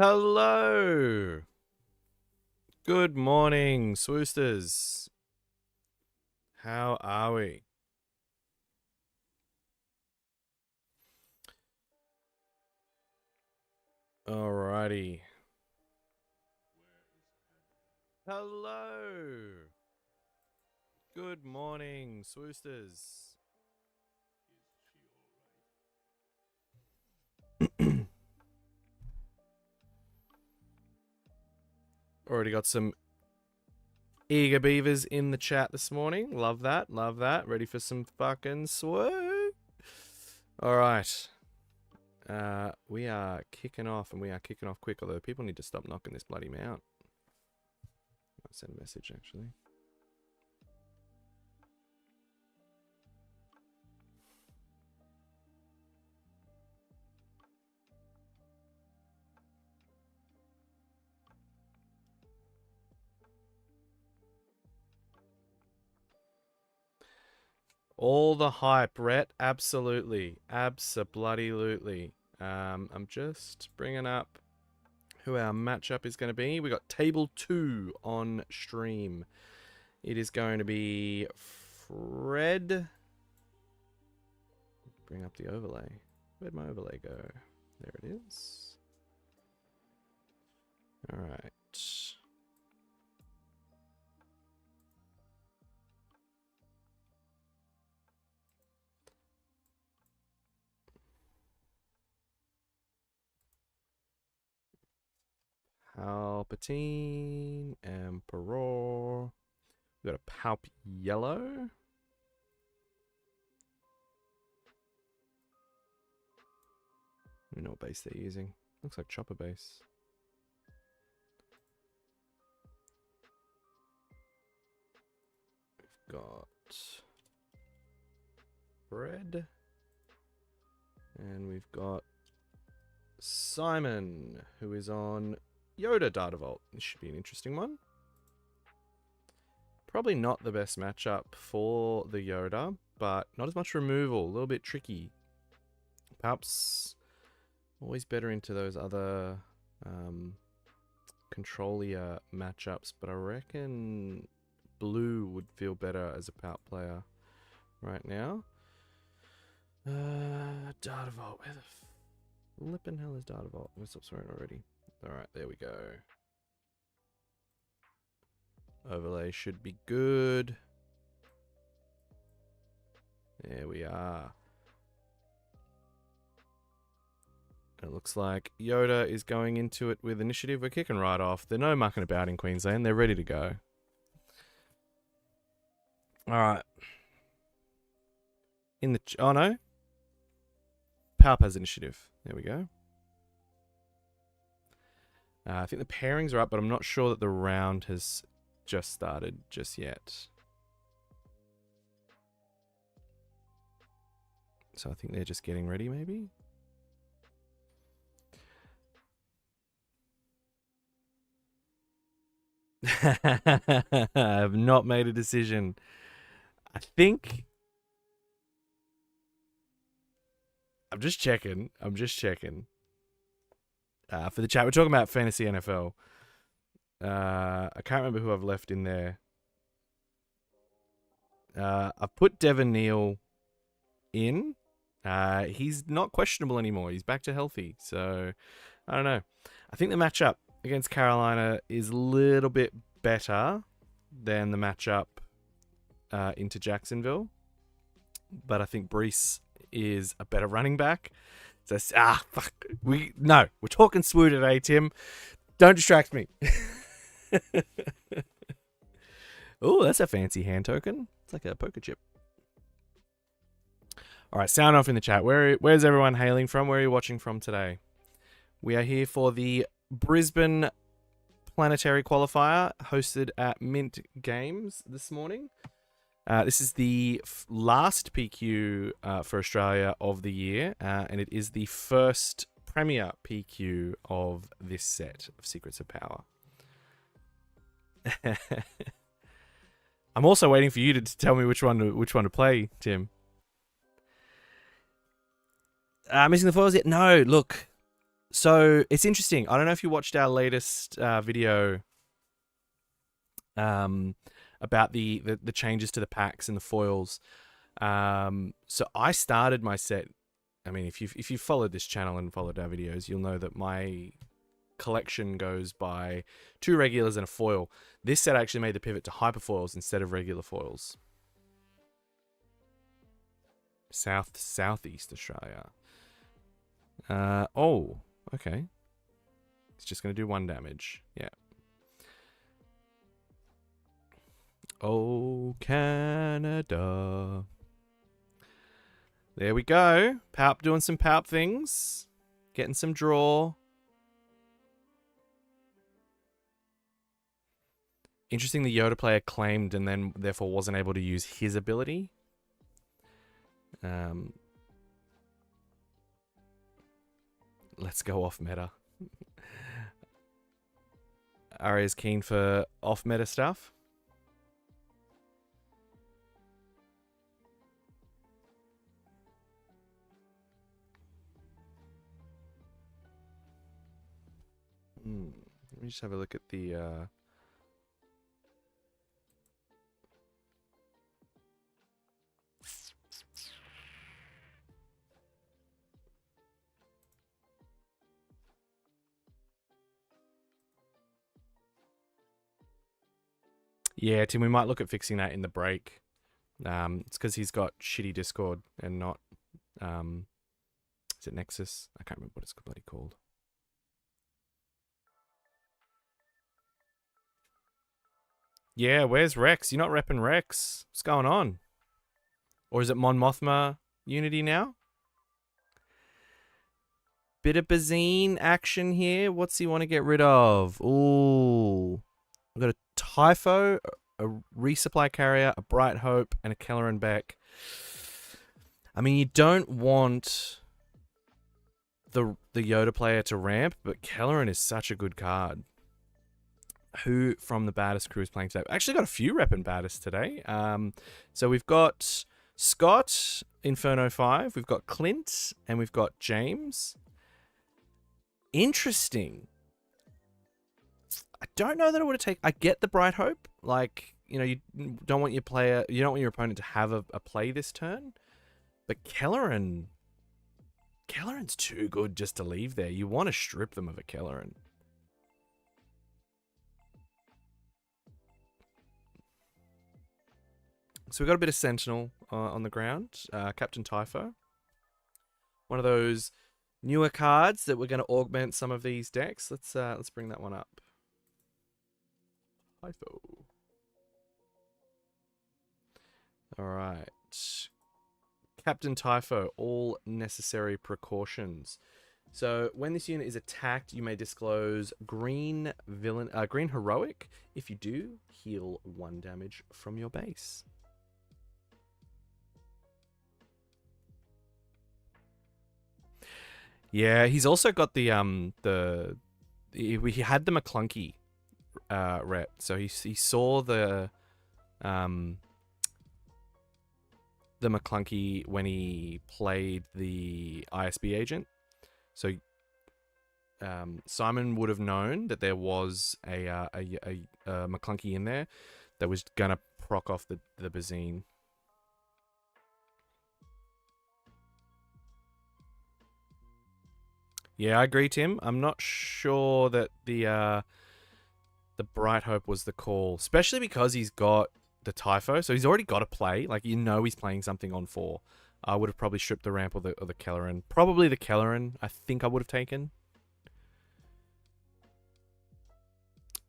Hello. Good morning, Swoosters. How are we? Alrighty. Hello. Good morning, Swoosters. Already got some eager beavers in the chat this morning. Love that. Love that. Ready for some fucking SWU? Alright. We are kicking off, and we are kicking off quick, although people need to stop knocking this bloody mount. I'll send a message, actually. All the hype, Rhett. Absolutely. Abso-bloody-lutely. I'm just bringing up who our matchup is going to be. We got table 2 on stream. It is going to be Fred. Bring up the overlay. Where'd my overlay go? There it is. All right. Palpatine, Emperor. We got a Palp Yellow. I don't know what base they're using. Looks like chopper base. We've got Fred. And we've got Simon, who is on Yoda Data Vault. This should be an interesting one. Probably not the best matchup for the Yoda, but not as much removal. A little bit tricky. Perhaps always better into those other controlier matchups, but I reckon blue would feel better as a Palp player right now. Data Vault. Where the flippin' hell is Data Vault? I'm gonna stop swearing already. Alright, there we go. Overlay should be good. There we are. It looks like Yoda is going into it with initiative. We're kicking right off. They're no mucking about in Queensland. They're ready to go. Alright. Oh no. Palp has initiative. There we go. I think the pairings are up, but I'm not sure that the round has just started just yet. So I think they're just getting ready, maybe? I have not made a decision. I think... I'm just checking. For the chat, we're talking about Fantasy NFL. I can't remember who I've left in there. I've put Devon Neal in. He's not questionable anymore. He's back to healthy. So, I don't know. I think the matchup against Carolina is a little bit better than the matchup into Jacksonville. But I think Brees is a better running back. So, fuck. We're talking SWU today, Tim. Don't distract me. Oh, that's a fancy hand token. It's like a poker chip. All right, sound off in the chat. Where's everyone hailing from? Where are you watching from today? We are here for the Brisbane Planetary Qualifier hosted at Mint Games this morning. This is the last PQ for Australia of the year, and it is the first Premier PQ of this set of Secrets of Power. I'm also waiting for you to tell me which one to play, Tim. Missing the foils yet? No, look. So it's interesting. I don't know if you watched our latest video about the changes to the packs and the foils. So I started my set. I mean, if you followed this channel and followed our videos, you'll know that my collection goes by 2 regulars and a foil. This set actually made the pivot to hyper foils instead of regular foils. Southeast Australia. Oh, okay. It's just going to do 1 damage. Yeah. Oh, Canada. There we go. Palp doing some Palp things. Getting some draw. Interesting the Yoda player claimed and then therefore wasn't able to use his ability. Let's go off meta. Aria's keen for off meta stuff. Let me just have a look at the yeah, Tim, we might look at fixing that in the break. It's because he's got shitty Discord and not is it Nexus? I can't remember what it's bloody called. Yeah, where's Rex? You're not repping Rex. What's going on? Or is it Mon Mothma Unity now? Bit of Bazine action here. What's he want to get rid of? Ooh. I've got a Typho, a Resupply Carrier, a Bright Hope, and a Kelleran Beck. I mean, you don't want the Yoda player to ramp, but Kelleran is such a good card. Who from the Baddest crew is playing today? Actually got a few repping Baddest today. So we've got Scott, Inferno 5, we've got Clint, and we've got James. Interesting. I don't know that I would have taken... I get the Bright Hope. Like, you know, you don't want your player... You don't want your opponent to have a play this turn. But Kelleran's too good just to leave there. You want to strip them of a Kelleran. So we've got a bit of Sentinel on the ground. Captain Typho. One of those newer cards that we're going to augment some of these decks. Let's bring that one up. Typho. Alright. Captain Typho, all necessary precautions. So when this unit is attacked, you may disclose green heroic. If you do, heal 1 damage from your base. Yeah, he's also got the he had the McClunky rep, so he saw the McClunky when he played the ISB agent. So Simon would have known that there was a McClunky in there that was gonna proc off the Bazine. Yeah, I agree, Tim. I'm not sure that the Bright Hope was the call, especially because he's got the Typho, so he's already got a play. Like, you know, he's playing something on 4. I would have probably stripped the ramp or the Kelleran. Probably the Kelleran. I think I would have taken.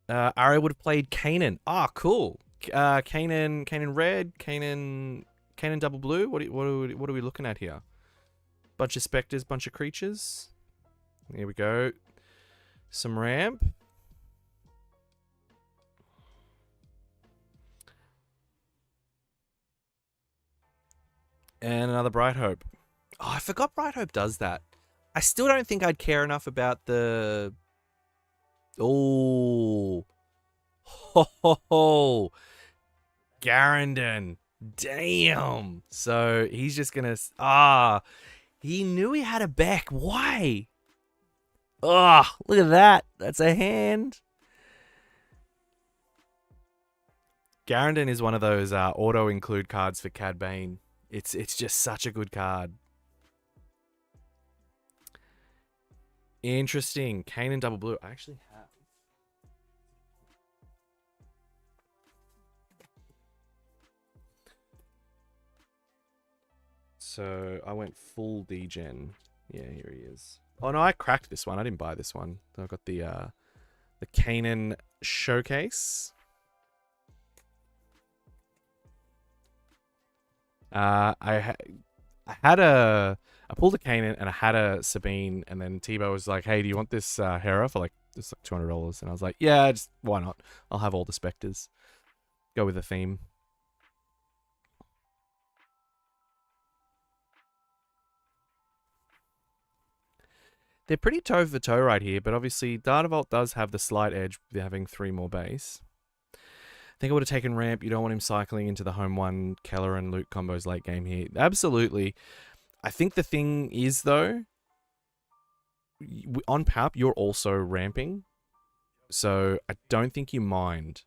Arya would have played Kanan. Ah, cool. Kanan red, Kanan double blue. What are we looking at here? Bunch of specters, bunch of creatures. Here we go. Some ramp. And another Bright Hope. Oh, I forgot Bright Hope does that. I still don't think I'd care enough about the... Oh. Ho, ho, ho. Garandon. Damn. So he's just going to... Ah. He knew he had a Beck. Why? Oh, look at that. That's a hand. Garandon is one of those auto-include cards for Cad Bane. It's just such a good card. Interesting. Kanan double blue. I actually have. So I went full degen. Yeah, here he is. Oh no, I cracked this one. I didn't buy this one. I got the Kanan showcase. I pulled a Kanan and I had a Sabine, and then Tebow was like, "Hey, do you want this Hera for like just like $200?" And I was like, "Yeah, just why not? I'll have all the Spectres. Go with the theme." They're pretty toe for toe right here, but obviously Data Vault does have the slight edge with having 3 more base. I think I would have taken Ramp. You don't want him cycling into the home 1 Keller and Luke combos late game here. Absolutely. I think the thing is, though, on PAP, you're also ramping. So I don't think you mind.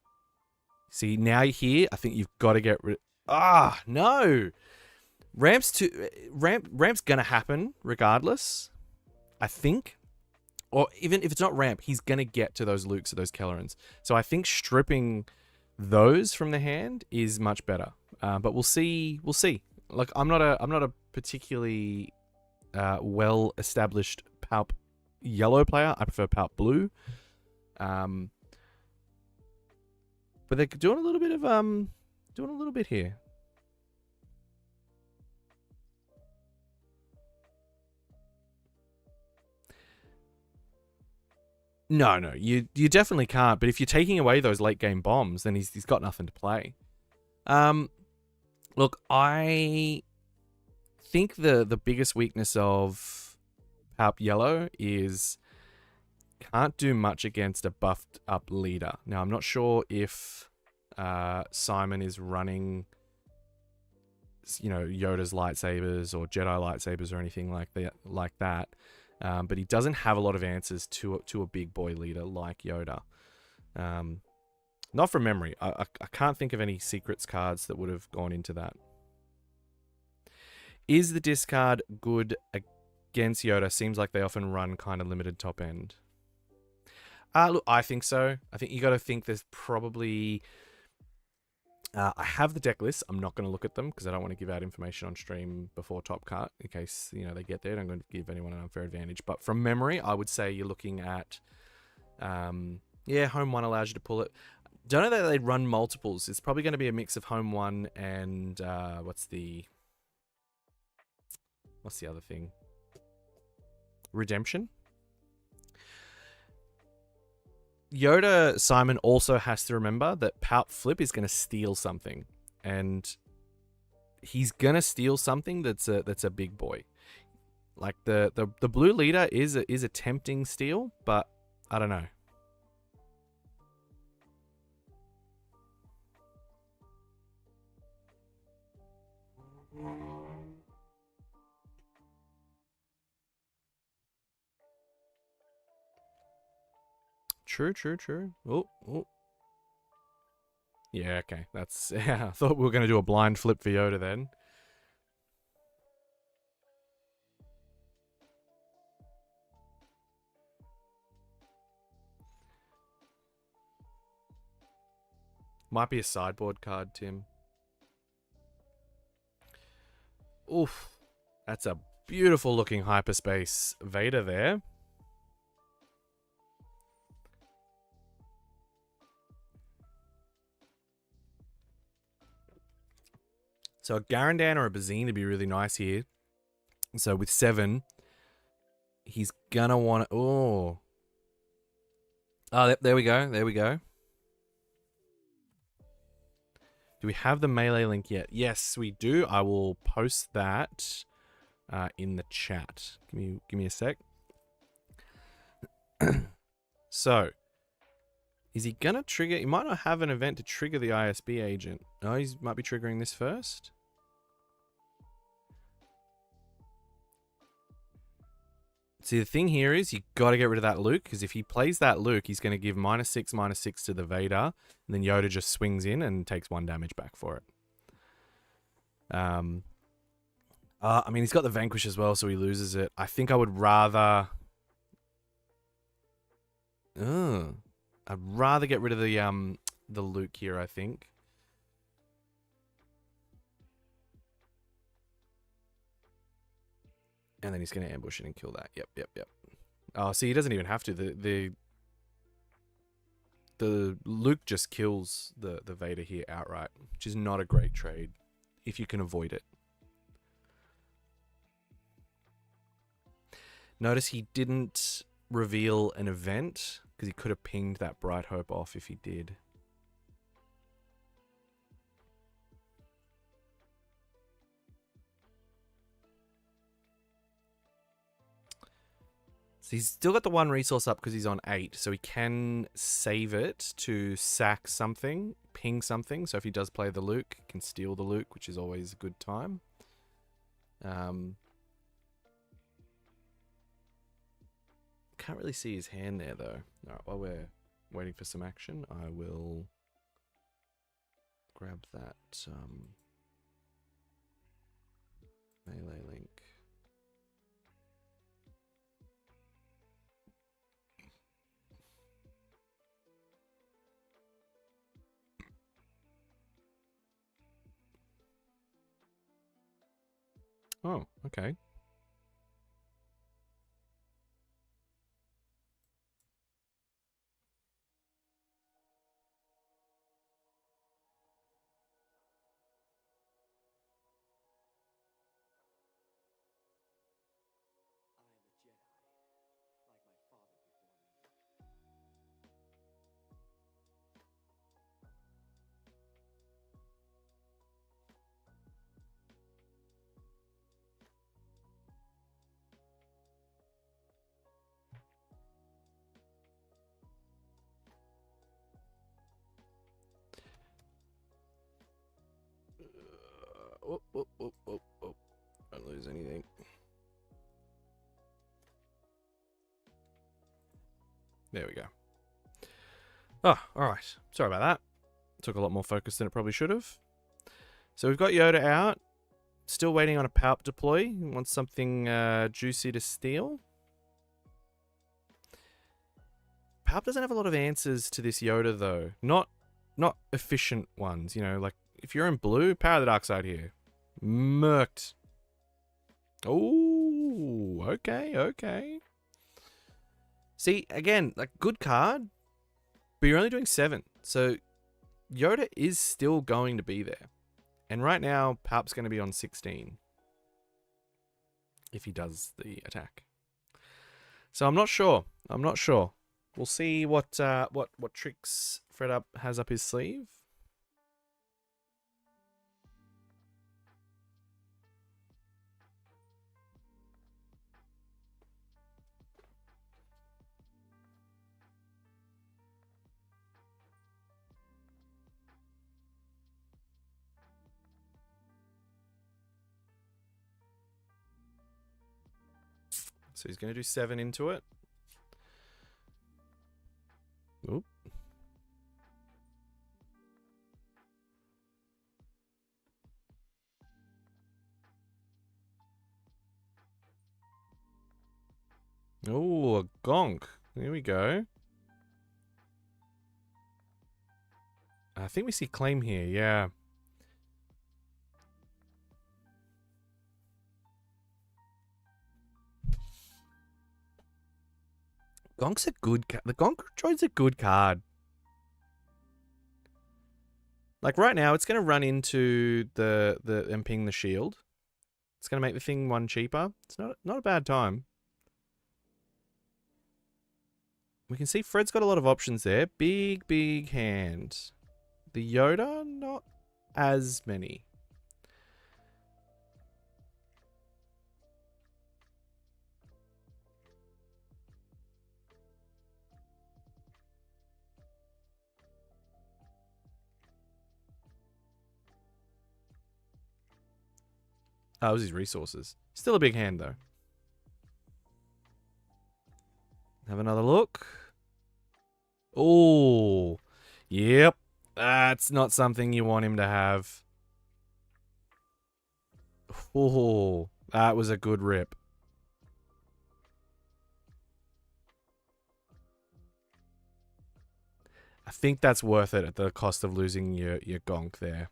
See, now you're here. I think you've got to get rid... Ah, no! Ramp's going to happen regardless, I think. Or even if it's not ramp, he's going to get to those Lukes or those Kellerans. So I think stripping those from the hand is much better. But we'll see. We'll see. Like, I'm not a particularly well-established Palp yellow player. I prefer Palp blue. But they're doing a little bit here. No, you definitely can't. But if you're taking away those late game bombs, then he's got nothing to play. Look, I think the biggest weakness of Palp Yellow is can't do much against a buffed up leader. Now, I'm not sure if Simon is running, Yoda's lightsabers or Jedi lightsabers or anything like that. But he doesn't have a lot of answers to a big boy leader like Yoda. Not from memory. I can't think of any secrets cards that would have gone into that. Is the discard good against Yoda? Seems like they often run kind of limited top end. Look, I think so. I think you got to think there's probably... I have the deck list. I'm not going to look at them because I don't want to give out information on stream before top cut in case they get there. I'm going to give anyone an unfair advantage. But from memory, I would say you're looking at, home 1 allows you to pull it. Don't know that they'd run multiples. It's probably going to be a mix of home 1 and what's the other thing? Redemption. Yoda Simon also has to remember that Palp Flip is going to steal something, and he's going to steal something that's a big boy. Like the blue leader is a tempting steal, but I don't know. True. Oh. Yeah, okay. That's... Yeah, I thought we were going to do a blind flip for Yoda then. Might be a sideboard card, Tim. Oof. That's a beautiful looking hyperspace Vader there. So a Garandan or a Bazine to be really nice here. So with 7, he's gonna want to... Oh, there we go. There we go. Do we have the melee link yet? Yes, we do. I will post that in the chat. Give me a sec. So, is he gonna trigger? He might not have an event to trigger the ISB agent. No, he might be triggering this first. See, the thing here is you got to get rid of that Luke, because if he plays that Luke, he's going to give -6/-6 to the Vader, and then Yoda just swings in and takes 1 damage back for it. I mean, he's got the Vanquish as well, so he loses it. I think I would rather... I'd rather get rid of the Luke here, I think. And then he's going to ambush it and kill that. Yep. Oh, see, he doesn't even have to. The Luke just kills the Vader here outright, which is not a great trade if you can avoid it. Notice he didn't reveal an event, because he could have pinged that Bright Hope off if he did. So he's still got the 1 resource up because he's on 8, so he can save it to sack something, ping something. So if he does play the Luke, he can steal the Luke, which is always a good time. Can't really see his hand there, though. All right, while we're waiting for some action, I will grab that melee link. Oh, okay. Oh. Don't lose anything. There we go. Oh, alright. Sorry about that. Took a lot more focus than it probably should have. So we've got Yoda out. Still waiting on a Palp deploy. Wants something juicy to steal. Palp doesn't have a lot of answers to this Yoda, though. Not efficient ones, you know, like if you're in blue, Power of the Dark Side here. Murked. Oh, okay. See, again, like, good card, but you're only doing 7. So Yoda is still going to be there. And right now, Palp's going to be on 16. If he does the attack. So I'm not sure. We'll see what tricks Fred up has up his sleeve. So he's going to do 7 into it. Oop. Oh, a gonk. There we go. I think we see claim here, yeah. Gonk's a good card. The Gonk droid's a good card. Like right now, it's going to run into and ping the shield. It's going to make the thing 1 cheaper. It's not a bad time. We can see Fred's got a lot of options there. Big hand. The Yoda, not as many. Oh, it was his resources. Still a big hand, though. Have another look. Oh, yep. That's not something you want him to have. Oh, that was a good rip. I think that's worth it at the cost of losing your gonk there.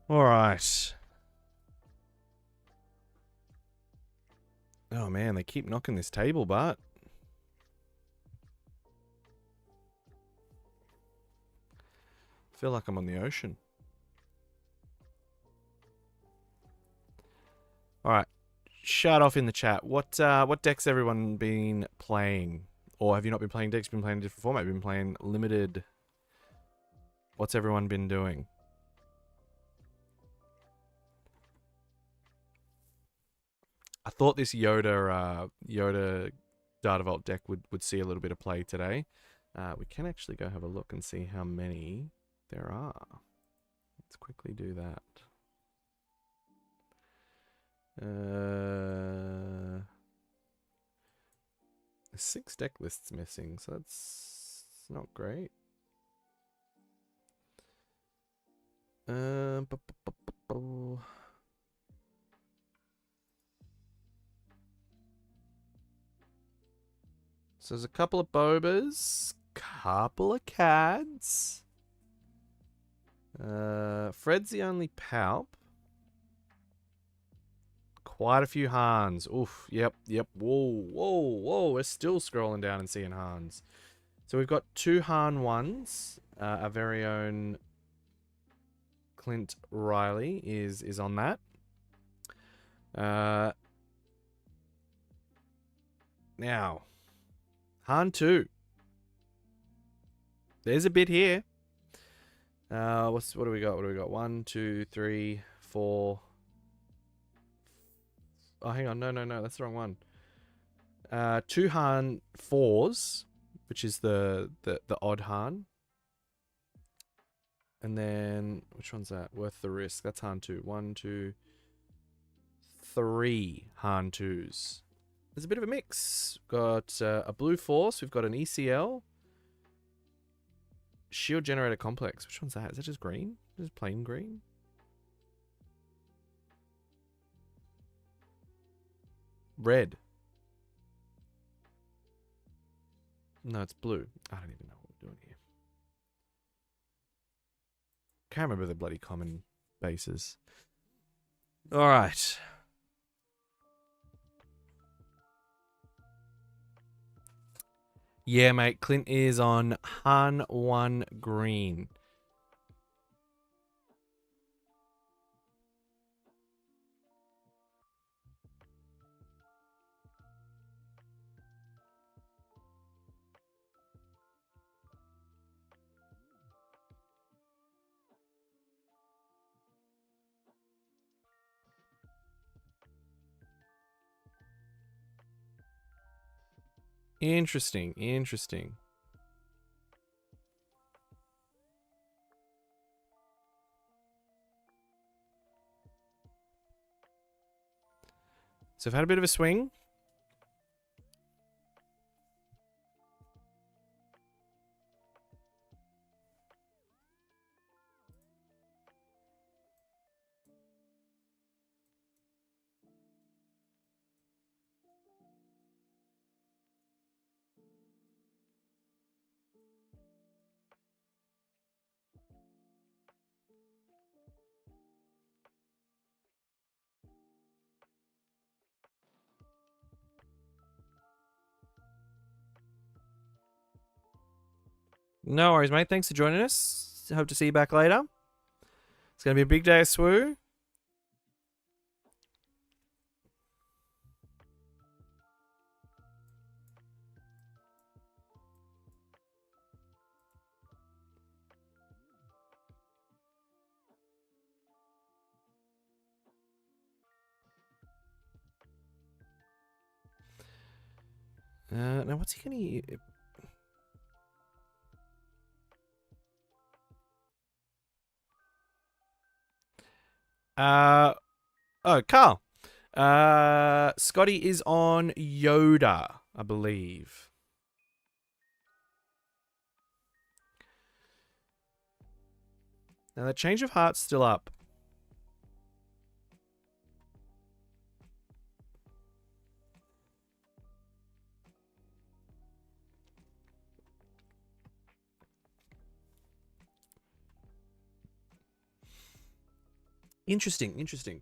All right. Oh man, they keep knocking this table, but I feel like I'm on the ocean. All right. Shout off in the chat. What decks everyone been playing? Or have you not been playing decks? Been playing a different format? Been playing limited? What's everyone been doing? I thought this Yoda Data Vault deck would see a little bit of play today. We can actually go have a look and see how many there are. Let's quickly do that. There's 6 deck lists missing, so that's not great. So there's a couple of Bobas, couple of Cads. Fred's the only Palp. Quite a few Hans. Oof, yep. Whoa. We're still scrolling down and seeing Hans. So we've got 2 Han ones. Our very own Clint Riley is on that. Now, Han 2. There's a bit here. What do we got? 1, 2, 3, 4. Oh, hang on. No. That's the wrong one. 2 Han 4s, which is the odd Han. And then, which one's that? Worth the risk. That's Han 2. 1, 2, 3 Han 2s. There's a bit of a mix. Got a Blue Force. We've got an ECL. Shield Generator Complex. Which one's that? Is that just green? Just plain green? Red. No, it's blue. I don't even know what we're doing here. Can't remember the bloody common bases. All right. Yeah, mate. Clint is on Han 1 green. Interesting. So I've had a bit of a swing. No worries, mate. Thanks for joining us. Hope to see you back later. It's going to be a big day of SWU. Now what's he gonna... Oh, Carl. Scotty is on Yoda, I believe. Now that change of heart's still up. Interesting.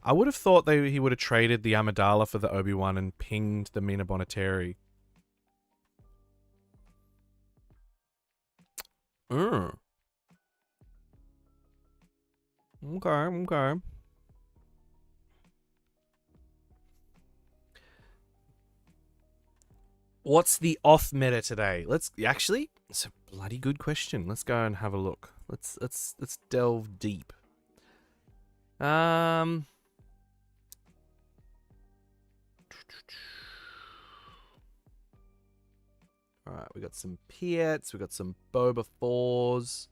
I would have thought he would have traded the Amidala for the Obi-Wan and pinged the Mina Bonateri. Okay. What's the off meta today? It's a bloody good question. Let's go and have a look. Let's delve deep. Alright, we got some Piets, we got some Boba 4s,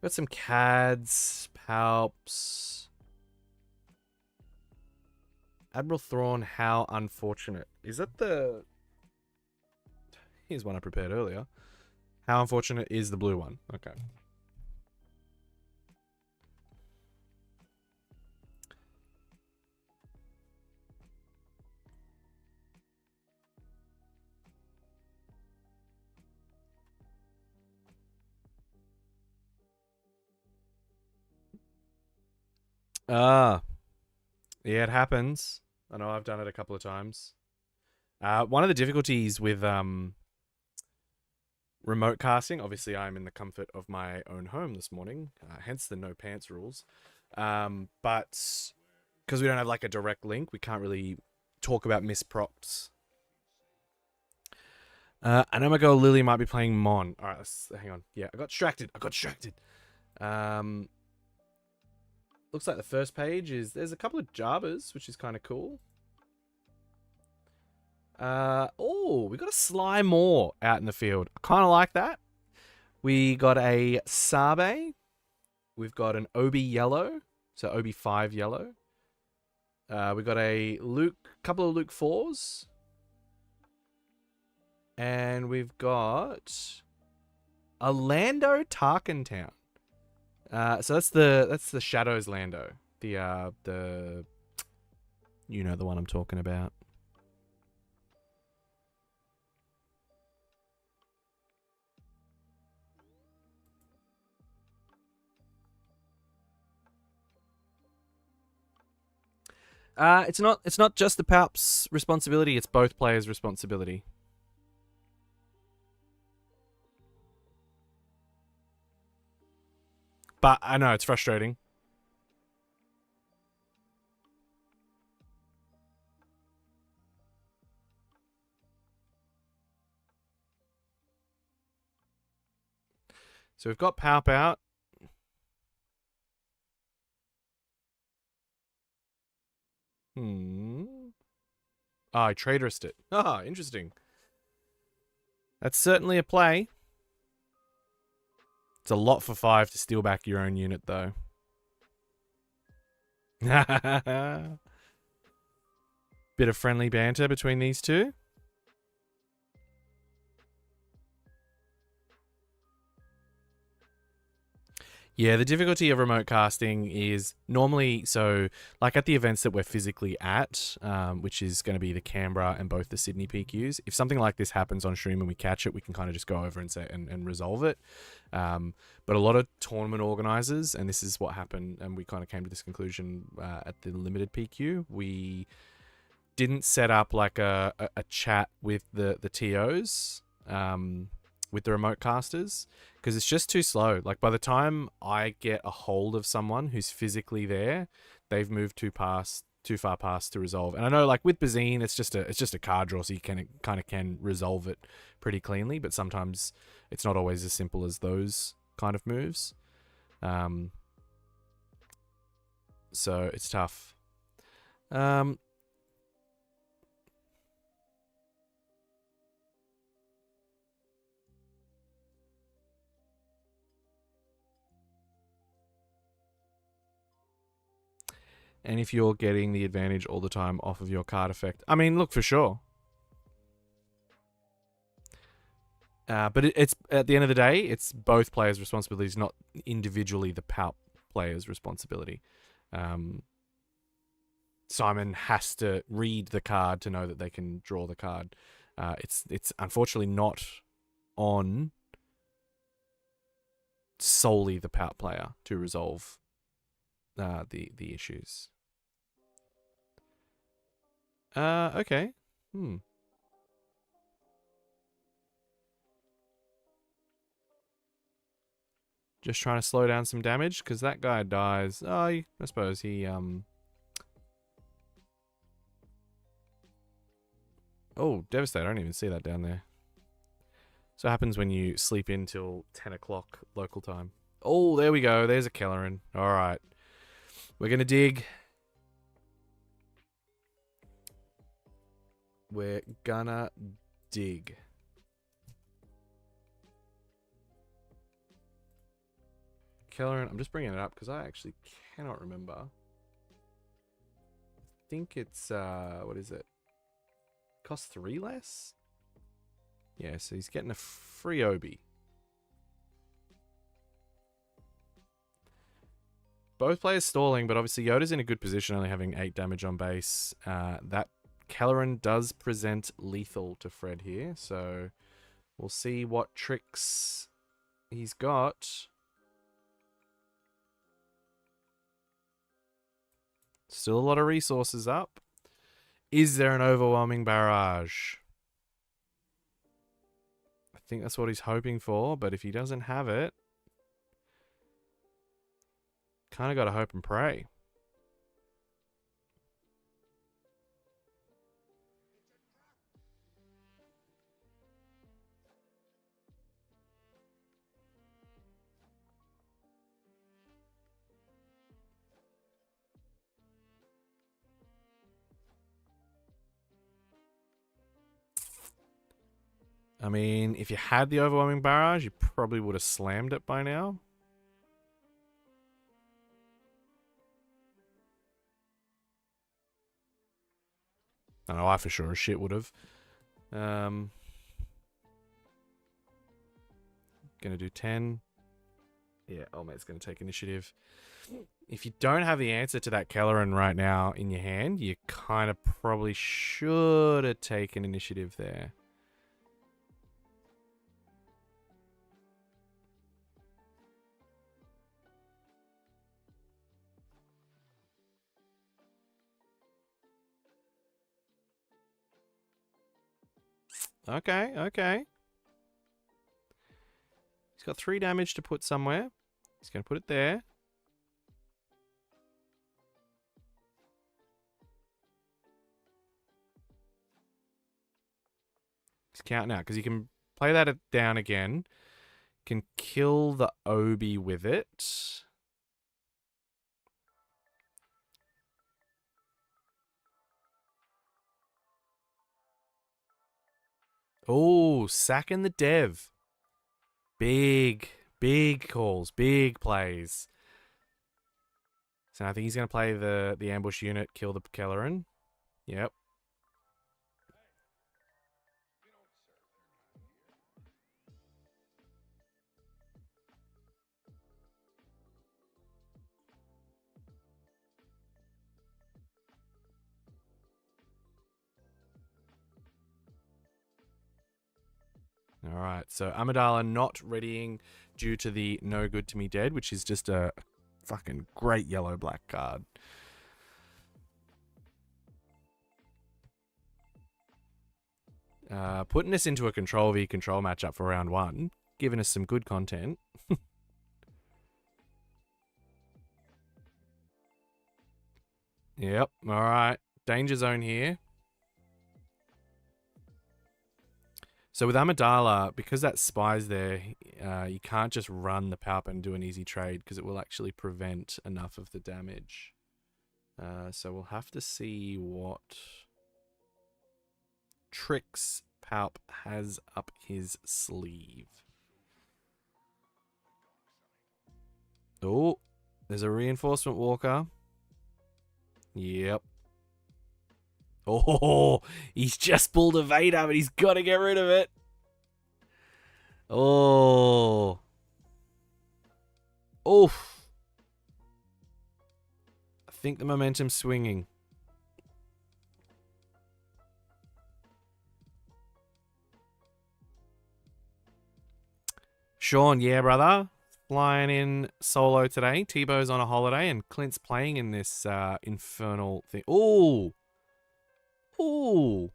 we got some Cads, Palps. Admiral Thrawn, how unfortunate. Is that the... Here's one I prepared earlier. How unfortunate is the blue one? Okay. Yeah, it happens. I know I've done it a couple of times. One of the difficulties with remote casting, obviously I'm in the comfort of my own home this morning, hence the no pants rules. But because we don't have like a direct link, we can't really talk about misprops. I know my girl Lily might be playing Mon. All right, hang on. Yeah, I got distracted. Looks like the first page there's a couple of Jabas, which is kind of cool. Oh, we got a Sly Moore out in the field. I kind of like that. We got a Sabe. We've got an Obi Yellow, so Obi 5 Yellow. We got a couple of Luke 4s. And we've got a Lando Tarkentown. So that's the Shadows Lando. The you know the one I'm talking about. It's not just the Palp's responsibility, it's both players' responsibility. But I know it's frustrating. So we've got Palp out. I traitorist it. Ah, interesting. That's certainly a play. It's a lot for 5 to steal back your own unit, though. Bit of friendly banter between these two. Yeah, the difficulty of remote casting is normally, so like at the events that we're physically at, which is going to be the Canberra and both the Sydney PQs, if something like this happens on stream and we catch it, we can kind of just go over and say and resolve it. But a lot of tournament organizers, and this is what happened, and we kind of came to this conclusion at the limited PQ, we didn't set up like a chat with the TOs. With the remote casters, because it's just too slow. Like by the time I get a hold of someone who's physically there, they've moved too far past to resolve. And I know, like with Bazine, it's just a card draw, so you can resolve it pretty cleanly. But sometimes it's not always as simple as those kind of moves. So it's tough. and if you're getting the advantage all the time off of your card effect. I mean, look, for sure. But it's at the end of the day, it's both players' responsibilities, not individually the Palp player's responsibility. Simon has to read the card to know that they can draw the card. It's unfortunately not on solely the Palp player to resolve the issues. Okay. Just trying to slow down some damage, because that guy dies. Oh, I suppose he, Oh, Devastator. I don't even see that down there. So it happens when you sleep in till 10 o'clock local time. Oh, there we go. There's a Kelleran. All right. We're going to dig. We're gonna dig. Kelleran, I'm just bringing it up because I actually cannot remember. I think it's, what is it? Costs 3 less? Yeah, so he's getting a free Obi. Both players stalling, but obviously Yoda's in a good position, only having 8 damage on base. That Kelleran does present lethal to Fred here, so we'll see what tricks he's got. Still a lot of resources up. Is there an overwhelming barrage? I think that's what he's hoping for, but if he doesn't have it, kind of got to hope and pray. I mean, if you had the overwhelming barrage, you probably would have slammed it by now. I know I for sure as shit would have. Gonna do 10. Yeah, old mate's gonna take initiative. If you don't have the answer to that Kelleran right now in your hand, you kind of probably should have taken initiative there. Okay, okay. He's got 3 damage to put somewhere. He's going to put it there. He's counting out because he can play that down again. Can kill the Obi with it. Oh, sacking the dev. Big calls, big plays. So I think he's going to play the ambush unit, kill the Kelleran. Yep. All right, so Amidala not readying due to the no good to me dead, which is just a fucking great yellow-black card. Putting us into a control v control matchup for round 1, giving us some good content. Yep, all right. Danger zone here. So with Amidala, because that spy's there, you can't just run the Palp and do an easy trade because it will actually prevent enough of the damage. So we'll have to see what tricks Palp has up his sleeve. Oh, there's a reinforcement walker. Yep. Oh, he's just pulled a Vader, but he's got to get rid of it. Oh. Oof. I think the momentum's swinging. Sean, yeah, brother. Flying in solo today. Tebow's on a holiday, and Clint's playing in this infernal thing. Ooh. Ooh.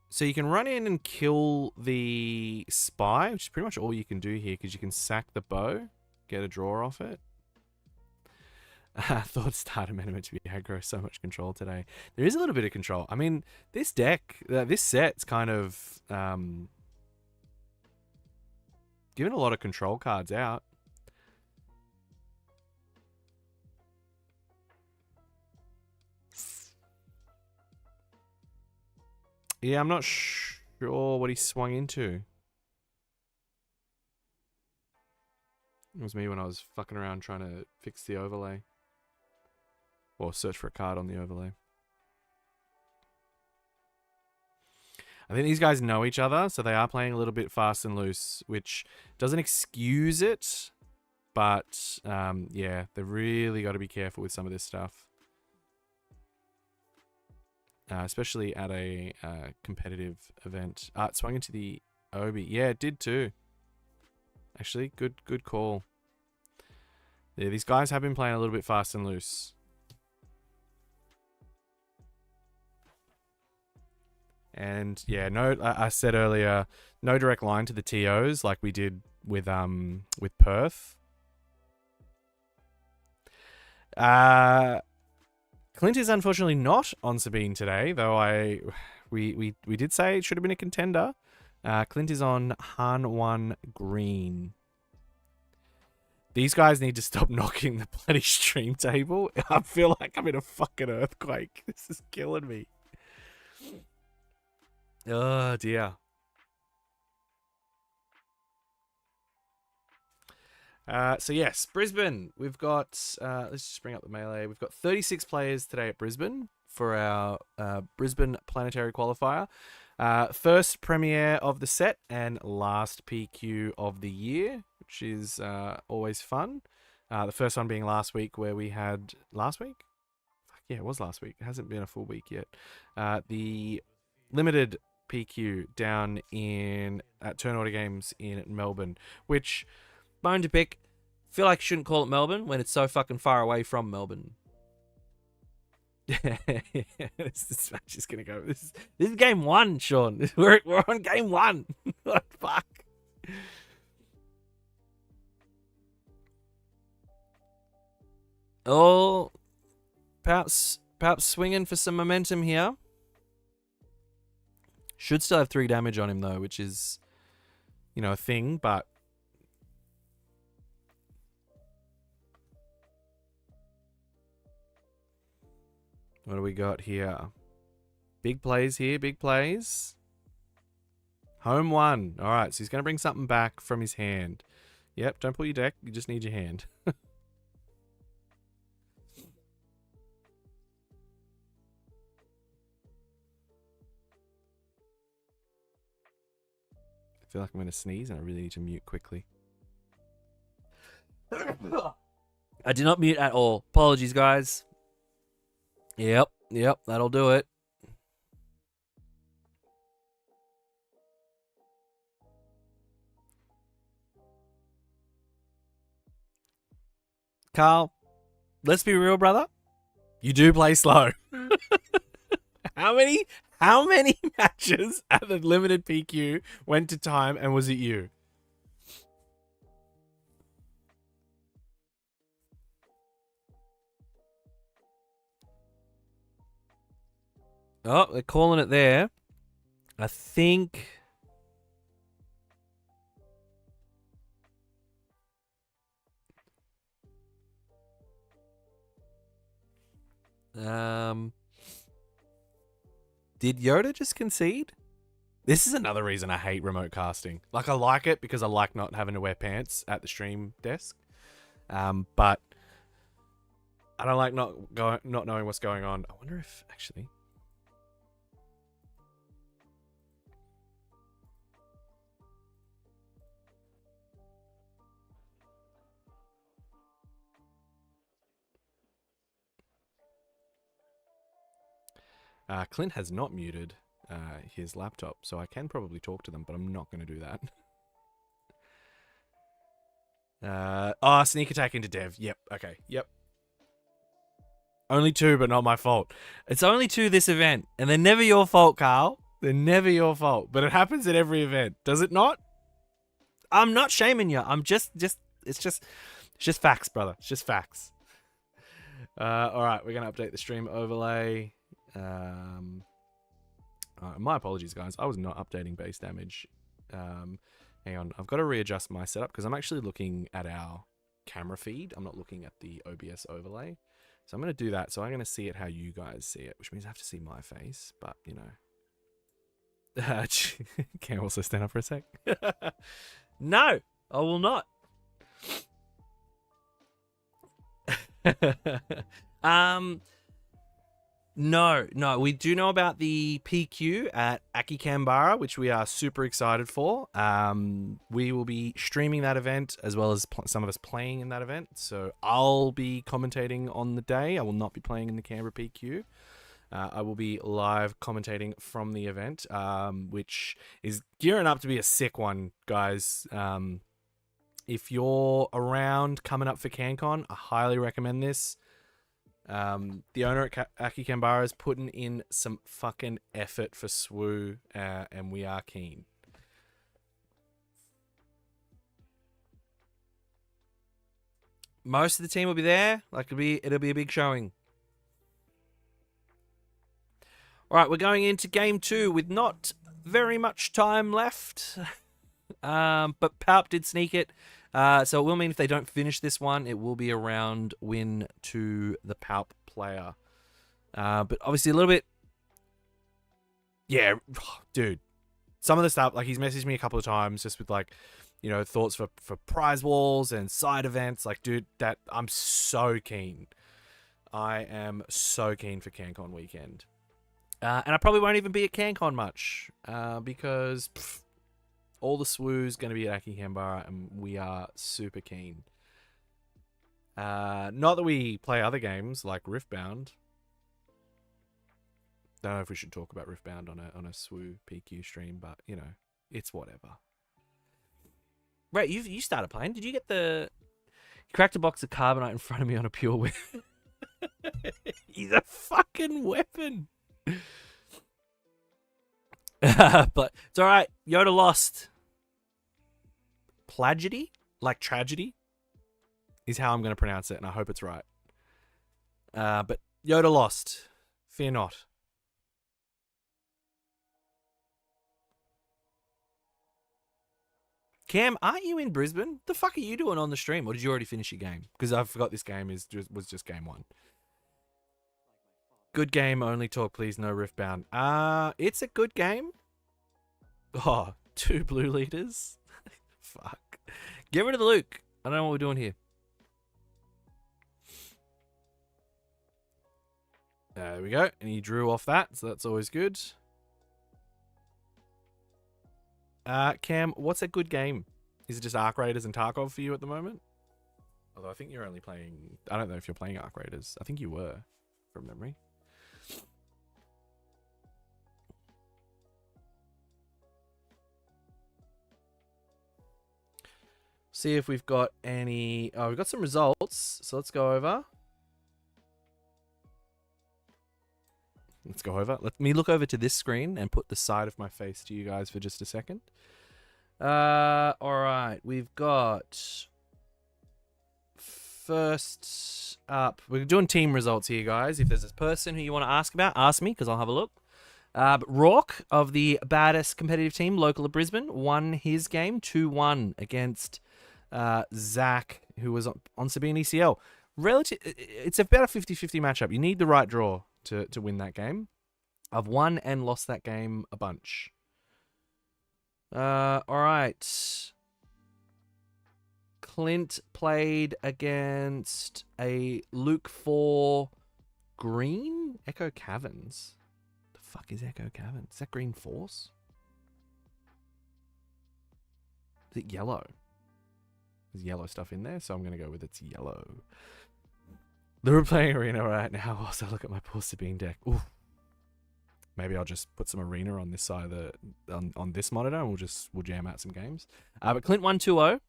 So you can run in and kill the spy, which is pretty much all you can do here, because you can sack the bow, get a draw off it. I thought starter mana meant to be aggro, so much control today. There is a little bit of control. I mean, this deck, this set's kind of giving a lot of control cards out. Yeah, I'm not sure what he swung into. It was me when I was fucking around trying to fix the overlay. Or search for a card on the overlay. I think these guys know each other, so they are playing a little bit fast and loose, which doesn't excuse it, but yeah, they've really got to be careful with some of this stuff. Especially at a competitive event. It swung into the Obi. Yeah, it did too. Actually, good call. Yeah, these guys have been playing a little bit fast and loose. And yeah, no, I said earlier, no direct line to the TOs like we did with Perth. Clint is unfortunately not on Sabine today, though we did say it should have been a contender. Clint is on Han 1 Green. These guys need to stop knocking the bloody stream table. I feel like I'm in a fucking earthquake. This is killing me. Oh dear. So yes, Brisbane. We've got, let's just bring up the melee. We've got 36 players today at Brisbane for our Brisbane Planetary Qualifier. First premiere of the set and last PQ of the year, which is always fun. The first one being last week, where we had, last week? Fuck yeah, it was last week. It hasn't been a full week yet. The limited PQ down at Turn Order Games in Melbourne, which, bone to pick, feel like you shouldn't call it Melbourne when it's so fucking far away from Melbourne. This match is gonna go. This is game one, Sean. We're on game one. What the fuck? Oh, perhaps swinging for some momentum here. Should still have 3 damage on him though, which is, a thing, but. What do we got here? Big plays here, big plays. Home 1. All right, so he's going to bring something back from his hand. Yep, don't pull your deck. You just need your hand. I feel like I'm going to sneeze and I really need to mute quickly. I did not mute at all. Apologies, guys. Yep, that'll do it. Carl, let's be real, brother. You do play slow. How many matches at the limited PQ went to time and was it you? Oh, they're calling it there. I think. Did Yoda just concede? This is another reason I hate remote casting. Like, I like it because I like not having to wear pants at the stream desk. But I don't like not knowing what's going on. I wonder if, actually... Clint has not muted his laptop, so I can probably talk to them, but I'm not going to do that. Sneak attack into Dev. Yep, okay, yep. Only 2, but not my fault. It's only 2 this event, and they're never your fault, Carl. They're never your fault, but it happens at every event. Does it not? I'm not shaming you. I'm just it's just facts, brother. It's just facts. All right, we're going to update the stream overlay. My apologies, guys. I was not updating base damage. Hang on. I've got to readjust my setup because I'm actually looking at our camera feed. I'm not looking at the OBS overlay. So I'm going to do that. So I'm going to see it how you guys see it, which means I have to see my face. But, you know. Can I also stand up for a sec? No, I will not. No, we do know about the PQ at Aki Canberra, which we are super excited for. We will be streaming that event as well as some of us playing in that event. So I'll be commentating on the day. I will not be playing in the Canberra PQ. I will be live commentating from the event, which is gearing up to be a sick one, guys. If you're around coming up for CanCon, I highly recommend this. The owner at Aki Canberra is putting in some fucking effort for SWU, and we are keen. Most of the team will be there. Like, it'll be a big showing. All right, we're going into game 2 with not very much time left. But Palp did sneak it. So it will mean if they don't finish this one, it will be a round win to the Palp player. But obviously a little bit... Yeah, dude. Some of the stuff, like, he's messaged me a couple of times just with, like, you know, thoughts for prize walls and side events. Like, dude, that I'm so keen. I am so keen for CanCon weekend. And I probably won't even be at CanCon much because... all the SWU's going to be at Aki Canberra, and we are super keen. Not that we play other games like Riftbound. Don't know if we should talk about Riftbound on a SWU PQ stream, but you know, it's whatever. Right, you started playing. Did you get the? You cracked a box of carbonite in front of me on a pure whip. He's a fucking weapon. But it's all right. Yoda lost. Plagedy, like tragedy, is how I'm going to pronounce it, and I hope it's right. But Yoda lost. Fear not. Cam, aren't you in Brisbane? The fuck are you doing on the stream? Or did you already finish your game? Because I forgot this game was just game 1. Good game, only talk, please, no Riftbound. It's a good game. Oh, 2 blue leaders. Fuck. Get rid of the Luke. I don't know what we're doing here. There we go. And he drew off that, so that's always good. Cam, what's a good game? Is it just Arc Raiders and Tarkov for you at the moment? Although I think you're only playing... I don't know if you're playing Arc Raiders. I think you were, from memory. See if we've got any... Oh, we've got some results. So let's go over. Let me look over to this screen and put the side of my face to you guys for just a second. All right. We've got... First up... We're doing team results here, guys. If there's a person who you want to ask about, ask me, because I'll have a look. But Rourke of the baddest competitive team, local of Brisbane, won his game 2-1 against... Zach, who was on Sabine ECL. It's about a 50-50 matchup. You need the right draw to win that game. I've won and lost that game a bunch. All right. Clint played against a Luke 4 green Echo Caverns. The fuck is Echo Caverns? Is that Green Force? Is it yellow? There's yellow stuff in there, so I'm going to go with it's yellow. We're playing Arena right now whilst I look at my poor Sabine deck. Ooh. Maybe I'll just put some Arena on this side of the on this monitor and we'll jam out some games. But Clint 1-2-0.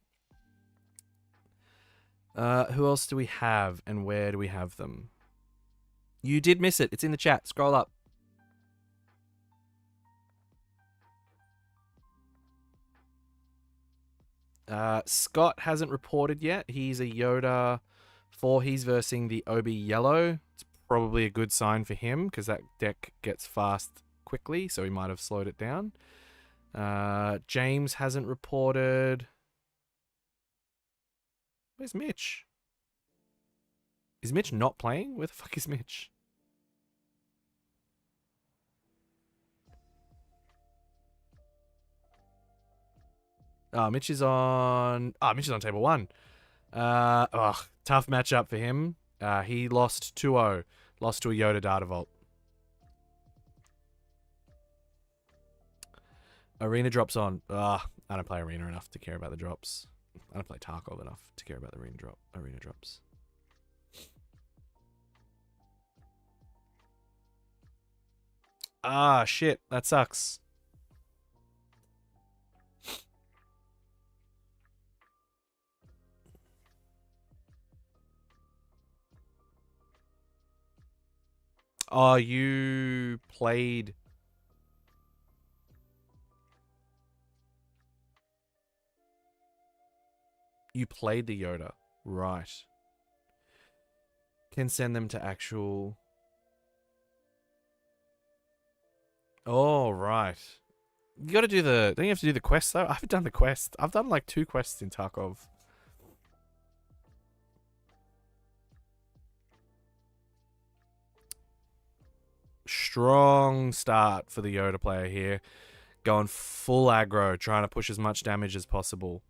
Who else do we have and where do we have them? You did miss it. It's in the chat. Scroll up. Scott hasn't reported yet. He's a Yoda 4. He's versing the OB Yellow. It's probably a good sign for him because that deck gets fast quickly, so he might have slowed it down. James hasn't reported. Where's Mitch? Is Mitch not playing? Where the fuck is Mitch? Mitch is on table 1. Tough matchup for him. He lost 2-0. Lost to a Yoda Data Vault. Arena drops on. I don't play Arena enough to care about the drops. I don't play Tarkov enough to care about the arena drops. Shit. That sucks. Oh, you played... You played the Yoda. Right. Can send them to actual... Oh, right. You gotta do the... Don't you have to do the quest, though? I haven't done the quest. I've done, like, 2 quests in Tarkov. Strong start for the Yoda player here. Going full aggro, trying to push as much damage as possible.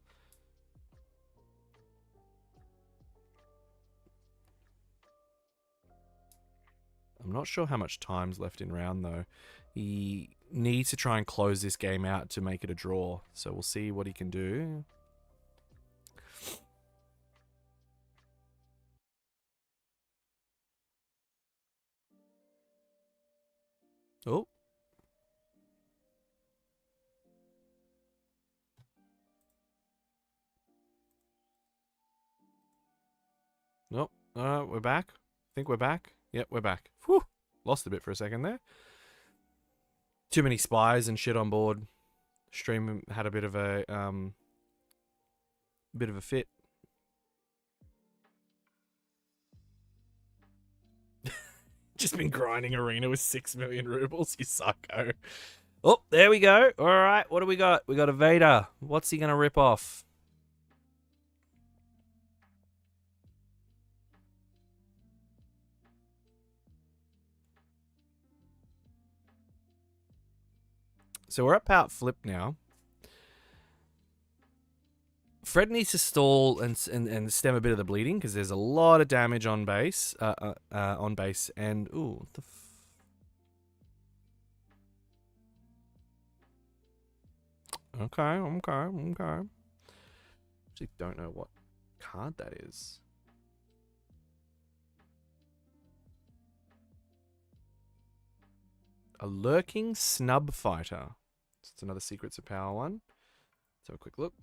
I'm not sure how much time's left in round, though. He needs to try and close this game out to make it a draw. So we'll see what he can do. Oh. Nope. We're back. I think we're back. Yep, we're back. Whew. Lost a bit for a second there. Too many spies and shit on board. Stream had a bit of a fit. Just been grinding Arena with 6 million rubles, you psycho. Oh, there we go. All right, what do we got? We got a Vader. What's he gonna rip off? So we're at pout flip now. Fred needs to stall and stem a bit of the bleeding because there's a lot of damage on base. And ooh, the. Okay. Actually, don't know what card that is. A lurking snub fighter. It's another Secrets of Power one. Let's have a quick look.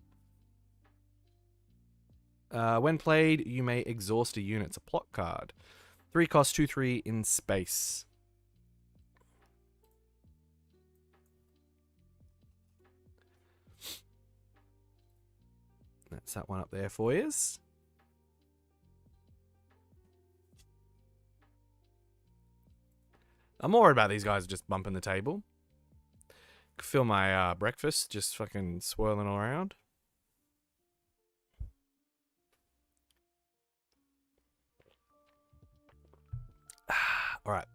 When played, you may exhaust a unit. It's a plot card. 3 cost, 2/3 in space. That's that one up there for you. I'm more worried about these guys just bumping the table. Could feel my breakfast just fucking swirling all around. All right.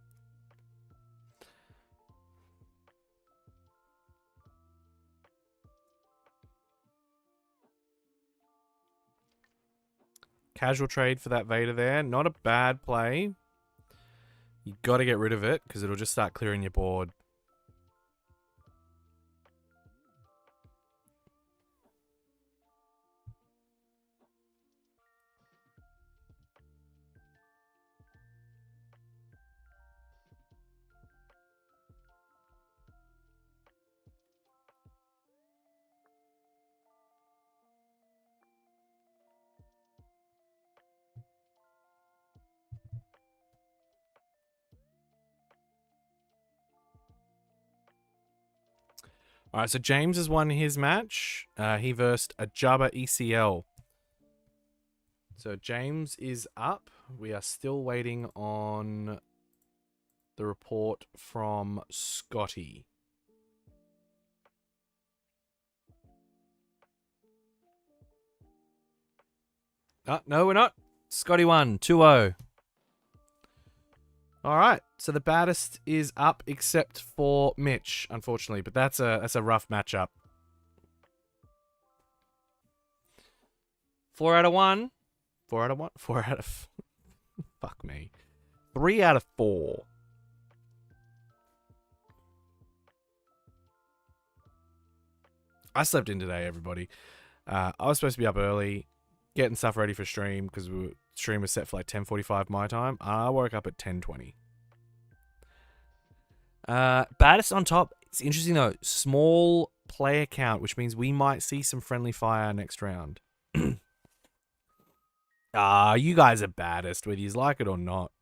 Casual trade for that Vader there. Not a bad play. You got to get rid of it because it'll just start clearing your board. All right, so James has won his match. He versed a Jabba ECL. So James is up. We are still waiting on the report from Scotty. No, we're not. Scotty won, 2-0. All right, so the baddest is up except for Mitch, unfortunately, but that's a rough matchup. 4 out of 1. 4 out of 1. 4 out of. Fuck me. 3 out of 4. I slept in today, everybody. I was supposed to be up early, getting stuff ready for stream because stream was set for like 10:45 my time. I woke up at 10:20. Baddest on top. It's interesting though. Small player count, which means we might see some friendly fire next round. You guys are baddest, whether you like it or not.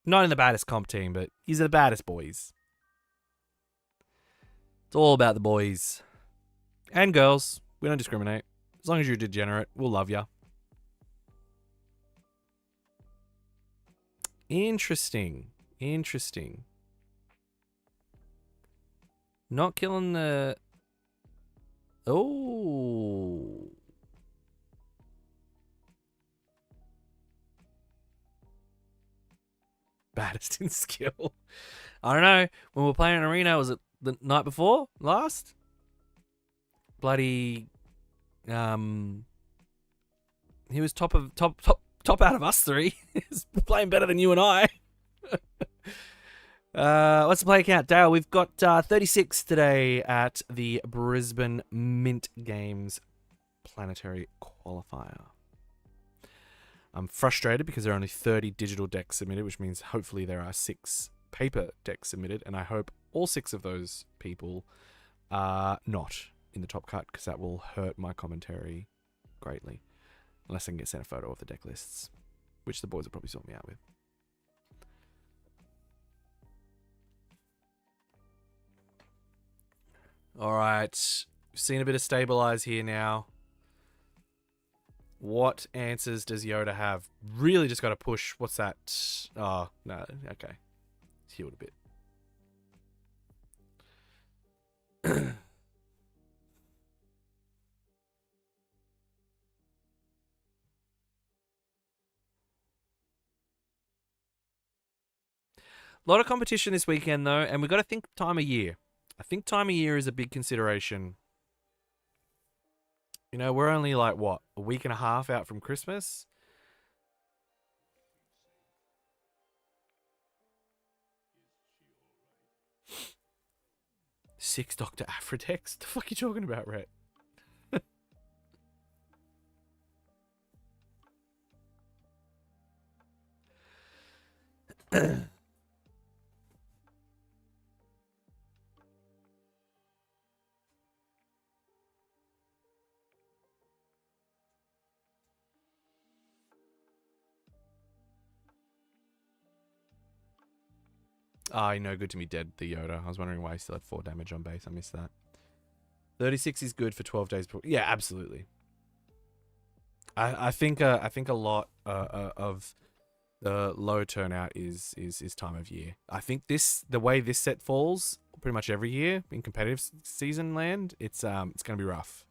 Not in the baddest comp team, but he's the baddest boys. It's all about the boys. And girls. We don't discriminate. As long as you're degenerate, we'll love ya. Interesting. Interesting. Not killing the... Oh. Baddest in skill. I don't know. When we were playing in Arena, was it the night before? Last? Bloody... He was top out of us three. He's playing better than you and I. What's the play count? Dale, we've got 36 today at the Brisbane Mint Games Planetary Qualifier. I'm frustrated because there are only 30 digital decks submitted, which means hopefully there are 6 paper decks submitted, and I hope all 6 of those people are not in the top cut because that will hurt my commentary greatly. Unless I can get sent a photo of the deck lists, which the boys will probably sort me out with. All right, we've seen a bit of stabilize here now. What answers does Yoda have? Really just got to push. What's that? Oh, no. Okay. It's healed a bit. A lot of competition this weekend, though, and we've got to think time of year. I think time of year is a big consideration. You know, we're only like, what, a week and a half out from Christmas? Six Dr. Aphrodex? The fuck are you talking about, Rhett? No good to me dead, the Yoda. I was wondering why he still had 4 damage on base. I missed that. 36 is good for 12 days. Yeah, absolutely. I think a lot of the low turnout is time of year. I think the way this set falls pretty much every year in competitive season land, it's going to be rough.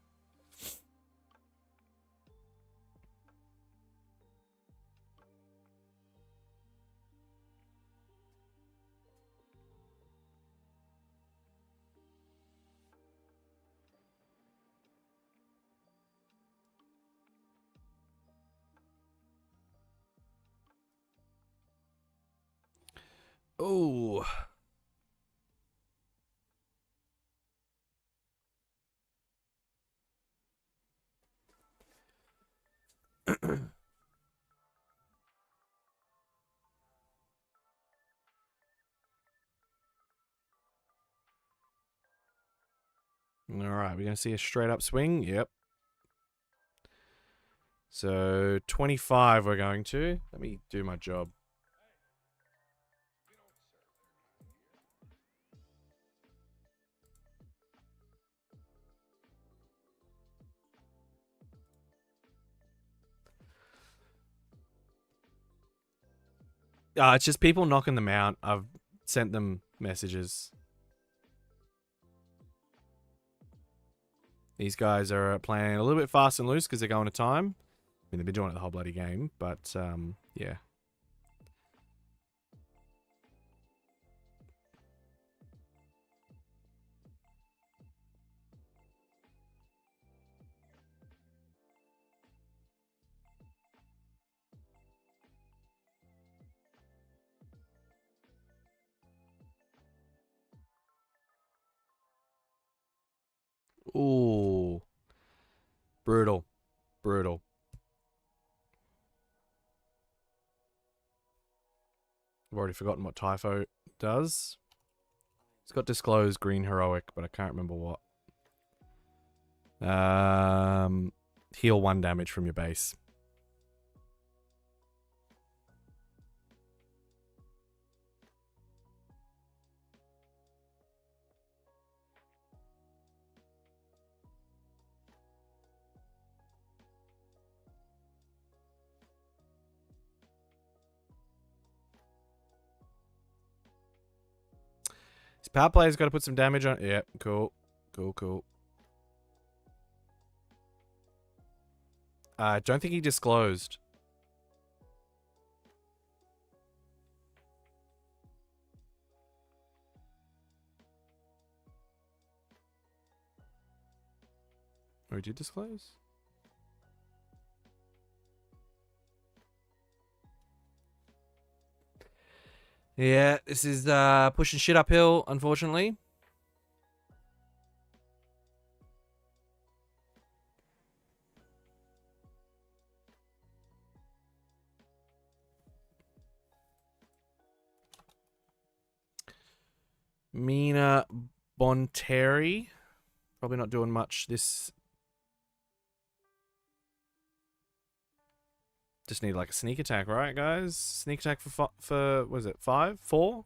Oh. All right, we're going to see a straight up swing. Yep. So 25 we're going to. Let me do my job. It's just people knocking them out. I've sent them messages. These guys are playing a little bit fast and loose because they're going to time. I mean, they've been doing it the whole bloody game, but yeah. Ooh. Brutal. Brutal. I've already forgotten what Typho does. It's got disclosed green heroic, but I can't remember what. Heal 1 damage from your base. His power player's got to put some damage on. Yeah, cool. Cool. I don't think he disclosed. Or he did disclose? Yeah, this is pushing shit uphill, unfortunately. Mina Bonteri. Probably not doing much this. Just need like a sneak attack, right, guys? Sneak attack for what is it, 5? 4?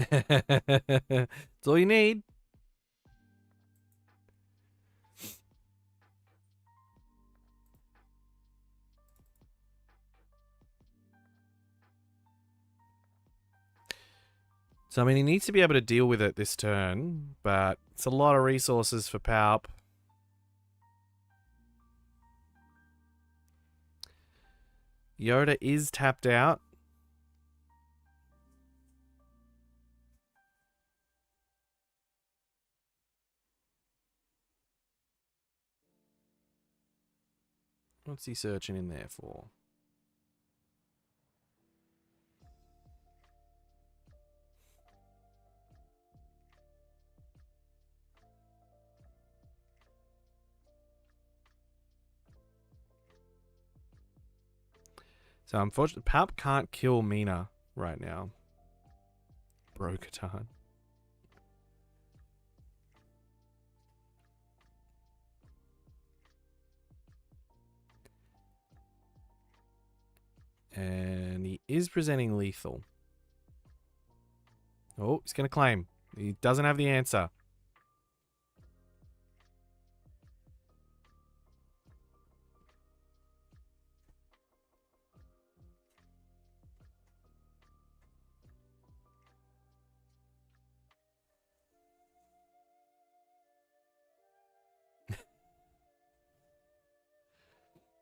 That's all you need. So, I mean, he needs to be able to deal with it this turn, but it's a lot of resources for Palp. Yoda is tapped out. What's he searching in there for? So, unfortunately, Palp can't kill Mina right now. Bro-Katan. And he is presenting lethal. Oh, he's going to claim. He doesn't have the answer.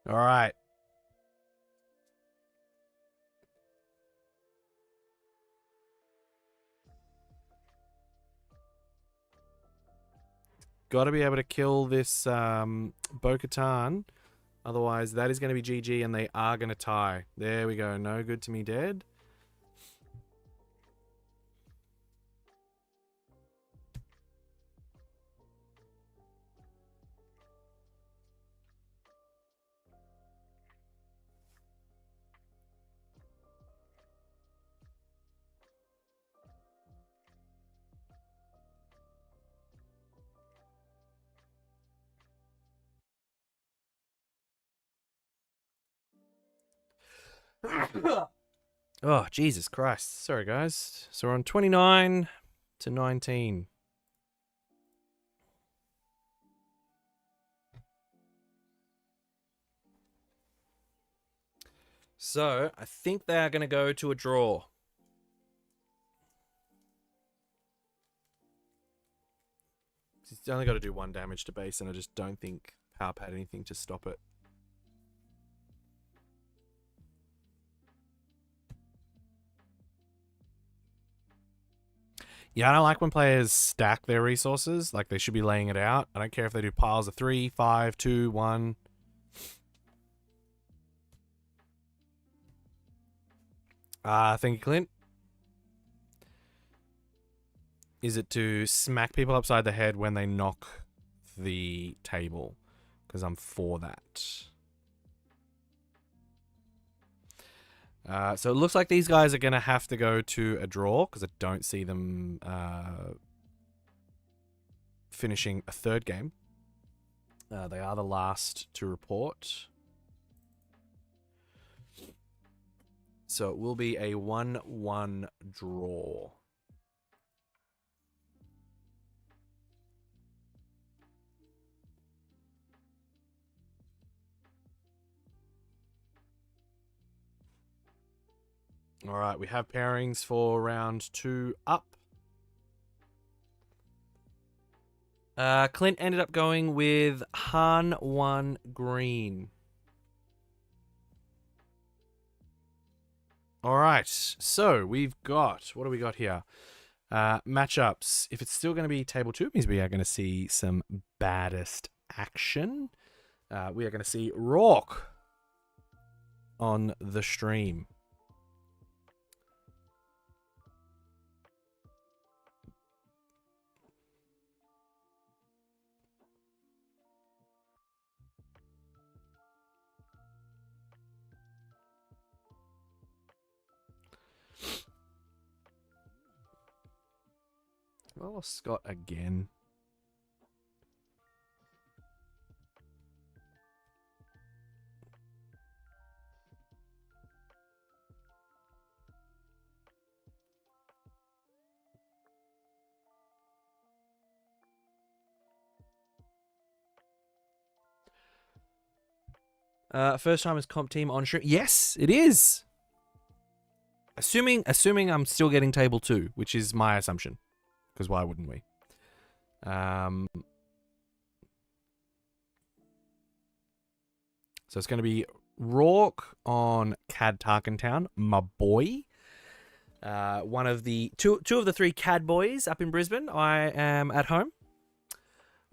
All right. Got to be able to kill this Bo-Katan. Otherwise, that is going to be GG, and they are going to tie. There we go. No good to me dead. Oh, Jesus Christ. Sorry, guys. So we're on 29 to 19. So I think they are going to go to a draw. He's only got to do 1 damage to base, and I just don't think Powerp had anything to stop it. Yeah, I don't like when players stack their resources. Like, they should be laying it out. I don't care if they do piles of 3, 5, 2, 1. Thank you, Clint. Is it to smack people upside the head when they knock the table? Because I'm for that. So it looks like these guys are going to have to go to a draw, because I don't see them finishing a third game. They are the last to report. So it will be a 1-1 draw. All right, we have pairings for round 2 up. Clint ended up going with Han 1 green. All right, so we've got, what do we got here? Matchups. If it's still going to be table 2, means we are going to see some baddest action. We are going to see Rourke on the stream. Oh, Scott again. First time as comp team on stream. Yes, it is. Assuming I'm still getting table 2, which is my assumption. Because why wouldn't we? So it's going to be Rourke on Cad Tarkentown, my boy. One of the two of the 3 Cad boys up in Brisbane. I am at home.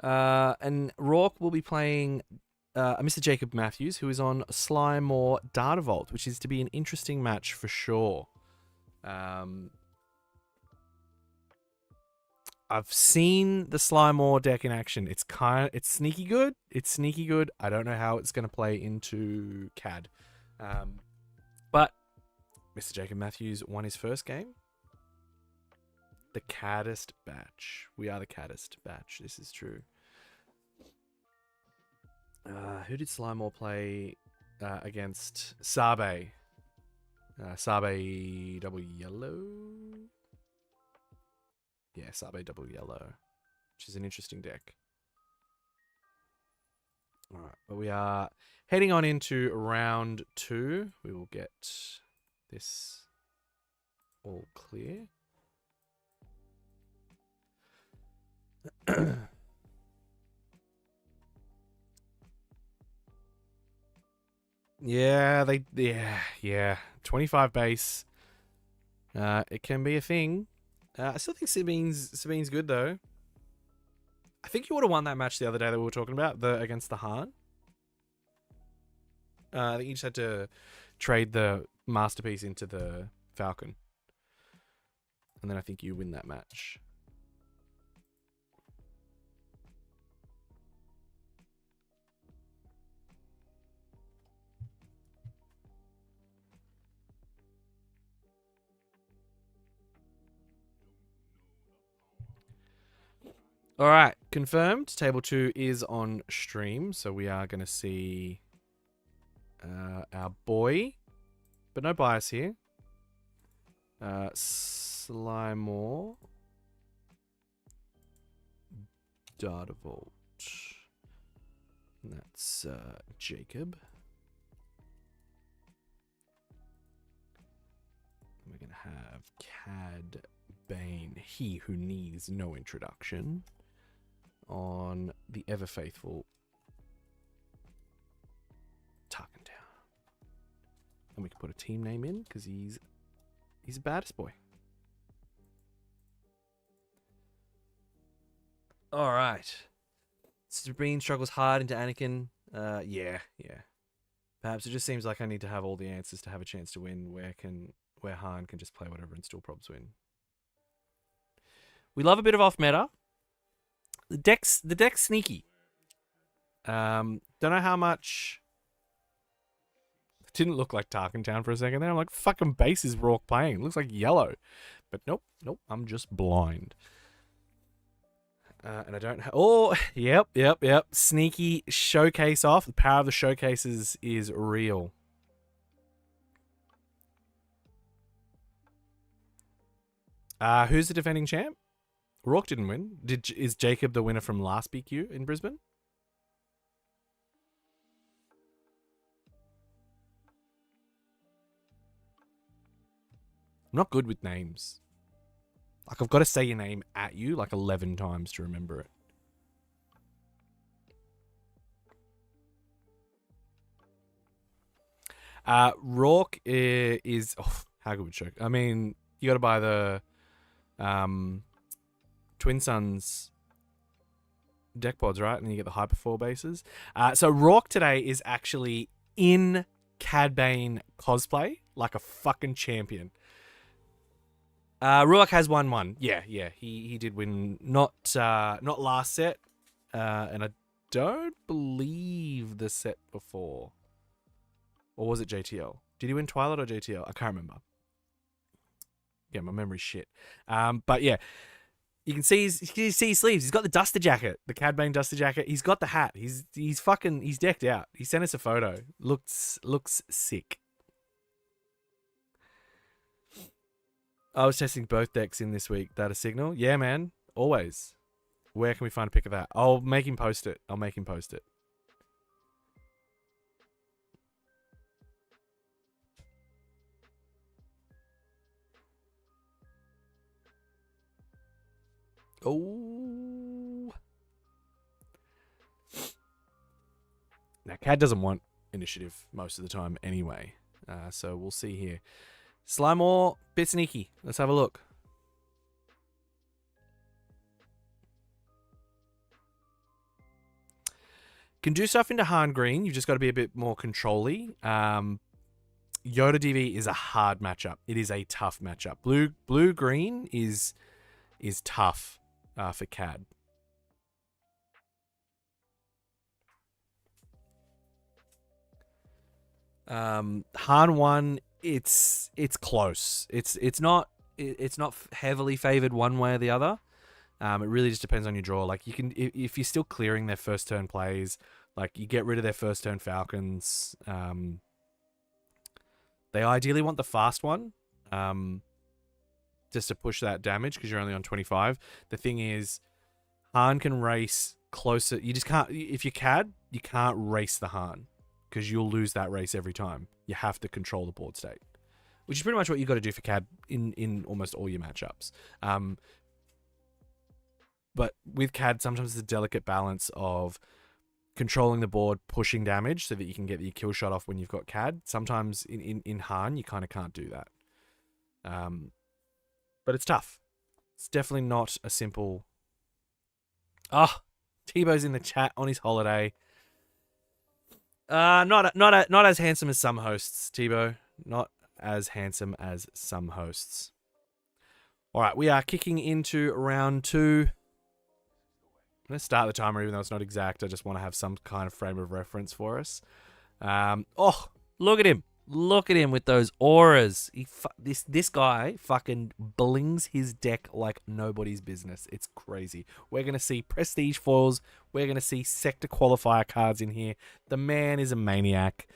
And Rourke will be playing Mr. Jacob Matthews, who is on Slymore Data Vault, which is to be an interesting match for sure. I've seen the Slymore deck in action. It's sneaky good. It's sneaky good. I don't know how it's going to play into CAD. But Mr. Jacob Matthews won his first game. The caddest batch. We are the caddest batch. This is true. Who did Slymore play against? Sabe. Sabe double yellow. Yeah, Sabe double yellow, which is an interesting deck. All right, but we are heading on into round 2. We will get this all clear. Yeah, yeah. 25 base. It can be a thing. I still think Sabine's good though. I think you would have won that match the other day that we were talking about, against the Han. I think you just had to trade the masterpiece into the Falcon. And then I think you win that match. All right, confirmed. Table 2 is on stream, so we are going to see our boy, but no bias here. Slimore. Data Vault. And that's Jacob. We're going to have Cad Bane, he who needs no introduction, on the ever faithful Tarkentown. And we can put a team name in because he's a baddest boy. All right. Sabine struggles hard into Anakin. Yeah. Perhaps it just seems like I need to have all the answers to have a chance to win. Where Han can just play whatever and still probs win. We love a bit of off meta. The deck's sneaky. Don't know how much. It didn't look like Tarkentown for a second there. I'm like, fucking base is Rourke playing. It looks like yellow. But nope. I'm just blind. And I don't have... Oh, yep. Sneaky showcase off. The power of the showcases is real. Who's the defending champ? Rourke didn't win. Is Jacob the winner from last PQ in Brisbane? I'm not good with names. Like, I've got to say your name at you like 11 times to remember it. Rourke is... Oh, how good would choke? I mean, you got to buy the Twin Suns deck pods, right? And you get the Hyper 4 bases. So Rourke today is actually in Cad Bane cosplay like a fucking champion. Rourke has won. Yeah. He did win. Not last set. And I don't believe the set before. Or was it JTL? Did he win Twilight or JTL? I can't remember. Yeah, my memory's shit. But yeah, you can see his sleeves. He's got the Duster jacket, the Cad Bane Duster jacket. He's got the hat. He's decked out. He sent us a photo. Looks sick. I was testing both decks in this week. Data Signal. Yeah, man. Always. Where can we find a pic of that? I'll make him post it. Oh. Now, Cad doesn't want initiative most of the time anyway. So we'll see here. Slimore, bit sneaky. Let's have a look. Can do stuff into Han Green. You've just got to be a bit more control-y. Yoda DV is a hard matchup. It is a tough matchup. Blue Green is tough for Cad. Han 1, it's close. It's not heavily favored one way or the other. It really just depends on your draw. Like, you can, if you're still clearing their first turn plays, like, you get rid of their first turn Falcons. They ideally want the fast one, just to push that damage because you're only on 25. The thing is, Han can race closer. You just can't. If you're Cad, you can't race the Han because you'll lose that race every time. You have to control the board state, which is pretty much what you got to do for Cad in almost all your matchups. But with Cad, sometimes it's a delicate balance of controlling the board, pushing damage so that you can get your kill shot off when you've got CAD. Sometimes in Han, you kind of can't do that. But it's tough. It's definitely not a simple... Oh, Tebow's in the chat on his holiday. Not as handsome as some hosts, Tebow. Not as handsome as some hosts. All right, we are kicking into round 2. I'm going to start the timer even though it's not exact. I just want to have some kind of frame of reference for us. Oh, look at him. Look at him with those auras. This guy fucking blings his deck like nobody's business. It's crazy. We're going to see prestige foils. We're going to see sector qualifier cards in here. The man is a maniac.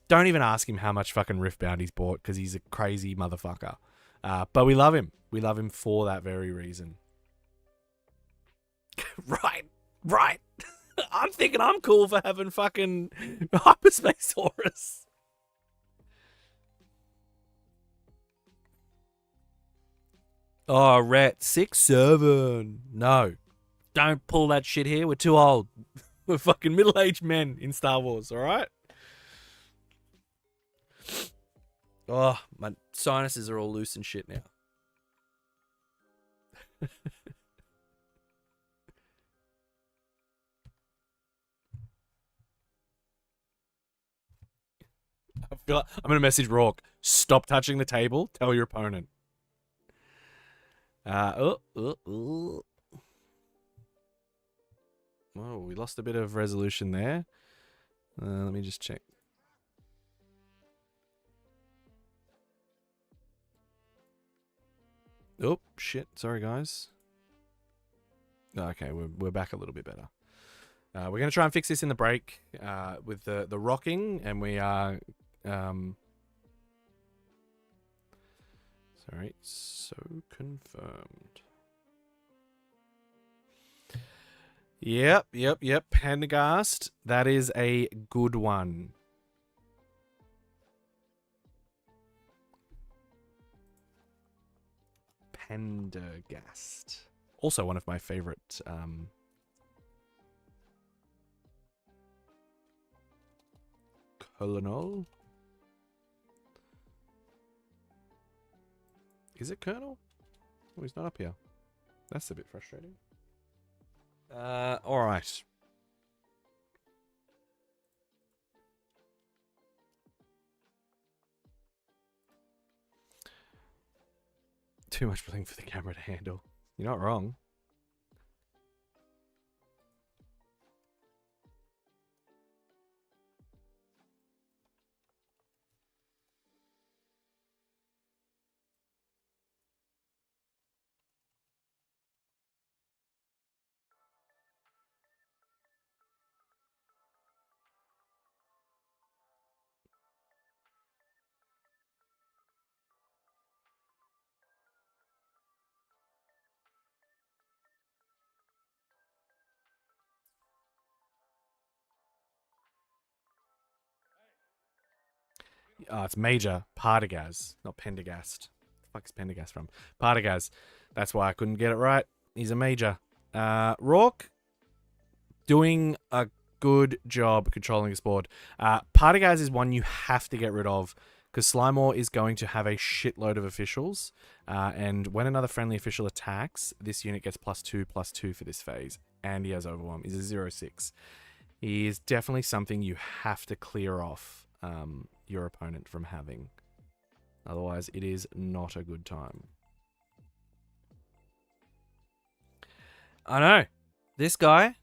Don't even ask him how much fucking Riftbound he's bought because he's a crazy motherfucker. But we love him. We love him for that very reason. Right. I'm thinking I'm cool for having fucking hyperspace auras. Oh, Ret, 6-7. No. Don't pull that shit here. We're too old. We're fucking middle-aged men in Star Wars, alright? Oh, my sinuses are all loose and shit now. I feel like I'm going to message Rourke. Stop touching the table. Tell your opponent. Oh, we lost a bit of resolution there. Let me just check. Oh, shit. Sorry, guys. Okay, we're back a little bit better. We're going to try and fix this in the break with the rocking, and we are... Sorry, so confirmed. Yep. Pendergast. That is a good one. Pendergast. Also one of my favorite Colonel. Is it Colonel? Oh, he's not up here. That's a bit frustrating. Alright. Too much bling for the camera to handle. You're not wrong. It's Major Partagaz, not Pendergast. The fuck is Pendergast from? Partagaz. That's why I couldn't get it right. He's a Major. Rourke, doing a good job controlling this board. Partagaz is one you have to get rid of because Slimore is going to have a shitload of officials. And when another friendly official attacks, this unit gets +2/+2 for this phase. And he has Overwhelm. He's a 0/6. He is definitely something you have to clear off your opponent from having. Otherwise, it is not a good time. I know. This guy...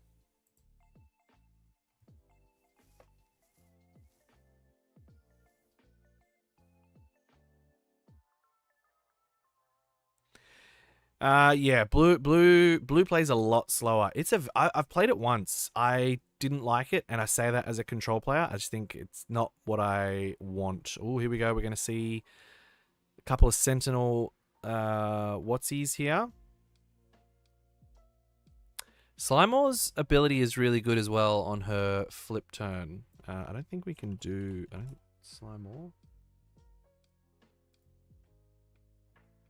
yeah, blue plays a lot slower. I've played it once. I didn't like it, and I say that as a control player. I just think it's not what I want. Oh, here we go. We're going to see a couple of Sentinel whatsies here. Slimemore's ability is really good as well on her flip turn. I don't think we can do... Slimore?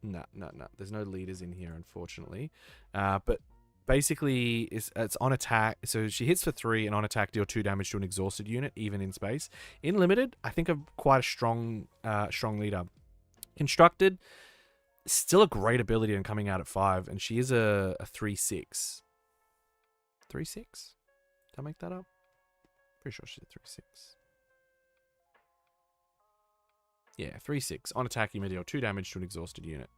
No. There's no leaders in here, unfortunately. But basically it's on attack. So she hits for 3 and on attack deal 2 damage to an exhausted unit, even in space. In limited, I think of quite a strong leader. Constructed, still a great ability and coming out at 5, and she is a 3/6. 3/6? Did I make that up? Pretty sure she's a 3/6. Yeah, 3/6. On attack, you may deal 2 damage to an exhausted unit.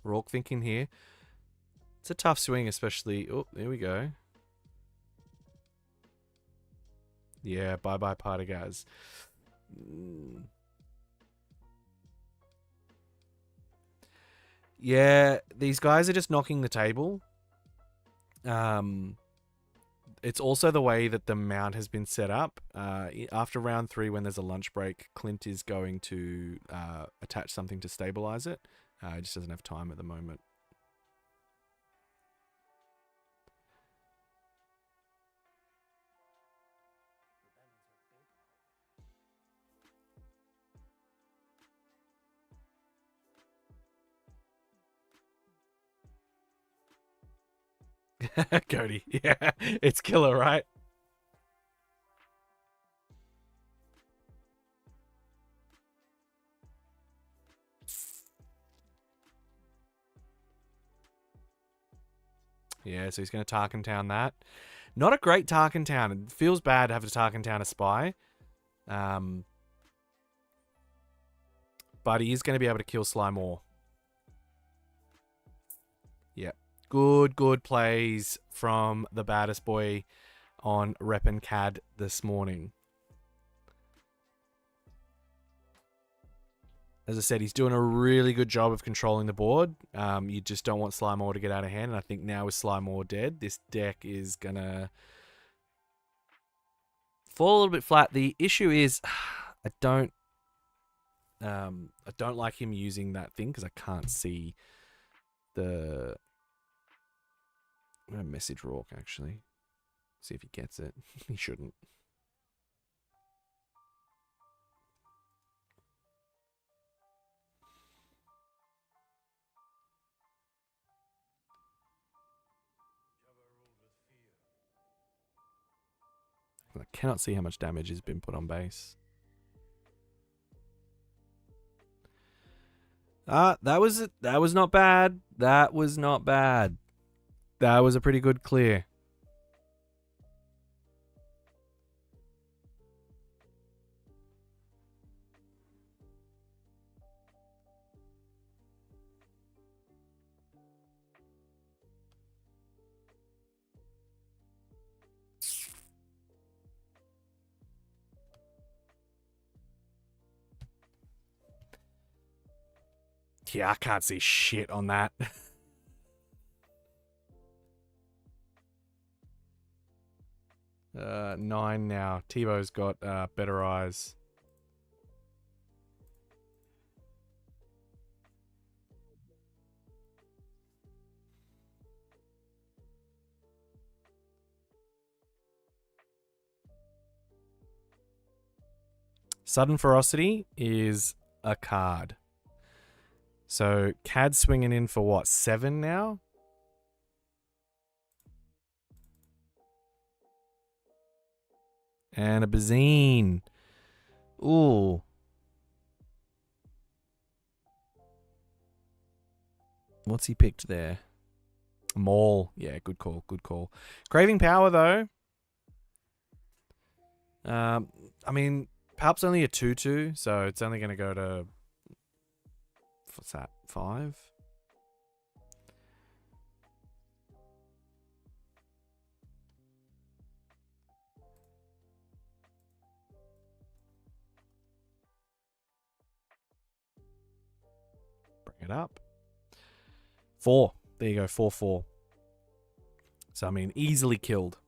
Rourke thinking here. It's a tough swing, especially... Oh, there we go. Yeah, bye-bye Partagaz. Yeah, these guys are just knocking the table. It's also the way that the mount has been set up. After round 3, when there's a lunch break, Clint is going to attach something to stabilize it. He just doesn't have time at the moment. Cody, yeah, it's killer, right? Yeah, so he's going to Tarkin Town that. Not a great Tarkin Town. It feels bad to have to Tarkin Town a spy. But he is going to be able to kill Sly more. Yep. Good plays from the baddest boy on Rep and CAD this morning. As I said, he's doing a really good job of controlling the board. You just don't want Sly Moore to get out of hand. And I think now with Sly Moore dead, this deck is going to fall a little bit flat. The issue is I don't like him using that thing because I can't see the... I'm going to message Rourke, actually. See if he gets it. He shouldn't. I cannot see how much damage has been put on base. That was not bad. That was not bad. That was a pretty good clear. Yeah, I can't see shit on that. 9 now. Tebow's got better eyes. Sudden Ferocity is a card. So CAD's swinging in for what, 7 now? And a Bazine. Ooh. What's he picked there? Maul. Yeah, good call, good call. Craving Power, though. I mean, Palp's only a 2/2, so it's only going to go to... What's that? 5? Bring it up. 4. There you go, 4/4. So, I mean, easily killed.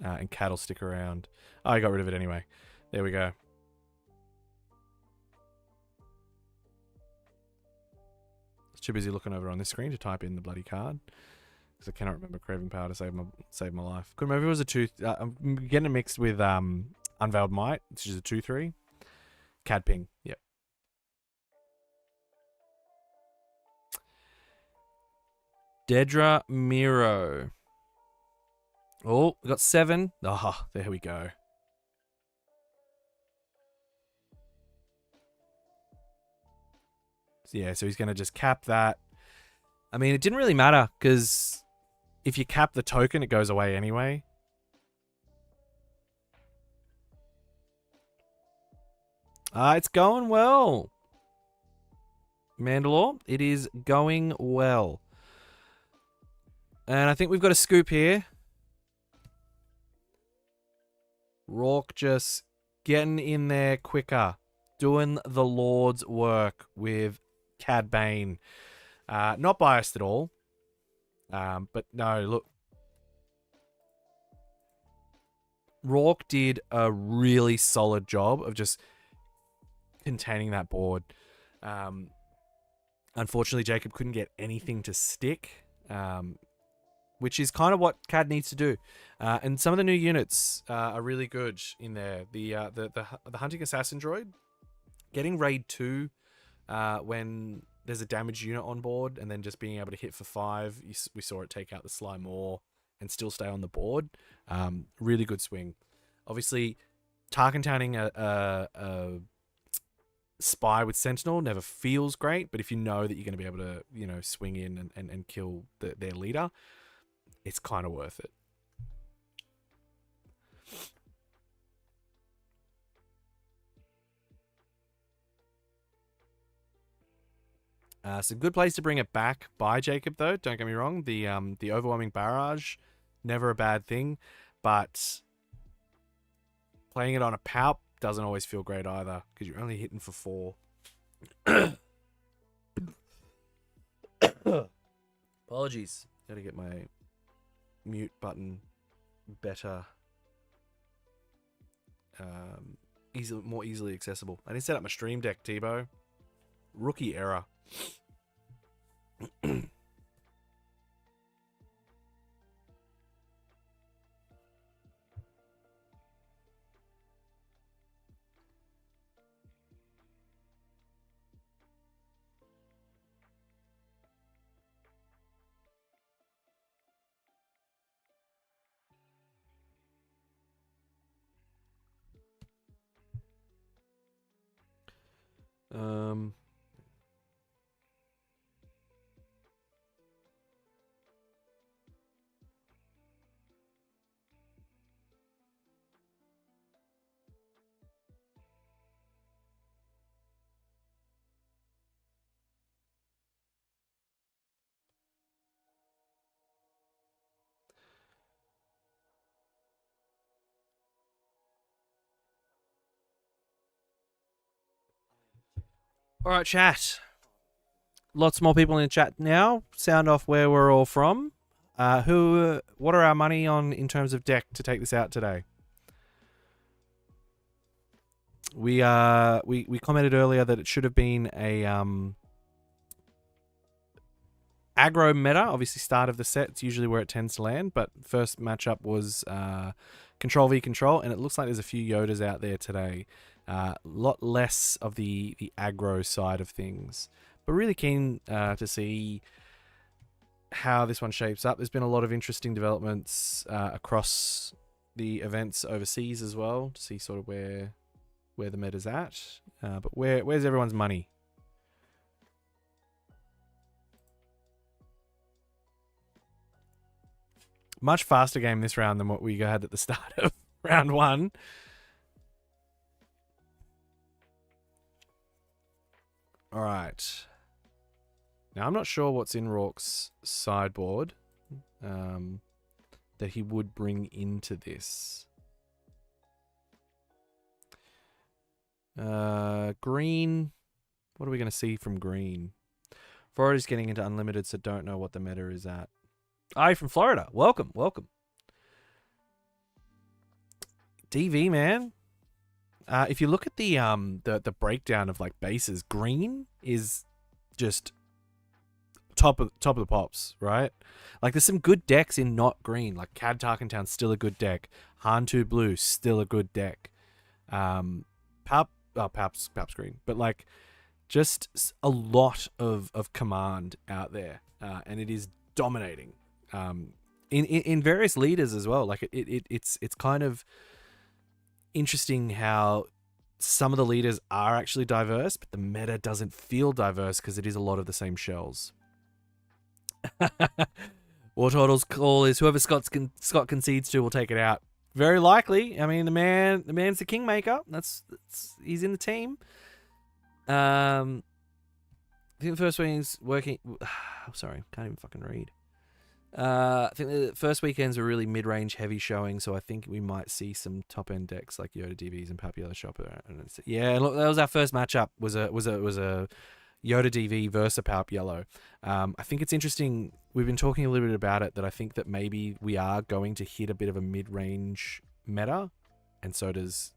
And cat'll stick around. Oh, I got rid of it anyway. There we go. Too busy looking over on this screen to type in the bloody card. Because I cannot remember Craving Power to save my life. Couldn't remember if it was a 2... I'm getting it mixed with Unveiled Might, which is a 2/3. Cad Ping, yep. Dedra Miro. Oh, we got 7. Oh, there we go. Yeah, so he's going to just cap that. I mean, it didn't really matter, because if you cap the token, it goes away anyway. It's going well. Mandalore, it is going well. And I think we've got a scoop here. Rourke just getting in there quicker. Doing the Lord's work with Cad Bane. Not biased at all. But no, look. Rourke did a really solid job of just containing that board. Unfortunately, Jacob couldn't get anything to stick. Which is kind of what Cad needs to do. And some of the new units are really good in there. The Hunting Assassin droid, getting raid 2 when there's a damaged unit on board, and then just being able to hit for 5. We saw it take out the Sly Maw and still stay on the board. Really good swing. Obviously, Tarkentowning a spy with Sentinel never feels great, but if you know that you're going to be able to, swing in and kill their leader, it's kind of worth it. It's a good place to bring it back by Jacob, though. Don't get me wrong. The overwhelming barrage, never a bad thing, but playing it on a PALP doesn't always feel great either, because you're only hitting for 4. Apologies. Gotta get my mute button better, more easily accessible. I need to set up my stream deck, Tebow. Rookie error. All right, chat. Lots more people in the chat now. Sound off where we're all from. What are our money on in terms of deck to take this out today? We commented earlier that it should have been a aggro meta. Obviously, start of the set, it's usually where it tends to land. But first matchup was Control v Control, and it looks like there's a few Yodas out there today. A lot less of the aggro side of things, but really keen to see how this one shapes up. There's been a lot of interesting developments across the events overseas as well, to see sort of where the meta's at. But where's everyone's money? Much faster game this round than what we had at the start of round 1. All right. Now, I'm not sure what's in Rourke's sideboard that he would bring into this. Green. What are we going to see from green? Florida's getting into unlimited, so don't know what the meta is at. You're from Florida. Welcome, welcome. DV, man. If you look at the breakdown of like bases, green is just top of the pops, right? Like there's some good decks in not green, like Cad Tarkentown's still a good deck. Hantu Blue still a good deck. Pap's green, but like just a lot of command out there, and it is dominating. In various leaders as well. Like it's kind of interesting how some of the leaders are actually diverse, but the meta doesn't feel diverse because it is a lot of the same shells. Wartortle's call is whoever Scott concedes to will take it out. Very likely. I mean, the man's the kingmaker. That's he's in the team. I think the first weekend's working. Sorry, can't even fucking read. I think the first weekends are really mid-range heavy showing, so I think we might see some top-end decks like Yoda DVs and Pap Yellow Shopper. Yeah, look, that was our first matchup. Was a Yoda DV versus a Pap Yellow. I think it's interesting. We've been talking a little bit about it, that I think that maybe we are going to hit a bit of a mid-range meta, and so does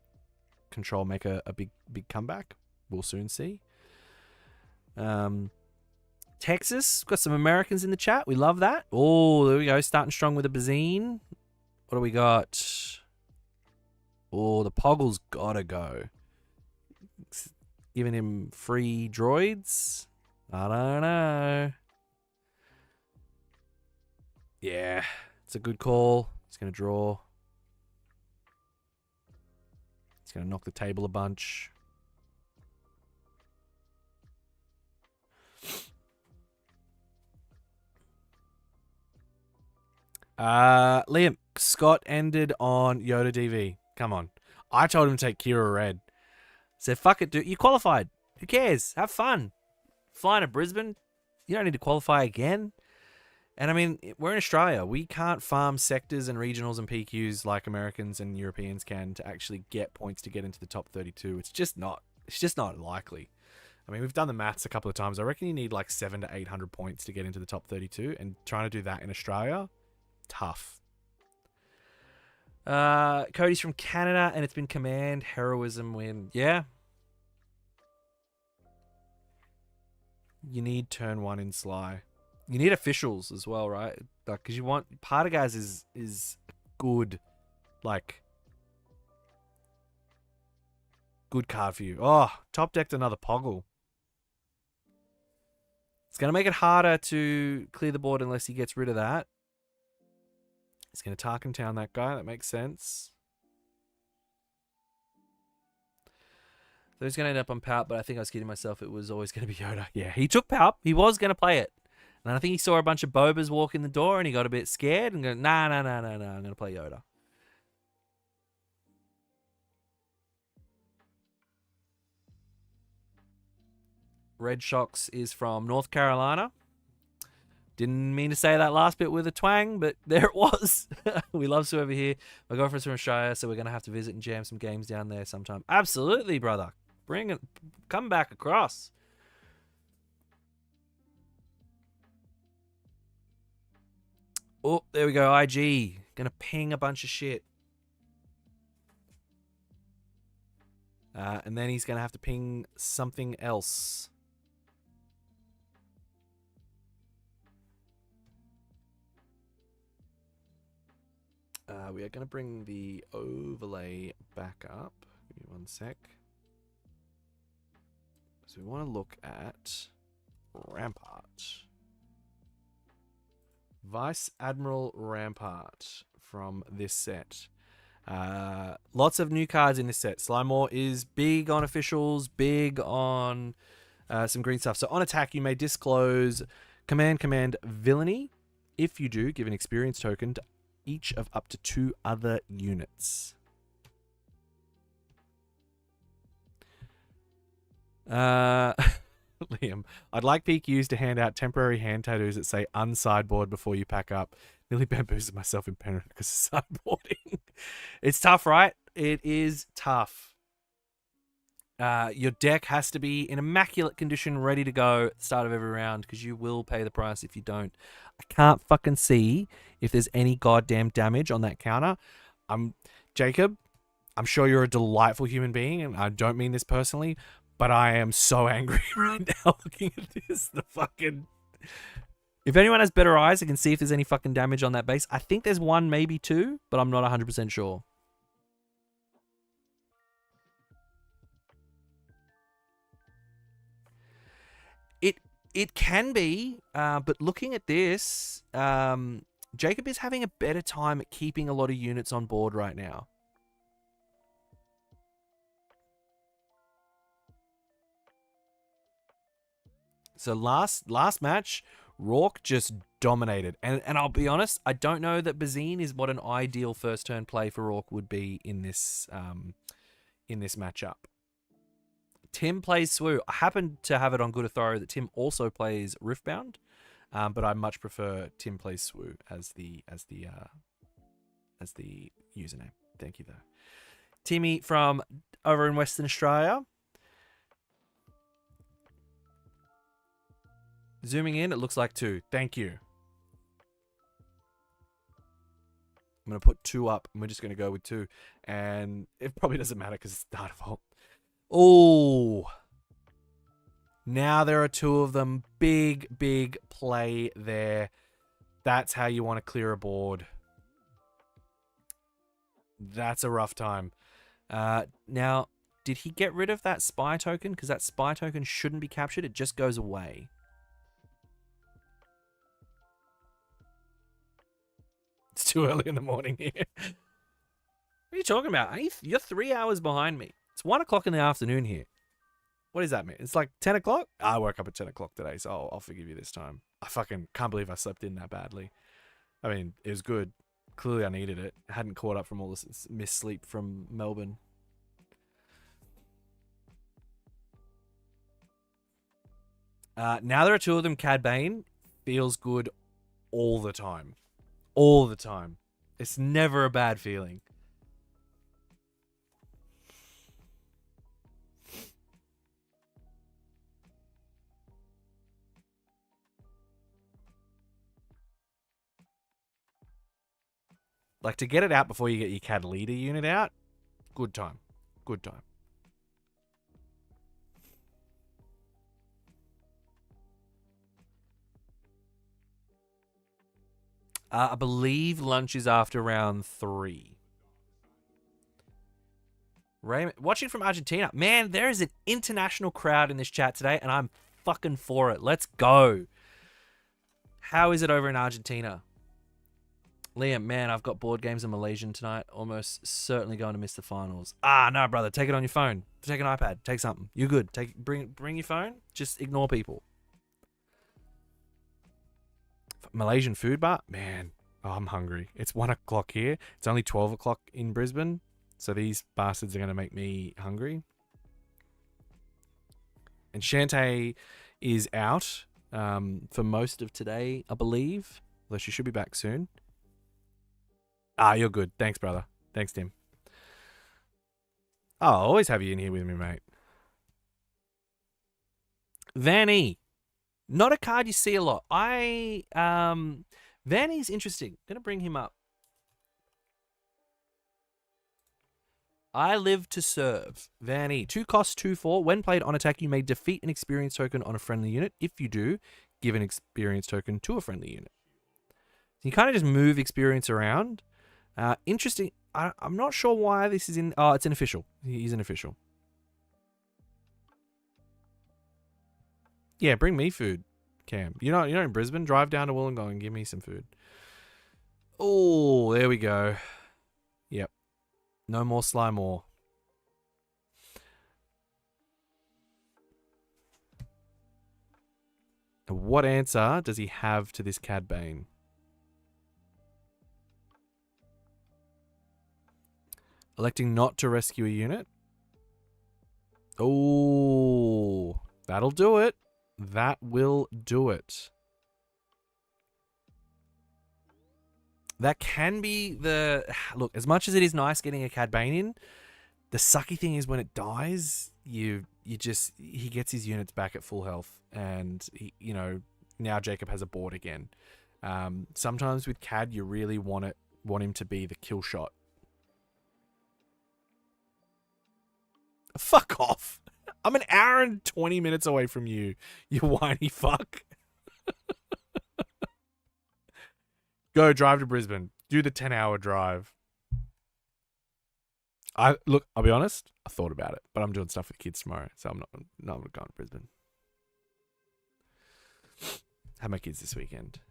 Control make a big comeback. We'll soon see. Texas, got some Americans in the chat. We love that. Oh, there we go. Starting strong with a Bazine. What do we got? Oh, the Poggle's gotta go. Giving him free droids. I don't know. Yeah, it's a good call. He's going to draw. He's going to knock the table a bunch. Liam, Scott ended on Yoda DV. Come on. I told him to take Kira Red. Said, fuck it, dude. You qualified. Who cares? Have fun. Flying to Brisbane. You don't need to qualify again. And I mean, we're in Australia. We can't farm sectors and regionals and PQs like Americans and Europeans can to actually get points to get into the top 32. It's just not likely. I mean, we've done the maths a couple of times. I reckon you need like 700 to 800 points to get into the top 32, and trying to do that in Australia, tough. Cody's from Canada, and it's been Command Heroism win. Yeah. You need turn 1 in Sly. You need officials as well, right? Like, because you want Partagaz is good, like, good card for you. Oh, top decked another Poggle. It's going to make it harder to clear the board unless he gets rid of that. He's going to Tarkin Town that guy. That makes sense. So he's going to end up on Palp, but I think I was kidding myself. It was always going to be Yoda. Yeah, he took Palp. He was going to play it. And I think he saw a bunch of Bobas walk in the door and he got a bit scared and go, nah, I'm going to play Yoda. Red Shocks is from North Carolina. Didn't mean to say that last bit with a twang, but there it was. We love Sue over here. My girlfriend's from Australia, so we're going to have to visit and jam some games down there sometime. Absolutely, brother. Bring it. Come back across. Oh, there we go. IG. Gonna ping a bunch of shit. And then he's gonna have to ping something else. We are gonna bring the overlay back up. Give me one sec. So we want to look at Rampart. Vice Admiral Rampart from this set. Lots of new cards in this set. Slimore is big on officials, big on some green stuff. So on attack, you may disclose command villainy. If you do, give an experience token to each of up to 2 other units. Liam, I'd like PQs to hand out temporary hand tattoos that say unsideboard before you pack up. Nearly bamboozled myself in Penrith because of sideboarding. It's tough, right? It is tough. Your deck has to be in immaculate condition, ready to go at the start of every round, because you will pay the price if you don't. I can't fucking see if there's any goddamn damage on that counter. Jacob, I'm sure you're a delightful human being, and I don't mean this personally, but I am so angry right now looking at this. If anyone has better eyes, I can see if there's any fucking damage on that base. I think there's one, maybe two, but I'm not 100% sure. It can be, but looking at this, Jacob is having a better time at keeping a lot of units on board right now. So last match, Rourke just dominated. And I'll be honest, I don't know that Bazine is what an ideal first turn play for Rourke would be in this matchup. Tim plays SWU. I happen to have it on good authority that Tim also plays Riftbound, but I much prefer Tim plays SWU as the username. Thank you though. Timmy from over in Western Australia. Zooming in, it looks like 2. Thank you. I'm going to put 2 up, and we're just going to go with 2. And it probably doesn't matter because it's data vault. Oh. Now there are 2 of them. Big, big play there. That's how you want to clear a board. That's a rough time. Now, did he get rid of that spy token? Because that spy token shouldn't be captured. It just goes away. It's too early in the morning here. What are you talking about? You're 3 hours behind me. It's 1 o'clock in the afternoon here. What does that mean? It's like 10 o'clock? I woke up at 10 o'clock today, so I'll forgive you this time. I fucking can't believe I slept in that badly. I mean, it was good. Clearly I needed it. I hadn't caught up from all this missed sleep from Melbourne. Now there are 2 of them. Cad Bane feels good all the time. All the time. It's never a bad feeling. Like, to get it out before you get your CAD leader unit out, good time. Good time. I believe lunch is after round 3. Raymond, watching from Argentina. Man, there is an international crowd in this chat today, and I'm fucking for it. Let's go. How is it over in Argentina? Liam, man, I've got board games in Malaysian tonight. Almost certainly going to miss the finals. No, brother. Take it on your phone. Take an iPad. Take something. You're good. Bring your phone. Just ignore people. Malaysian food bar? Man, I'm hungry. It's 1 o'clock here. It's only 12 o'clock in Brisbane. So these bastards are going to make me hungry. And Shantae is out for most of today, I believe. Although she should be back soon. You're good. Thanks, brother. Thanks, Tim. I'll always have you in here with me, mate. Vanny. Not a card you see a lot. Vanny's interesting. I'm going to bring him up. I live to serve. Vanny. 2 costs, 2/4. When played on attack, you may defeat an experience token on a friendly unit. If you do, give an experience token to a friendly unit. So you kind of just move experience around. Interesting. I'm not sure why this is in... Oh, it's an official. He's an official. Yeah, bring me food, Cam. You're in Brisbane? Drive down to Wollongong and give me some food. Oh, there we go. Yep. No more Sly Moore. What answer does he have to this Cad Bane? Electing not to rescue a unit. Oh, that'll do it. That will do it. That can be the... Look, as much as it is nice getting a Cad Bane in, the sucky thing is when it dies, he gets his units back at full health. And, now Jacob has a board again. Sometimes with Cad, you really want him to be the kill shot. Fuck off. I'm an hour and 20 minutes away from you, you whiny fuck. Go drive to Brisbane. Do the 10-hour drive. I'll be honest, I thought about it, but I'm doing stuff with kids tomorrow, so I'm not going to Brisbane. Have my kids this weekend.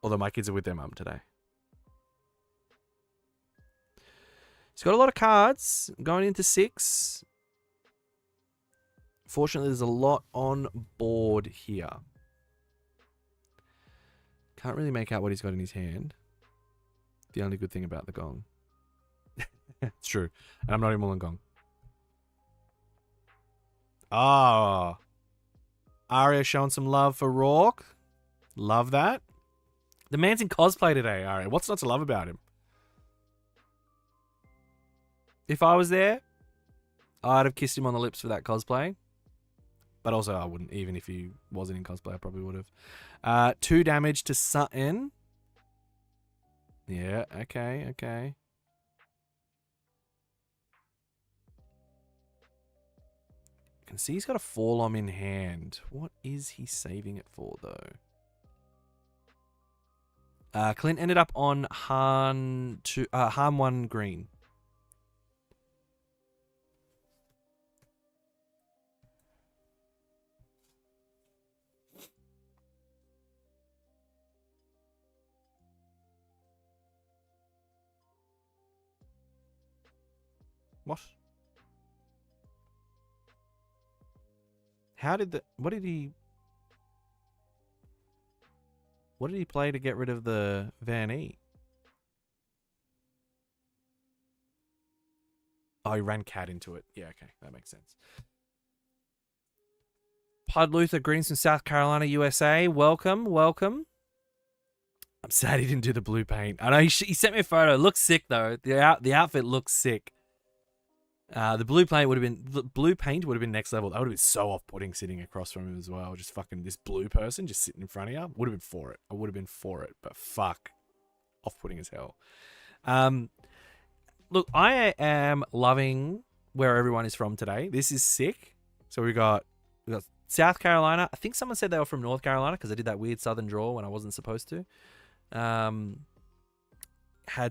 Although my kids are with their mum today. He's got a lot of cards going into 6. Fortunately, there's a lot on board here. Can't really make out what he's got in his hand. The only good thing about the gong. It's true. And I'm not even Wollongong. Ah. Aria showing some love for Rourke. Love that. The man's in cosplay today, Aria. What's not to love about him? If I was there, I'd have kissed him on the lips for that cosplay. But also I wouldn't. Even if he wasn't in cosplay, I probably would have. 2 damage to Sutton. Yeah, okay. You can see he's got a Forlom in hand. What is he saving it for, though? Clint ended up on Harm 1 green. What? What did he play to get rid of the Van E? Oh, he ran Cat into it. Yeah, okay. That makes sense. Pud Luther Greens from South Carolina, USA. Welcome. I'm sad he didn't do the blue paint. I know he sent me a photo. It looks sick, though. The outfit looks sick. The blue paint would have been next level. That would have been so off-putting sitting across from him as well. Just fucking this blue person just sitting in front of you. Would have been for it. I would have been for it, but fuck, off-putting as hell. Look, I am loving where everyone is from today. This is sick. So we got South Carolina. I think someone said they were from North Carolina because I did that weird southern draw when I wasn't supposed to. Had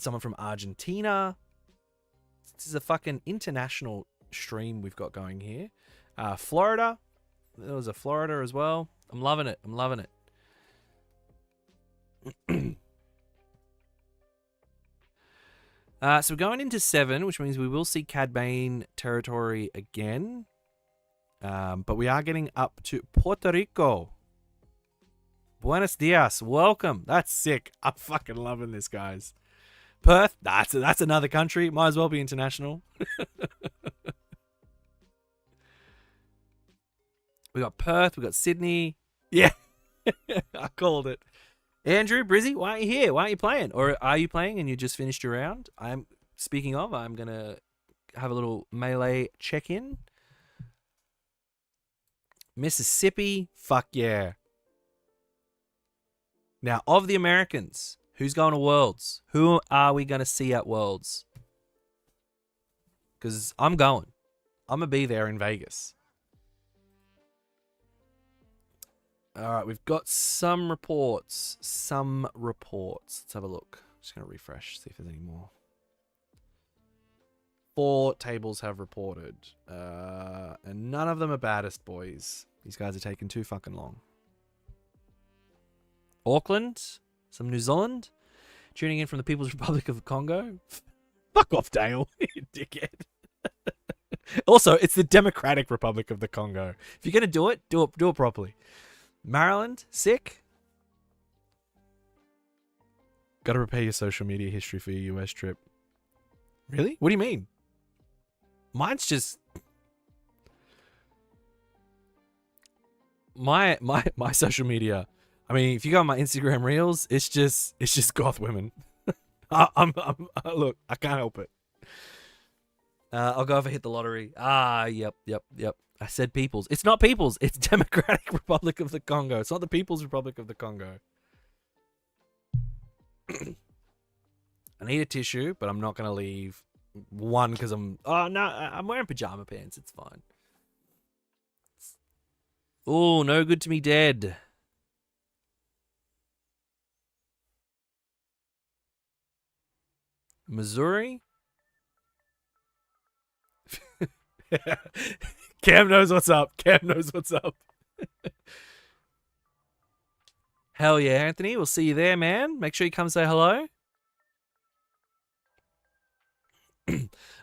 someone from Argentina. This is a fucking international stream we've got going here. Florida. There was a Florida as well. I'm loving it. So we're going into 7, which means we will see Cad Bane territory again. But we are getting up to Puerto Rico. Buenos dias. Welcome. That's sick. I'm fucking loving this, guys. Perth, that's another country. Might as well be international. We got Perth, we got Sydney. Yeah, I called it. Andrew, Brizzy, why aren't you here? Why aren't you playing? Or are you playing and you just finished your round? I'm going to have a little melee check-in. Mississippi, fuck yeah. Now, of the Americans, who's going to Worlds? Who are we going to see at Worlds? Because I'm going. I'm going to be there in Vegas. All right, we've got some reports. Let's have a look. Just going to refresh, see if there's any more. 4 tables have reported. And none of them are baddest boys. These guys are taking too fucking long. Auckland, some New Zealand. Tuning in from the People's Republic of the Congo. Fuck off, Dale, you dickhead. Also, it's the Democratic Republic of the Congo. If you're going to do it properly. Maryland, sick. Got to prepare your social media history for your US trip. Really? What do you mean? Mine's just... My social media... I mean, if you go on my Instagram Reels, it's just goth women. Look, I can't help it. I'll go over hit the lottery. Yep. I said peoples. It's not peoples. It's Democratic Republic of the Congo. It's not the People's Republic of the Congo. I need a tissue, but I'm not going to leave one because I'm wearing pajama pants. It's fine. Oh, no good to me dead. Missouri. Cam knows what's up. Cam knows what's up. Hell yeah, Anthony. We'll see you there, man. Make sure you come say hello.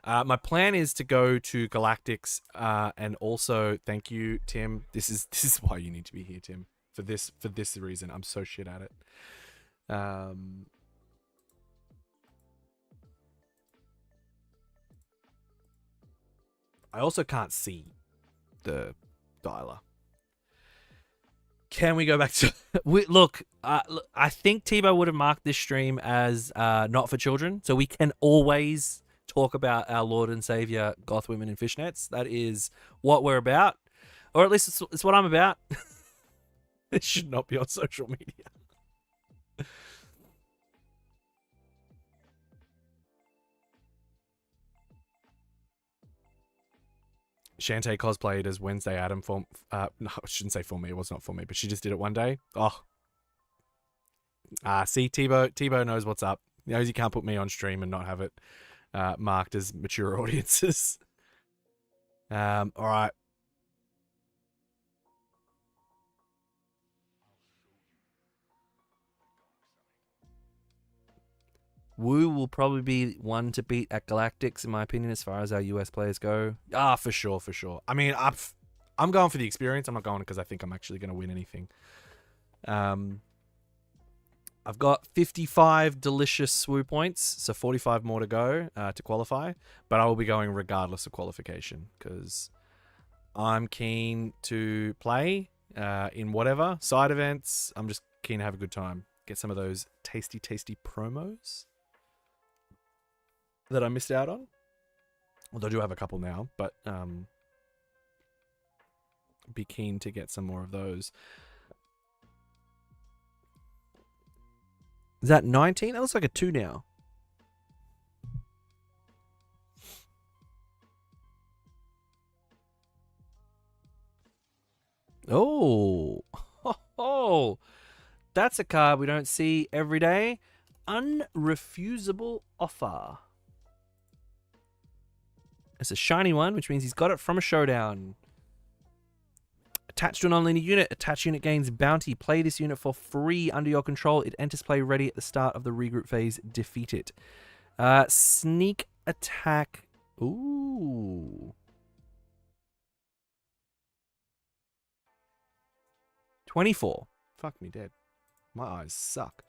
My plan is to go to Galactics, and also thank you, Tim. This is why you need to be here, Tim. For this reason, I'm so shit at it. I also can't see the dialer. Can we go back to look? I think Tebow would have marked this stream as not for children, so we can always talk about our Lord and Savior, goth women in fishnets. That is what we're about, or at least it's what I'm about. It should not be on social media. Shantae cosplayed as Wednesday Adam for no, I shouldn't say for me, it was not for me, but she just did it one day. Oh. See, Tebow knows what's up. He knows you can't put me on stream and not have it marked as mature audiences. Alright. Wu will probably be one to beat at Galactics, in my opinion, as far as our US players go. For sure. I mean, I'm going for the experience. I'm not going because I think I'm actually going to win anything. I've got 55 delicious SWU points, so 45 more to go to qualify. But I will be going regardless of qualification because I'm keen to play in whatever side events. I'm just keen to have a good time. Get some of those tasty promos that I missed out on. Although I do have a couple now, but be keen to get some more of those. Is that 19? That looks like a 2 now. Oh, that's a card we don't see every day. Unrefusable offer. It's a shiny one, which means he's got it from a showdown. Attached to a non-linear unit. Attached unit gains bounty. Play this unit for free under your control. It enters play ready at the start of the regroup phase. Defeat it. Sneak attack. Ooh. 24. Fuck me dead. My eyes suck.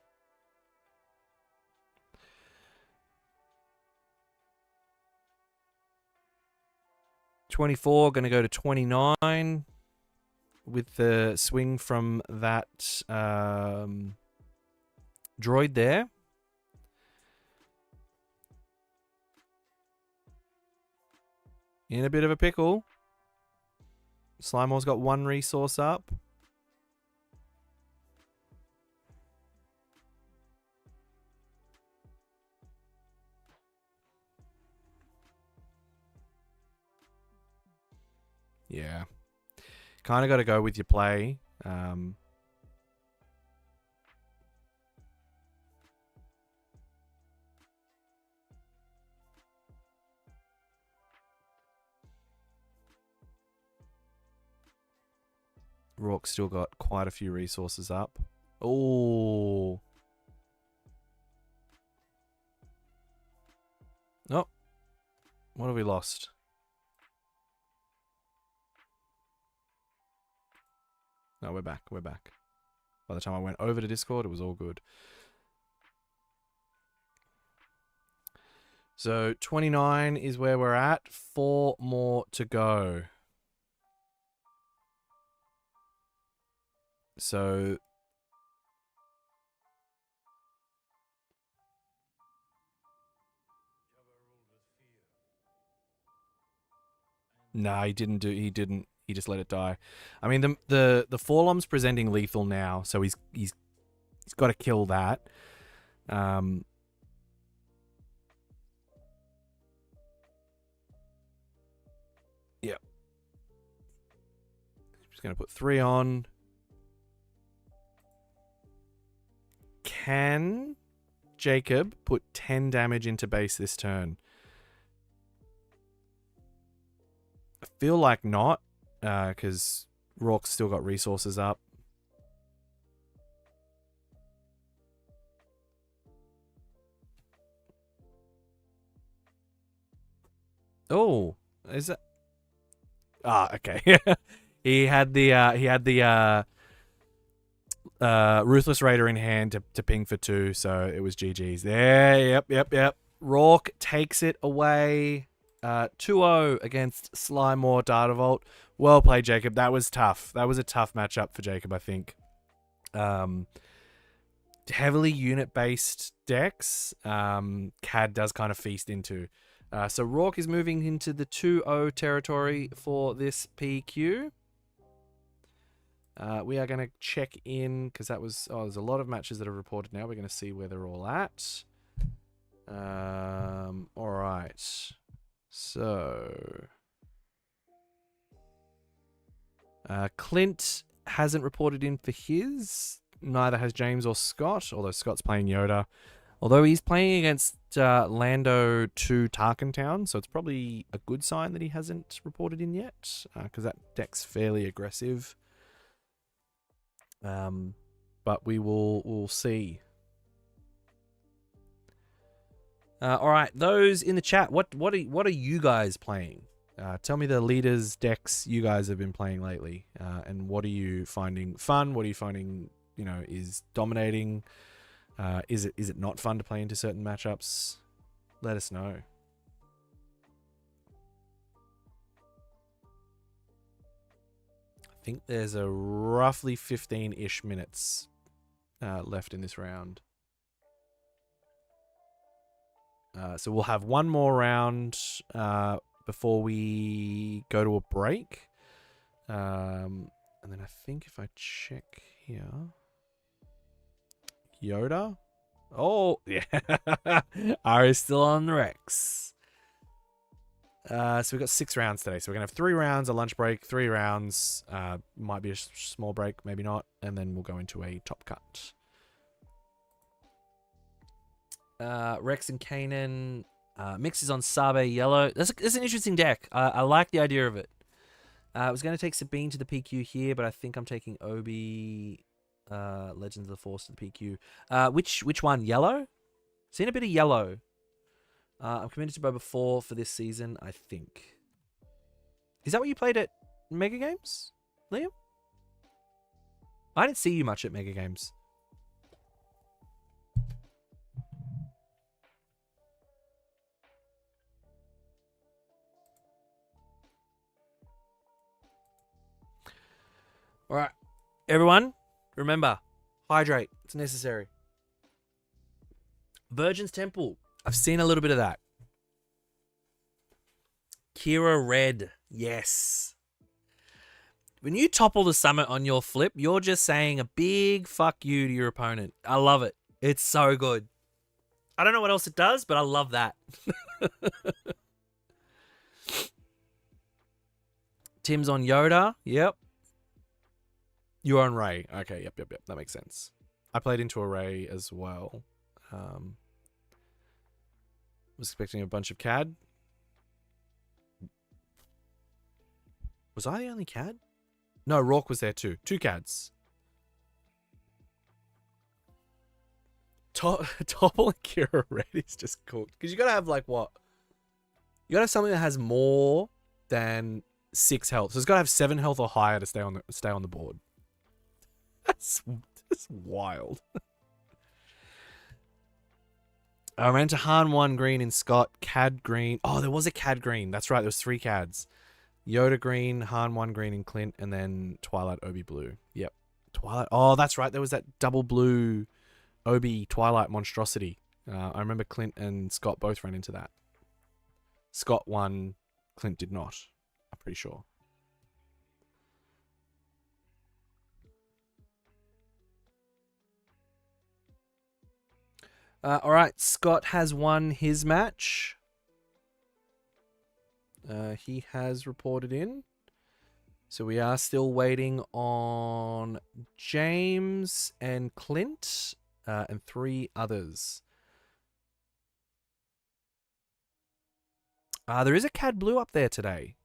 $24, going to go to 29 with the swing from that droid there. In a bit of a pickle. Slimemore's got one resource up. Yeah. Kind of got to go with your play. Rourke's still got quite a few resources up. Oh. Oh. What have we lost? No, we're back. We're back. By the time I went over to Discord, it was all good. So 29 is where we're at. 4 more to go. So nah, he didn't. He just let it die. I mean, the Forlom's presenting lethal now, so he's got to kill that. Yep. Just gonna put 3 on. Can Jacob put 10 damage into base this turn? I feel like not, because Rourke's still got resources up. Oh, is it? Ah, okay. he had the Ruthless Raider in hand to ping for 2, so it was GG's there. Yep. Rourke takes it away. 2-0 against Slimore Dartavolt. Well played, Jacob. That was tough. That was a tough matchup for Jacob, I think. Heavily unit-based decks, CAD does kind of feast into. So Rourke is moving into the 2-0 territory for this PQ. We are going to check in, because that was... Oh, there's a lot of matches that are reported now. We're going to see where they're all at. All right. So... Clint hasn't reported in for his. Neither has James or Scott, although Scott's playing Yoda. Although he's playing against Lando 2 Tarkentown, so it's probably a good sign that he hasn't reported in yet, because that deck's fairly aggressive. But we'll see. All right, those in the chat, what are you guys playing? Tell me the leaders decks you guys have been playing lately, and what are you finding fun? What are you finding, is dominating? Is it not fun to play into certain matchups? Let us know. I think there's a roughly 15-ish minutes left in this round. So we'll have one more round before we go to a break. And then I think if I check here... Yoda? Oh, yeah. Ari's still on the Rex. So we've got 6 rounds today. So we're going to have 3 rounds, a lunch break, 3 rounds. Might be a small break, maybe not. And then we'll go into a top cut. Rex and Kanan. Mix is on Sabe Yellow. That's an interesting deck. I like the idea of it. I was going to take Sabine to the PQ here, but I think I'm taking Obi... Legends of the Force to the PQ. Which one? Yellow? Seen a bit of yellow. I'm committed to Boba 4 for this season, I think. Is that what you played at Mega Games, Liam? I didn't see you much at Mega Games. All right, everyone. Remember, hydrate. It's necessary. Virgin's Temple. I've seen a little bit of that. Kira Red. Yes. When you topple the summit on your flip, you're just saying a big fuck you to your opponent. I love it. It's so good. I don't know what else it does, but I love that. Tim's on Yoda. Yep. You're on Ray. Okay, yep. That makes sense. I played into a Ray as well. Was expecting a bunch of CAD. Was I the only CAD? No, Rourke was there too. 2 CADs. Topple and Kira Red is just cooked. Because you gotta have like what? You gotta have something that has more than 6 health. So it's gotta have 7 health or higher to stay on the board. That's wild. I ran to Han 1 green in Scott, CAD green. Oh, there was a CAD green. That's right. There was 3 CADs. Yoda green, Han 1 green in Clint, and then Twilight Obi blue. Yep. Twilight. Oh, that's right. There was that double blue Obi Twilight monstrosity. I remember Clint and Scott both ran into that. Scott won. Clint did not. I'm pretty sure. All right, Scott has won his match. He has reported in. So we are still waiting on James and Clint and 3 others. There is a Cad Blue up there today.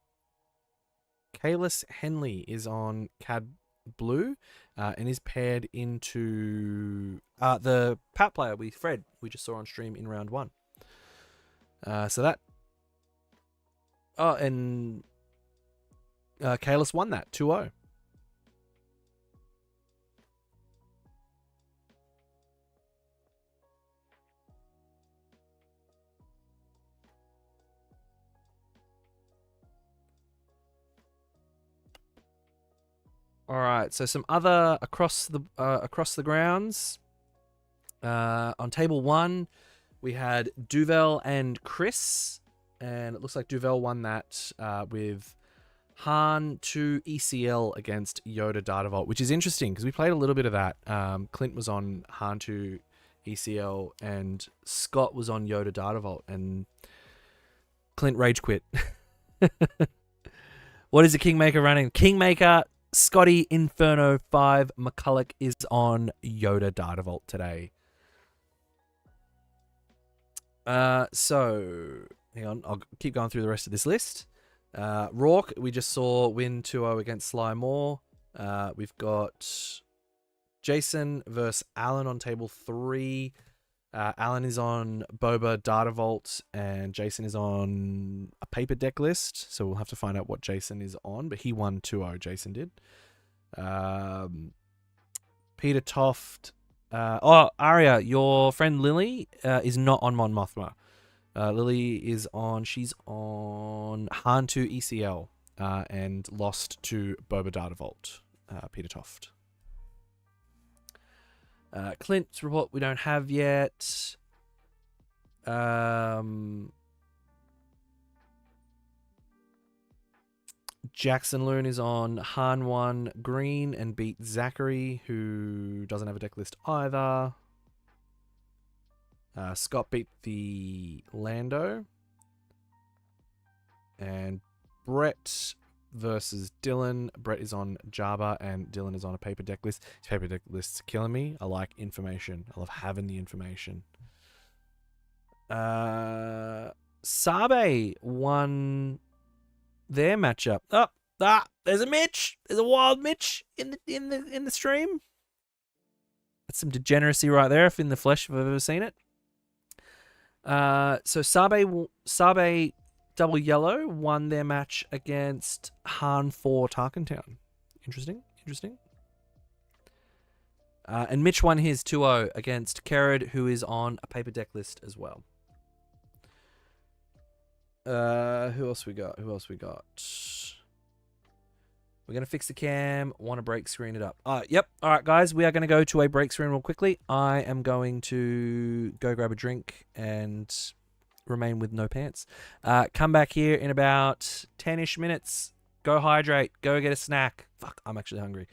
Kalis Henley is on Cad Blue and is paired into the Pat player with Fred we just saw on stream in round 1. So that... Oh, and Kalis won that 2-0. All right, so some other across the grounds. On table 1, we had Duvel and Chris, and it looks like Duvel won that with Han to ECL against Yoda Data Vault, which is interesting because we played a little bit of that. Clint was on Han to ECL, and Scott was on Yoda Data Vault, and Clint rage quit. What is the Kingmaker running? Kingmaker, Scotty Inferno 5, McCulloch is on Yoda Data Vault today. So, hang on, I'll keep going through the rest of this list. Rourke, we just saw win 2-0 against Sly Moore. We've got Jason versus Alan on table 3. Alan is on Boba Data Vault, and Jason is on a paper deck list. So we'll have to find out what Jason is on, but he won 2-0, Jason did. Peter Toft. Aria, your friend Lily is not on Mon Mothma. Lily is on, she's on Han 2 ECL and lost to Boba Data Vault, Peter Toft. Clint's report we don't have yet. Jackson Loon is on Han 1 Green and beat Zachary, who doesn't have a deck list either. Scott beat the Lando. And Brett versus Dylan. Brett is on Jabba and Dylan is on a paper deck list. His paper deck list's killing me. I like information. I love having the information. Sabe won their matchup. There's a Mitch. There's a wild Mitch in the stream. That's some degeneracy right there, if in the flesh if I've ever seen it. So Sabe Double Yellow won their match against Han 4 Tarkentown. Interesting. And Mitch won his 2-0 against Kerrod, who is on a paper deck list as well. Who else we got? We're going to fix the cam. Want to break screen it up. Yep. All right, guys. We are going to go to a break screen real quickly. I am going to go grab a drink and remain with no pants. Come back here in about 10-ish minutes. Go hydrate. Go get a snack. Fuck, I'm actually hungry.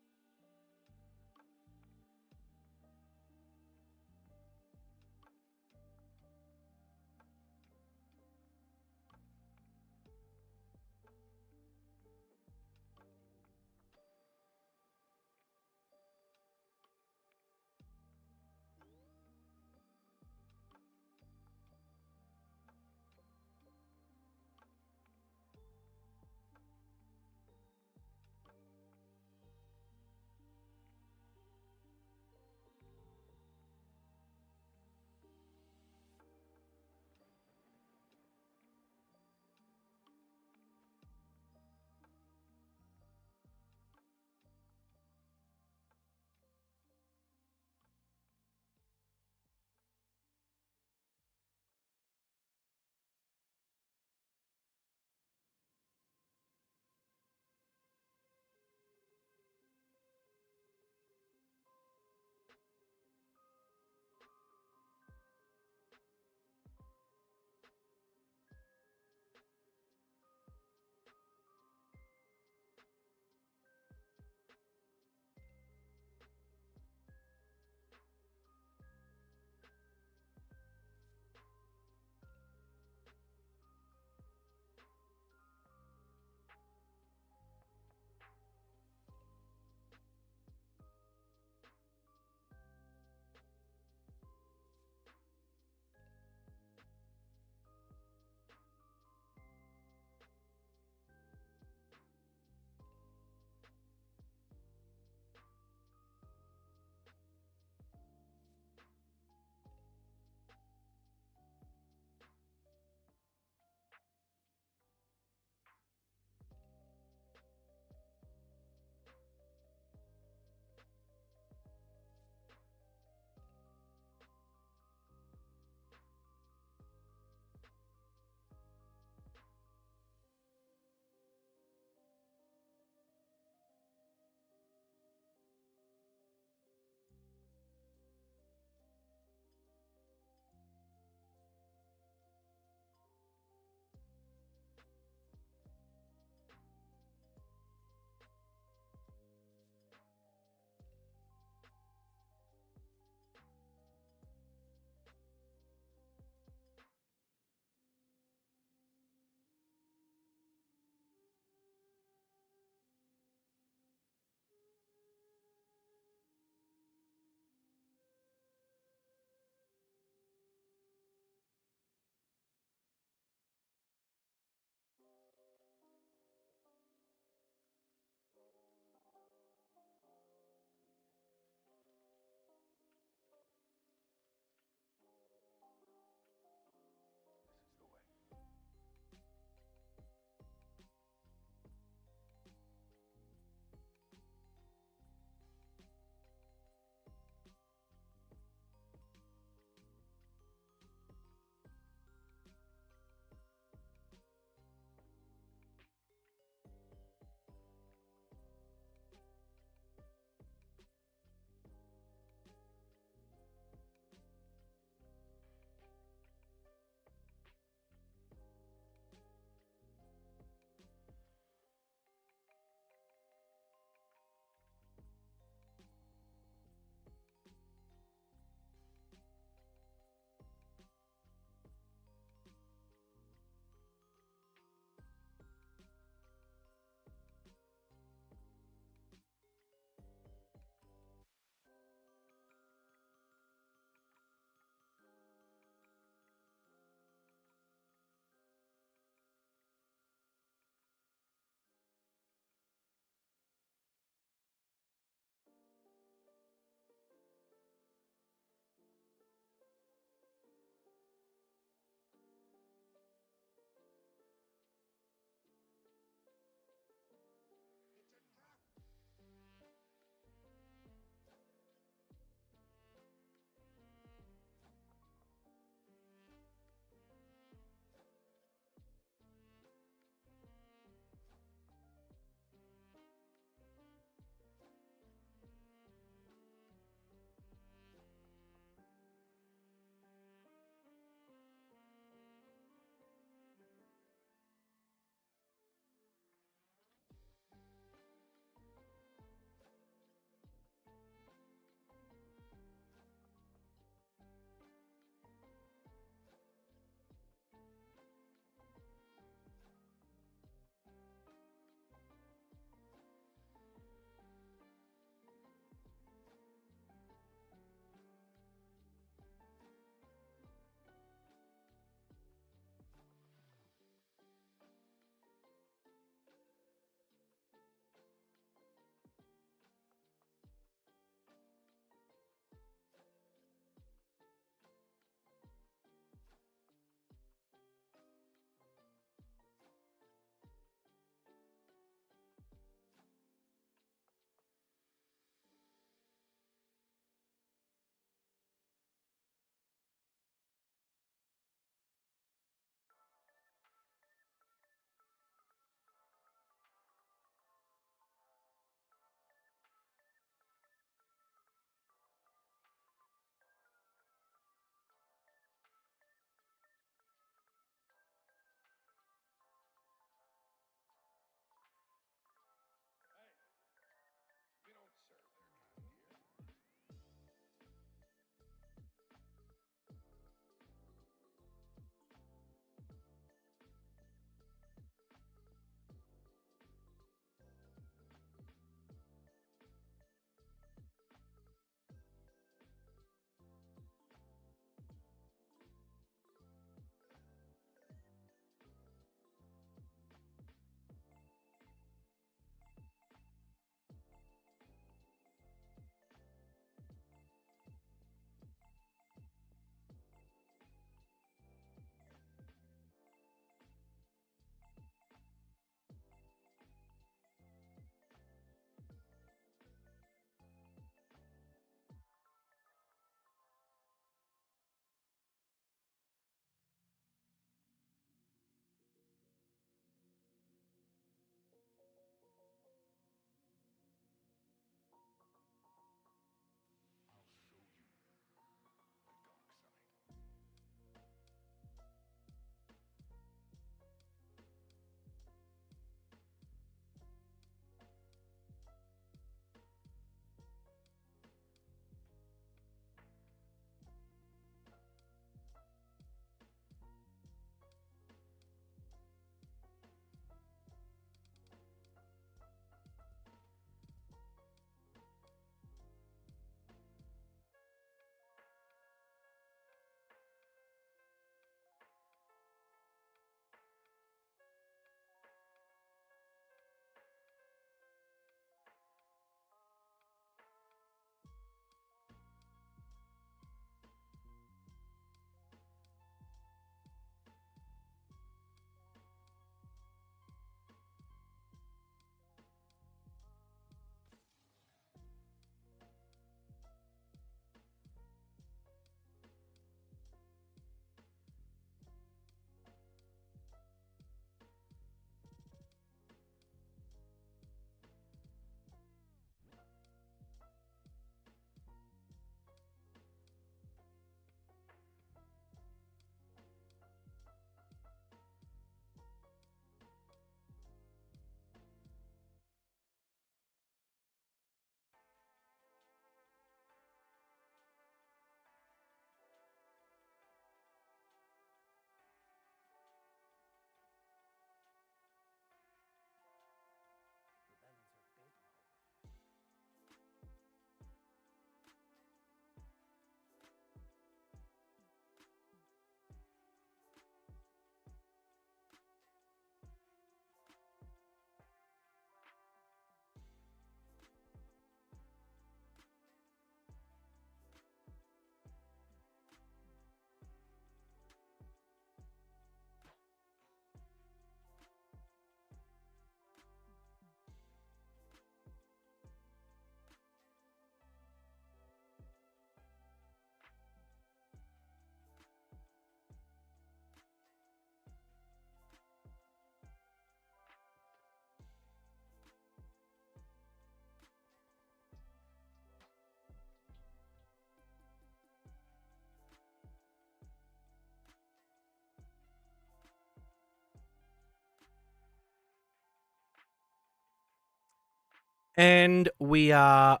And we are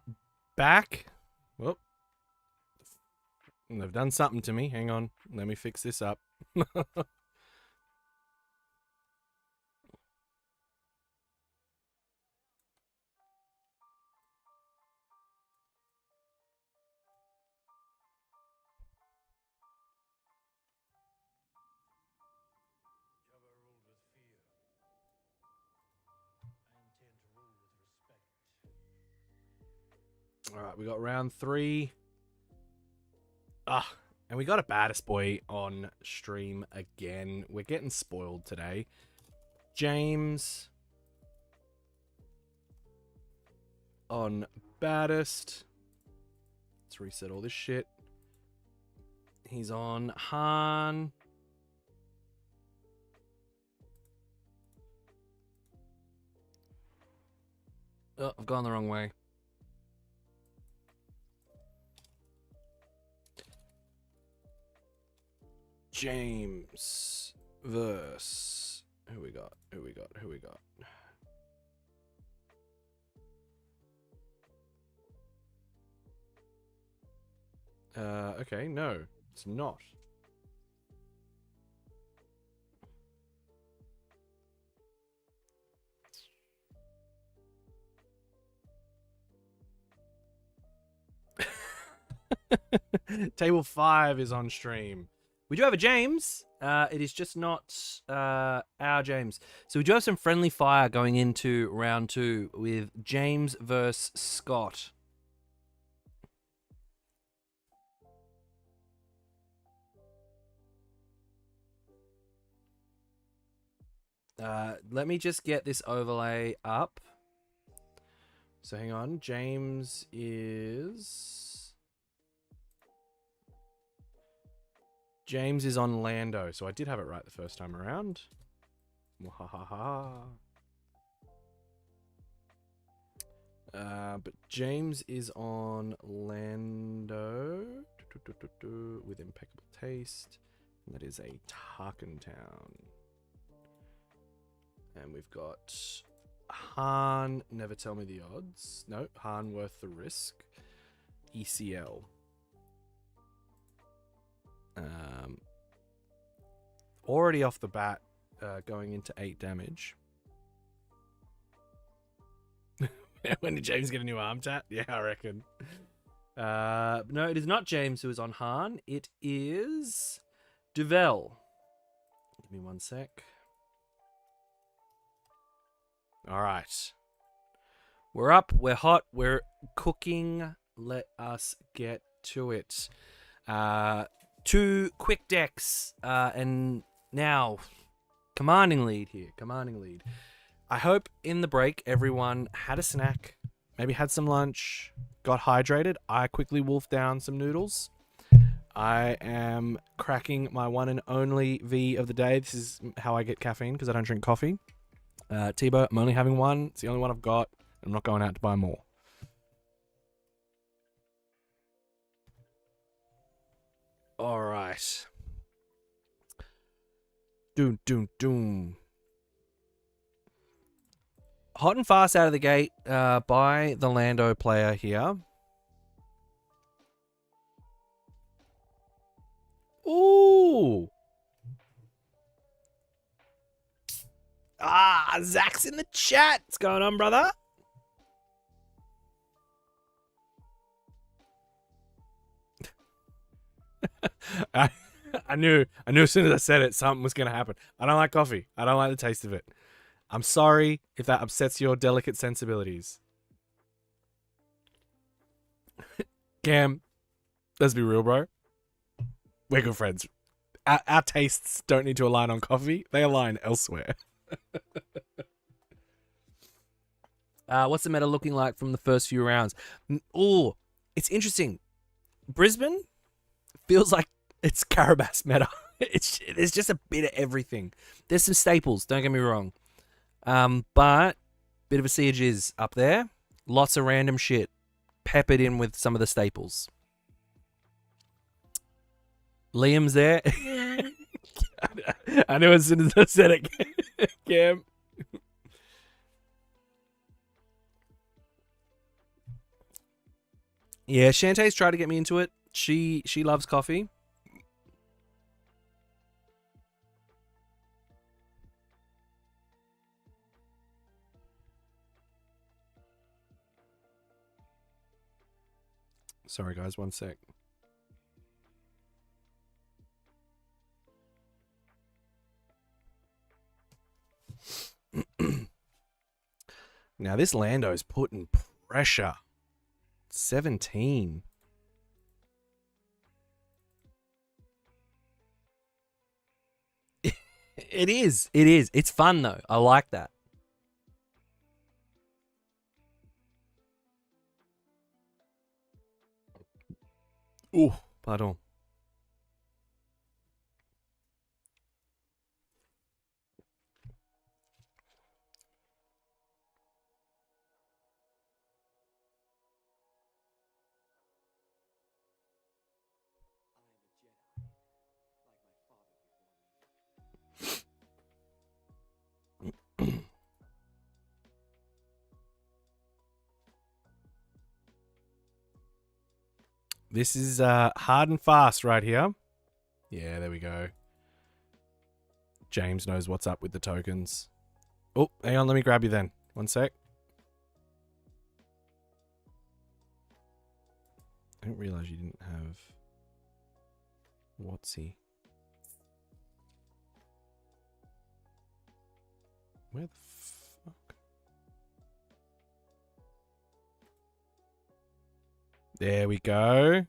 back. Whoop. They've done something to me. Hang on. Let me fix this up. All right, we got round 3. And we got a baddest boy on stream again. We're getting spoiled today. James on baddest. Let's reset all this shit. He's on Han. Oh, I've gone the wrong way. James versus who we got? Okay, no, it's not. Table 5 is on stream. We do have a James. It is just not our James. So we do have some friendly fire going into round 2 with James versus Scott. Let me just get this overlay up. So hang on. James is on Lando, so I did have it right the first time around. But James is on Lando with impeccable taste. And that is a Tarkin Town. And we've got Han, never tell me the odds. No, Han worth the risk. ECL. Already off the bat, going into 8 damage. When did James get a new arm tat? Yeah, I reckon. No, it is not James who is on Han. It is Duvel. Give me 1 sec. All right. We're up. We're hot. We're cooking. Let us get to it. 2 quick decks. And now, commanding lead here. Commanding lead. I hope in the break everyone had a snack, maybe had some lunch, got hydrated. I quickly wolfed down some noodles. I am cracking my one and only V of the day. This is how I get caffeine because I don't drink coffee. Tebow, I'm only having one. It's the only one I've got. I'm not going out to buy more. All right. Doom, doom, doom. Hot and fast out of the gate by the Lando player here. Ooh. Zach's in the chat. What's going on, brother? I knew as soon as I said it, something was going to happen. I don't like coffee. I don't like the taste of it. I'm sorry if that upsets your delicate sensibilities. Cam, let's be real, bro. We're good friends. Our tastes don't need to align on coffee. They align elsewhere. What's the meta looking like from the first few rounds? Oh, it's interesting. Brisbane feels like it's Carabas meta. There's just a bit of everything. There's some staples, don't get me wrong. But bit of a siege is up there. Lots of random shit peppered in with some of the staples. Liam's there. I knew as soon as I said it, Cam. Yeah, Shantae's tried to get me into it. She loves coffee. Sorry, guys, one sec. Now, this Lando's putting pressure. 17. It is. It is. It's fun, though. I like that. Oh, pardon. This is hard and fast right here. Yeah, there we go. James knows what's up with the tokens. Oh, hang on, let me grab you then. One sec. I didn't realize you didn't have Watsy. Where the fuck? There we go.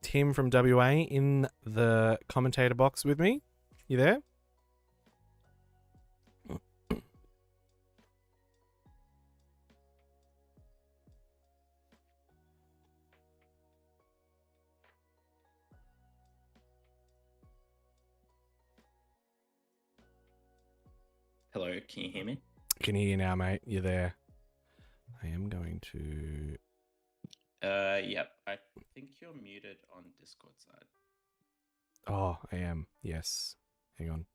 Tim from WA in the commentator box with me. You there? Hello, can you hear me? Can hear you now, mate. You're there. I am going to... Yep. I think you're muted on Discord side. Oh, I am. Yes. Hang on.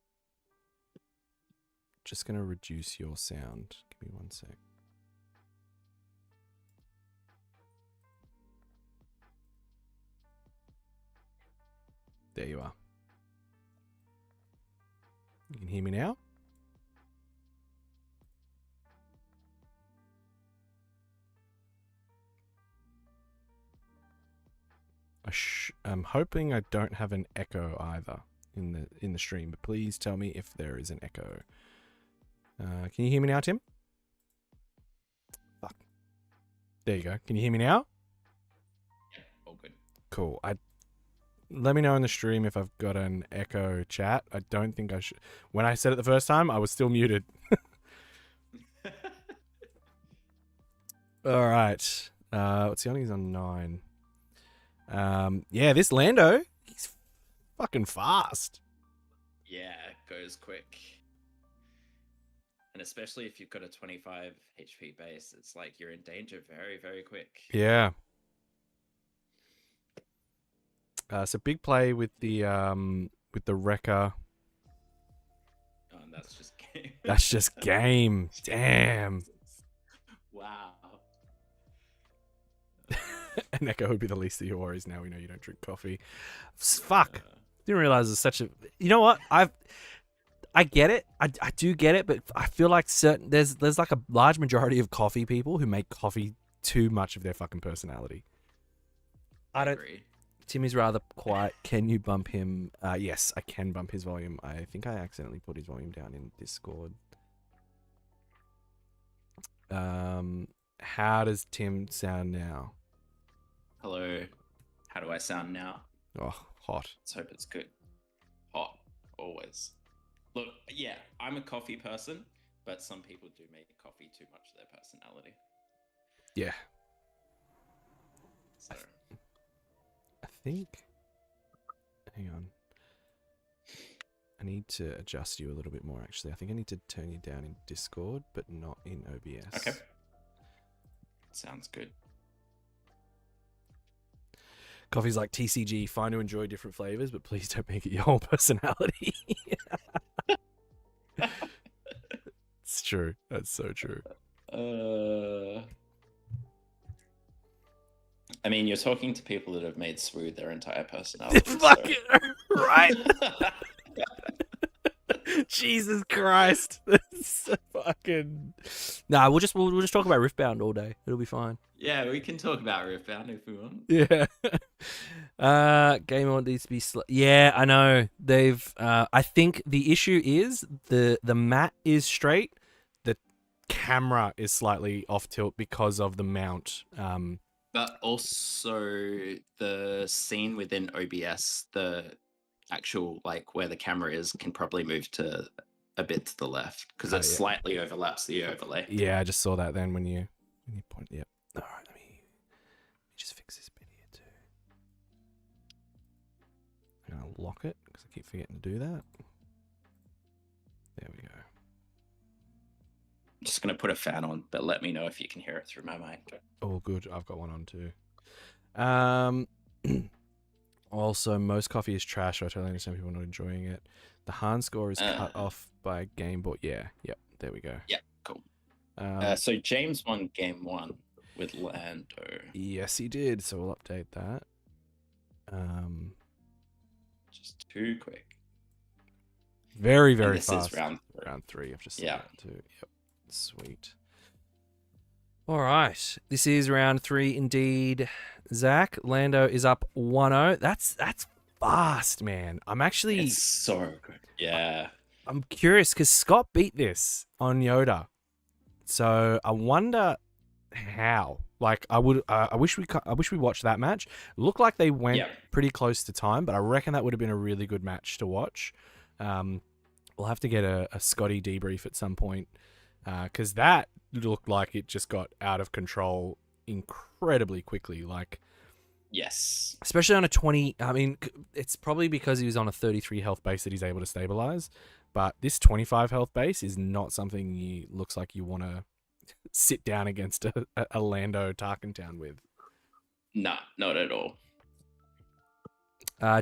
Just going to reduce your sound. Give me one sec. There you are. You can hear me now? I'm hoping I don't have an echo either in the stream, but please tell me if there is an echo. Can you hear me now, Tim? Fuck. There you go. Can you hear me now? Yeah, all good. Cool. Let me know in the stream if I've got an echo chat. I don't think I should. When I said it the first time, I was still muted. All right. What's the only? He's on 9. Yeah, this Lando, he's fucking fast. Yeah, it goes quick. And especially if you've got a 25 HP base, it's like you're in danger very, very quick. Yeah. So big play with the wrecker. Oh, and that's just game. That's just game. Damn. Wow. An echo would be the least of your worries. Now we know you don't drink coffee. Fuck. Didn't realize it's such a. You know what? I get it. I do get it, but I feel like there's like a large majority of coffee people who make coffee too much of their fucking personality. I agree. Timmy's rather quiet. Can you bump him? Yes, I can bump his volume. I think I accidentally put his volume down in Discord. How does Tim sound now? Hello. How do I sound now? Oh, hot. Let's hope it's good. Hot. Always. Look, yeah, I'm a coffee person, but some people do make coffee too much of their personality. Yeah. So. I think. Hang on. I need to adjust you a little bit more, actually. I think I need to turn you down in Discord, but not in OBS. Okay. Sounds good. Coffee's like TCG, fine to enjoy different flavors, but please don't make it your whole personality. It's true. That's so true. I mean, you're talking to people that have made SWU their entire personality. Fuck So. it, right? Jesus Christ. That's so fucking. Nah, we'll just talk about Riftbound all day. It'll be fine. Yeah, we can talk about Riftbound if we want. Yeah. Game on needs to be yeah, I know. They've I think the issue is the mat is straight. The camera is slightly off tilt because of the mount. But also the scene within OBS, the actual like where the camera is, can probably move to a bit to the left because it slightly overlaps the overlay. Yeah, I just saw that then when you point. Yep. All right, let me just fix this bit here too. I'm gonna lock it because I keep forgetting to do that. There we go. I'm just gonna put a fan on, but let me know if you can hear it through my mic. Oh, good. I've got one on too. Also, most coffee is trash. So I totally understand people not enjoying it. The Han score is cut off by Game Boy. Yeah. Yep. There we go. Yeah. Cool. So James won game 1 with Lando. Yes, he did. So we'll update that. Just too quick. Very, And very this fast. is round 3. I've just Yeah. that too. Yep. Sweet. All right. This is round 3 indeed. Zach, Lando is up 1-0. That's fast, man. I'm actually It's so good. Yeah. I'm curious because Scott beat this on Yoda. So I wonder how. Like I wish we watched that match. It looked like they went pretty close to time, but I reckon that would have been a really good match to watch. We'll have to get a Scotty debrief at some point because that looked like it just got out of control incredibly quickly. Like, yes, especially on a 20. I mean, it's probably because he was on a 33 health base that he's able to stabilize. But this 25 health base is not something looks like you want to sit down against a Lando Tarkentown with. Nah, not at all.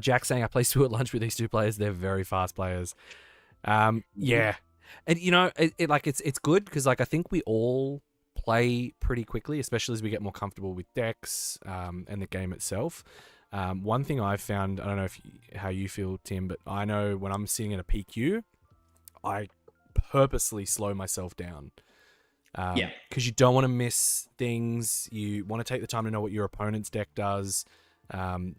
Jack saying I play SWU at lunch with these two players. They're very fast players. Yeah, and you know, it's good because like I think we all play pretty quickly, especially as we get more comfortable with decks and the game itself. One thing I've found, I don't know how you feel, Tim, but I know when I'm sitting in a PQ, I purposely slow myself down. Because you don't want to miss things. You want to take the time to know what your opponent's deck does.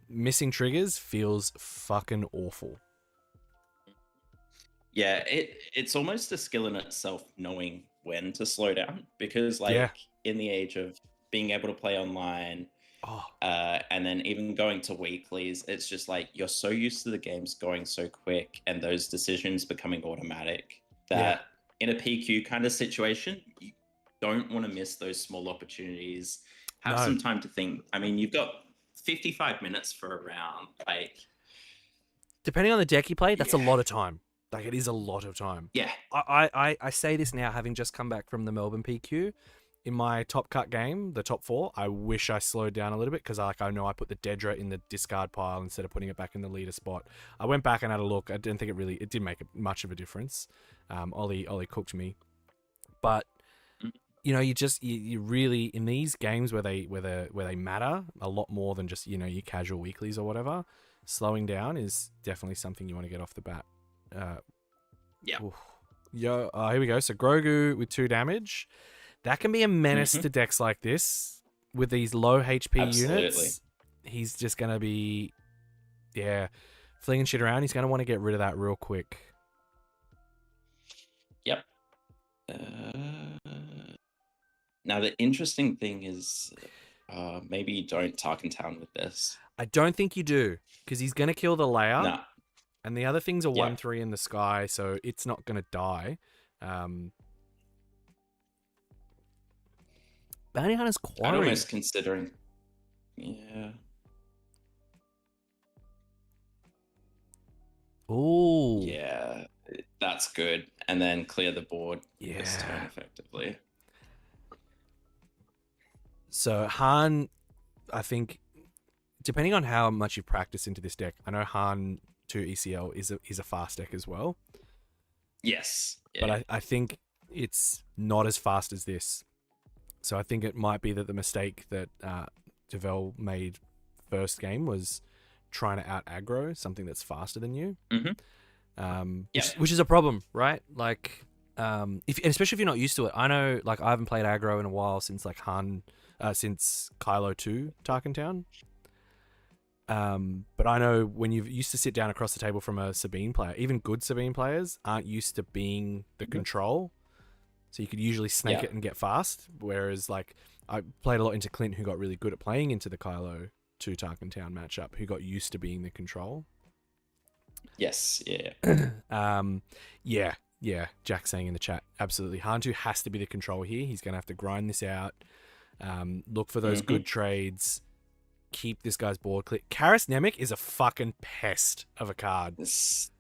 Missing triggers feels fucking awful. Yeah, it's almost a skill in itself knowing when to slow down because in the age of being able to play online and then even going to weeklies, it's just like you're so used to the games going so quick and those decisions becoming automatic that in a PQ kind of situation, you don't want to miss those small opportunities. Have some time to think. I mean, you've got 55 minutes for a round. Like, depending on the deck you play, that's a lot of time. Like, it is a lot of time. Yeah. I say this now, having just come back from the Melbourne PQ. In my top cut game, the top 4, I wish I slowed down a little bit because I know I put the Dedra in the discard pile instead of putting it back in the leader spot. I went back and had a look. I didn't think it didn't make much of a difference. Ollie cooked me, but you know, you really in these games where they matter a lot more than just, you know, your casual weeklies or whatever. Slowing down is definitely something you want to get off the bat. Here we go. So Grogu with 2 damage. That can be a menace to decks like this with these low HP units. He's just going to be, flinging shit around. He's going to want to get rid of that real quick. Yep. Now, the interesting thing is maybe you don't Tarkentown with this. I don't think you do because he's going to kill the layer. Nah. And the other thing's a 1/3 in the sky, so it's not going to die. Bounty Hunter's Quarry. I'm almost considering. Yeah. Ooh. Yeah, that's good. And then clear the board this turn Yeah. effectively. So Han, I think, depending on how much you've practiced into this deck, I know Han 2 ECL is a fast deck as well. Yes. Yeah. But I think it's not as fast as this. So I think it might be that the mistake that Devel made first game was trying to out aggro something that's faster than you. Which is a problem, right? Like, especially if you're not used to it. I know, like, I haven't played aggro in a while since like since Kylo 2 Tarkin Town. But I know when you used to sit down across the table from a Sabine player, even good Sabine players aren't used to being the control. So you could usually snake it and get fast. Whereas, like, I played a lot into Clint, who got really good at playing into the Kylo 2 Tarkin Town matchup, who got used to being the control. Yes, yeah. Jack saying in the chat, absolutely. Hantu has to be the control here. He's going to have to grind this out, look for those good trades, keep this guy's board clear. Karis Nemec is a fucking pest of a card. It's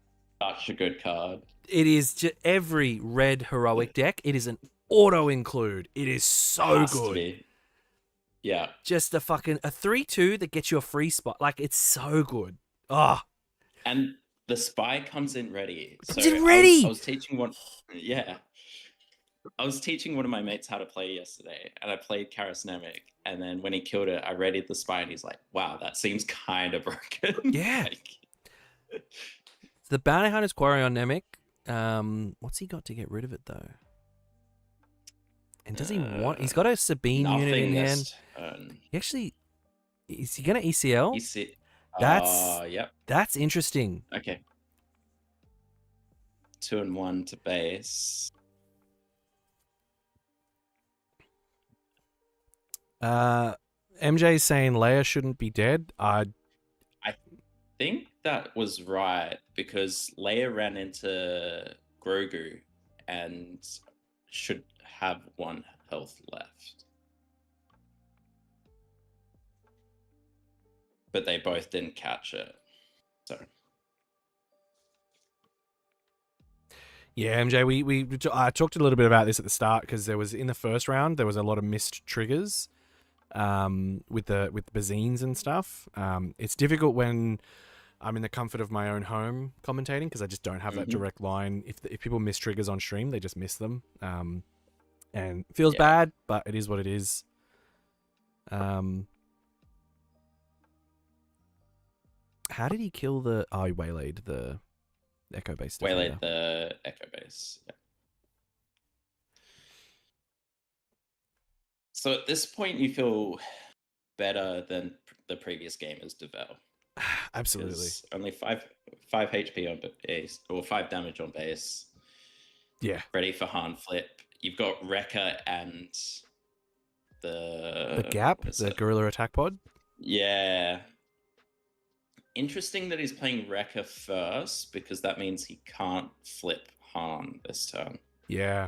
such a good card. It is just every red heroic deck. It is an auto include. It is so good. Yeah. Just a 3/2 that gets you a free spot. Like, it's so good. Oh. And the spy comes in ready. I was teaching one. Yeah. I was teaching one of my mates how to play yesterday, and I played Karis Nemec, and then when he killed it, I readied the spy, and he's like, wow, that seems kind of broken. Yeah. The Bounty Hunter's Quarry on Nemec. What's he got to get rid of it, though? And does he want... He's got a Sabine unit in hand. He actually... Is he going to ECL? Yep. That's interesting. Okay. 2 and 1 to base. MJ's saying Leia shouldn't be dead. I think that was right, because Leia ran into Grogu and should have 1 health left. But they both didn't catch it. So yeah, MJ, I talked a little bit about this at the start, because there was, in the first round, there was a lot of missed triggers with Bazines and stuff. It's difficult when I'm in the comfort of my own home commentating, because I just don't have that direct line. If people miss triggers on stream, they just miss them. And it feels bad, but it is what it is. How did he kill the... Oh, he waylaid the Echo Base. Waylaid the Echo Base, yeah. So at this point, you feel better than the previous gamers Devel. Absolutely. Only 5 HP on base, or 5 damage on base. Yeah. Ready for Han flip. You've got Rekka and the Gap, the Guerrilla Attack Pod. Yeah. Interesting that he's playing Rekka first, because that means he can't flip Han this turn. Yeah.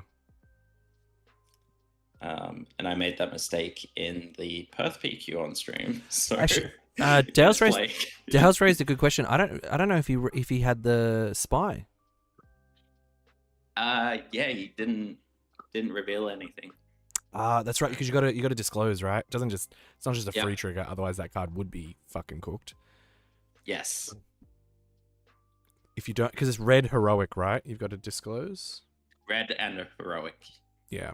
And I made that mistake in the Perth PQ on stream. So actually, Dale's raised a good question. I don't know if he had the spy. Yeah, he didn't reveal anything. That's right, because you got to disclose, right? It's not just a free trigger, otherwise that card would be fucking cooked. Yes. If you don't, because it's red heroic, right? You've got to disclose. Red and a heroic. Yeah.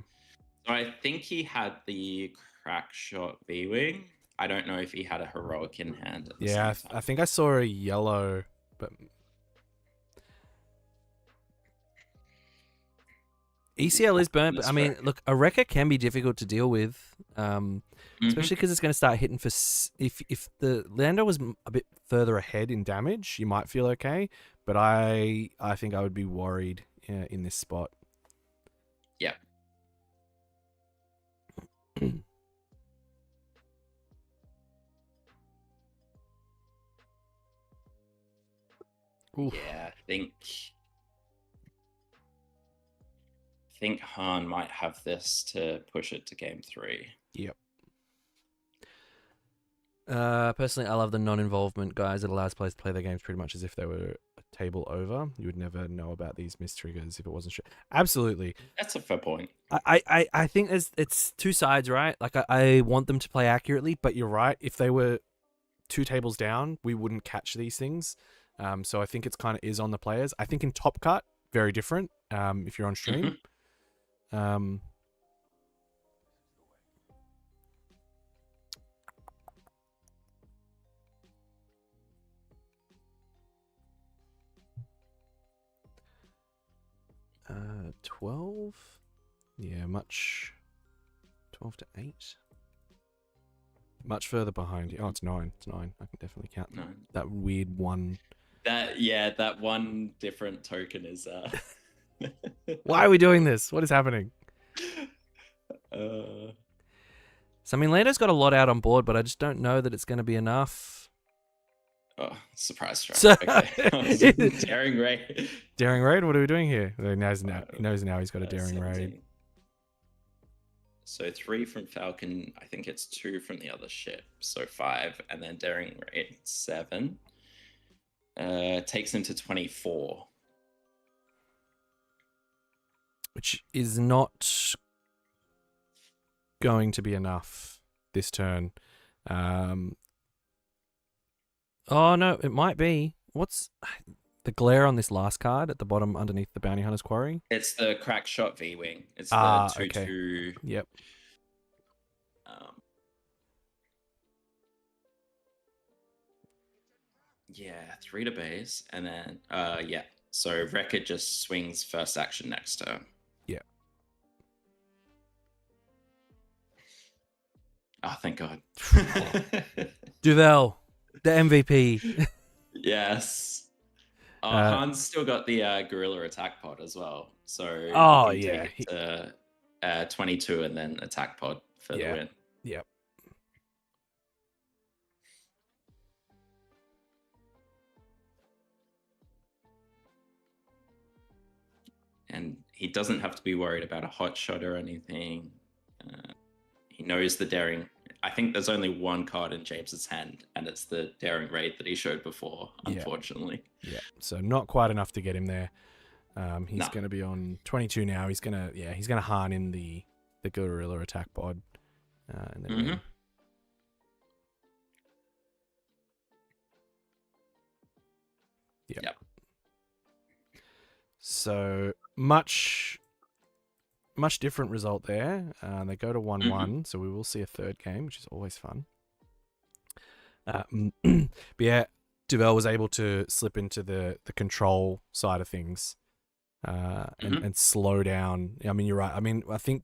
So I think he had the crack shot V-wing. I don't know if he had a heroic in hand. At the same time. I think I saw a yellow, but ECL is burnt. But I mean, look, a Rekka can be difficult to deal with, especially because it's going to start hitting for. If the Lando was a bit further ahead in damage, you might feel okay. But I think I would be worried in this spot. Yeah. Yeah, I think Han might have this to push it to game 3. Yep. Personally, I love the non-involvement, guys. It allows players to play their games pretty much as if they were a table over. You would never know about these mistriggers if it wasn't sure. Absolutely. That's a fair point. I think it's two sides, right? Like, I want them to play accurately, but you're right. If they were 2 tables down, we wouldn't catch these things. So I think it's kind of is on the players. I think in Top Cut, very different. If you're on stream. 12. Yeah, much. 12 to 8. Much further behind you. Oh, it's 9. It's 9. I can definitely count 9. That weird one. That one different token is. Why are we doing this? What is happening? Uh. So I mean, Lando's got a lot out on board, but I just don't know that it's going to be enough. Oh, surprise strike. Okay. Daring raid. Daring raid? What are we doing here? He knows now he's got a daring 17. raid. So 3 from Falcon. I think it's 2 from the other ship. So 5. And then daring raid 7. Takes him to 24. Which is not going to be enough this turn. Oh, no, it might be. What's the glare on this last card at the bottom underneath the Bounty Hunter's Quarry? It's the crack shot V-Wing. It's the 2-2. Okay. Yep. Yeah, 3 to base. And then, yeah. So Wrecker just swings first action next turn. Yeah. Oh, thank God. Duvel, the MVP. Yes. Han's still got the Gorilla Attack Pod as well. So oh, he can yeah. take it to 22 and then Attack Pod for the win. Yep. And he doesn't have to be worried about a hot shot or anything. He knows the daring. I think there's only one card in James's hand, and it's the daring raid that he showed before, unfortunately. Yeah. So not quite enough to get him there. He's going to be on 22 now. He's going to Han in the Gorilla Attack Pod. And then win. Yep. So much different result there. They go to 1-1, so we will see a third game, which is always fun. But yeah, Duvel was able to slip into the control side of things and slow down. I mean, you're right. I mean, I think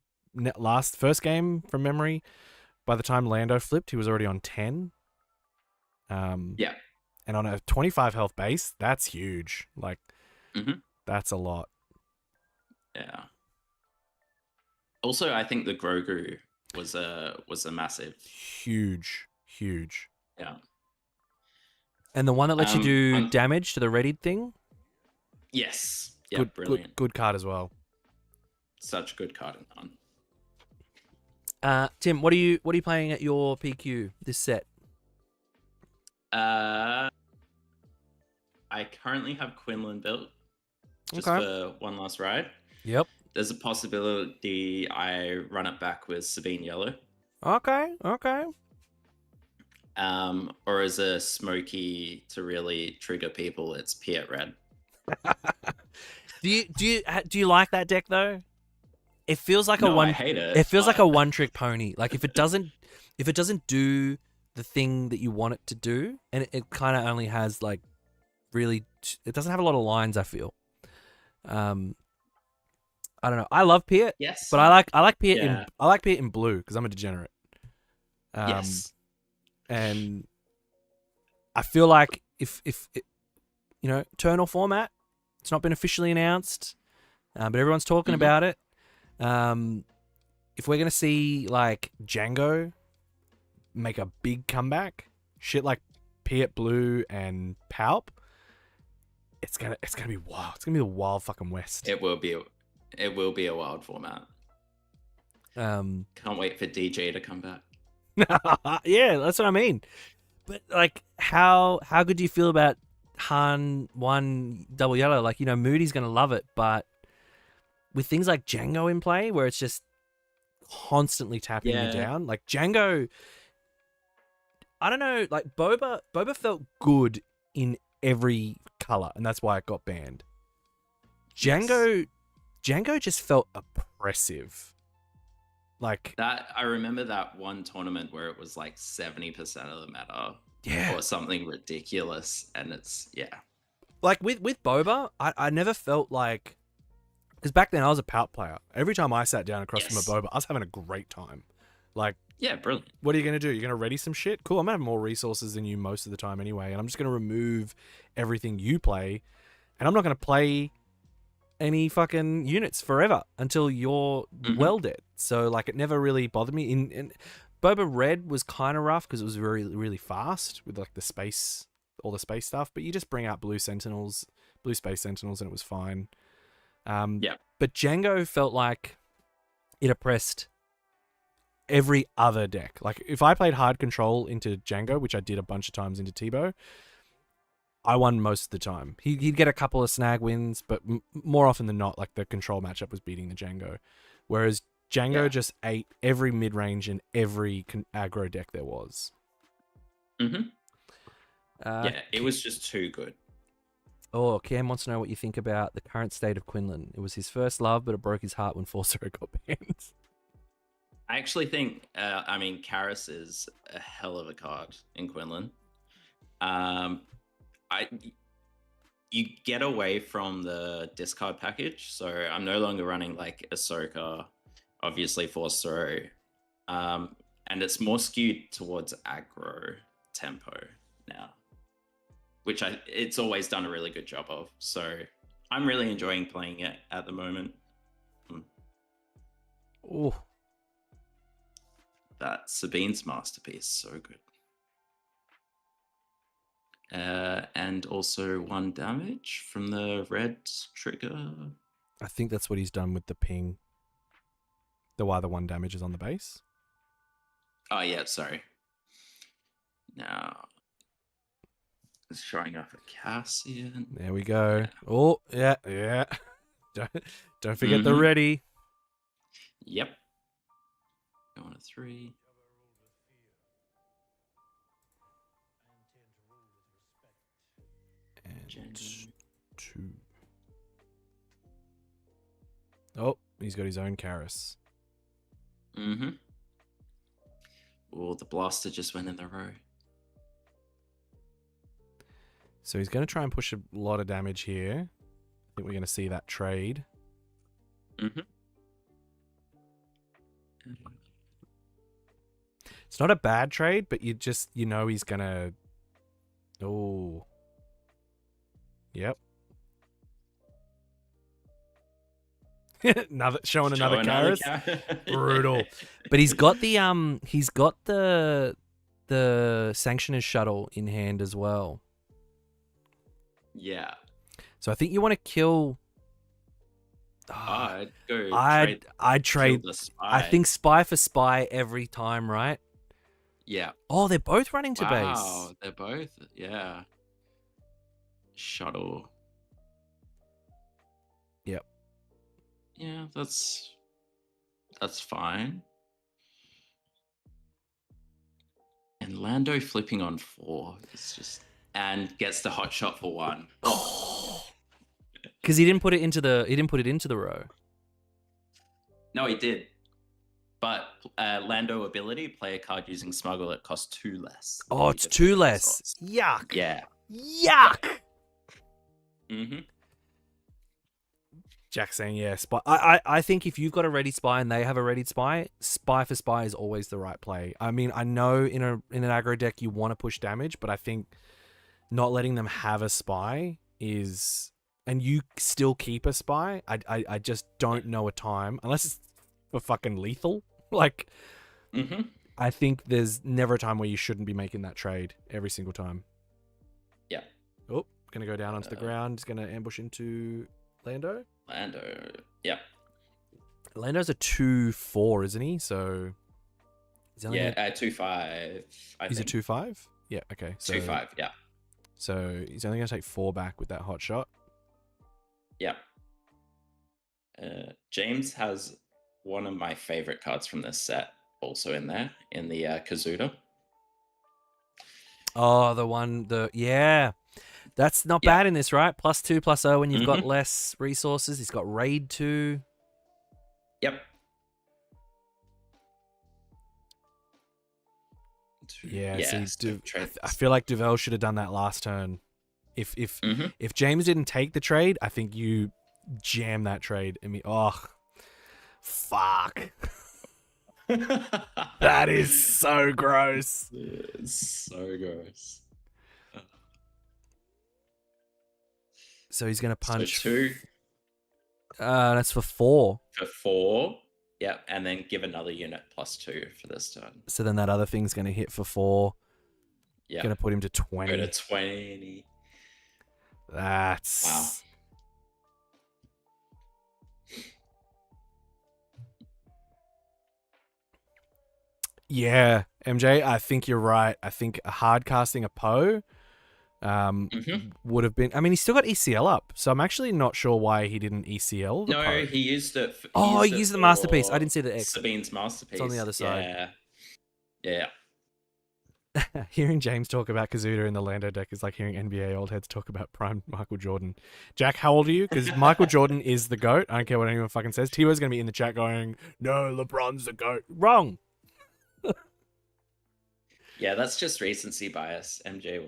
first game from memory, by the time Lando flipped, he was already on 10. Yeah. And on a 25 health base, that's huge. Like, that's a lot. Yeah. Also, I think the Grogu was a massive, huge. Yeah. And the one that lets you do damage to the readied thing? Yes. Yeah, brilliant. Good card as well. Such a good card in that. Tim, what are you playing at your PQ this set? I currently have Quinlan built just for one last ride. Yep. There's a possibility I run it back with Sabine Yellow. Okay. Or as a smoky to really trigger people, it's Piet Red. Do you like that deck though? It feels like I hate it. It feels like a one-trick pony. Like if it doesn't do the thing that you want it to do, and it kind of only has like really, it doesn't have a lot of lines. I feel. I don't know. I love Piet. Yes. But I like Piet in blue because I'm a degenerate. Yes. And I feel like if Eternal format, it's not been officially announced, but everyone's talking about it. If we're gonna see like Django make a big comeback, shit like Piet Blue and Palp, it's gonna be wild. It's gonna be the wild fucking West. It will be a wild format. Can't wait for DJ to come back. Yeah, that's what I mean. But like, how good do you feel about Han 1 double yellow? Like, Moody's gonna love it, but with things like Django in play, where it's just constantly tapping you down, like Django, I don't know, like Boba felt good in every color, and that's why it got banned. Django just felt oppressive. Like that, I remember that one tournament where it was like 70% of the meta, or something ridiculous, and it's like with Boba, I never felt like Because back then I was a pout player. Every time I sat down across from a Yes. boba, I was having a great time. Like, Yeah, brilliant. what are you going to do? You're going to ready some shit? Cool, I'm going to have more resources than you most of the time anyway, and I'm just going to remove everything you play, and I'm not going to play any fucking units forever until you're well dead. So, like, it never really bothered me. In Boba Red was kind of rough because it was really, really fast with, like, the space, all the space stuff, but you just bring out blue space sentinels, and it was fine. But Django felt like it oppressed every other deck. Like, if I played hard control into Django, which I did a bunch of times into Tebow, I won most of the time. He'd get a couple of snag wins, but more often than not, like, the control matchup was beating the Django. Whereas Django just ate every mid-range and every aggro deck there was. It was just too good. Oh, Cam wants to know what you think about the current state of Quinlan. It was his first love, but it broke his heart when 4-0 got banned. I actually think, Karis is a hell of a card in Quinlan. You get away from the discard package, so I'm no longer running like Ahsoka, obviously 4-0, and it's more skewed towards aggro tempo now, which it's always done a really good job of. So I'm really enjoying playing it at the moment. Oh, that Sabine's masterpiece, so good. And also 1 damage from the red trigger. I think that's what he's done with the ping. The 1 damage is on the base. Oh yeah, sorry. Now it's showing up a Cassian. There we go. Yeah. Oh, yeah. Don't forget the ready. Yep. Go on a 3. And 2. Oh, he's got his own Karis. Oh, the blaster just went in the row. So he's going to try and push a lot of damage here. I think we're going to see that trade. It's not a bad trade, but you know he's going to... Oh. Yep. Showing another Karis. Brutal. But he's got the Sanctioner's shuttle in hand as well. Yeah. So I think you want to kill. I'd go. I'd trade. The spy. I think spy for spy every time, right? Yeah. Oh, they're both running to base. Wow, they're both. Yeah. Shuttle. Yep. Yeah, that's fine. And Lando flipping on 4 is just, and gets the hot shot for 1. Because he didn't put it into the row. No, he did. But Lando ability, play a card using smuggle, it costs 2 less. Oh, it's 2 less. Yuck. Yeah. Yuck. Jack saying, yeah, spy. I think if you've got a ready spy and they have a ready spy, spy for spy is always the right play. I mean, I know in an aggro deck you want to push damage, but I think not letting them have a spy is... And you still keep a spy, I just don't know a time, unless it's for fucking lethal. Like, I think there's never a time where you shouldn't be making that trade every single time. Yeah. Oh, gonna go down onto the ground. He's gonna ambush into Lando. Yeah. Lando's a 2/4, isn't he? So he's only 2/5. He's a 2/5. Yeah. Okay. So 2/5. Yeah. So he's only gonna take 4 back with that hot shot. Yeah. James has one of my favorite cards from this set also in there, in the Kazuda. Oh, yeah. That's not bad in this, right? +2/+0 when you've got less resources. He's got Raid 2. Yep. Yeah, I feel like Duvel should have done that last turn. If James didn't take the trade, I think you jam that trade. Oh, fuck. That is so gross. It's so gross. So he's going to punch. So 2. That's for 4. For 4. Yep. And then give another unit +2 for this turn. So then that other thing's going to hit for 4. Yeah. Going to put him to 20. Go to 20. That's... Wow. Yeah, MJ, I think you're right. I think hard casting a Poe would have been... I mean, he's still got ECL up, so I'm actually not sure why he didn't ECL the No, Poe. he used it. He used the Masterpiece. I didn't see the X. Sabine's Masterpiece. It's on the other side. Yeah. Hearing James talk about Kazuda in the Lando deck is like hearing NBA old heads talk about prime Michael Jordan. Jack, how old are you? Because Michael Jordan is the GOAT. I don't care what anyone fucking says. Tiwo's going to be in the chat going, no, LeBron's the GOAT. Wrong. Yeah, that's just recency bias. MJ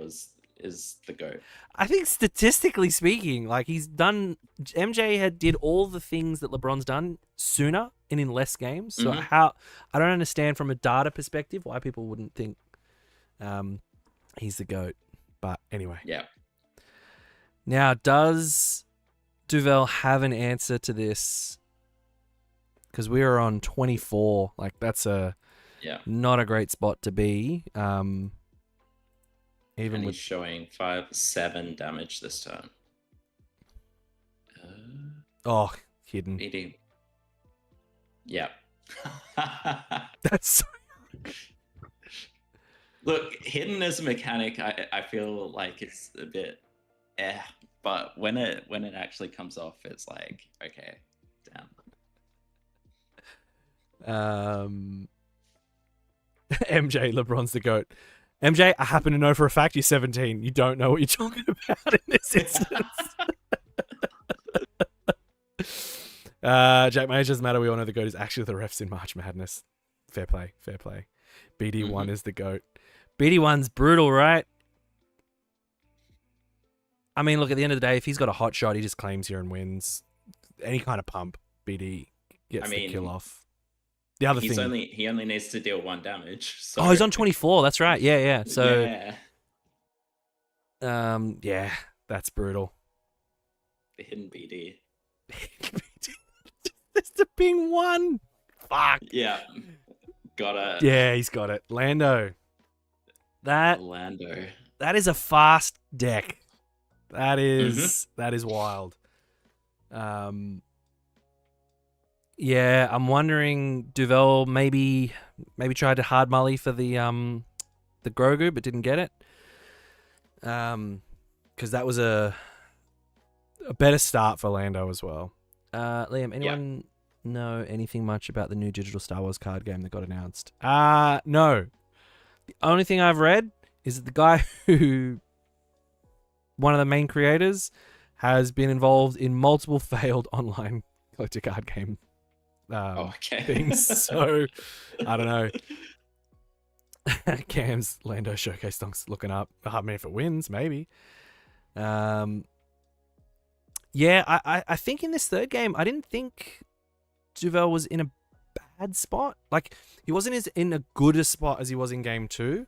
is the GOAT. I think statistically speaking, like MJ did all the things that LeBron's done sooner and in less games. So I don't understand from a data perspective why people wouldn't think he's the GOAT. But anyway. Yeah. Now, does Duvel have an answer to this? Because we are on 24. Like, that's not a great spot to be. Even and with he's showing 5-7 damage this turn. Hidden. BD. Yeah. That's so... Look, hidden as a mechanic, I feel like it's a bit but when it actually comes off, it's like, okay, damn. MJ, LeBron's the GOAT. MJ, I happen to know for a fact you're 17. You don't know what you're talking about in this instance. Jack, my age doesn't matter. We all know the GOAT is actually the refs in March Madness. Fair play. BD1 is the GOAT. BD1's brutal, right? I mean, look, at the end of the day, if he's got a hot shot, he just claims here and wins. Any kind of pump, BD gets the kill off. The other thing... He only needs to deal 1 damage. So... Oh, he's on 24. That's right. Yeah. So, yeah, that's brutal. The hidden BD. There's the ping 1. Fuck. Yeah. Got it. Yeah, he's got it. Lando. That is a fast deck. That is wild. Yeah, I'm wondering Duvel maybe tried to hard mully for the Grogu but didn't get it. Because that was a better start for Lando as well. Liam, anyone know anything much about the new digital Star Wars card game that got announced? No. The only thing I've read is that the guy one of the main creators, has been involved in multiple failed online collector card game things. So, I don't know. Cam's Lando Showcase Stonks looking up. I mean, if it wins, maybe. Yeah, I think in this third game, I didn't think Duvel was in a bad spot. Like, he wasn't in a good a spot as he was in game 2.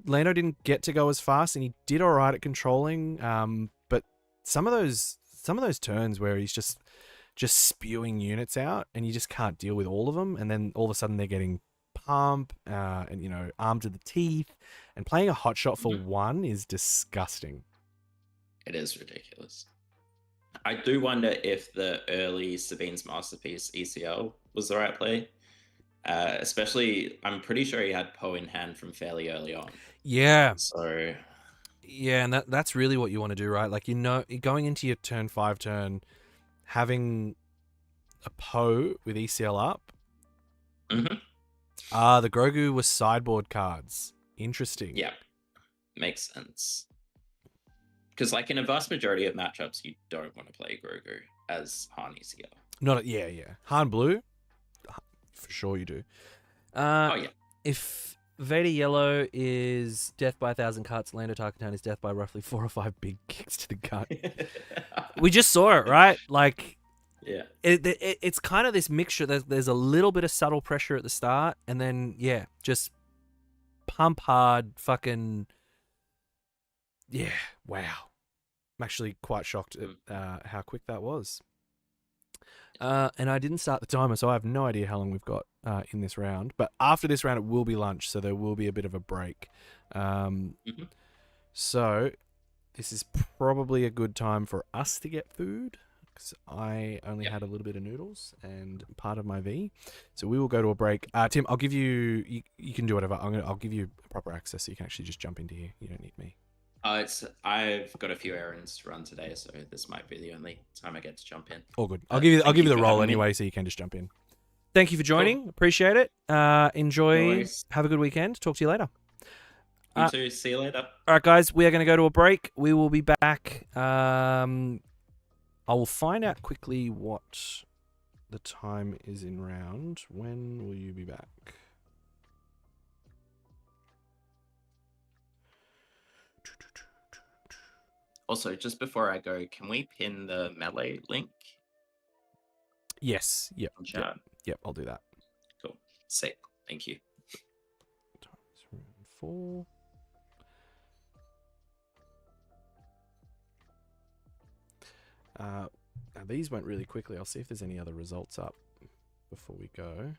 Lando didn't get to go as fast, and he did all right at controlling. But some of those turns where he's just spewing units out, and you just can't deal with all of them, and then all of a sudden they're getting pump and armed to the teeth, and playing a hot shot for 1 is disgusting. It is ridiculous. I do wonder if the early Sabine's Masterpiece ECL was the right play. Especially, I'm pretty sure he had Poe in hand from fairly early on. Yeah. So. Yeah, and that's really what you want to do, right? Like, going into your turn 5 turn, having a Poe with ECL up. Mm-hmm. The Grogu was sideboard cards. Interesting. Yeah, makes sense. Because, like, in a vast majority of matchups, you don't want to play Grogu as Han ECL. Yeah. Han Blue. For sure you do. Yeah. If Vader Yellow is death by 1,000 cuts. Lando Tarkatan is death by roughly 4 or 5 big kicks to the gut. We just saw it, right? Like, yeah, it's kind of this mixture. There's a little bit of subtle pressure at the start, and then just pump hard, fucking Wow. I'm actually quite shocked at how quick that was. And I didn't start the timer, so I have no idea how long we've got in this round. But after this round, it will be lunch, so there will be a bit of a break. So this is probably a good time for us to get food, because I only had a little bit of noodles and part of my V. So we will go to a break. Tim, I'll give you can do whatever. I'll give you proper access, so you can actually just jump into here. You don't need me. I've got a few errands to run today, so this might be the only time I get to jump in. All good. I'll give you the role anyway, so you can just jump in. Thank you for joining. Cool. Appreciate it. Enjoy. No, have a good weekend. Talk to you later. You too. See you later. All right, guys. We are going to go to a break. We will be back. I will find out quickly what the time is in round. When will you be back? Also, just before I go, can we pin the melee link? Yes. Yep. Yep. I'll do that. Cool. Sick. Thank you. Times round 4. Now these went really quickly. I'll see if there's any other results up before we go.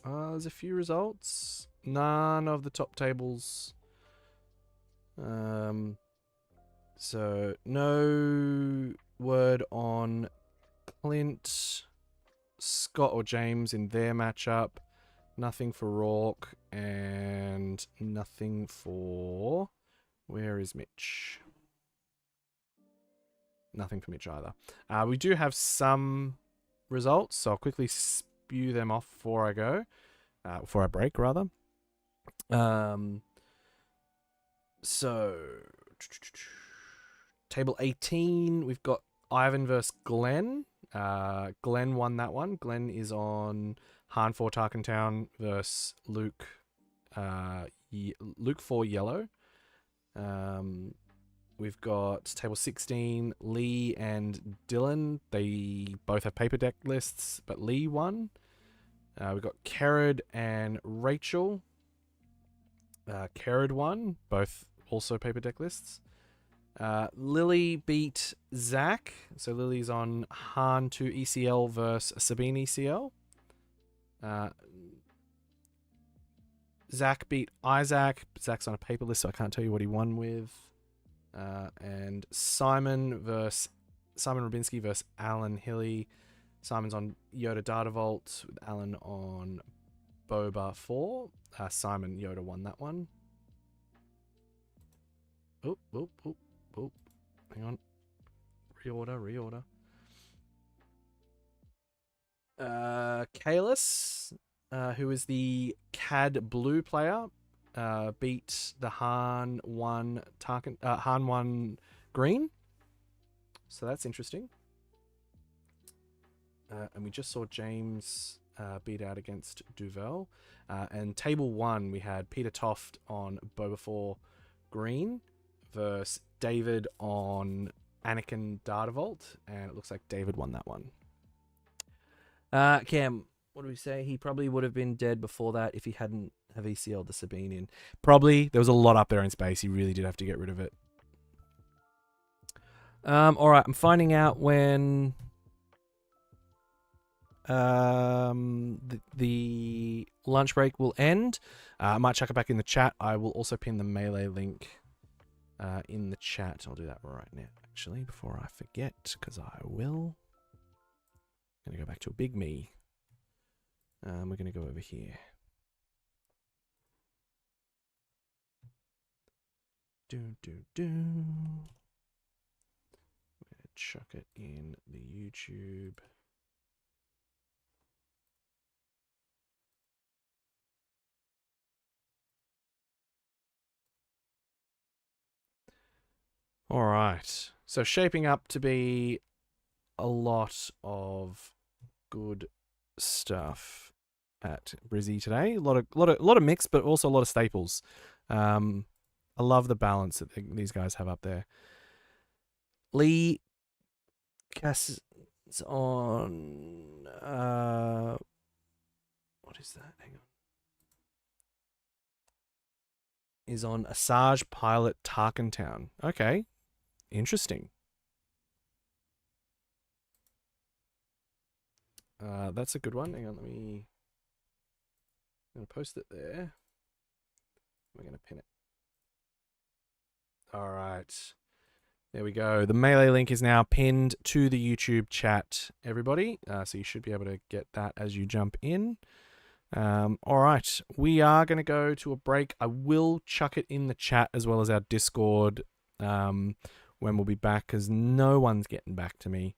There's a few results. None of the top tables. So no word on Clint, Scott or James in their matchup. Nothing for Rourke, and nothing for... Where is Mitch? Nothing for Mitch either. We do have some results, so I'll quickly spew them off before I go. Before I break, rather. So... Table 18, we've got Ivan versus Glenn. Glenn won that one. Glenn is on Han 4 Tarkentown versus Luke. Luke 4 Yellow. We've got table 16, Lee and Dylan. They both have paper deck lists, but Lee won. We've got Kerrod and Rachel. Kerrod won, both also paper deck lists. Lily beat Zach. So Lily's on Han 2 ECL versus Sabine ECL. Zach beat Isaac. Zach's on a paper list, so I can't tell you what he won with. And Simon Rubinski versus Alan Hilly. Simon's on Yoda Data Vault with Alan on Boba 4. Simon Yoda won that one. Oh. Hang on. Reorder. Kalis, who is the CAD blue player, beat the Han 1 green. So that's interesting. And we just saw James beat out against Duvel. And table 1, we had Peter Toft on Boba 4 green versus David on Anakin Data Vault, and it looks like David won that one. Cam, what do we say? He probably would have been dead before that if he hadn't have ECL'd the Sabine in. Probably. There was a lot up there in space. He really did have to get rid of it. All right, I'm finding out when the lunch break will end. I might chuck it back in the chat. I will also pin the melee link in the chat. I'll do that right now, actually, before I forget, because I will. I'm going to go back to a big me. We're going to go over here. We're going to chuck it in the YouTube. All right. So shaping up to be a lot of good stuff at Brizzy today. A lot of mix, but also a lot of staples. I love the balance that these guys have up there. Lee Cass is on. What is that? Hang on. Is on Asajj Pilot Tarkentown. Okay, interesting. That's a good one. Hang on, I'm gonna post it there. We're gonna pin it. All right. There we go. The Melee link is now pinned to the YouTube chat, everybody. So you should be able to get that as you jump in. All right. We are going to go to a break. I will chuck it in the chat as well as our Discord when we'll be back, because no one's getting back to me.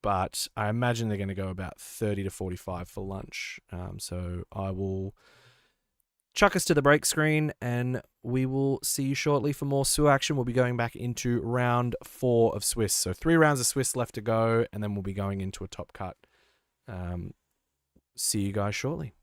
But I imagine they're going to go about 30 to 45 for lunch. So I will chuck us to the break screen, and we will see you shortly for more SWU action. We'll be going back into round 4 of Swiss. So 3 rounds of Swiss left to go, and then we'll be going into a top cut. See you guys shortly.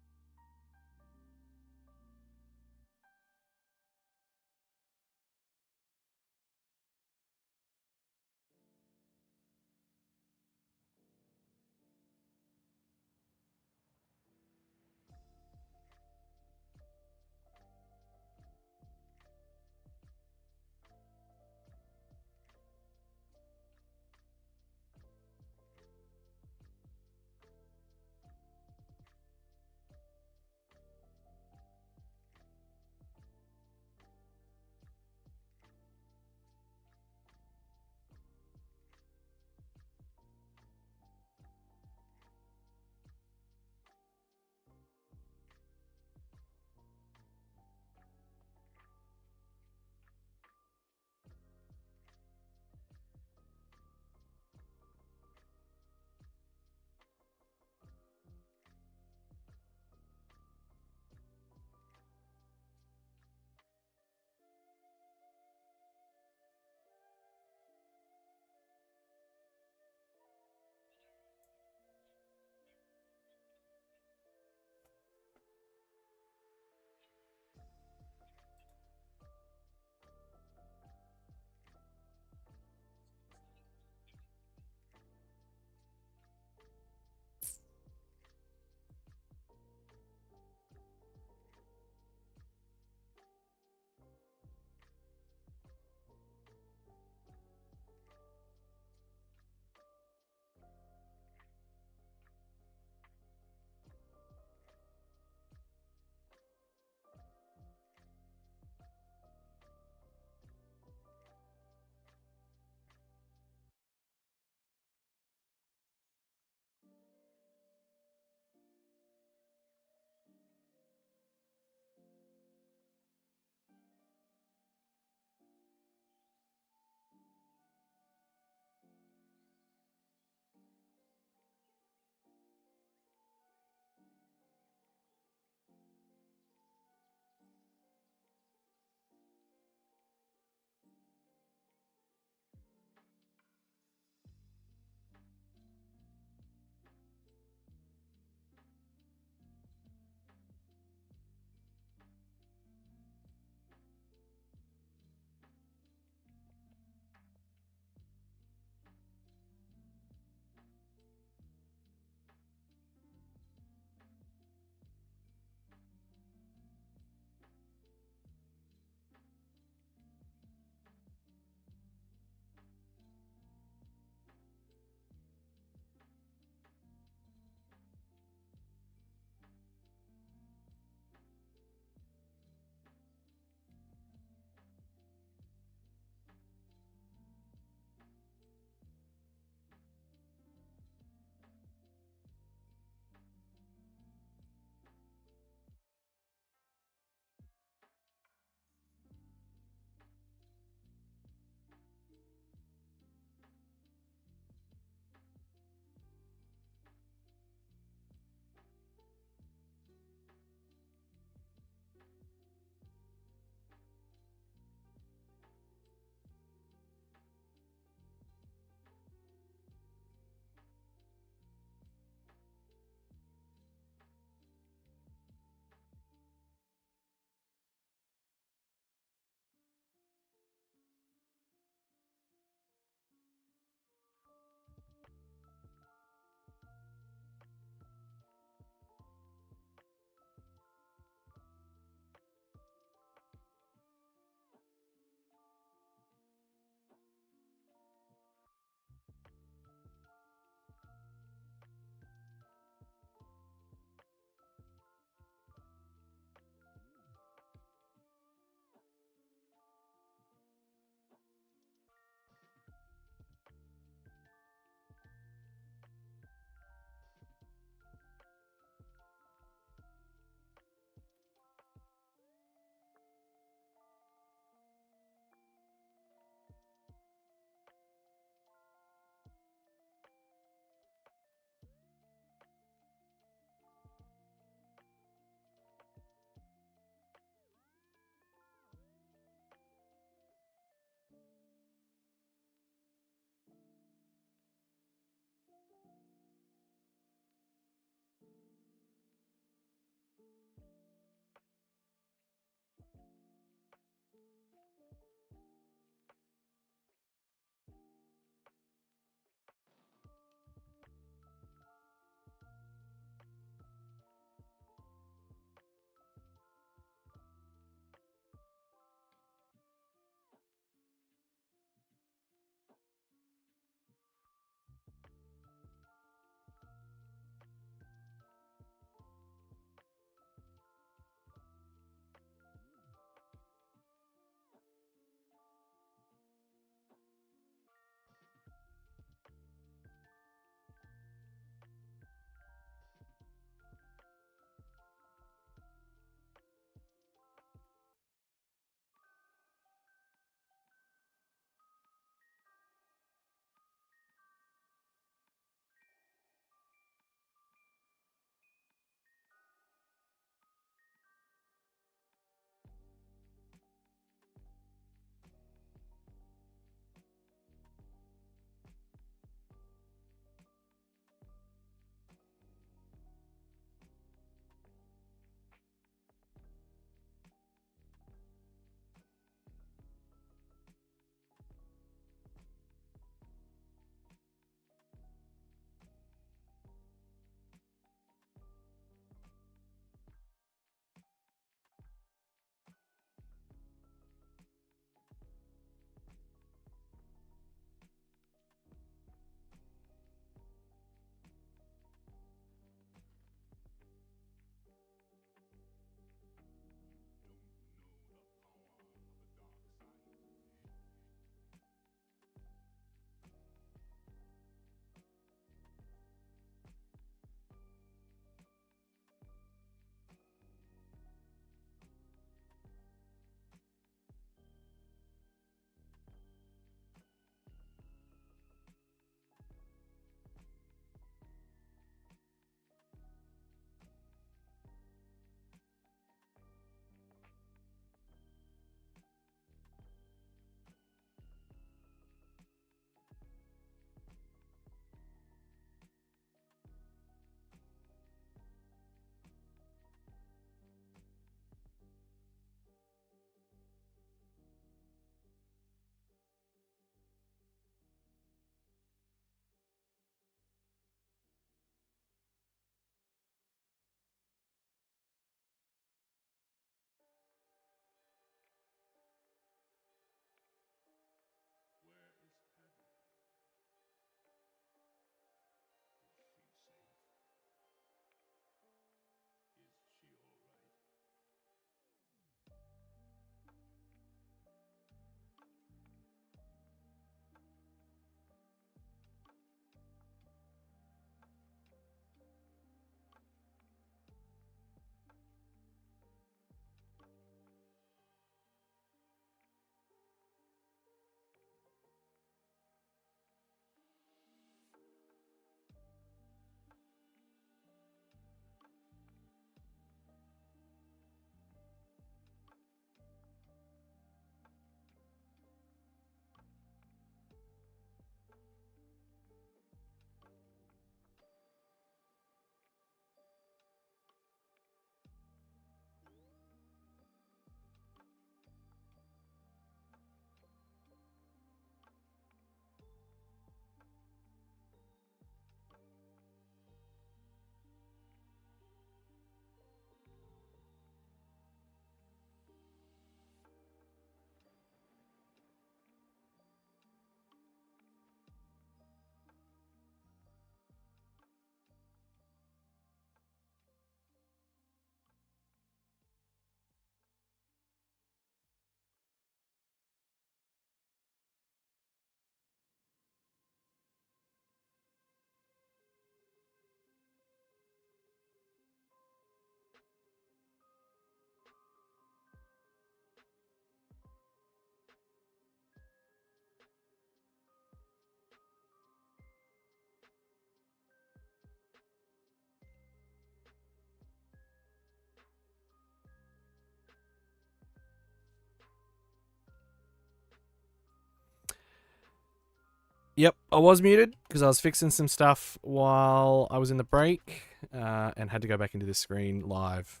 Yep, I was muted because I was fixing some stuff while I was in the break and had to go back into the screen live.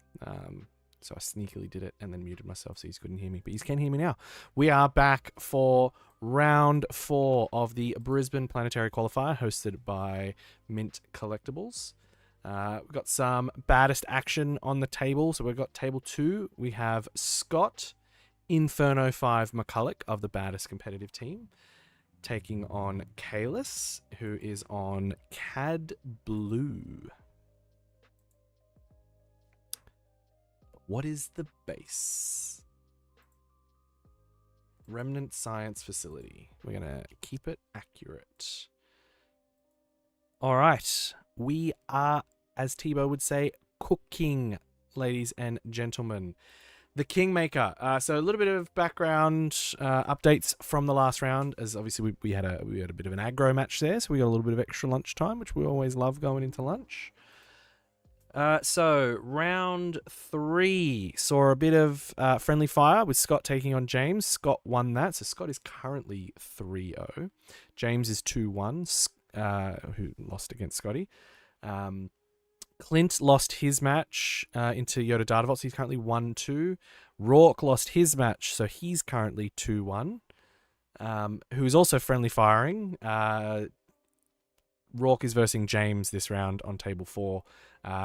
So I sneakily did it and then muted myself so you couldn't hear me. But you can hear me now. We are back for round 4 of the Brisbane Planetary Qualifier hosted by Mint Collectables. We've got some baddest action on the table. So we've got table 2. We have Scott, Inferno 5 McCulloch of the baddest competitive team, taking on Kalis, who is on CAD Blue. What is the base? Remnant Science Facility. We're going to keep it accurate. All right. We are, as Tebow would say, cooking, ladies and gentlemen. The Kingmaker. So a little bit of background updates from the last round, as obviously we had a bit of an aggro match there, so we got a little bit of extra lunch time, which we always love going into lunch. So round 3 saw a bit of friendly fire with Scott taking on James. Scott won that, so Scott is currently 3-0. James is 2-1, who lost against Scotty. Clint lost his match into Yoda Datavolt, so he's currently 1-2. Rourke lost his match, so he's currently 2-1. Who is also friendly firing. Rourke is versing James this round on table 4.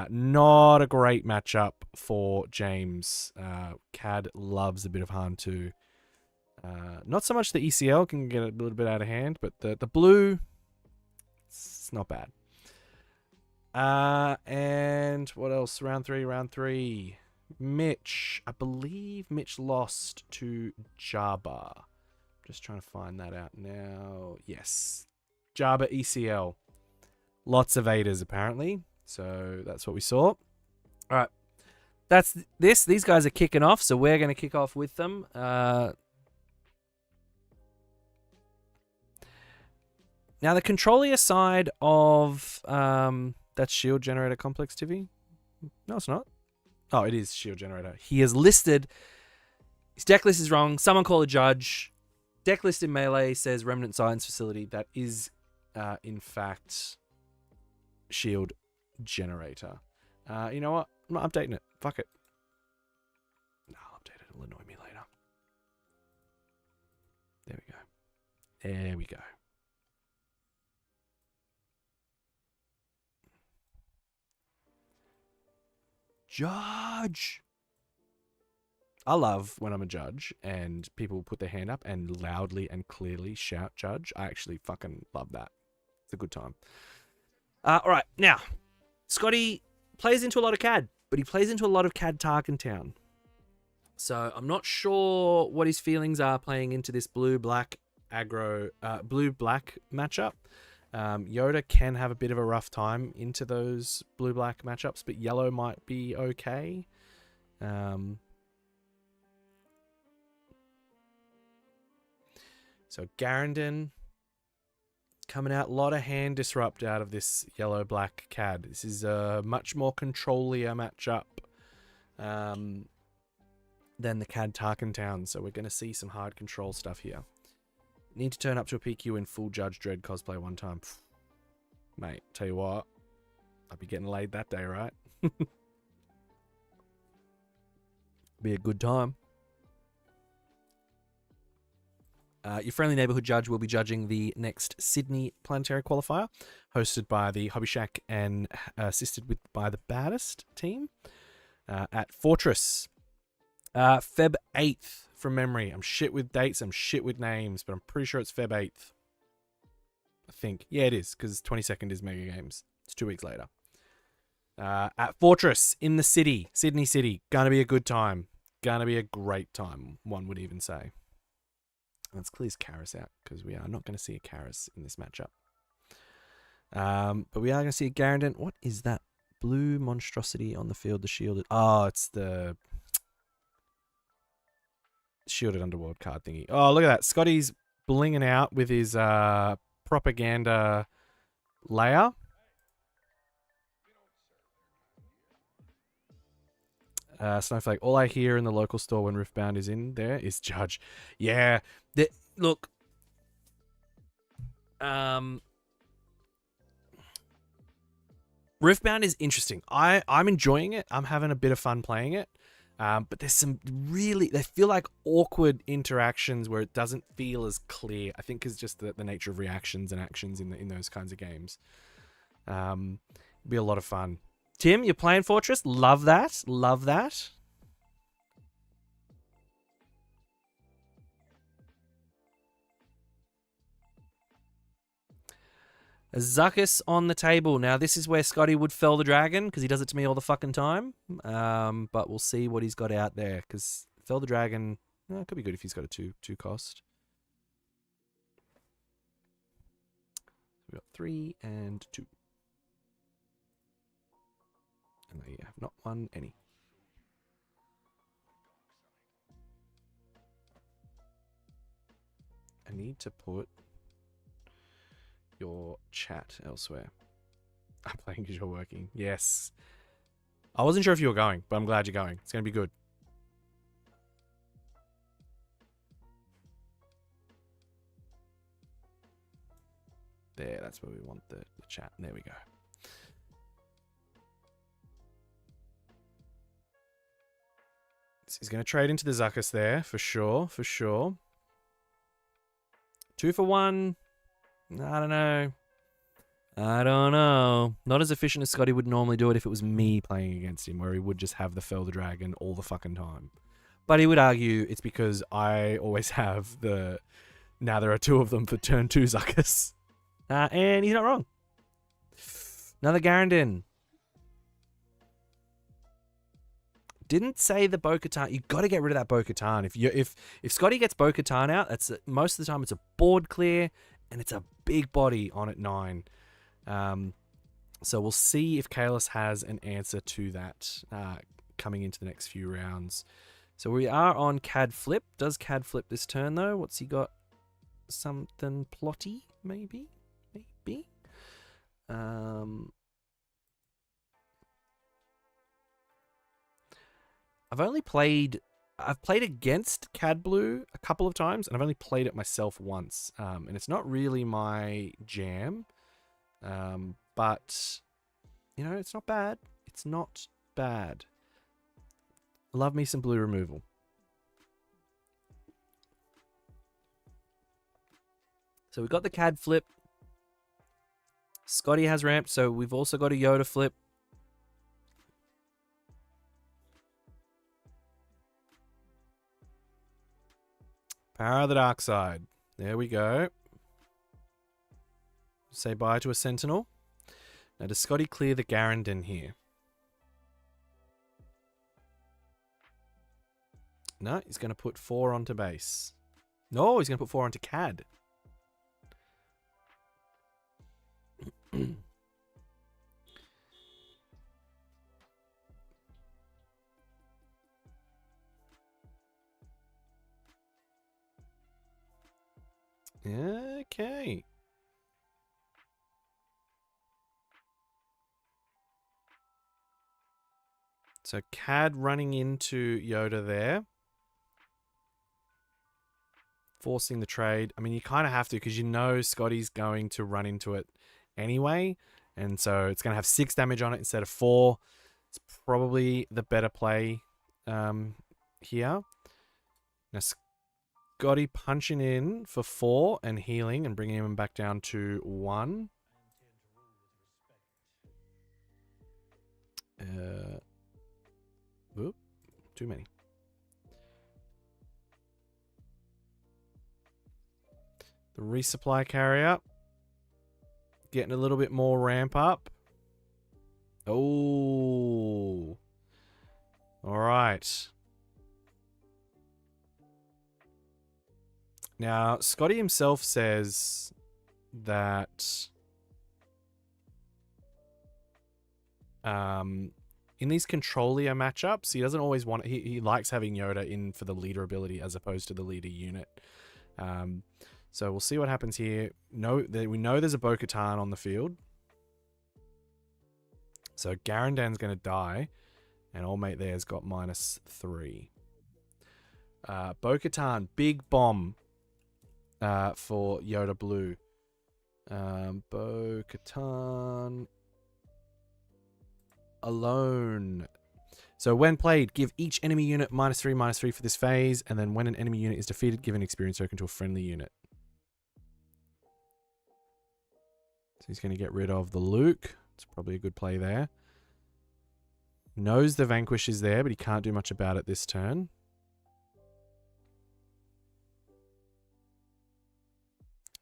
Not a great matchup for James. Cad loves a bit of harm too. Not so much the ECL can get a little bit out of hand, but the blue, it's not bad. And what else? Round 3. Mitch. I believe Mitch lost to Jabba. Just trying to find that out now. Yes. Jabba ECL. Lots of Aiders, apparently. So that's what we saw. All right. That's this. These guys are kicking off, so we're going to kick off with them. Now, the controller side of... that's Shield Generator Complex TV? No, it's not. Oh, it is Shield Generator. He has listed... His deck list is wrong. Someone call a judge. Deck list in Melee says Remnant Science Facility. That is, in fact, Shield Generator. You know what? I'm not updating it. Fuck it. No, I'll update it. It'll annoy me later. There we go. There we go. Judge. I love when I'm a judge and people put their hand up and loudly and clearly shout judge. I actually fucking love that. It's a good time. All right. Now, Scotty plays into a lot of CAD, but he plays into a lot of CAD Tarkentown. So I'm not sure what his feelings are playing into this blue-black aggro, blue-black matchup. Yoda can have a bit of a rough time into those blue-black matchups, but yellow might be okay. So Garandon coming out, a lot of hand disrupt out of this yellow-black CAD. This is a much more controllier matchup than the CAD Tarkentown, so we're going to see some hard control stuff here. Need to turn up to a PQ in full Judge Dredd cosplay one time. Mate, tell you what, I'll be getting laid that day, right? Be a good time. Your friendly neighborhood judge will be judging the next Sydney Planetary Qualifier, hosted by the Hobby Shack and assisted by the baddest team at Fortress. Feb 8th from memory. I'm shit with dates, I'm shit with names, but I'm pretty sure it's Feb 8th. I think. Yeah, it is, because 22nd is Mega Games. It's 2 weeks later. At Fortress in the city, Sydney City. Gonna be a good time. Gonna be a great time, one would even say. Let's clear Karis out, because we are not going to see a Karis in this matchup. But we are going to see a Garandon. What is that blue monstrosity on the field? The shielded... Oh, it's the shielded underworld card thingy. Oh, look at that. Scotty's blinging out with his propaganda layer. Snowflake, all I hear in the local store when Riftbound is in there is Judge. Yeah, look, Riftbound is interesting. I'm enjoying it. I'm having a bit of fun playing it. But there's some really, they feel like awkward interactions where it doesn't feel as clear. I think is just the nature of reactions and actions in those kinds of games. It'll be a lot of fun. Tim, you're playing Fortress. Love that. Love that. Zuckus on the table. Now, this is where Scotty would fell the dragon because he does it to me all the fucking time. But we'll see what he's got out there because fell the dragon, it could be good if he's got a two cost. We've got 3 and 2. And there you have not won any. I need to put your chat elsewhere. I'm playing because you're working. Yes. I wasn't sure if you were going, but I'm glad you're going. It's going to be good. There, that's where we want the chat. There we go. He's going to trade into the Zuckus there, for sure, for sure. 2 for 1. I don't know. Not as efficient as Scotty would normally do it if it was me playing against him, where he would just have the Fell the Dragon all the fucking time. But he would argue it's because I always have the... Now there are 2 of them for turn 2 Zuckus. And he's not wrong. Another Garandin. Didn't say the Bo-Katan. You got to get rid of that Bo-Katan. If Scotty gets Bo-Katan out, that's most of the time it's a board clear and it's a big body on at 9. So we'll see if Kalis has an answer to that coming into the next few rounds. So we are on Cad Flip. Does Cad Flip this turn though? What's he got? Something plotty, maybe. I've played against Cad Blue a couple of times, and I've only played it myself once. And it's not really my jam. But, it's not bad. It's not bad. Love me some blue removal. So we've got the Cad Flip. Scotty has ramped, so we've also got a Yoda Flip. Power of the Dark Side. There we go. Say bye to a Sentinel. Now, does Scotty clear the Garandin here? No, he's going to put 4 onto base. No, he's going to put 4 onto Cad. Okay. So Cad running into Yoda there. Forcing the trade. I mean, you kind of have to because Scotty's going to run into it anyway. And so it's going to have 6 damage on it instead of 4. It's probably the better play here. Now, Scotty punching in for 4 and healing and bringing him back down to 1. Oop, too many. The resupply carrier. Getting a little bit more ramp up. Oh. All right. Now, Scotty himself says that in these Controlio matchups, he doesn't always want... He likes having Yoda in for the leader ability as opposed to the leader unit. So we'll see what happens here. We know there's a Bo-Katan on the field. So Garandan's going to die. And old mate there's got -3. Bo-Katan, big bomb for Yoda Blue. Bo-Katan alone. So when played, give each enemy unit -3/-3 for this phase, and then when an enemy unit is defeated, give an experience token to a friendly unit. So he's going to get rid of the Luke. It's probably a good play there. Knows the Vanquish is there, but he can't do much about it this turn.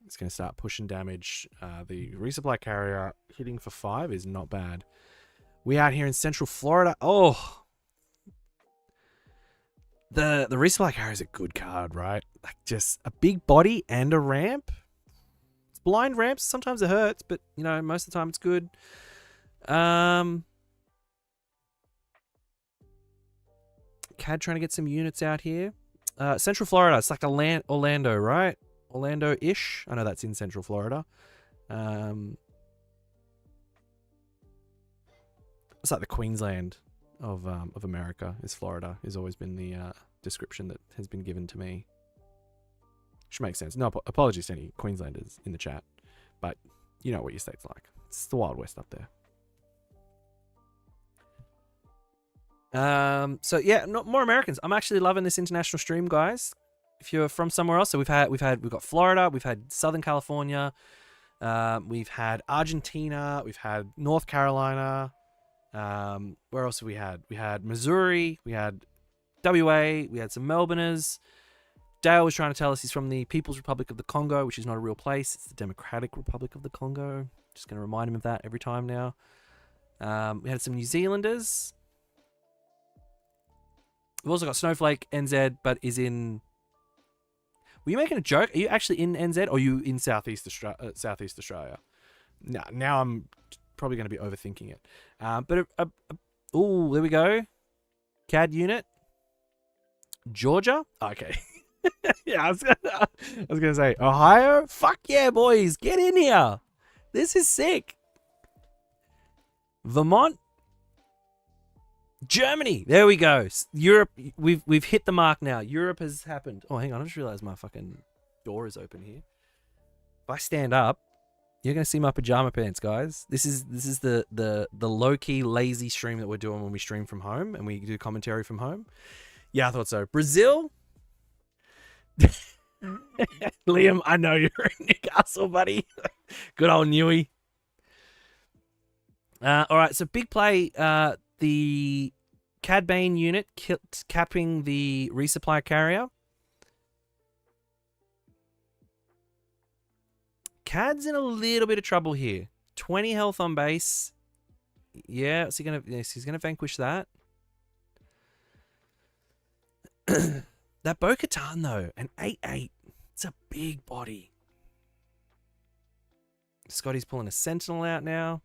It's going to start pushing damage. The resupply carrier hitting for 5 is not bad. We out here in Central Florida. Oh, the resupply carrier is a good card, right? Like just a big body and a ramp. It's blind ramps. Sometimes it hurts, but you know most of the time it's good. CAD trying to get some units out here. Central Florida. It's like Orlando, right? Orlando-ish. I know that's in Central Florida. It's like the Queensland of America is Florida. Has always been the description that has been given to me. Which makes sense. No, apologies to any Queenslanders in the chat. But you know what your state's like. It's the Wild West up there. So yeah, more Americans. I'm actually loving this international stream, guys. If you're from somewhere else, so we've got Florida, we've had Southern California, we've had Argentina, we've had North Carolina. Where else have we had? We had Missouri, we had WA, we had some Melbourners. Dale was trying to tell us he's from the People's Republic of the Congo, which is not a real place. It's the Democratic Republic of the Congo. Just going to remind him of that every time now. We had some New Zealanders. We've also got Snowflake, NZ, but is in... Were you making a joke? Are you actually in NZ or are you in Southeast Australia? No, now I'm probably going to be overthinking it. Oh, there we go. CAD unit. Georgia? Okay. Yeah, I was gonna say Ohio. Fuck yeah, boys, get in here. This is sick. Vermont, Germany. There we go. Europe. We've hit the mark now. Europe has happened. Oh, hang on. I just realized my fucking door is open here. If I stand up, you're gonna see my pajama pants, guys. This is the low key lazy stream that we're doing when we stream from home and we do commentary from home. Yeah, I thought so. Brazil. Liam, I know you're in Newcastle, buddy. Good old Newy. All right, so big play. The Cad Bane unit capping the resupply carrier. Cad's in a little bit of trouble here. 20 health on base. Yeah, so he's gonna vanquish that. That Bo-Katan, though, an 8/8. It's a big body. Scotty's pulling a Sentinel out now.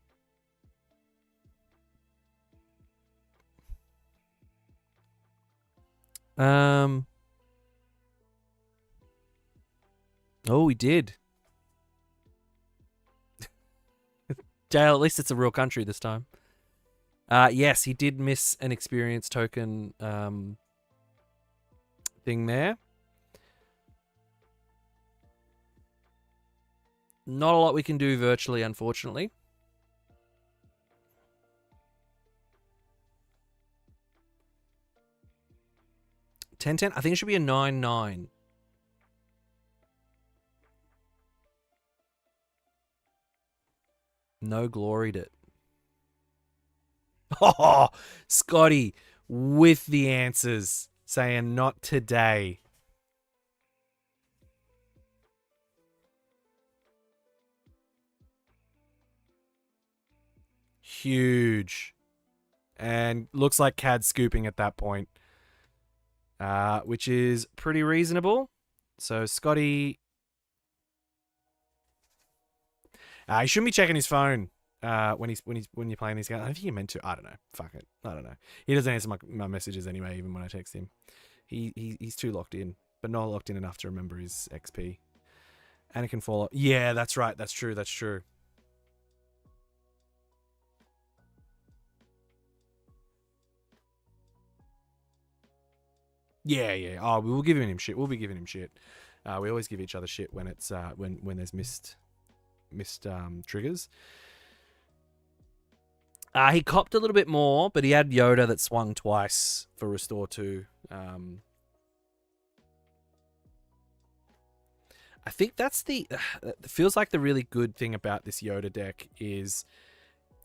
Oh, he did. Jail, at least it's a real country this time. Yes, he did miss an experience token thing there. Not a lot we can do virtually, unfortunately. $10-10. I think it should be a 9-9. No gloried it. Oh, Scotty with the answers. Saying not today. Huge. And looks like Cad's scooping at that point. Which is pretty reasonable. So Scotty... he shouldn't be checking his phone when you're playing these games. I don't think he meant to. I don't know. Fuck it. I don't know. He doesn't answer my messages anyway, even when I text him. He's too locked in, but not locked in enough to remember his XP. Anakin Fallout. Yeah, that's right. That's true. That's true. Yeah. Oh, we will give him shit. We'll be giving him shit. We always give each other shit when it's when there's missed missed triggers. He copped a little bit more, but he had Yoda that swung twice for Restore 2. I think that's it feels like the really good thing about this Yoda deck is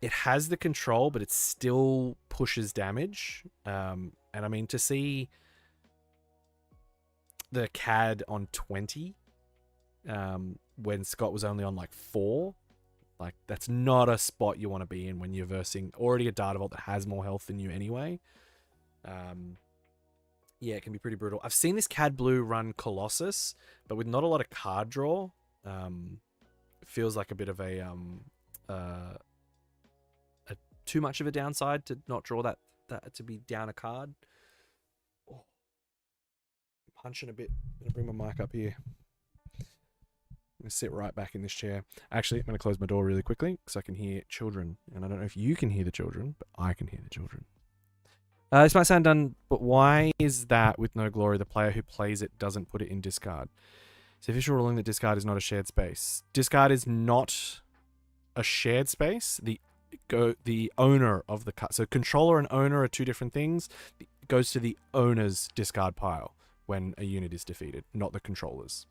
it has the control, but it still pushes damage. And I mean, to see the CAD on 20 when Scott was only on like 4, like that's not a spot you want to be in when you're versing already a Data Vault that has more health than you anyway. Yeah, it can be pretty brutal. I've seen this CAD Blue run Colossus, but with not a lot of card draw. It feels like a bit of a too much of a downside to not draw that to be down a card. Oh, I'm punching a bit. I'm gonna bring my mic up here. I'm gonna sit right back in this chair. Actually, I'm gonna close my door really quickly because I can hear children, and I don't know if you can hear the children, but I can hear the children. This might sound done, but why is that with no glory? The player who plays it doesn't put it in discard. It's official ruling that discard is not a shared space. Discard is not a shared space. The owner of the card. So controller and owner are two different things. It goes to the owner's discard pile when a unit is defeated, not the controller's.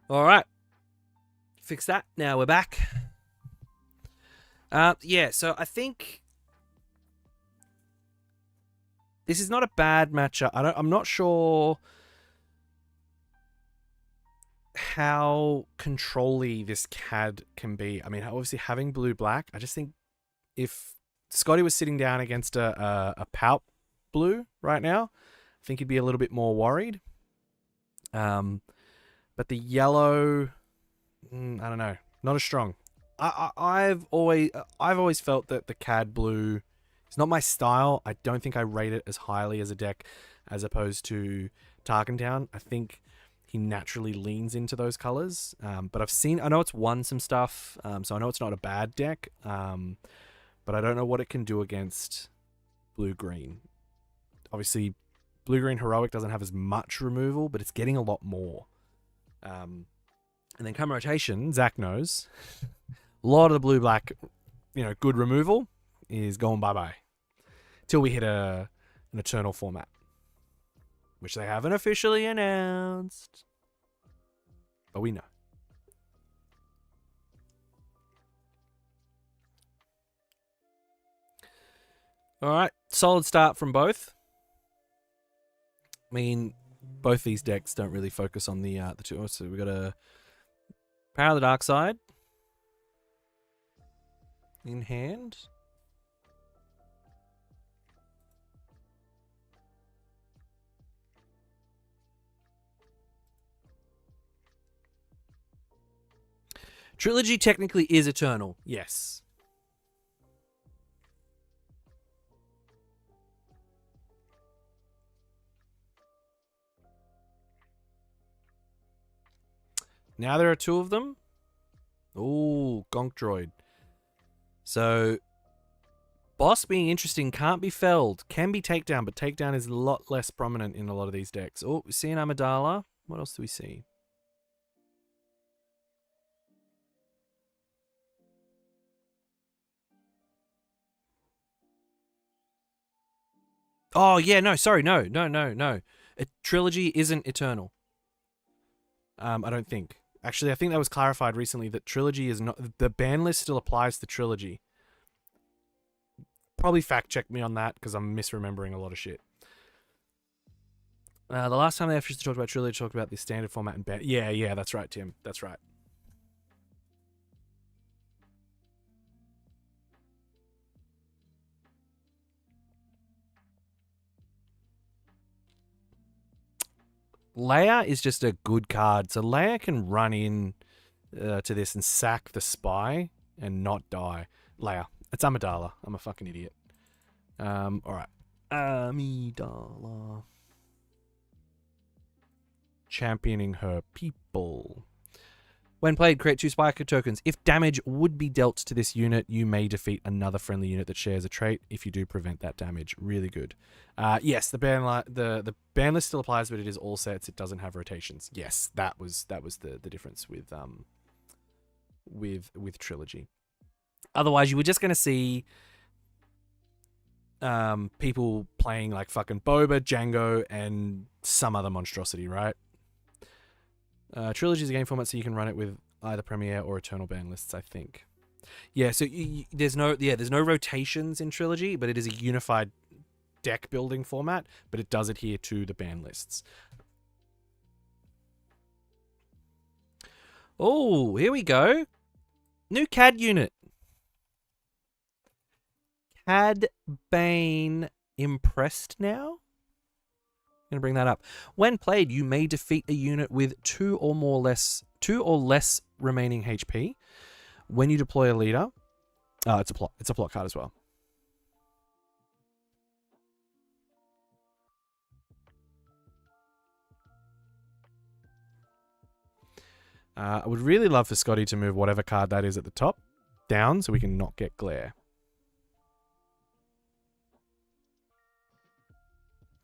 All right. Fix that. Now we're back. Yeah, so I think this is not a bad matchup. I'm not sure how control-y this CAD can be. I mean, obviously having blue-black, I just think if Scotty was sitting down against a Palp blue right now, I think he'd be a little bit more worried. But the yellow, I don't know, not as strong. I've always felt that the CAD blue is not my style. I don't think I rate it as highly as a deck as opposed to Tarkentown. I think he naturally leans into those colors. But I know it's won some stuff, so I know it's not a bad deck. But I don't know what it can do against blue-green. Obviously, blue-green heroic doesn't have as much removal, but it's getting a lot more. And then come rotation, Zach knows. A lot of the blue-black, good removal is going bye-bye. Till we hit an Eternal format. Which they haven't officially announced. But we know. Alright, solid start from both. I mean, both these decks don't really focus on the two. So we got a Power of the Dark Side in hand. Trilogy technically is Eternal, yes. Now there are two of them. Ooh, Gonk Droid. So, boss being interesting, can't be felled. Can be takedown, but takedown is a lot less prominent in a lot of these decks. Oh, we see an Amidala. What else do we see? Oh, yeah, no, sorry, no. A trilogy isn't Eternal. I don't think. Actually, I think that was clarified recently that trilogy is not... The ban list still applies to trilogy. Probably fact check me on that because I'm misremembering a lot of shit. The last time they actually talked about trilogy, talked about the standard format and ban... Yeah, that's right, Tim. That's right. Leia is just a good card. So Leia can run in to this and sack the spy and not die. Leia. It's Amidala. I'm a fucking idiot. Alright. Amidala. Championing her people. When played, create 2 Spiker tokens. If damage would be dealt to this unit, you may defeat another friendly unit that shares a trait. If you do, prevent that damage. Really good. Yes, the ban list still applies, but it is all sets. It doesn't have rotations. Yes, that was the difference with Trilogy. Otherwise, you were just going to see people playing like fucking Boba, Django, and some other monstrosity, right? Trilogy is a game format, so you can run it with either Premiere or Eternal ban lists, I think. Yeah, so there's no rotations in Trilogy, but it is a unified deck building format, but it does adhere to the ban lists. Oh, here we go. New CAD unit. CAD Bane impressed now? Going to bring that up. When played, you may defeat a unit with 2 or less remaining HP. When you deploy a leader, it's a plot card as well. I would really love for Scotty to move whatever card that is at the top down so we can not get glare.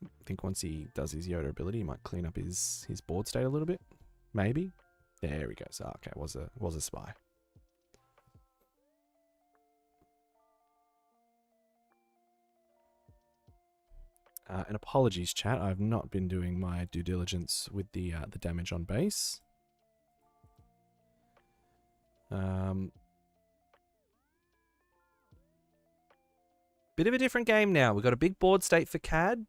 I think once he does his Yoda ability, he might clean up his board state a little bit. Maybe. There he goes. Oh, okay, was a spy. And apologies, chat. I've not been doing my due diligence with the damage on base. Bit of a different game now. We've got a big board state for CAD.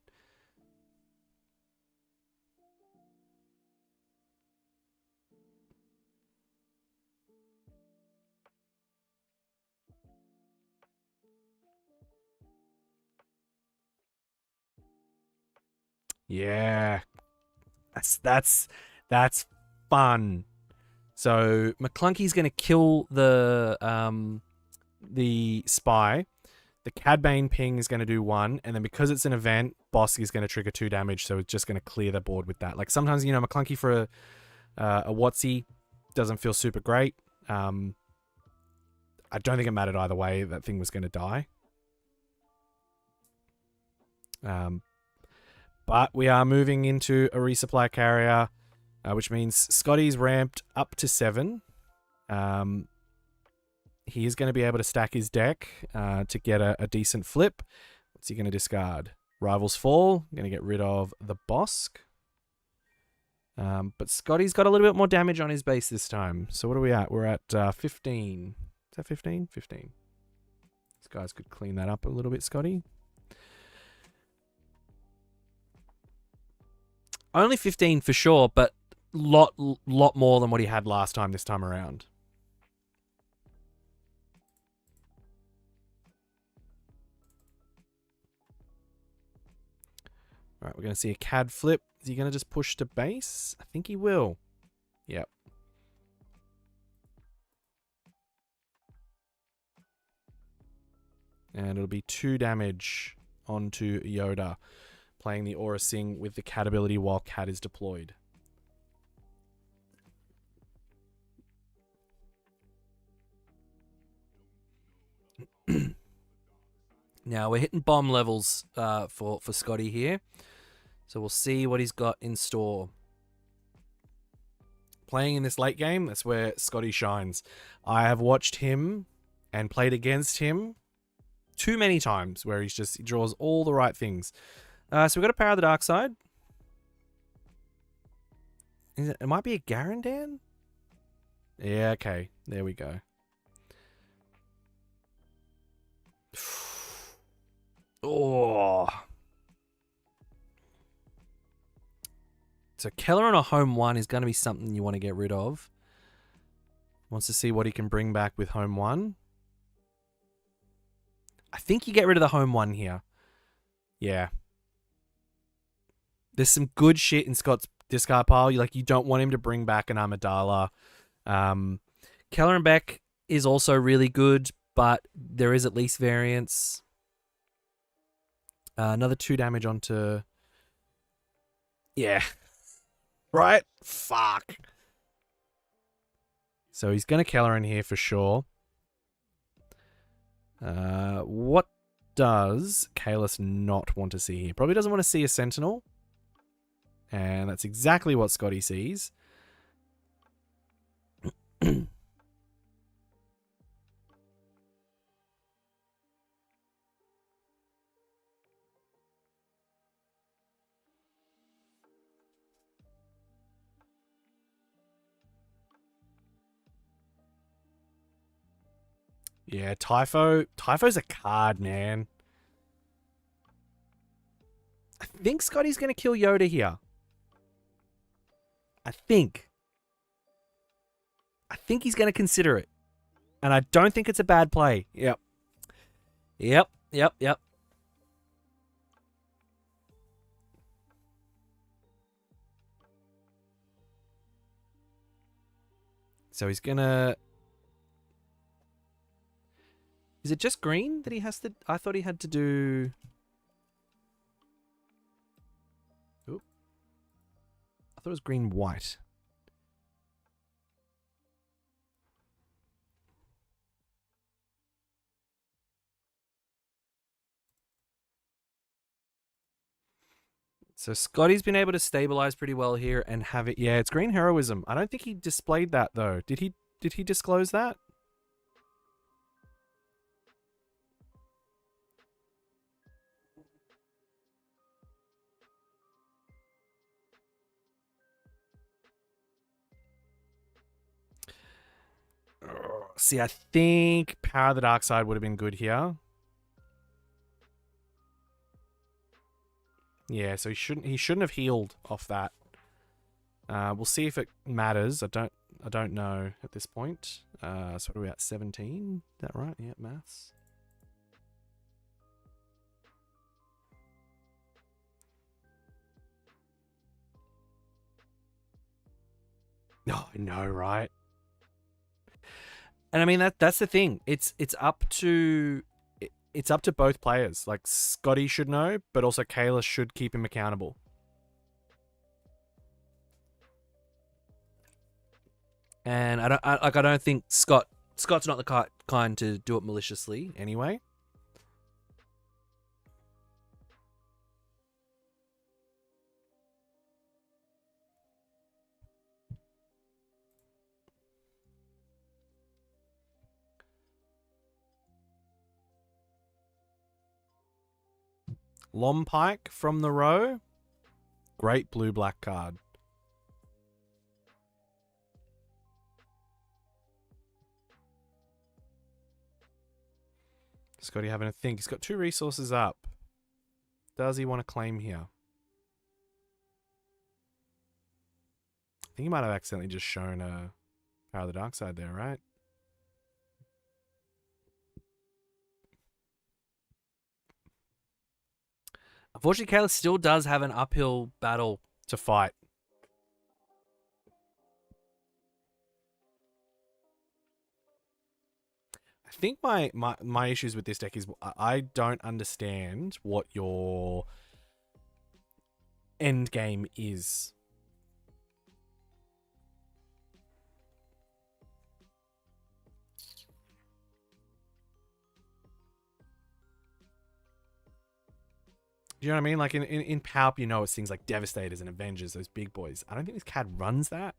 Yeah. That's fun. So McClunky's going to kill the spy. The Cad Bane ping is going to do 1, and then because it's an event, Boss is going to trigger 2 damage, so it's just going to clear the board with that. Like sometimes, you know, McClunky for a Watsy doesn't feel super great. I don't think it mattered either way. That thing was going to die. But we are moving into a resupply carrier, which means Scotty's ramped up to 7. He is going to be able to stack his deck to get a decent flip. What's he going to discard? Rivals Fall. Going to get rid of the Bosk. But Scotty's got a little bit more damage on his base this time. So what are we at? We're at 15. Is that 15? 15. These guys could clean that up a little bit, Scotty. Only 15 for sure, but lot more than what he had last time this time around. All right, we're going to see a CAD flip. Is he going to just push to base? I think he will. Yep. And it'll be 2 damage onto Yoda, playing the Aura Sing with the CAD ability while CAD is deployed. Now we're hitting bomb levels for Scotty here. So we'll see what he's got in store. Playing in this late game, that's where Scotty shines. I have watched him and played against him too many times where he draws all the right things. So we've got to power the dark side. It might be a Garandan? Yeah, okay. There we go. Oh. So Keller on a home 1 is going to be something you want to get rid of. Wants to see what he can bring back with home 1. I think you get rid of the home 1 here. Yeah. There's some good shit in Scott's discard pile. You don't want him to bring back an Amidala. Keller and Beck is also really good, but there is at least variance. Another 2 damage onto... Yeah. Right? Fuck. So he's going to Keller in here for sure. What does Kalis not want to see here? Probably doesn't want to see a Sentinel. And that's exactly what Scotty sees. Yeah, Typho. Typho's a card, man. I think Scotty's going to kill Yoda here. I think he's going to consider it. And I don't think it's a bad play. Yep. So he's going to... Is it just green that he has to... I thought he had to do... Oop. I thought it was green-white. So Scotty's been able to stabilize pretty well here and have it... Yeah, it's green heroism. I don't think he displayed that, though. Did he disclose that? See, I think Power of the Dark Side would have been good here. Yeah, so he shouldn't have healed off that. We'll see if it matters. I don't know at this point. So what are we at? 17? Is that right? Yeah, maths. Oh, I know, right? And I mean that's the thing. It's up to both players. Like Scotty should know, but also Kayla should keep him accountable. And I don't think Scott's not the kind to do it maliciously anyway. Lompike from the row. Great blue-black card. Scotty having a think. He's got 2 resources up. Does he want to claim here? I think he might have accidentally just shown a Power of the Dark Side there, right? Unfortunately, Kayla still does have an uphill battle to fight. I think my issues with this deck is I don't understand what your end game is. Do you know what I mean? Like in Palp, you know, it's things like Devastators and Avengers, those big boys. I don't think this card runs that.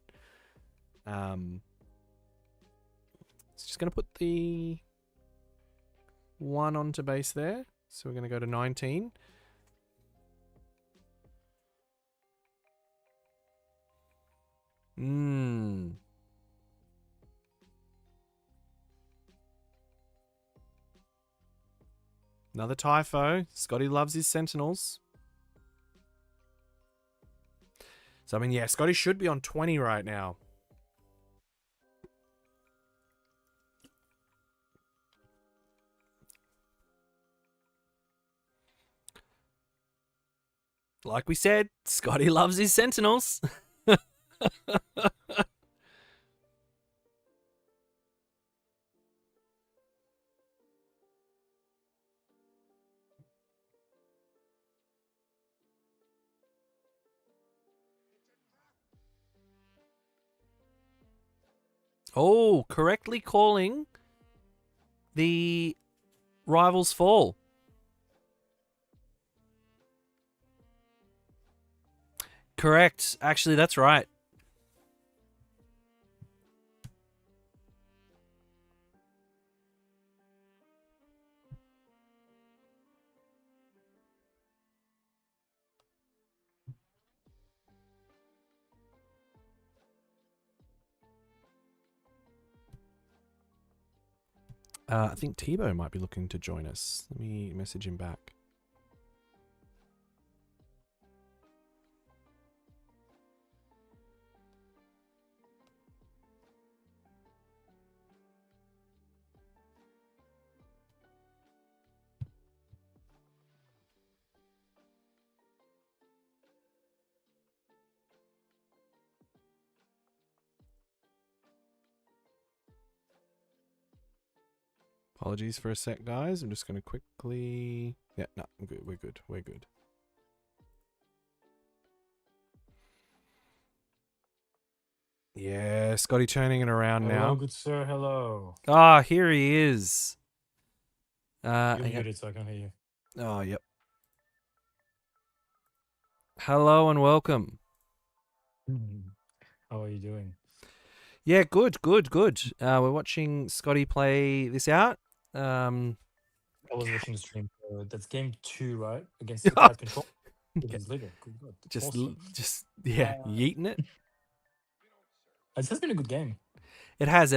It's just going to put the 1 onto base there. So we're going to go to 19. Another Typho. Scotty loves his Sentinels. So, I mean, yeah, Scotty should be on 20 right now. Like we said, Scotty loves his Sentinels. Oh, correctly calling the Rivals fall. Correct. Actually, that's right. I think Tebow might be looking to join us. Let me message him back. Apologies for a sec, guys. I'm just going to quickly... Yeah, no, I'm good. We're good. We're good. Yeah, Scotty turning it around now. Hello, good sir. Hello. Ah, here he is. You're muted, so I can hear you. Oh, yep. Hello and welcome. How are you doing? Yeah, good. We're watching Scotty play this out. I was watching the stream. That's game 2, right? Against the Cat Control. It is later. Good God. Awesome. Yeeting it. This has been a good game. It has.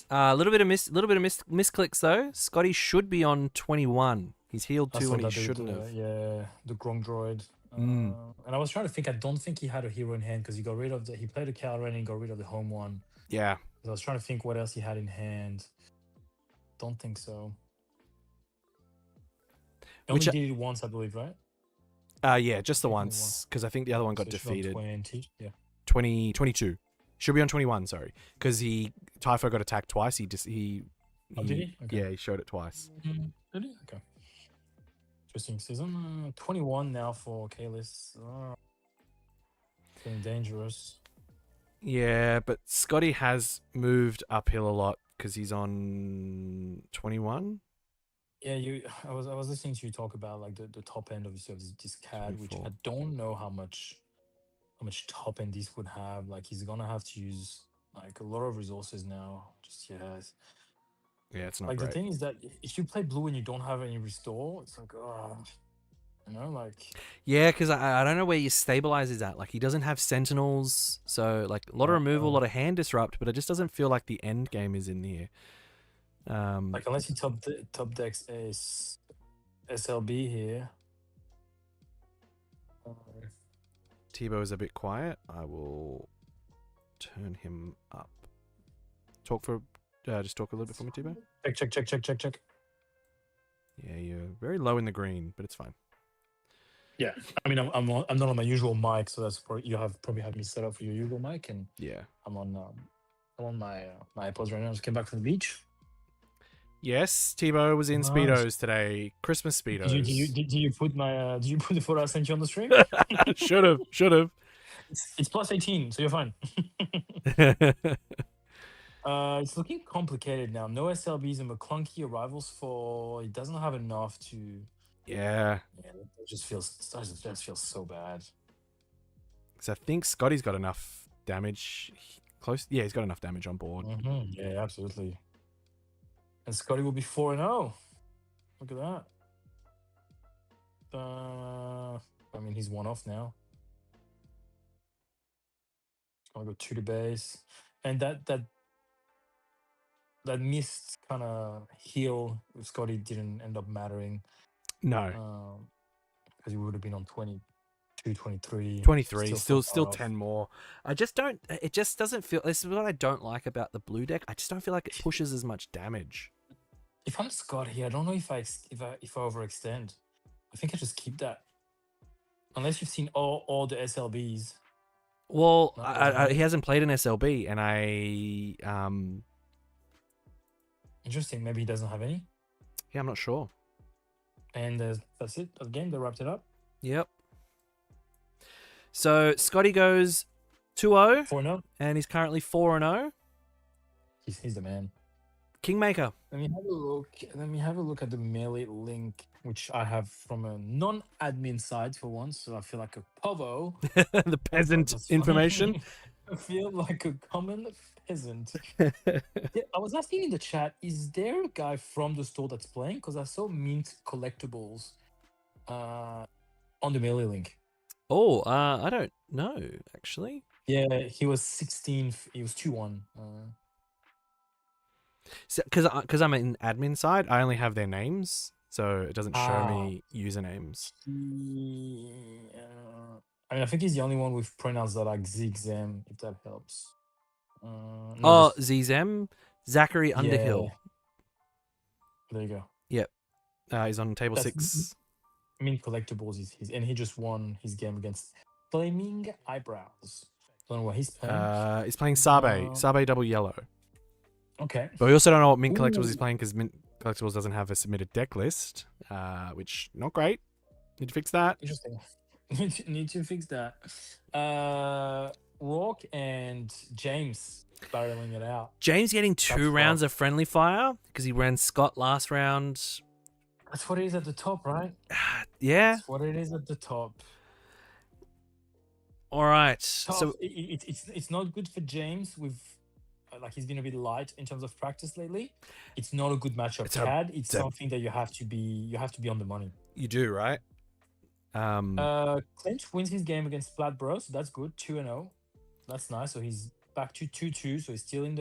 A little bit of misclicks though. Scotty should be on 21. He's healed 2 and he shouldn't have. Yeah, the Gronk droid. And I was trying to think. I don't think he had a hero in hand because he got rid of he played a Calren and he got rid of the home one. Yeah. I was trying to think what else he had in hand. Don't think so. He only did it once, I believe, right? Yeah, just the once, because I think the other one got defeated. 20, yeah. 22. Should be on 21, sorry. Because Typho got attacked twice. Did he? Okay. Yeah, he showed it twice. Did he? Okay. Interesting season. 21 now for Kalis. Getting dangerous. Yeah, but Scotty has moved uphill a lot because he's on 21. Yeah, I was listening to you talk about like the top end of this CAD, 24. Which I don't know how much top end this would have. Like he's gonna have to use like a lot of resources now. Yeah, it's not like great. The thing is that if you play blue and you don't have any restore, it's like Yeah, because I don't know where your stabilize is at. Like he doesn't have sentinels, so like a lot of removal, a lot of hand disrupt, but it just doesn't feel like the end game is in here. Like unless you top decks SLB here. Tebow is a bit quiet. I will turn him up. Just talk a little bit for me, Tebow. Check. Yeah, you're very low in the green, but it's fine. Yeah, I mean, I'm not on my usual mic, so that's probably had me set up for your usual mic, and yeah, I'm on my iPods right now. I just came back from the beach. Yes, Tebow was in Speedos today. Christmas Speedos. Did you put my did you put the photo I sent you on the stream? Should have. It's plus 18, so you're fine. It's looking complicated now. No SLBs and McClunky arrivals for. He doesn't have enough to. Yeah. It just feels so bad. Because I think Scotty's got enough damage. Close. Yeah, he's got enough damage on board. Yeah, absolutely. And Scotty will be 4-0. Look at that. I mean, he's one off now. He's gonna go 2 to base, and that missed kind of heal with Scotty didn't end up mattering. No. Because he would have been on 22, 23. 23, still 10 more. I just don't. It just doesn't feel. This is what I don't like about the blue deck. I just don't feel like it pushes as much damage. If I'm Scotty, I don't know if I overextend. I think I just keep that. Unless you've seen all the SLBs. Well, he hasn't played an SLB, and Interesting. Maybe he doesn't have any. Yeah, I'm not sure. And that's it. Again, they wrapped it up. Yep. So Scotty goes 2-0. 4-0. And he's currently 4-0. He's the man. Kingmaker. Let me have a look. Let me have a look at the melee link, which I have from a non-admin side for once. So I feel like a povo. The peasant That's information. funny. I feel like a common peasant. Yeah, I was asking in the chat, is there a guy from the store that's playing? Because I saw Mint Collectables on the melee link. Oh, I don't know actually. Yeah, he was 16th. He was 2-1. Because I'm in admin side, I only have their names, so it doesn't show me usernames. I mean, I think he's the only one with pronouns that are Zigzam, if that helps. No, Zem, Zachary Underhill. There you go. Yep, he's on table That's 6. Mint Collectables is his, and he just won his game against Flaming Eyebrows. Don't know what he's playing. He's playing Sabe. Sabe double yellow. Okay. But we also don't know what Mint Collectibles Ooh. is playing because Mint Collectibles doesn't have a submitted deck list, which not great. Need to fix that. Interesting. Need to fix that. Rock and James barreling it out. James getting 2 That's rounds rough. of friendly fire because he ran Scott last round. That's what it is at the top, right? Yeah. That's what it is at the top. All right. Tough. So It's not good for James with like he's been a bit light in terms of practice lately. It's not a good matchup. CAD, it's something that you have to be on the money. You do, right? Clint wins his game against Flat Bros, so that's good. 2-0. That's nice. So he's back to 2-2. So he's still in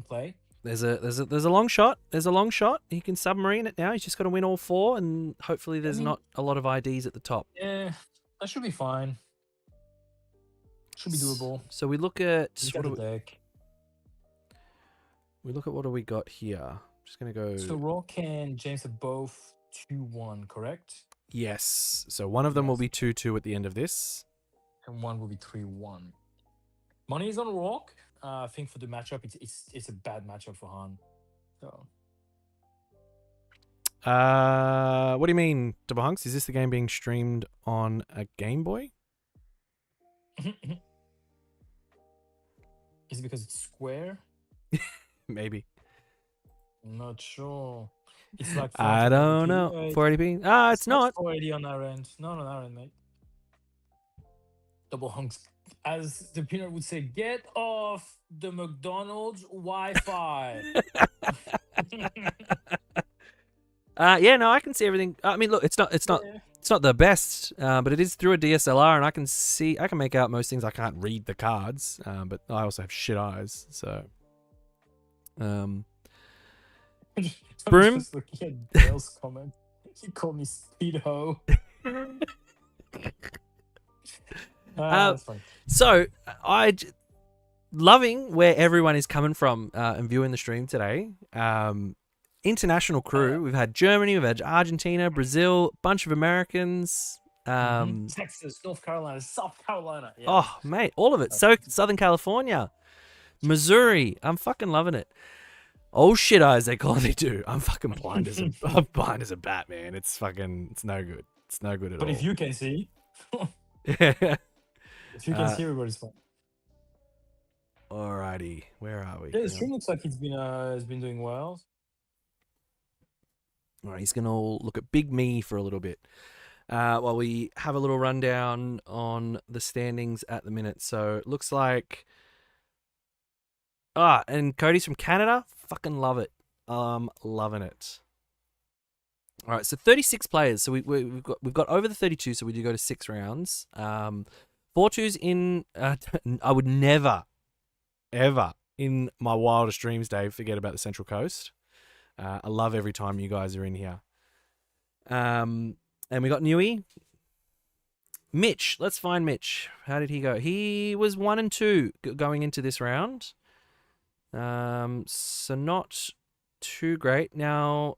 play. There's a long shot. There's a long shot. He can submarine it now. He's just got to win all 4, and hopefully there's not a lot of IDs at the top. Yeah, that should be fine. Should be doable. So we look at deck. We look at what do we got here. I'm just gonna go. So Rock and James are both 2-1, correct? Yes. So one of them will be 2-2 at the end of this, and one will be 3-1. Money is on Rock. I think for the matchup, it's a bad matchup for Han. So. What do you mean, Double Hunks? Is this the game being streamed on a Game Boy? Is it because it's square? Maybe. I'm not sure. It's like I don't know. 480p? It's not. 480 on our end. Not on our end, mate. Double Hunks. As the peanut would say, get off the McDonald's Wi-Fi. Yeah, no, I can see everything. I mean, look, it's not the best, but it is through a DSLR, and I can make out most things. I can't read the cards, but I also have shit eyes, so. Broom. Just looking at Dale's comment. He called me Speedo. That's fine. So loving where everyone is coming from and viewing the stream today. International crew. We've had Germany, we've had Argentina, Brazil, bunch of Americans. Texas, North Carolina, South Carolina. Yeah. Oh, mate, all of it. So Southern California, Missouri. I'm fucking loving it. Oh shit eyes, they call me too. I'm fucking blind as a bat, man. It's no good. It's no good at all. But if you can see, yeah. If you can see, everybody's fine. Alrighty, where are we? Yeah, the stream looks like it's been doing well. All right, he's gonna look at Big Me for a little bit while we have a little rundown on the standings at the minute. So it looks like and Cody's from Canada. Fucking love it. Loving it. All right, so 36 players. So we've got over the 32. So we do go to 6 rounds. 4-2s in. I would never, ever in my wildest dreams, Dave, forget about the Central Coast. I love every time you guys are in here. And we got Newey. Mitch. Let's find Mitch. How did he go? He was 1-2 going into this round. So not too great. Now,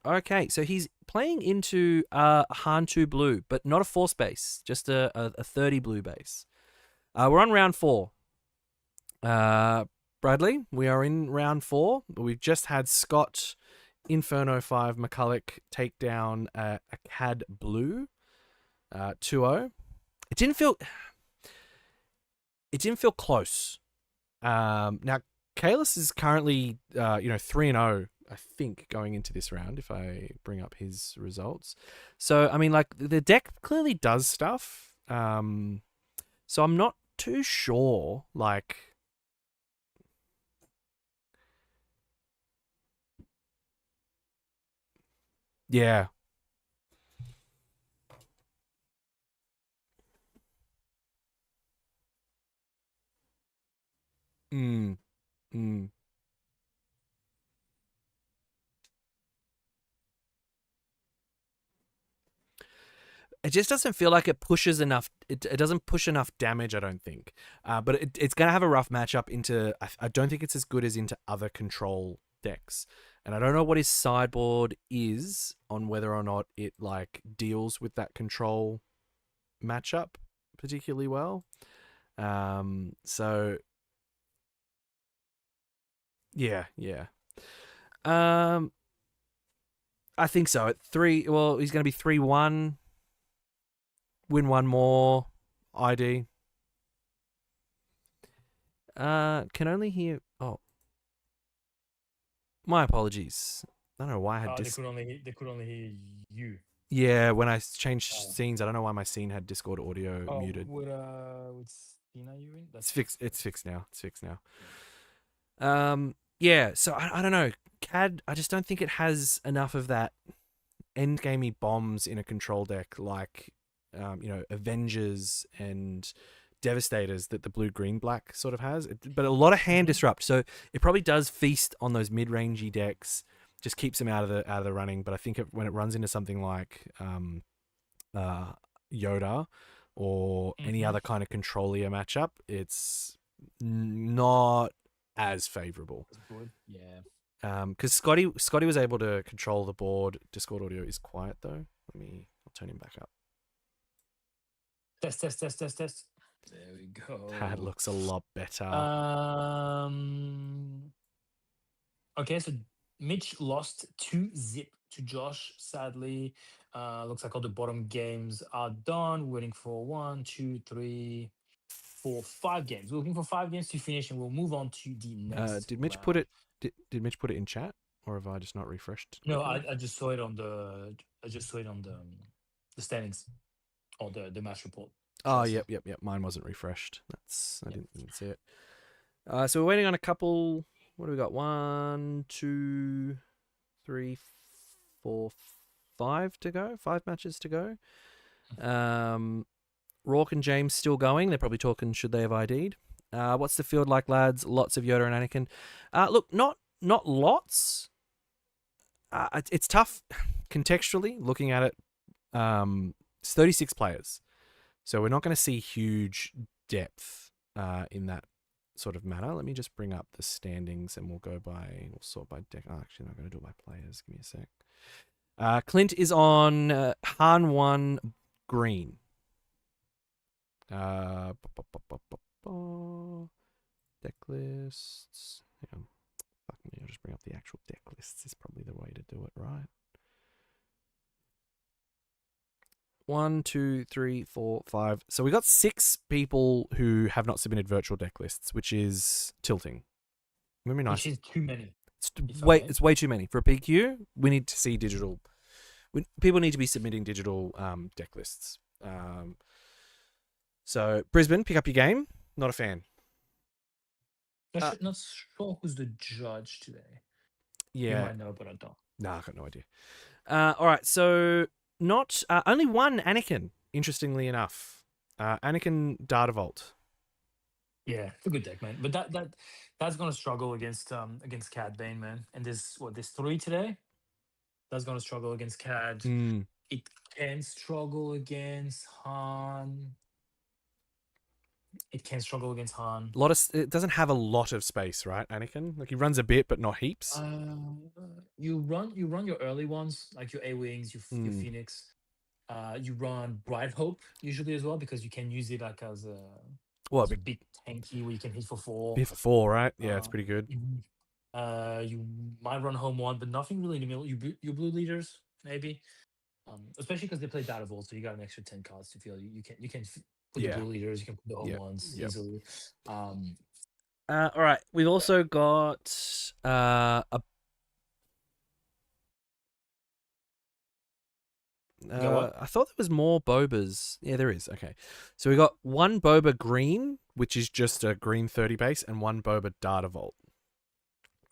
okay, so he's playing into a Han 2 blue, but not a force base, just a 30 blue base. We're on round 4. Bradley, we are in round 4. We've just had Scott Inferno 5 McCulloch take down a CAD blue 2-0. It didn't feel close. Now, Kalis is currently, 3-0, I think, going into this round, if I bring up his results. So, I mean, like, the deck clearly does stuff. So I'm not too sure, like... Yeah. Mm. Mm. It just doesn't feel like it pushes enough. It doesn't push enough damage, I don't think. But it's going to have a rough matchup into... I don't think it's as good as into other control decks. And I don't know what his sideboard is on whether or not it, like, deals with that control matchup particularly well. So... Yeah. I think so. At 3... Well, he's going to be 3-1. Win one more. ID. Can only hear... Oh. My apologies. I don't know why I had... They could only hear you. Yeah, when I changed scenes, I don't know why my scene had Discord audio muted. With scene are you in? It's fixed. It's fixed now. Yeah, so I don't know. CAD, I just don't think it has enough of that endgamey bombs in a control deck like, Avengers and Devastators that the blue-green-black sort of has. But a lot of hand disrupt, so it probably does feast on those mid-rangey decks, just keeps them out of the running. But I think when it runs into something like Yoda or any other kind of controlier matchup, it's not as favorable. Yeah. Because Scotty was able to control the board. Discord audio is quiet though. I'll turn him back up. Test. There we go. That looks a lot better. Okay, so Mitch lost 2-0 to Josh, sadly. Looks like all the bottom games are done. Waiting for 1, 2, 3, 4, 5 games. We're looking for 5 games to finish, and we'll move on to the next. Did Mitch put it? Did Mitch put it in chat, or have I just not refreshed? No, I just saw it on the. The standings, or the match report. Oh, yep. Mine wasn't refreshed. I didn't see it. So we're waiting on a couple. What do we got? 1, 2, 3, 4, 5 to go. 5 matches to go. Rourke and James still going. They're probably talking, should they have ID'd? What's the field like, lads? Lots of Yoda and Anakin. Look, not lots. It's tough contextually looking at it. It's 36 players. So we're not going to see huge depth in that sort of manner. Let me just bring up the standings and we'll sort by deck. Oh, actually, I'm not going to do it by players. Give me a sec. Clint is on Han 1 green. Deck lists. Hang on. Fuck me, I'll just bring up the actual deck lists. Is probably the way to do it, right? 1, 2, 3, 4, 5. So we got 6 people who have not submitted virtual deck lists, which is tilting. Maybe nice. Which is too many. It's way too many for a PQ. We need to see digital. People need to be submitting digital deck lists. So Brisbane, pick up your game. Not a fan. Not sure who's the judge today. Yeah, you might know, but I don't. Nah, I got no idea. All right, so not only one Anakin. Interestingly enough, Anakin Data Vault. Yeah, it's a good deck, man. But that's gonna struggle against Cad Bane, man. And there's 3 today. That's gonna struggle against Cad. It can struggle against Han. It can struggle against Han. It doesn't have a lot of space, right, Anakin? Like he runs a bit, but not heaps. You run your early ones, like your A-Wings, your Phoenix. You run Bright Hope usually as well, because you can use it like as a big tanky where you can hit for 4. Hit for 4, right? Yeah, it's pretty good. You might run home 1, but nothing really in the middle. Your blue leaders maybe, especially because they play Data Vault, so you got an extra 10 cards to feel. You can put the blue leaders, you can put the home ones easily. All right. We've also got a. I thought there was more Bobas. Yeah, there is. Okay. So we got one Boba green, which is just a green 30 base, and one Boba Data Vault.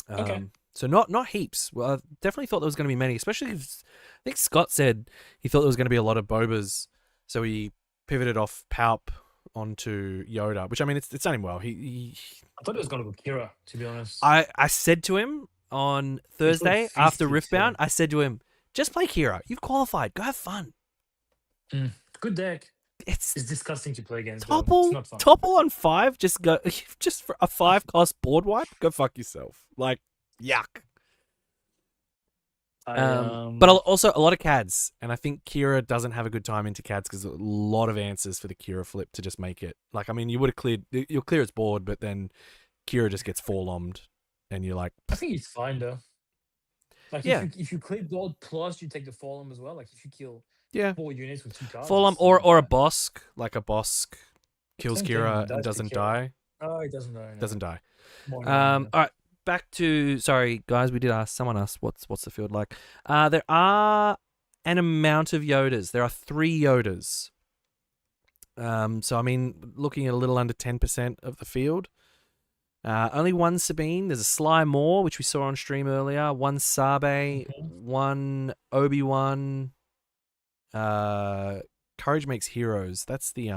Okay. So not heaps. Well, I definitely thought there was going to be many, especially if I think Scott said he thought there was going to be a lot of Bobas, so he pivoted off Palp onto Yoda, which I mean it's done him well. I thought it was going to go Kira, to be honest. I said to him on Thursday after Riftbound, I said to him, just play Kira. You've qualified. Go have fun. Good deck. It's disgusting to play against. Topple, it's not fun. Topple on 5. Just go. Just for a 5-cost board wipe. Go fuck yourself. Like yuck. But also a lot of CADs, and I think Kira doesn't have a good time into CADs because a lot of answers for the Kira flip to just make it. Like I mean, you'll clear its board, but then Kira just gets 4-lommed, and you're like, I think it's fine though. Like if you clear board plus you take the 4-lom as well. Like if you kill 4 units with 2 cards. 4-lom or a Bosk, like a Bosk kills Same Kira thing, and doesn't die. Oh, it doesn't die. No. Doesn't die. All right. Back to sorry guys, we did ask someone asked what's the field like. There are an amount of Yodas. There are 3 Yodas. So I mean, looking at a little under 10% of the field. Only one Sabine. There's a Sly Moore, which we saw on stream earlier. One Sabe, one Obi-Wan. Courage Makes Heroes. That's the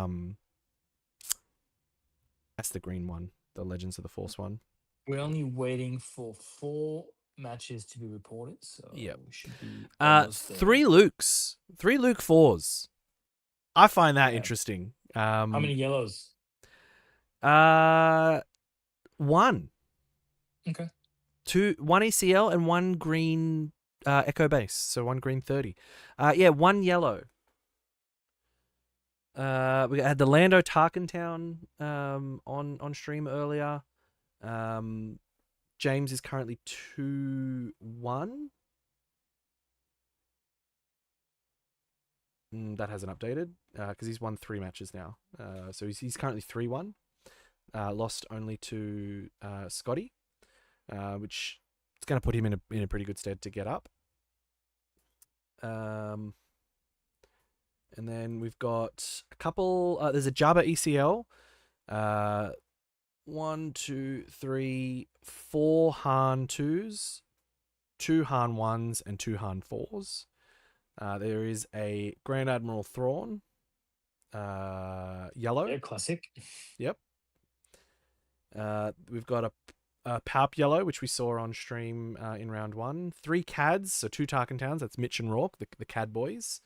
green one, the Legends of the Force one. We're only waiting for 4 matches to be reported, so we should be 3 Lukes. 3 Luke 4s. I find that interesting. How many yellows? 1. Okay. 1 ECL and 1 green Echo base. So 1 green 30. 1 yellow. We had the Lando Tarkentown on stream earlier. James is currently 2-1. That hasn't updated because he's won 3 matches now. So he's currently 3-1. Lost only to Scotty, which is going to put him in a pretty good stead to get up. And then we've got a couple. There's a Jabba ECL. 1, 2, 3, 4 Han 2s, 2 Han 1s, and 2 Han 4s. There is a Grand Admiral Thrawn, yellow. Yeah, classic. Yep. We've got a Palp yellow, which we saw on stream in round 1. 3 CADs, so 2 Tarkentowns. That's Mitch and Rourke, the CAD boys,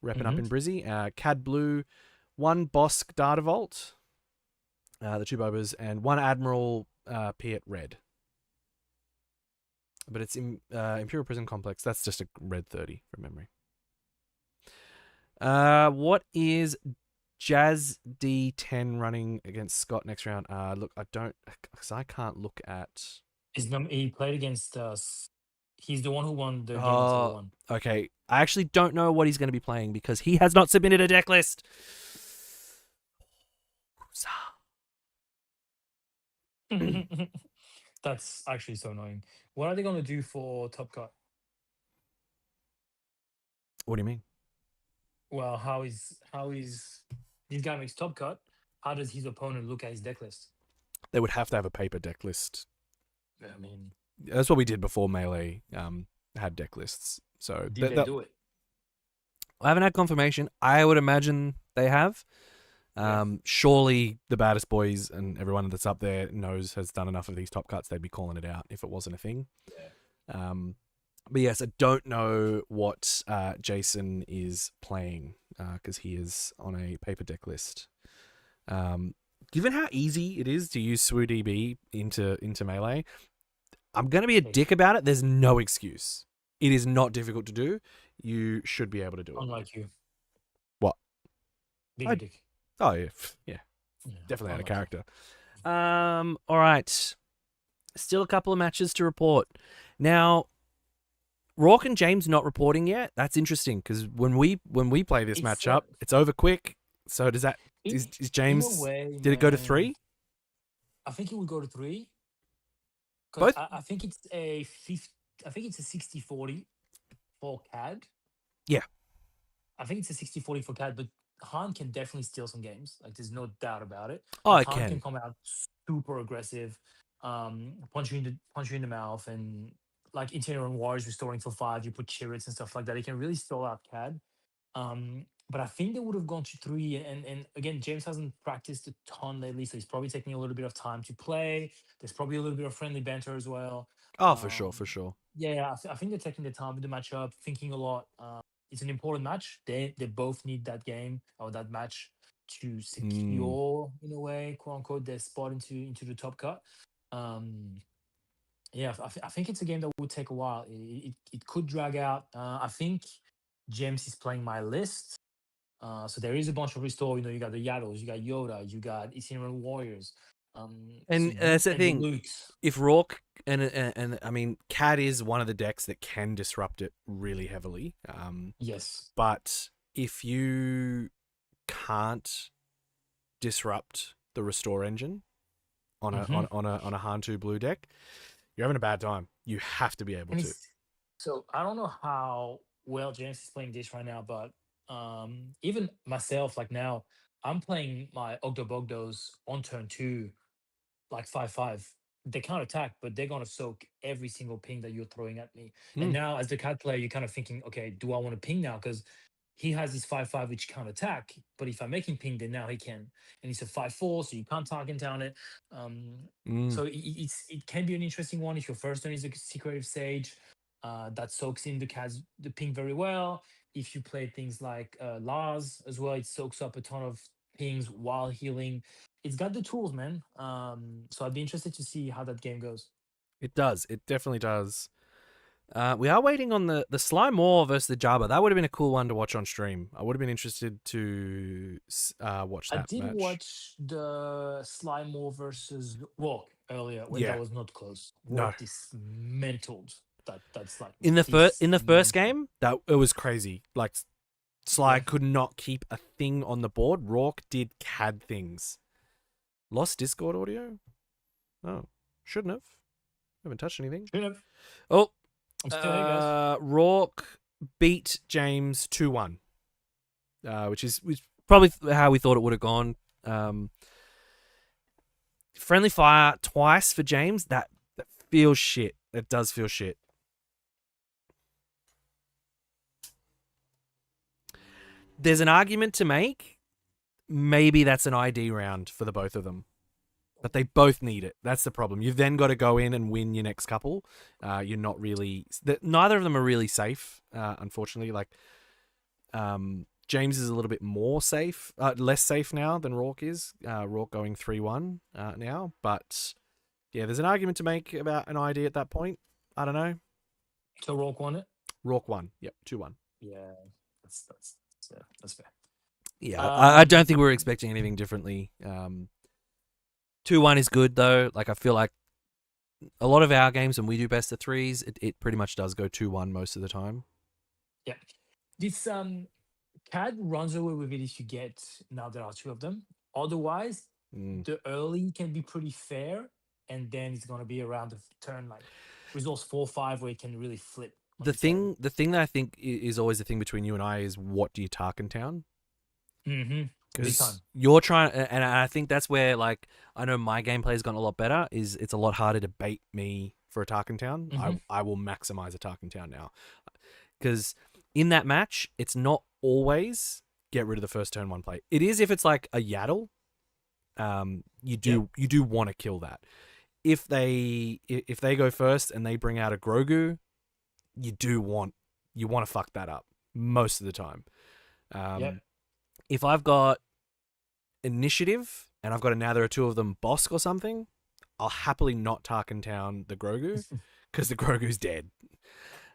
repping up in Brizzy. CAD blue, 1 Bosk Data Vault. The 2 Bobas, and 1 Admiral Piet red. But it's in Imperial Prison Complex. That's just a red 30 from memory. What is Jazz D10 running against Scott next round? Look, I don't, because I can't look at. He played against us. He's the one who won the game until 1. Okay, I actually don't know what he's going to be playing because he has not submitted a deck list. That's actually so annoying. What are they going to do for Top Cut? What do you mean? Well, how is this guy makes Top Cut? How does his opponent look at his deck list? They would have to have a paper deck list. I mean, that's what we did before Melee had deck lists. So did they do it? I haven't had confirmation. I would imagine they have. Surely the baddest boys and everyone that's up there has done enough of these top cuts. They'd be calling it out if it wasn't a thing. Yeah. But yes, I don't know what Jason is playing because he is on a paper deck list. Given how easy it is to use SWU into Melee, I'm going to be a dick about it. There's no excuse. It is not difficult to do. You should be able to do it. Unlike you. What? Being a dick. Oh, yeah. Definitely out of character. All right. Still a couple of matches to report. Now, Rourke and James not reporting yet. That's interesting because when we play this matchup, it's over quick. So does that is James? Did it go to 3? I think it would go to 3. Because Both. I think it's a 50, I think it's a 60-40 for CAD. Yeah. I think it's a 60-40 for CAD, but Han can definitely steal some games. Like there's no doubt about it. Oh, Like it Han can can. come out super aggressive, punch you in the mouth, and like Interior Warriors restoring till 5. You put chariots and stuff like that. He can really stall out CAD. But I think they would have gone to 3. And again, James hasn't practiced a ton lately, so he's probably taking a little bit of time to play. There's probably a little bit of friendly banter as well. Oh, for sure, Um, for sure. yeah, I think they're taking their time with the matchup, thinking a lot. It's an important match. They both need that game or that match to secure, in a way, quote unquote, their spot into the top cut. Um, yeah, I think it's a game that would take a while. It could drag out. I think James is playing my list. So there is a bunch of restore. You got the Yaddles, you got Yoda, you got Incineroar Warriors. So And that's the and the thing. Lukes. If Rourke and I mean, CAD is one of the decks that can disrupt it really heavily. Yes. But if you can't disrupt the restore engine on a Mhm. on a Han 2 blue deck, you're having a bad time. You have to be able And to. so I don't know how well James is playing this right now, but even myself, like now, I'm playing my Ogdo on turn 2, like 5/5. They can't attack, but they're gonna soak every single ping that you're throwing at me. And Mm. now, as the card player, you're kind of thinking, okay, do I want to ping now? Because he has this 5/5 which can't attack, but if I make him ping, then now he can. And it's a 5/4, so you can't target down it. Um, Mm. so it can be an interesting one if your first turn is a Secretive Sage that soaks in the ping very well. If you play things like Lars as well, it soaks up a ton of pings while healing. It's got the tools, man. So I'd be interested to see how that game goes. It does. It definitely does. We are waiting on the Sly Moore versus the Jabba. That would have been a cool one to watch on stream. I would have been interested to watch I that did match. watch the Slymore versus Rock earlier when that Yeah. was not close. No. Rock dismantled that Slymore. In the first Dismantled. game, that it was crazy. Like Sly Yeah. could not keep a thing on the board. Rourke did CAD things. Lost Discord audio? Oh, shouldn't have. Haven't touched anything. Should have. Oh, I'm still here, guys. Rourke beat James 2-1, which is probably how we thought it would have gone. Friendly fire twice for James. That feels shit. It does feel shit. There's an argument to make. Maybe that's an ID round for the both of them. But they both need it. That's the problem. You've then got to go in and win your next couple. You're not really... Neither of them are really safe, unfortunately. Like, James is a little bit more safe, less safe now than Rourke is. Rourke going 3-1 now. But, yeah, there's an argument to make about an ID at that point. I don't know. So Rock won it? Rourke won. Yep, 2-1. Yeah, that's fair. Yeah, I don't think we're expecting anything differently. 2-1 is good, though. Like, I feel like a lot of our games, when we do best of threes, it pretty much does go 2-1 most of the time. Yeah. This CAD runs away with it if you get, now there are 2 of them. Otherwise, the early can be pretty fair, and then it's going to be around the turn, like results 4-5, where it can really flip. The thing that I think is always the thing between you and I is, what do you Tarkin Town? Mm-hmm. Because you're trying, and I think that's where, like, I know my gameplay has gotten a lot better. Is it's a lot harder to bait me for a Tarkin Town. Mm-hmm. I will maximize a Tarkin Town now, because in that match, it's not always get rid of the first turn 1 play. It is if it's like a Yaddle. You do want to kill that. If they go first and they bring out a Grogu, you want to fuck that up most of the time. If I've got initiative and I've got now there are 2 of them Bosk or something, I'll happily not Tarkin Town the Grogu because the Grogu's dead.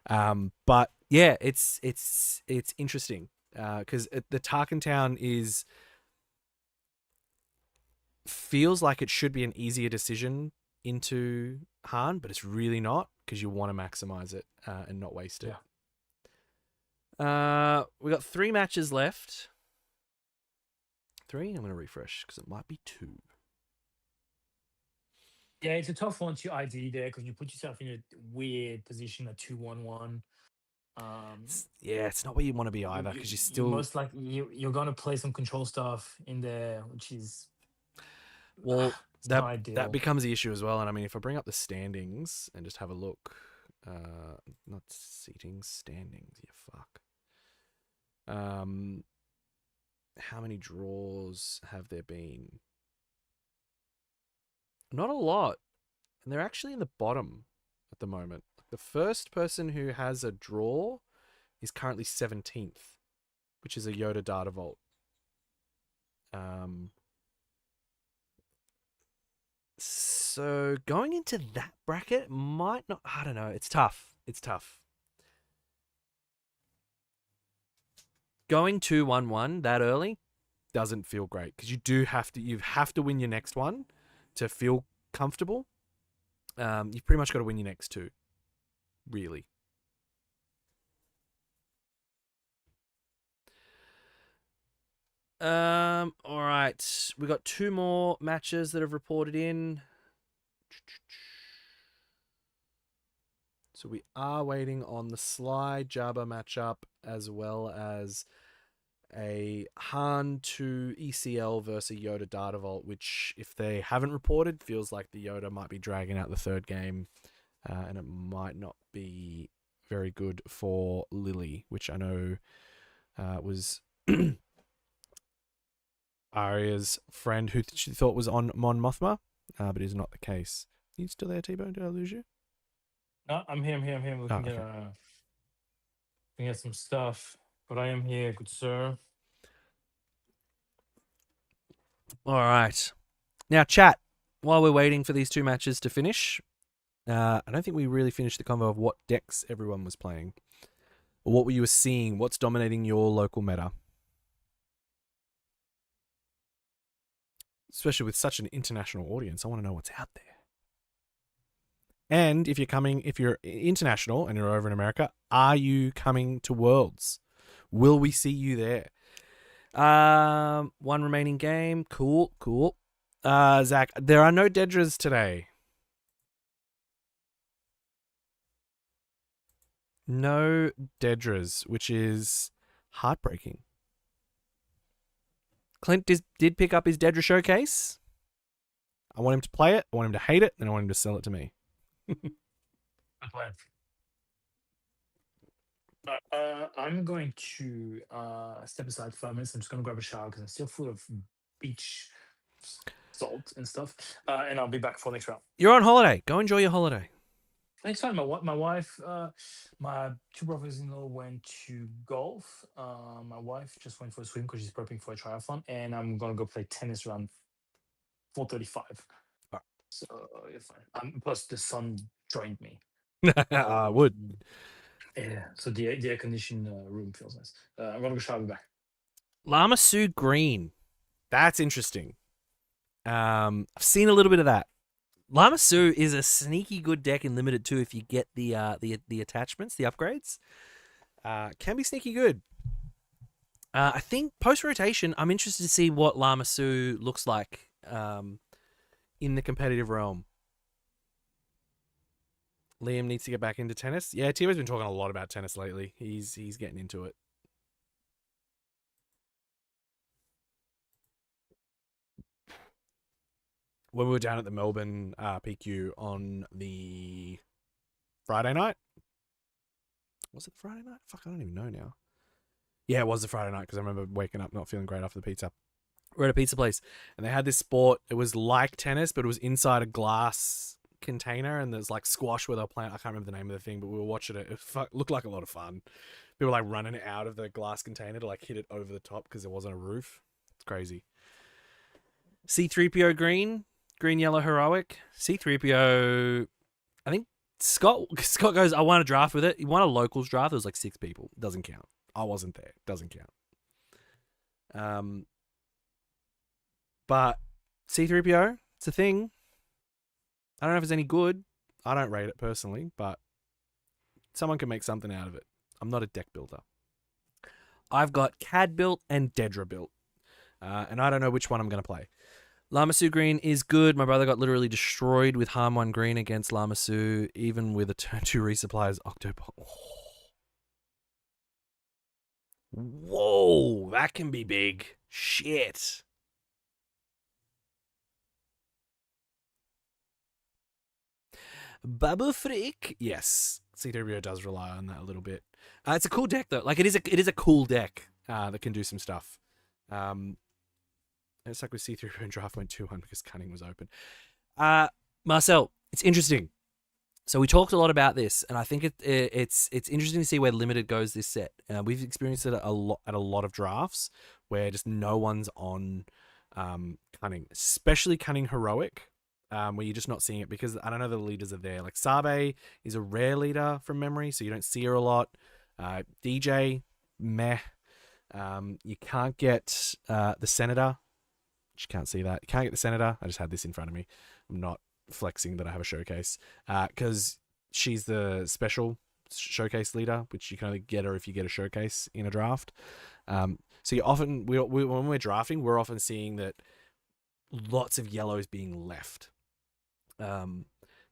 But yeah, it's interesting because the Tarkin Town feels like it should be an easier decision into Han, but it's really not, because you want to maximize it and not waste it. Yeah. We got 3 matches left. 3? I'm going to refresh because it might be 2. Yeah, it's a tough one to ID there because you put yourself in a weird position at 2-1-1. Yeah, it's not where you want to be You either you because you you still. most likely you're gonna play some control stuff in there, which is Well, it's that not that ideal. becomes the issue as well. And I mean, if I bring up the standings and just have a look, not seating, standings. You fuck. How many draws have there been? Not a lot, and they're actually in the bottom at the moment. The first person who has a draw is currently 17th, which is a Yoda Data Vault. So going into that bracket might not. I don't know. It's tough. It's tough. Going 2-1-1 that early doesn't feel great because you have to win your next one to feel comfortable. You've pretty much got to win your next two, really. All right. We got two more matches that have reported in. So we are waiting on the Sly Jabba matchup as well as a Han to ECL versus a Yoda Data Vault, which if they haven't reported, feels like the Yoda might be dragging out the third game, and it might not be very good for Lily, which I know was Arya's friend who she thought was on Mon Mothma, but is not the case. Are you still there, T-Bone? Did I lose you? No, I'm here. I'm here. I'm here. Looking okay. at some stuff, but I am here, good sir. All right. Now, chat. While we're waiting for these two matches to finish, I don't think we really finished the convo of what decks everyone was playing, or what you were seeing. What's dominating your local meta, especially with such an international audience. I want to know what's out there. And if you're international and you're over in America, are you coming to Worlds? Will we see you there? One remaining game. Cool. Zach, there are no Dedras today. No Dedras, which is heartbreaking. Clint did pick up his Dedra showcase. I want him to play it, I want him to hate it, and I want him to sell it to me. Good plan. I'm going to step aside for 5 minutes. I'm just going to grab a shower because I'm still full of beach salt and stuff. And I'll be back for next round. You're on holiday. Go enjoy your holiday. Next time, my wife, my two brothers-in-law went to golf. My wife just went for a swim because she's prepping for a triathlon, and I'm gonna go play tennis around 4:35. Oh. So you're fine. Plus, the sun joined me. I would. Yeah. So the air conditioned room feels nice. I'm gonna go shower back. Llama Sue Green. That's interesting. I've seen a little bit of that. Llama Sue is a sneaky good deck in Limited too if you get the attachments, the upgrades. Can be sneaky good. I think post-rotation, I'm interested to see what Llama Sue looks like in the competitive realm. Liam needs to get back into tennis. Yeah, Tivo's been talking a lot about tennis lately. He's getting into it. When we were down at the Melbourne PQ on the Friday night. Was it Friday night? Fuck, I don't even know now. Yeah, it was the Friday night because I remember waking up not feeling great after the pizza. We're at a pizza place and they had this sport. It was like tennis, but it was inside a glass container and there's like squash where they're playing. I can't remember the name of the thing, but we were watching it. It looked like a lot of fun. People were like running out of the glass container to like hit it over the top because there wasn't a roof. It's crazy. C3PO green yellow heroic. C3PO, I think Scott goes, I won a draft with it. He won a locals draft. There was like 6 people. Doesn't count. I wasn't there. Doesn't count. But C3PO, it's a thing. I don't know if it's any good. I don't rate it personally, but someone can make something out of it. I'm not a deck builder. I've got CAD built and Dedra built. And I don't know which one I'm going to play. Lamassu green is good. My brother got literally destroyed with Harm 1 green against Lamassu, even with a turn 2 resupply as Octopod. Oh. Whoa, that can be big. Shit. Babu Freak. Yes, C3PO does rely on that a little bit. It's a cool deck though. Like it is a cool deck that can do some stuff. It's like with C3PO and draft went 2-1 because Cunning was open. Marcel, it's interesting. So we talked a lot about this, and I think it's interesting to see where limited goes this set. We've experienced it a lot at a lot of drafts where just no one's on Cunning, especially Cunning Heroic, where you're just not seeing it because I don't know the leaders are there. Like Sabe is a rare leader from memory, so you don't see her a lot. DJ, meh. You can't get the Senator. You can't see that. You can't get the Senator. I just had this in front of me. I'm not flexing that I have a showcase because she's the special showcase leader, which you can only get her if you get a showcase in a draft. So you often when we're drafting, we're often seeing that lots of yellow is being left.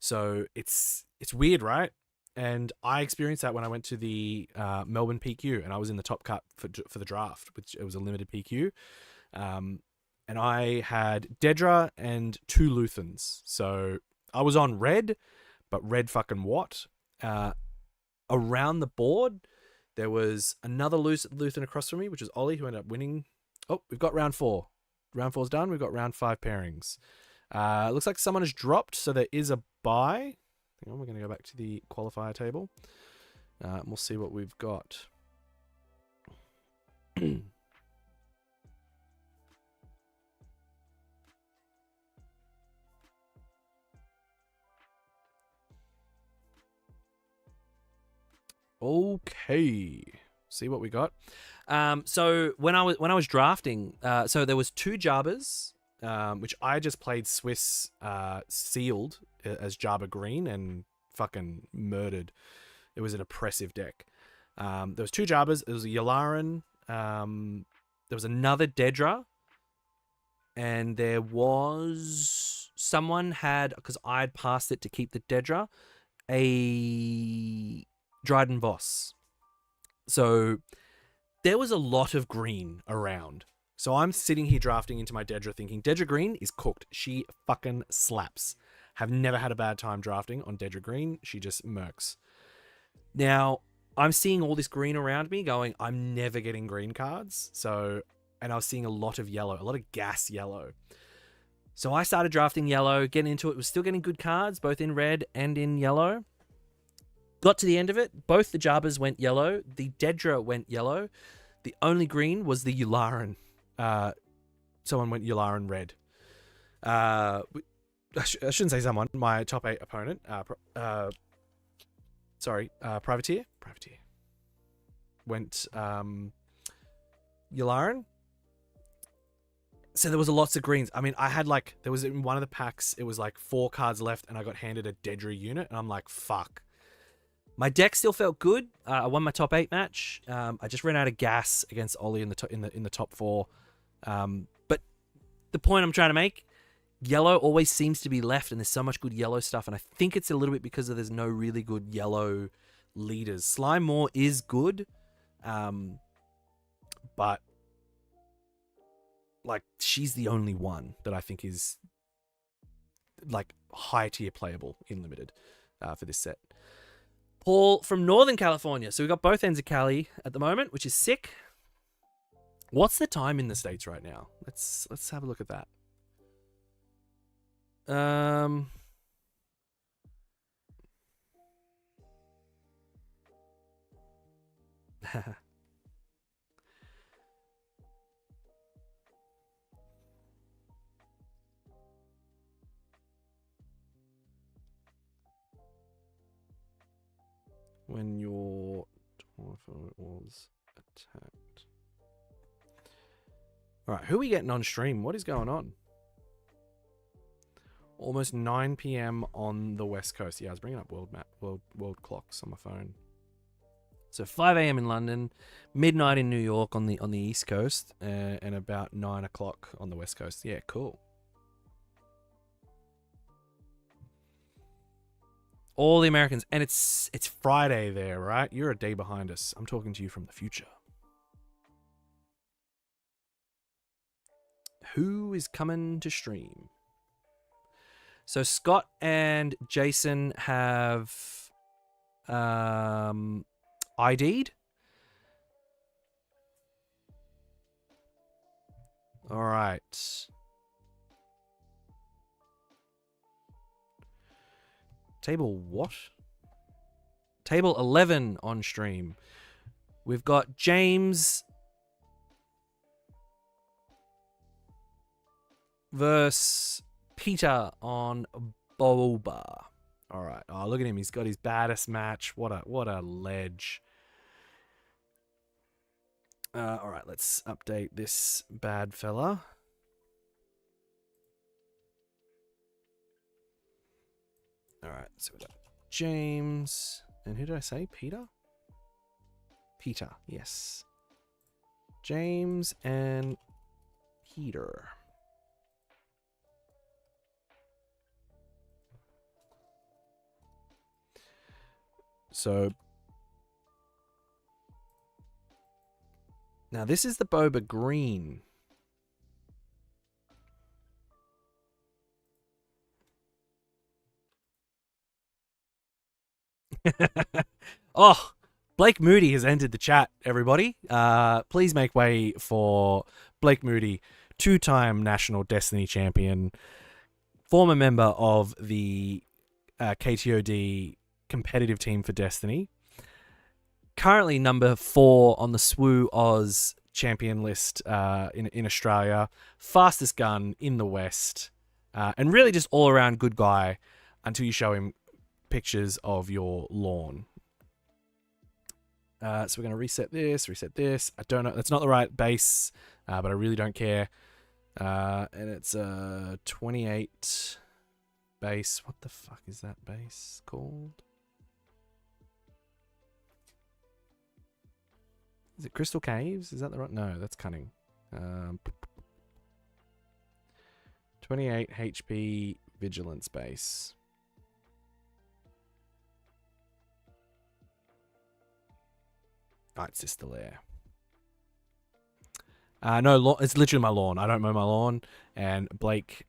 So it's weird, right? And I experienced that when I went to the Melbourne PQ and I was in the top cut for the draft, which it was a limited PQ. And I had Dedra and 2 Luthans. So I was on red, but red fucking what? Around the board, there was another Luthan across from me, which is Ollie, who ended up winning. Oh, we've got round 4. Round 4's done. We've got round 5 pairings. Looks like someone has dropped, so there is a bye. Hang on, we're going to go back to the qualifier table. And we'll see what we've got. Okay, see what we got. So when I was drafting, so there was 2 Jabas, which I just played Swiss sealed as Jabba Green and fucking murdered. It was an oppressive deck. There was 2 Jabas. It was a Yularen. There was another Dedra, and there was someone had, because I had passed it to keep the Dedra, a Dryden Voss. So there was a lot of green around. So I'm sitting here drafting into my Dedra thinking, Dedra Green is cooked. She fucking slaps. Have never had a bad time drafting on Dedra Green. She just murks. Now, I'm seeing all this green around me going, I'm never getting green cards. So, and I was seeing a lot of yellow, a lot of gas yellow. So I started drafting yellow, getting into it, was still getting good cards, both in red and in yellow. Got to the end of it, both the Jabas went yellow, the Dedra went yellow, the only green was the Yularen. Someone went Yularen red. I shouldn't say someone, my top 8 opponent, Privateer went Yularen. So there was lots of greens. I mean, I had there was in one of the packs, it was 4 cards left and I got handed a Dedra unit and I'm like, fuck. My deck still felt good. I won my top 8 match. I just ran out of gas against Ollie in the top 4. But the point I'm trying to make, yellow always seems to be left, and there's so much good yellow stuff. And I think it's a little bit because there's no really good yellow leaders. Slime Moore is good, but she's the only one that I think is high tier playable in limited for this set. Paul from Northern California. So we've got both ends of Cali at the moment, which is sick. What's the time in the States right now? Let's have a look at that. When your Torfo was attacked. Alright, who are we getting on stream? What is going on? Almost 9 p.m. on the West Coast. Yeah, I was bringing up world clocks on my phone. So 5 a.m. in London, midnight in New York on the East Coast, and about 9 o'clock on the West Coast. Yeah, cool. All the Americans. And it's Friday there, right? You're a day behind us. I'm talking to you from the future. Who is coming to stream? So Scott and Jason have ID'd. All right. Table what? Table 11 on stream. We've got James versus Peter on Boba. All right. Oh, look at him. He's got his baddest match. What a ledge. All right. Let's update this bad fella. All right. So we got James. And who did I say? Peter? Peter. Yes. James and Peter. So now this is the Boba Green. Oh, Blake Moody has entered the chat, everybody. Please make way for Blake Moody, two-time National Destiny champion, former member of the KTOD competitive team for Destiny. Currently number 4 on the SWU Oz champion list in Australia. Fastest gun in the West. And really just all-around good guy until you show him pictures of your lawn. So we're going to reset this. I don't know. That's not the right base, but I really don't care. And it's a 28 base. What the fuck is that base called? Is it Crystal Caves? Is that the right? No, that's Cunning. 28 HP Vigilance base. Oh, it's just still there. No, it's literally my lawn. I don't mow my lawn, and Blake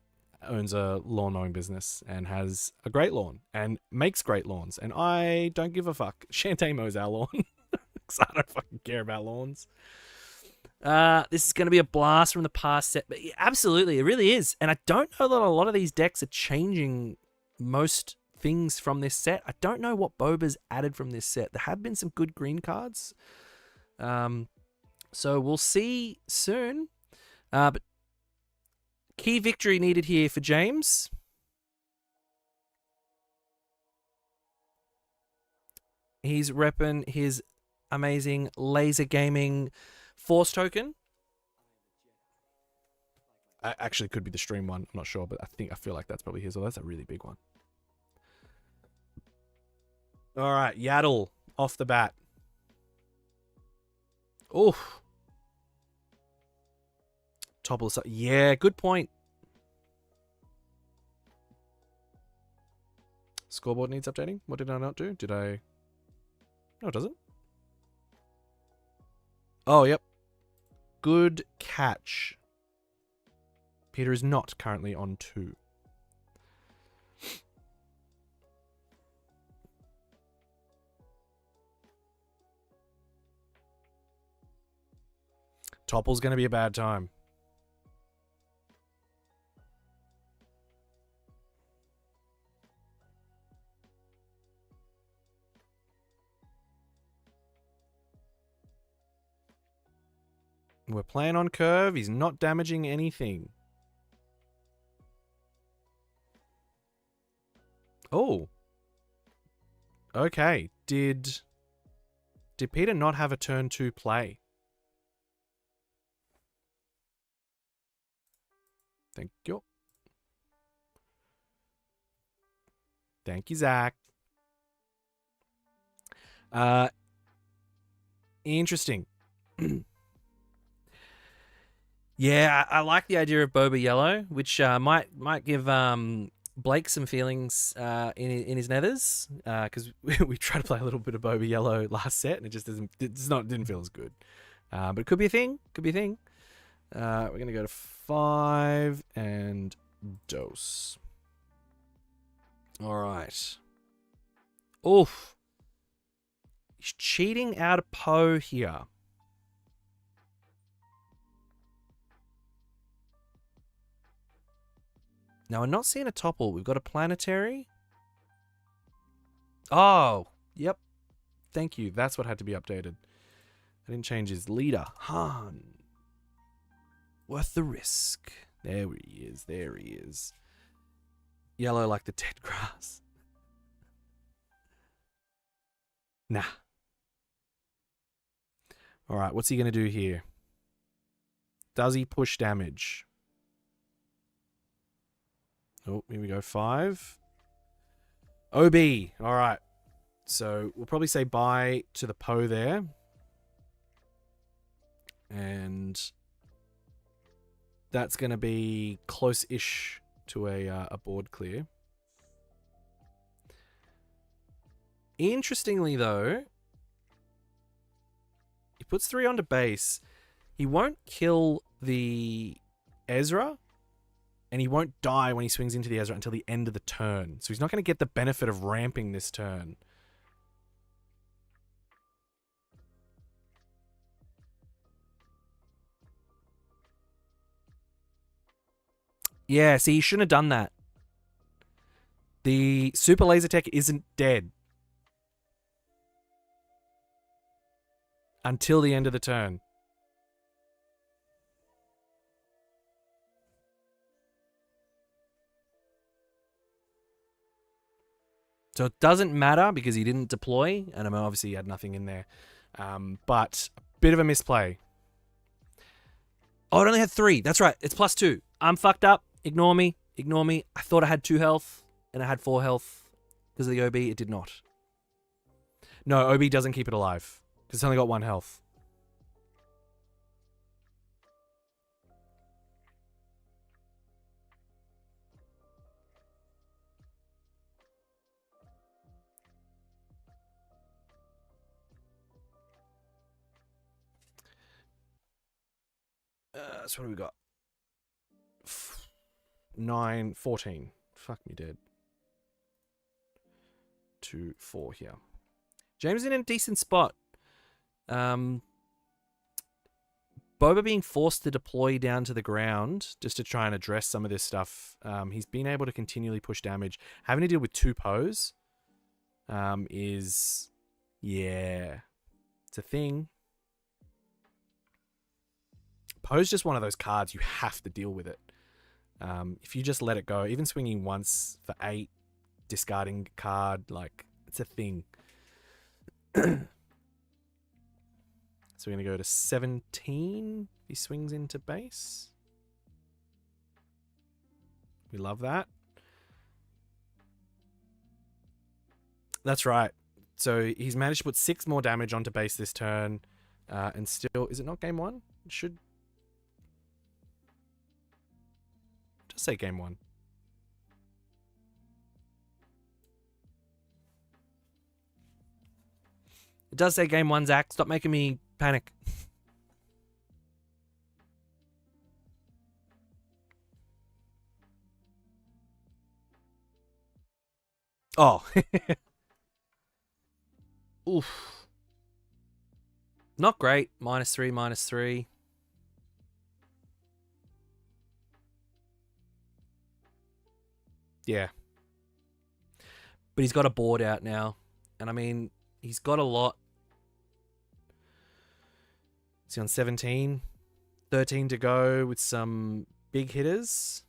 owns a lawn mowing business and has a great lawn and makes great lawns, and I don't give a fuck. Shantae mows our lawn because I don't fucking care about lawns. This is going to be a blast from the past set, but absolutely, it really is. And I don't know that a lot of these decks are changing most things from this set. I don't know what Boba's added from this set. There have been some good green cards. So we'll see soon. But key victory needed here for James. He's repping his amazing LaserGaming Force token. Actually, could be the stream one. I'm not sure, but I feel like that's probably his. Oh, that's a really big one. All right, Yaddle off the bat. Oof. Topple. Yeah, good point. Scoreboard needs updating. What did I not do? Did I? No, it doesn't. Oh, yep. Good catch. Peter is not currently on 2. Topple's going to be a bad time. We're playing on curve. He's not damaging anything. Oh. Okay. Did Peter not have a turn 2 play? Thank you. Thank you, Zach. Interesting. Yeah, I like the idea of Boba Yellow, which might give Blake some feelings in his nethers because we tried to play a little bit of Boba Yellow last set and it just didn't feel as good. But it could be a thing. We're gonna go to 5 and dose. All right. Oof. He's cheating out a Poe here. Now, I'm not seeing a topple. We've got a planetary. Oh, yep. Thank you. That's what had to be updated. I didn't change his leader. Han. Worth the risk. There he is. There he is. Yellow like the dead grass. Nah. All right, what's he going to do here? Does he push damage? Oh, here we go. 5. OB. All right. So we'll probably say bye to the Poe there. And that's going to be close-ish to a board clear. Interestingly, though, he puts 3 onto base. He won't kill the Ezra, and he won't die when he swings into the Ezra until the end of the turn. So he's not going to get the benefit of ramping this turn. Yeah, see, he shouldn't have done that. The super laser tech isn't dead until the end of the turn. So it doesn't matter because he didn't deploy, and I mean, obviously he had nothing in there. But a bit of a misplay. Oh, it only had 3. That's right. It's +2. I'm fucked up. Ignore me. Ignore me. I thought I had 2 health, and I had 4 health. Because of the OB, it did not. No, OB doesn't keep it alive. Because it's only got 1 health. So what do we got? 9, 14. Fuck me dead. 2, 4 here. James in a decent spot. Boba being forced to deploy down to the ground just to try and address some of this stuff. He's been able to continually push damage. Having to deal with 2 Poes is... yeah. It's a thing. Poe's just one of those cards, you have to deal with it. If you just let it go, even swinging once for 8, discarding card, like, it's a thing. So we're going to go to 17. He swings into base. We love that. That's right. So he's managed to put 6 more damage onto base this turn. And still, is it not game 1? It should... just say game 1. It does say game 1, Zach. Stop making me panic. Oh. Oof. Not great. -3, -3. Yeah. But he's got a board out now. And I mean, he's got a lot. Is he on 17? 13 to go with some big hitters.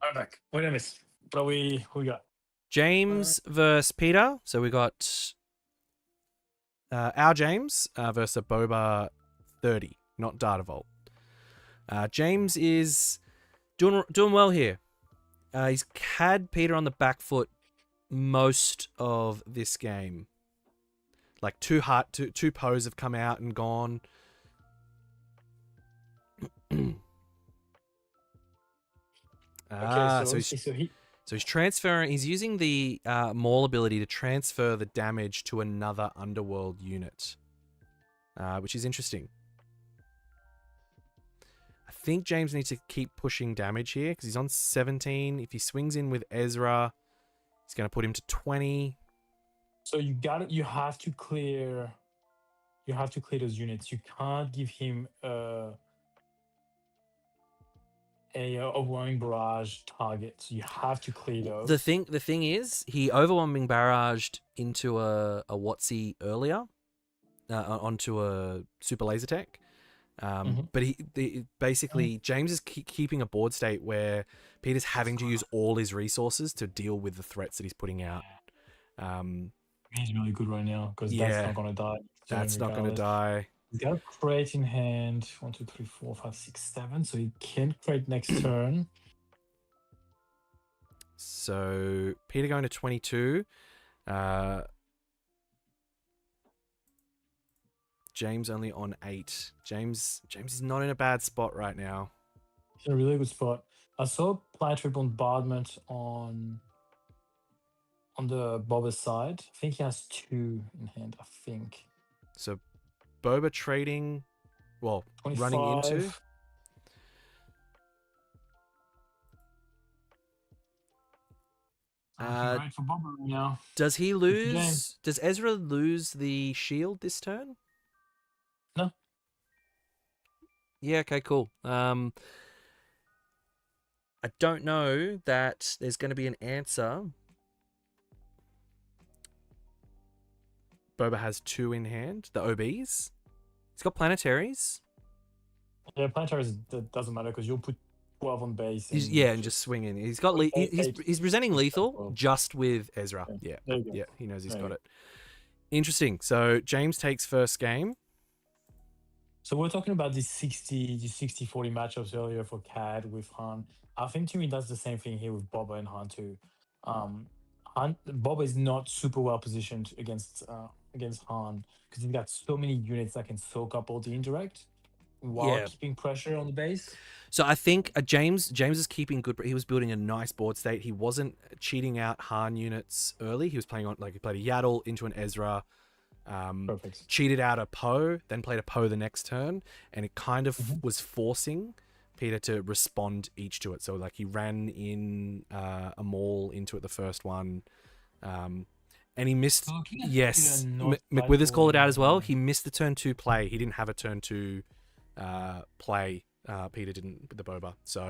I'm back. Wait a minute. Who we got? James versus Peter. So we got our James versus a Boba 30, not Data Vault. James is doing well here. He's had Peter on the back foot most of this game. Like two Poes have come out and gone. Ah, so okay, so he's transferring. He's using the Maul ability to transfer the damage to another underworld unit, which is interesting. I think James needs to keep pushing damage here because he's on 17. If he swings in with Ezra, he's going to put him to 20. So you have to clear those units. You can't give him a overwhelming barrage target. So you have to clear those. The thing is, he overwhelming barraged into a Watsy earlier, onto a super laser tech. But basically James is keeping a board state where Peter's having to use all his resources to deal with the threats that he's putting out. He's really good right now because that's not going to die. That's not going to die. He's got a crate in hand. 1, 2, 3, 4, 5, 6, 7. So he can crate next turn. So Peter going to 22. James only on 8. James is not in a bad spot right now. He's in a really good spot. I saw Planetary Bombardment on the Boba's side. I think he has 2 in hand, I think. So Boba trading, well, 25. running into. Right for Boba right now. Does he lose? Does Ezra lose the shield this turn? No. Yeah, okay, cool. I don't know that there's going to be an answer. Boba has 2 in hand, the OBs. He's got planetaries. Yeah, planetaries, that doesn't matter because you'll put 12 on base. And just swing in. He's got he's presenting lethal just with Ezra. Yeah, he knows he's got it. Interesting. So James takes first game. So we're talking about these 60-40 matchups earlier for CAD with Han. I think to me that's the same thing here with Boba and Han too. Boba is not super well positioned against Han because he's got so many units that can soak up all the indirect while keeping pressure on the base. So I think James is keeping good. He was building a nice board state. He wasn't cheating out Han units early. He was playing on, like, he played a Yaddle into an Ezra. Perfect. Cheated out a Poe, then played a Poe the next turn, and it kind of was forcing Peter to respond each to it. So like he ran in a Maul into it the first one, and he missed. Yes, McWithers called it out as well. He missed the turn 2 play. He didn't have a turn 2 play. Peter didn't with the Boba, so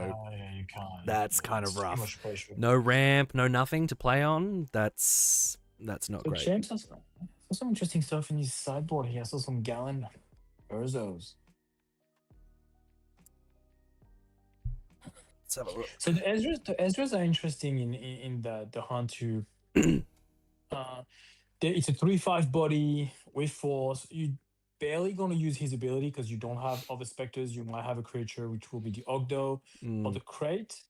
you can't. That's kind of rough. No ramp, no nothing to play on. That's not great. James has some interesting stuff in his sideboard here. I saw some Gallon Urzos. Let's have a look. So the Ezras are interesting in the Han too. It's a 3/5 body with force. You barely going to use his ability because you don't have other specters. You might have a creature which will be the Ogdo or the Crate.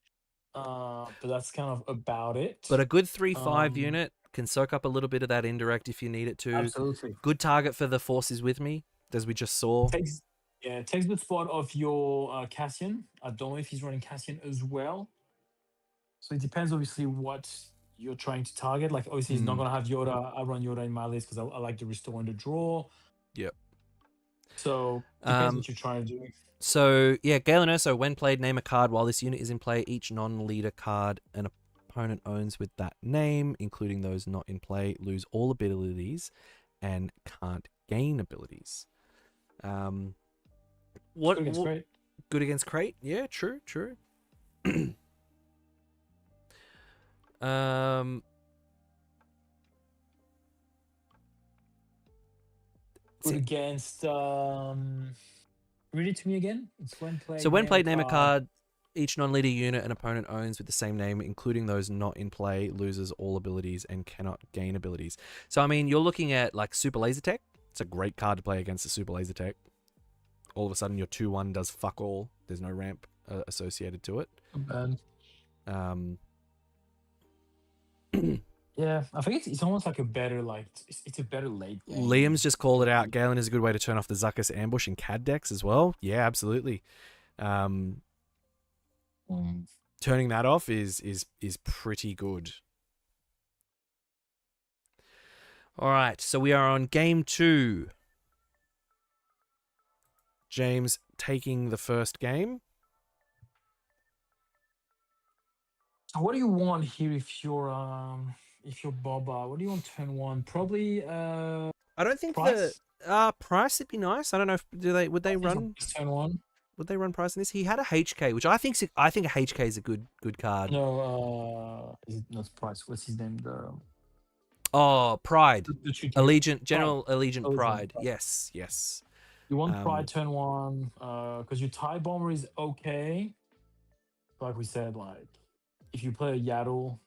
But that's kind of about it. But a good 3/5 unit can soak up a little bit of that indirect if you need it to. Absolutely. Good target for the forces with me, as we just saw. Takes the spot of your Cassian. I don't know if he's running Cassian as well. So it depends, obviously, what you're trying to target. Like, obviously, he's not going to have Yoda. I run Yoda in my list because I like the restore and the draw. Yep. So depends what you're trying to do. So, yeah, Galen Urso, when played, name a card. While this unit is in play, each non-leader card an opponent owns with that name, including those not in play, lose all abilities and can't gain abilities. Good against Crate. Good against Crate? Yeah, true. Good against read it to me again. It's when played. So when played, name a card each non-leader unit an opponent owns with the same name, including those not in play, loses all abilities and cannot gain abilities. So I mean, you're looking at like Super Laser Tech. It's a great card to play against a Super Laser Tech. All of a sudden, your 2/1 does fuck all. There's no ramp associated to it. Bad. Yeah, I think it's almost like a better it's a better late game. Liam's just called it out. Galen is a good way to turn off the Zuckus ambush in CAD decks as well. Yeah, absolutely. turning that off is pretty good. All right, so we are on game 2. James taking the first game. So what do you want here if you're Boba? What do you want turn 1? Probably I don't think Price. Price would be nice. I don't know if would they run Turn 1? would they run Price in this? He had a HK, which I think a HK is a good card. No, is it not Price? What's his name? Pride. Allegiant General Allegiant Pride. Pride. Yes. You want Pride turn 1 because your TIE Bomber is okay. Like we said, like if you play a Yaddle,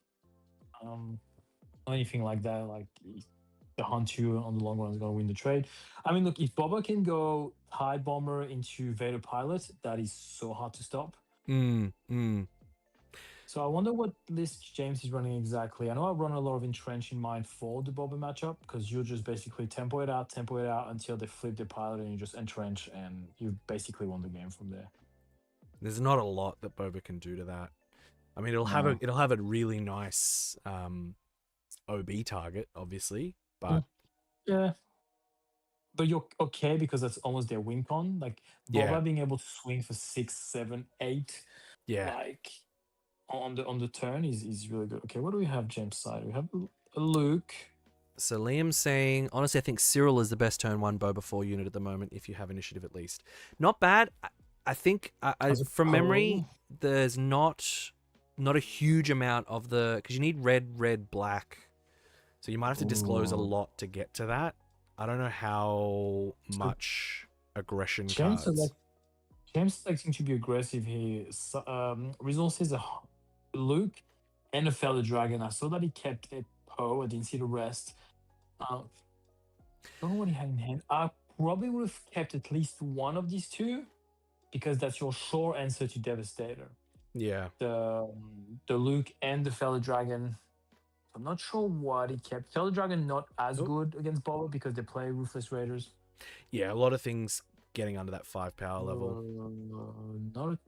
anything like that, like the hunt you on the long run is going to win the trade. I mean, look, if Boba can go TIE Bomber into Vader Pilot, that is so hard to stop. So I wonder what list James is running exactly. I know I run a lot of Entrench in mind for the Boba matchup because you'll just basically tempo it out until they flip the pilot and you just entrench and you basically won the game from there. There's not a lot that Boba can do to that. I mean, it'll have a really nice OB target, obviously, but yeah. But you're okay because that's almost their win con. Like Boba being able to swing for 6, 7, 8. Yeah. Like on the turn is really good. Okay, what do we have James' side? We have a Luke. So Liam's saying, honestly, I think Cyril is the best turn 1 Boba 4 unit at the moment, if you have initiative at least. Not bad. I think, from memory, there's not a huge amount of because you need red, black. So you might have to disclose a lot to get to that. I don't know how much aggression cards. James selecting to be aggressive here. Resources are Luke and a Feather Dragon. I saw that he kept a Poe. I didn't see the rest. Don't know what he had in hand. I probably would have kept at least one of these two because that's your sure answer to Devastator. Yeah. The Luke and the Feather Dragon. I'm not sure what he kept. Feather Dragon not as good against Boba because they play Ruthless Raiders. Yeah, a lot of things getting under that 5 power level. Not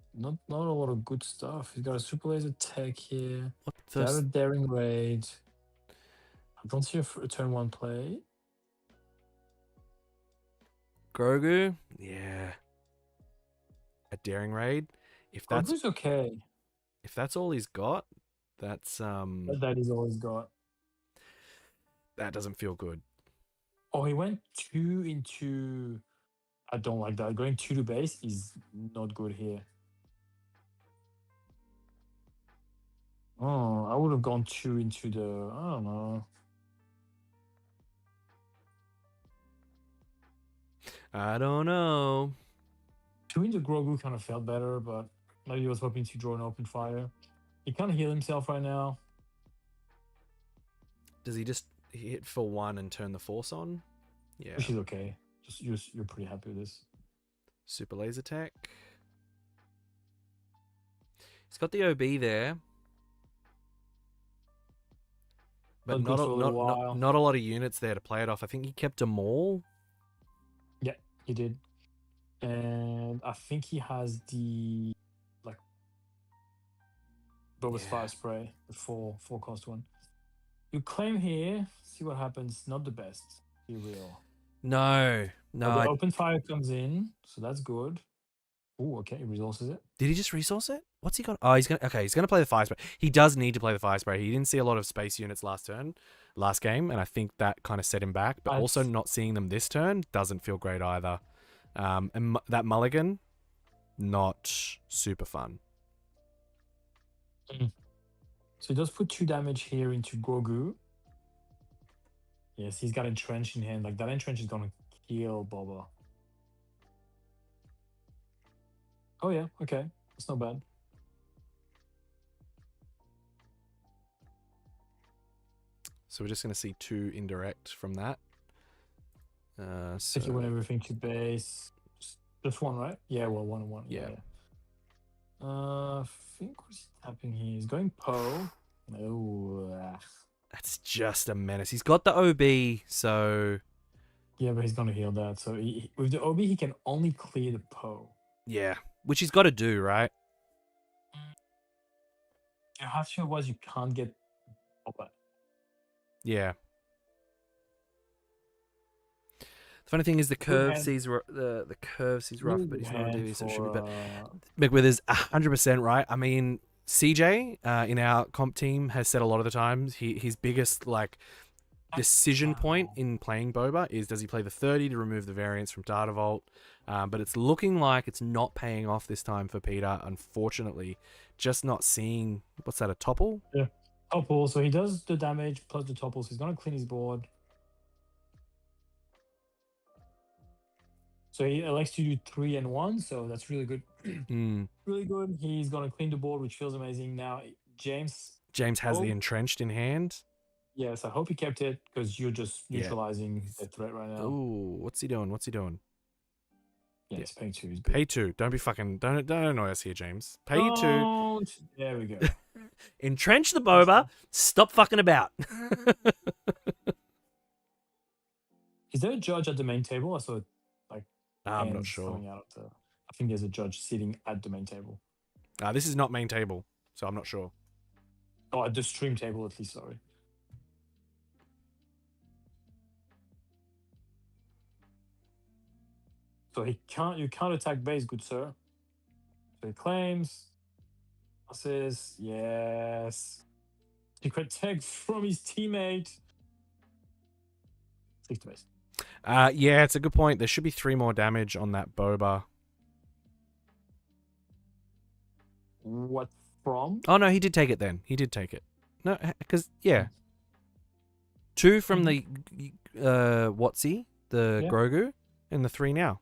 a lot of good stuff. He's got a super laser tech here. Got a daring raid. I don't see a turn 1 play. Grogu? Yeah. A daring raid. If that's Grogu's okay. If that's all he's got, that's That is all he's got. That doesn't feel good. Oh, he went 2 into. I don't like that. Going 2 to base is not good here. Oh, I would have gone 2 into the. I don't know. I don't know. 2 into Grogu kind of felt better, but maybe he was hoping to draw an open fire. He can't heal himself right now. Does he just hit for 1 and turn the force on? Yeah. Which is okay. You're pretty happy with this. Super laser tech. He's got the OB there. But not a lot of units there to play it off. I think he kept them all. Yeah, he did. And I think he has the Boba's Fire Spray, the 4 cost one. You claim here, see what happens. Not the best. Be real. No. The open fire comes in, so that's good. Oh, okay, he resources it. Did he just resource it? What's he got? Oh, he's gonna play the fire spray. He does need to play the fire spray. He didn't see a lot of space units last game, and I think that kind of set him back. But also not seeing them this turn doesn't feel great either. And that mulligan, not super fun. So he does put 2 damage here into Grogu. Yes, he's got Entrench in hand. Like that Entrench is gonna kill Boba. Oh yeah, okay. That's not bad. So we're just going to see 2 indirect from that. If you want everything to base, just 1, right? Yeah, well, 1 and 1. Yeah. I think what's he tapping here? He's going Poe. Oh, that's just a menace. He's got the OB, so yeah, but he's gonna heal that. So with the OB, he can only clear the Poe. Yeah, which he's got to do, right? You have to, otherwise you can't get over. Yeah. The funny thing is the curve sees the curve sees rough, but he's not a DV, so it should be. But McWithers 100% right. I mean, CJ in our comp team has said a lot of the times his biggest like decision point in playing Boba is, does he play the 30 to remove the variance from Data Vault? But it's looking like it's not paying off this time for Peter, unfortunately. Just not seeing, what's that, a topple? Yeah, topple. So he does the damage plus the topple, so he's going to clean his board. So he elects to do 3 and 1, so that's really good. Really good. He's going to clean the board, which feels amazing. Now, James has the entrenched in hand. Yes, I hope he kept it, because you're just neutralizing the threat right now. Ooh, what's he doing? Yeah, it's pay 2. Pay 2. Don't be fucking... Don't annoy us here, James. Pay 2. There we go. Entrench the Boba. Stop fucking about. Is there a judge at the main table? I saw like I'm not sure. Out of I think there's a judge sitting at the main table. This is not main table, so I'm not sure. Oh, at the stream table at least, sorry. So you can't attack base, good sir. So he claims. Says yes. Secret tag from his teammate. 6 to base. Yeah, it's a good point. There should be 3 more damage on that Boba. What from? Oh no, he did take it then. He did take it. No, because yeah. 2 from the Watsy, the Grogu, and the 3 now.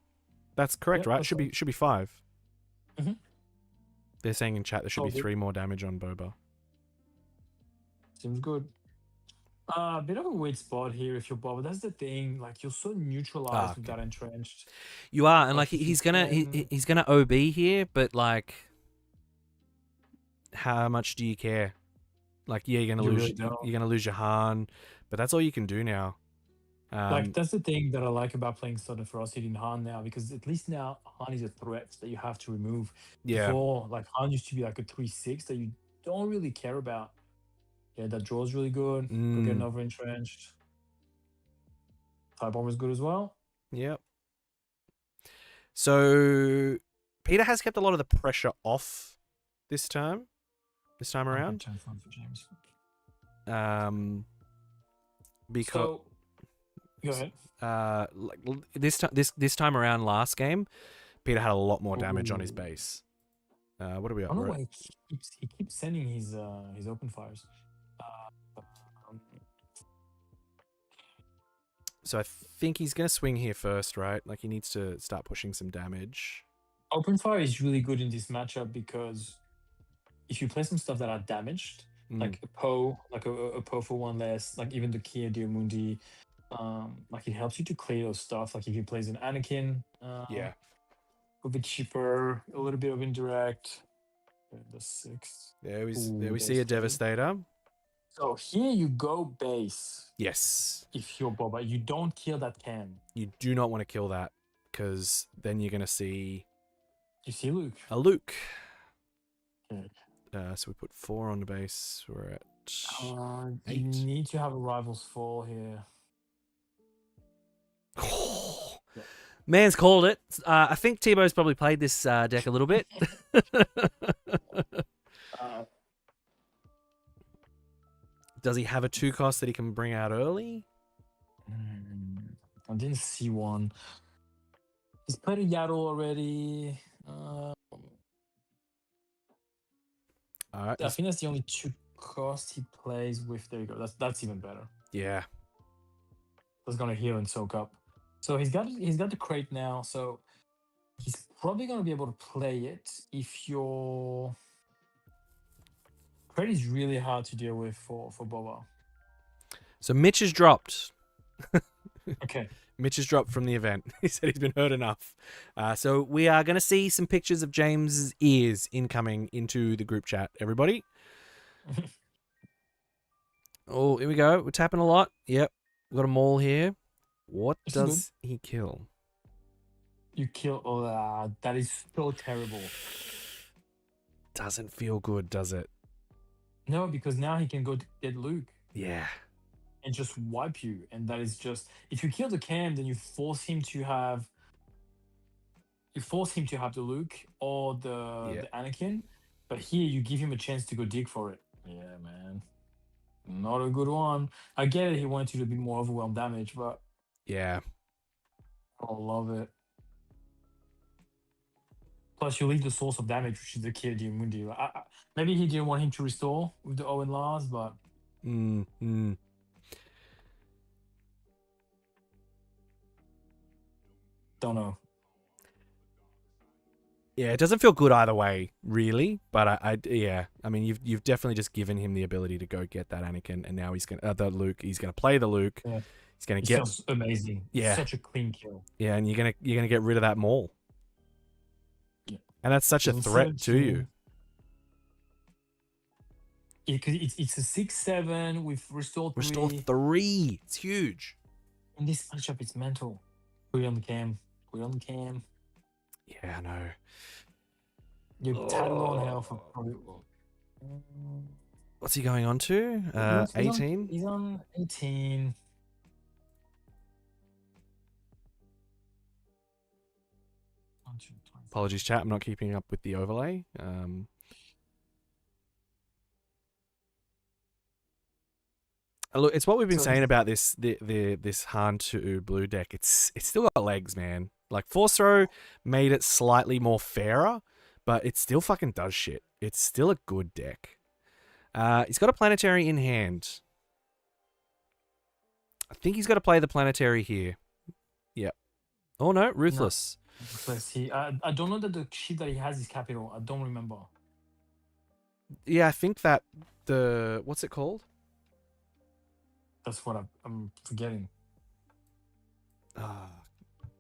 That's correct, right? Should be 5. Mm-hmm. They're saying in chat there should be 3 more damage on Boba. Seems good. A bit of a weird spot here if you're Boba. That's the thing. Like, you're so neutralized with that entrenched. You are, and like he's gonna OB here, but like, how much do you care? Like, yeah, you're gonna lose your Han, but that's all you can do now. Like, that's the thing that I like about playing Sudden Ferocity in Han now, because at least now Han is a threat that you have to remove. Yeah. Before, like, Han used to be like a 3/6 that you don't really care about. Yeah, that draw's really good. Go get another entrenched. Type bomb is good as well. Yep. So Peter has kept a lot of the pressure off this time around. Because go ahead. Like this time around last game, Peter had a lot more damage on his base. What are we up? I don't know why he keeps sending his open fires. So I think he's gonna swing here first, right? Like, he needs to start pushing some damage. Open fire is really good in this matchup because if you play some stuff that are damaged, like a Poe, like a Poe for 1 less, like even the Kia Diamundi, like it helps you to clear those stuff. Like if he plays an Anakin, a bit cheaper, a little bit of indirect. The 6. There we see a Devastator. So here you go base. Yes. If you're Boba, you don't kill that can. You do not want to kill that, because then you're gonna see. You see Luke. A Luke. Okay. So we put 4 on the base. We're at 8. You need to have a Rivals 4 here. Man's called it. I think Tebow's probably played this deck a little bit. Does he have a 2 cost that he can bring out early? I didn't see one. He's played a Yaddle already. Right, I think that's the only 2 cost he plays with. There you go. That's even better. Yeah. That's gonna heal and soak up. So he's got the crate now. So he's probably gonna be able to play it if your crate is really hard to deal with for Boba. So Mitch has dropped. Okay. Mitch has dropped from the event. He said he's been hurt enough. So we are going to see some pictures of James's ears incoming into the group chat. Everybody. Oh, here we go. We're tapping a lot. Yep. We've got a maul here. What does he kill? You kill... Oh, that is so terrible. Doesn't feel good, does it? No, because now he can go get Luke Yeah. and just wipe you, and that is just if you kill the Cam, then you force him to have the Luke or Yeah. the Anakin, but here you give him a chance to go dig for it. Yeah, man, not a good one. I get it. He wanted you to be more overwhelmed damage, but Yeah. I love it. Plus, you leave the source of damage, which is the key of the Mundi. Maybe he didn't want him to restore with the Owen Lars, but Mm. don't know. Yeah, it doesn't feel good either way, really. But I mean, you've definitely just given him the ability to go get that Anakin, and now he's gonna the Luke. He's gonna play the Luke. Yeah. He's gonna It get feels amazing. Yeah. Such a clean kill. yeah, and you're gonna get rid of that Maul, Yeah. and that's such a So threat to you. Because it's a 6/7 with restore 3. Restore 3. It's huge. In this matchup, it's mental. Put it on the cam. Put it on the cam. Yeah, I know. You're tad low on health. Probably. What's he going on to? 18. He's on 18. Apologies, chat. I'm not keeping up with the overlay. Look, it's what we've been saying about this Han to blue deck. It's still got legs, man. Like Force Throw made it slightly more fairer, but it still fucking does shit. It's still a good deck. He's got a Planetary in hand. I think he's got to play the Planetary here. Yep. Oh no, Ruthless. No. I don't know that the shit that he has is capital. I don't remember. Yeah, I think that what's it called? That's what I'm forgetting.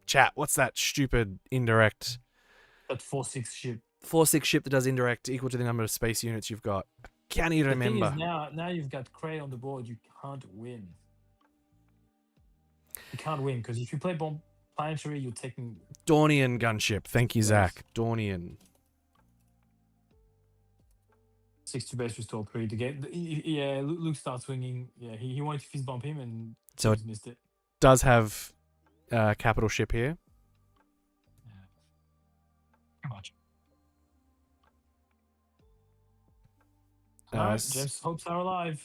Chat, what's that stupid indirect? That 4/6 ship. 4/6 ship that does indirect equal to the number of space units you've got. I can't even remember. Thing is now you've got Cray on the board, you can't win. You can't win because if you play Bomb Planetary, you're taking Dornian gunship. Thank you, Yes. Zach. Dornian. 6 to base restore 3 to get. Yeah, Luke starts swinging. Yeah, he wanted to fist bump him and So James missed it. Does have capital ship here. Yeah. Too much. Alright, James' hopes are alive.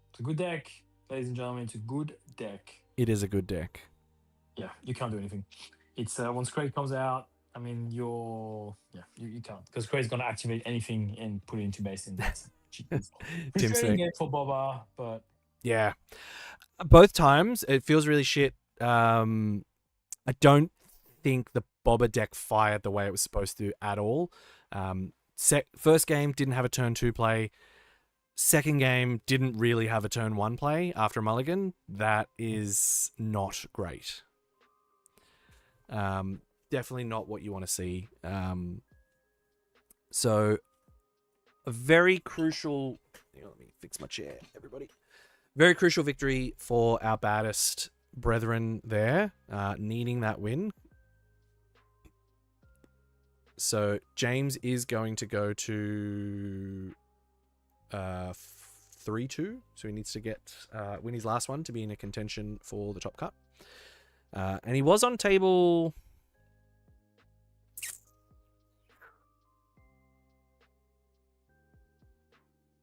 It's a good deck, ladies and gentlemen. It's a good deck. It is a good deck. Yeah, you can't do anything. It's once Craig comes out, I mean, you can't because Craig's gonna activate anything and put it into base, and that's frustrating it for Boba, but yeah, both times it feels really shit. I don't think the Boba deck fired the way it was supposed to at all. First game didn't have a turn 2 play. Second game didn't really have a turn 1 play after Mulligan. That is not great. Definitely not what you want to see. So a very crucial... let me fix my chair, everybody. Very crucial victory for our baddest brethren there, needing that win. So James is going to go to 3-2. So he needs to get win his last one to be in a contention for the top cut. And he was on table...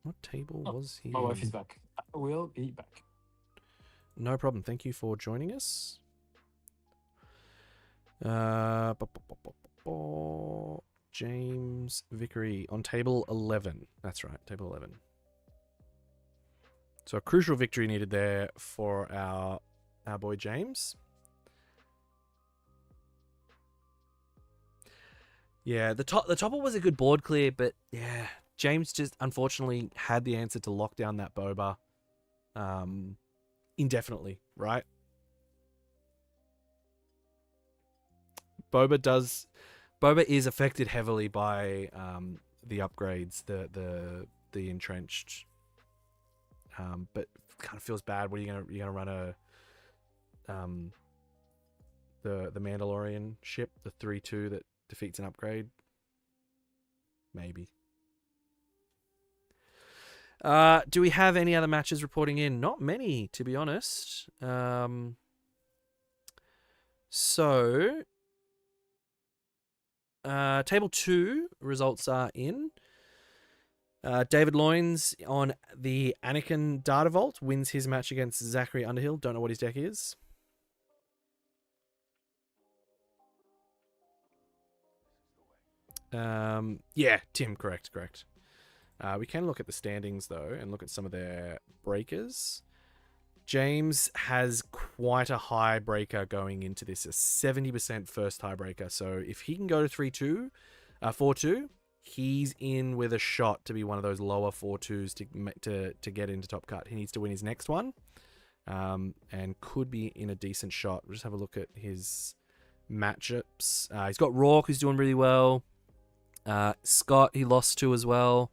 What table was he? My wife is back. I will be back. No problem. Thank you for joining us. James Vickery on table 11. That's right, table 11. So a crucial victory needed there for our boy James. Yeah, the topper was a good board clear, but yeah, James just unfortunately had the answer to lock down that Boba indefinitely, right? Boba is affected heavily by the upgrades, the entrenched. But kind of feels bad. What are you gonna run a the Mandalorian ship, the 3/2 that defeats an upgrade? Maybe. Do we have any other matches reporting in? Not many, to be honest. So, table 2 results are in. David Loins on the Anakin Data Vault wins his match against Zachary Underhill. Don't know what his deck is. Yeah, Tim, correct. We can look at the standings, though, and look at some of their breakers. James has quite a high breaker going into this, a 70% first tiebreaker. So if he can go to 3-2, 4-2, he's in with a shot to be one of those lower 4-2s to get into top cut. He needs to win his next one, and could be in a decent shot. We'll just have a look at his matchups. He's got Rourke, who's doing really well. Scott, he lost to as well.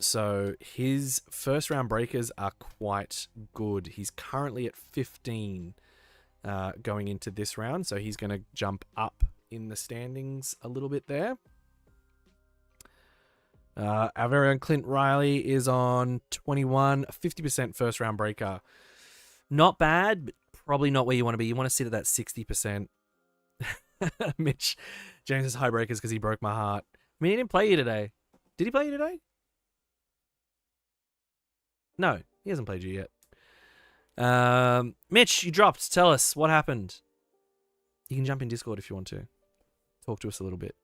So his first round breakers are quite good. He's currently at 15 going into this round, so he's going to jump up in the standings a little bit there. Our very own Clint Riley is on 21, 50% first round breaker. Not bad, but probably not where you want to be. You want to sit at that 60%. Mitch, James's high breakers because he broke my heart. I mean, he didn't play you today. Did he play you today? No, he hasn't played you yet. Mitch, you dropped. Tell us what happened. You can jump in Discord if you want to. Talk to us a little bit.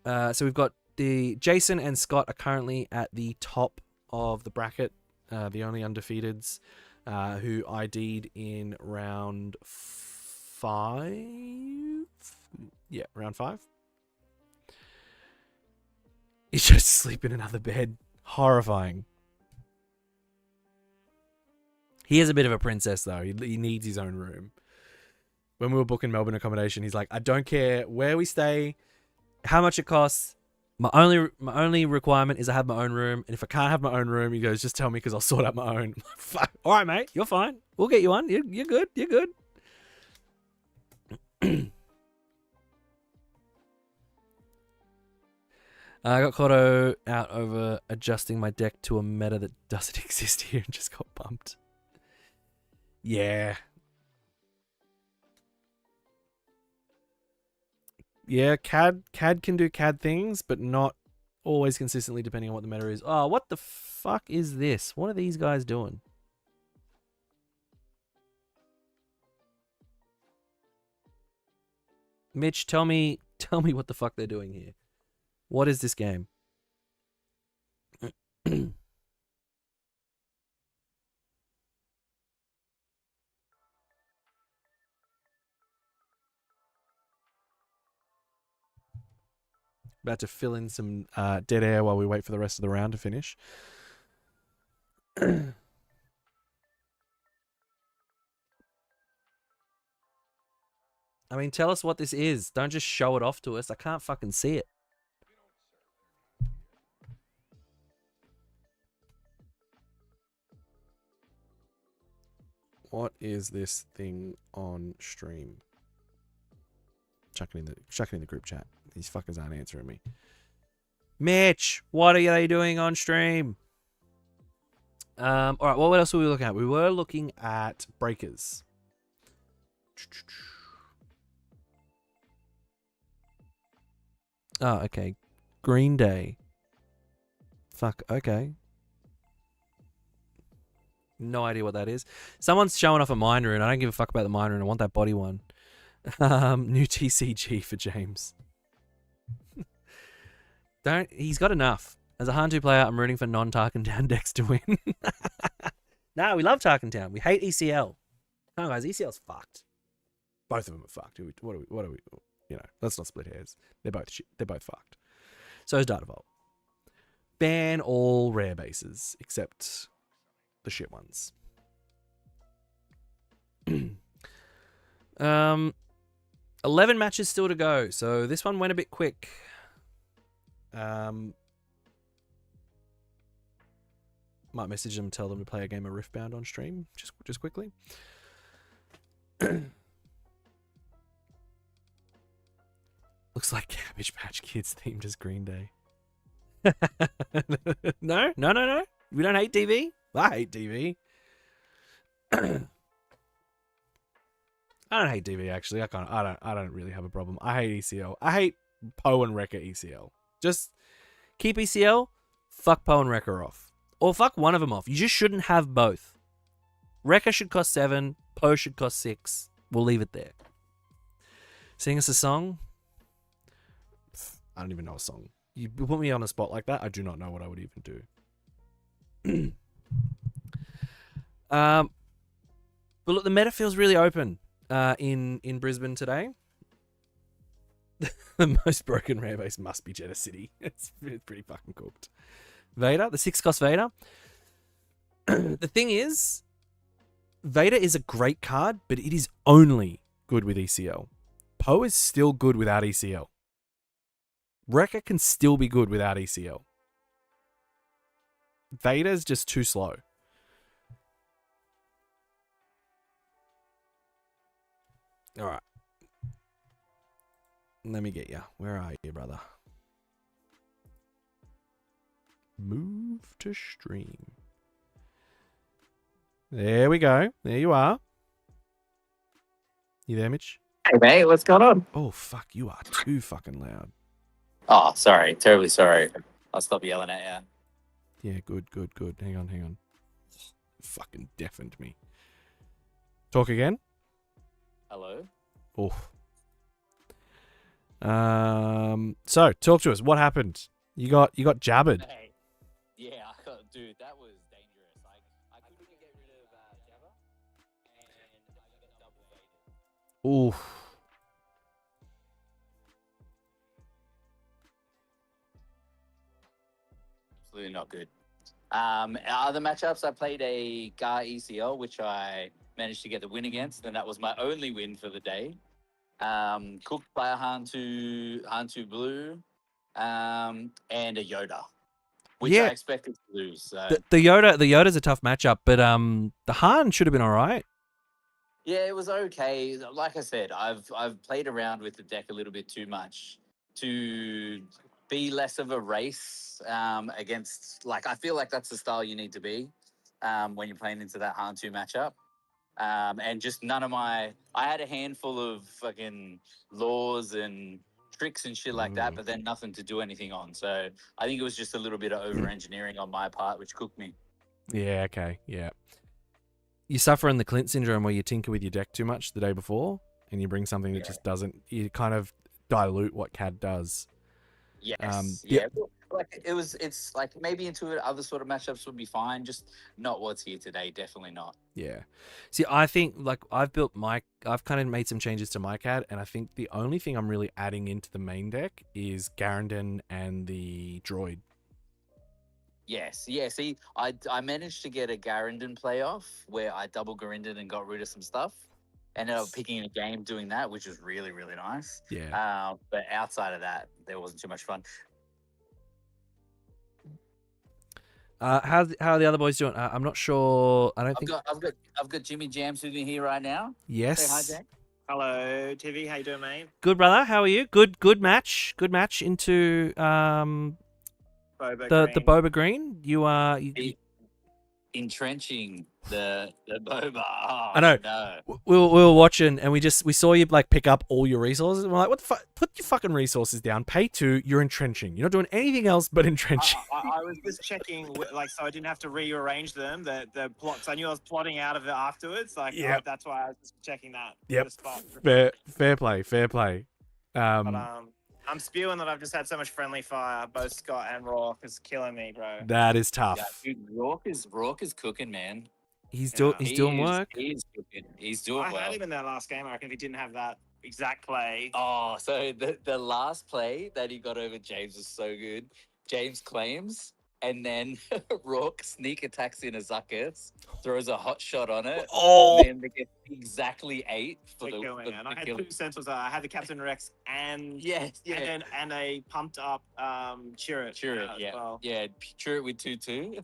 So we've got the Jason and Scott are currently at the top of the bracket, the only undefeateds, who ID'd in round 5. Yeah, round 5. He's just asleep in another bed. Horrifying. He is a bit of a princess, though. He needs his own room. When we were booking Melbourne accommodation, he's like, I don't care where we stay, how much it costs. My only requirement is I have my own room. And if I can't have my own room, he goes, just tell me because I'll sort out my own. Fuck. All right, mate. You're fine. We'll get you one. You're good. You're good. I got caught out over adjusting my deck to a meta that doesn't exist here and just got bumped. Yeah. Yeah, CAD can do CAD things, but not always consistently depending on what the meta is. Oh, what the fuck is this? What are these guys doing? Mitch, tell me what the fuck they're doing here. What is this game? About to fill in some dead air while we wait for the rest of the round to finish. I mean, tell us what this is. Don't just show it off to us. I can't fucking see it. What is this thing on stream? Chucking in the group chat. These fuckers aren't answering me. Mitch, what are they doing on stream? All right, well, what else were we looking at? We were looking at breakers. Oh, okay. Green Day. Fuck, okay. No idea what that is. Someone's showing off a mine rune. I don't give a fuck about the mine rune. I want that body one. New TCG for James. He's got enough. As a Hantu player, I'm rooting for non-Tarkin Town decks to win. No, we love Tarkin Town. We hate ECL. No, guys, ECL's fucked. Both of them are fucked. What are we? You know, let's not split hairs. They're both shit. They're both fucked. So is Data Vault. Ban all rare bases except the shit ones. 11 matches still to go, so this one went a bit quick. Might message them, tell them to play a game of Riftbound on stream, just quickly. Looks like Cabbage Patch Kids themed as Green Day. No. We don't hate TV. I hate TV. I don't hate TV actually. I don't really have a problem. I hate ECL. I hate Poe and Wrecker ECL. Just keep ECL, fuck Poe and Wrecker off. Or fuck one of them off. You just shouldn't have both. Wrecker should cost 7, Poe should cost 6. We'll leave it there. Sing us a song? I don't even know a song. You put me on a spot like that, I do not know what I would even do. But look, the meta feels really open in Brisbane today. The most broken rare base must be Jeddah City. It's pretty fucking cooked. Vader, the 6-cost Vader. The thing is, Vader is a great card, but it is only good with ECL. Poe is still good without ECL. Wrecker can still be good without ECL. Vader's just too slow. All right. Let me get you. Where are you, brother? Move to stream. There we go. There you are. You there, Mitch? Hey, mate, what's going on? Oh, fuck. You are too fucking loud. Oh, sorry. Terribly sorry. I'll stop yelling at you. Yeah, good. Hang on. Fucking deafened me. Talk again? Hello? Oh. So, talk to us. What happened? You got jabbered. Hey. Yeah, dude, that was dangerous. I couldn't get rid of Jabba, and I got double faded. Oof. Absolutely not good. Other matchups, I played a Gar ECL, which I managed to get the win against, and that was my only win for the day. Cooked by a Hantu Blue, and a Yoda, which I expected to lose. So. The Yoda's a tough matchup, but the Han should have been all right. Yeah, it was okay. Like I said, I've played around with the deck a little bit too much to be less of a race against. Like, I feel like that's the style you need to be when you're playing into that Han 2 matchup. And just none of I had a handful of fucking laws and tricks and shit like that, but then nothing to do anything on. So I think it was just a little bit of over engineering on my part, which cooked me. Yeah, okay, yeah. You suffer in the Clint syndrome where you tinker with your deck too much the day before and you bring something that just doesn't, you kind of dilute what CAD does. Yes. Yeah. Like it's like maybe into other sort of matchups would be fine, just not what's here today. Definitely not. Yeah. See, I think like I've kind of made some changes to my CAD, and I think the only thing I'm really adding into the main deck is Garandon and the droid. Yes. Yeah. See, I managed to get a Garandon playoff where I double Garandon and got rid of some stuff. Ended up picking a game doing that, which was really, really nice. Yeah. But outside of that, there wasn't too much fun. How are the other boys doing? I'm not sure. I've got Jimmy Jams with me here right now. Yes. Say hi, Jack. Hello, TV. How you doing, mate? Good, brother. How are you? Good match. Good match into the Boba Green. You are entrenching the Boba. Oh, I know. No. We were watching and we saw you like pick up all your resources. And we're like, what the fuck? Put your fucking resources down. Pay 2. You're entrenching. You're not doing anything else but entrenching. I was just checking, like, so I didn't have to rearrange them. The plots. I knew I was plotting out of it afterwards. Like, that's why I was just checking that. Yep. Spot. Fair play. I'm spewing that I've just had so much friendly fire. Both Scott and Rourke is killing me, bro. That is tough. Yeah, dude, Rourke is cooking, man. He's doing work. He's cooking. He's doing well. I had him in that last game. I reckon if he didn't have that exact play. Oh, so the last play that he got over James was so good. James claims, and then Rourke sneak attacks in a Zuckus, throws a hot shot on it. Oh, and then they get exactly 8 for the kill me, man. I had kill. 2 centers. I had the Captain Rex and and a pumped up Chirrut. Chirrut with 2/2.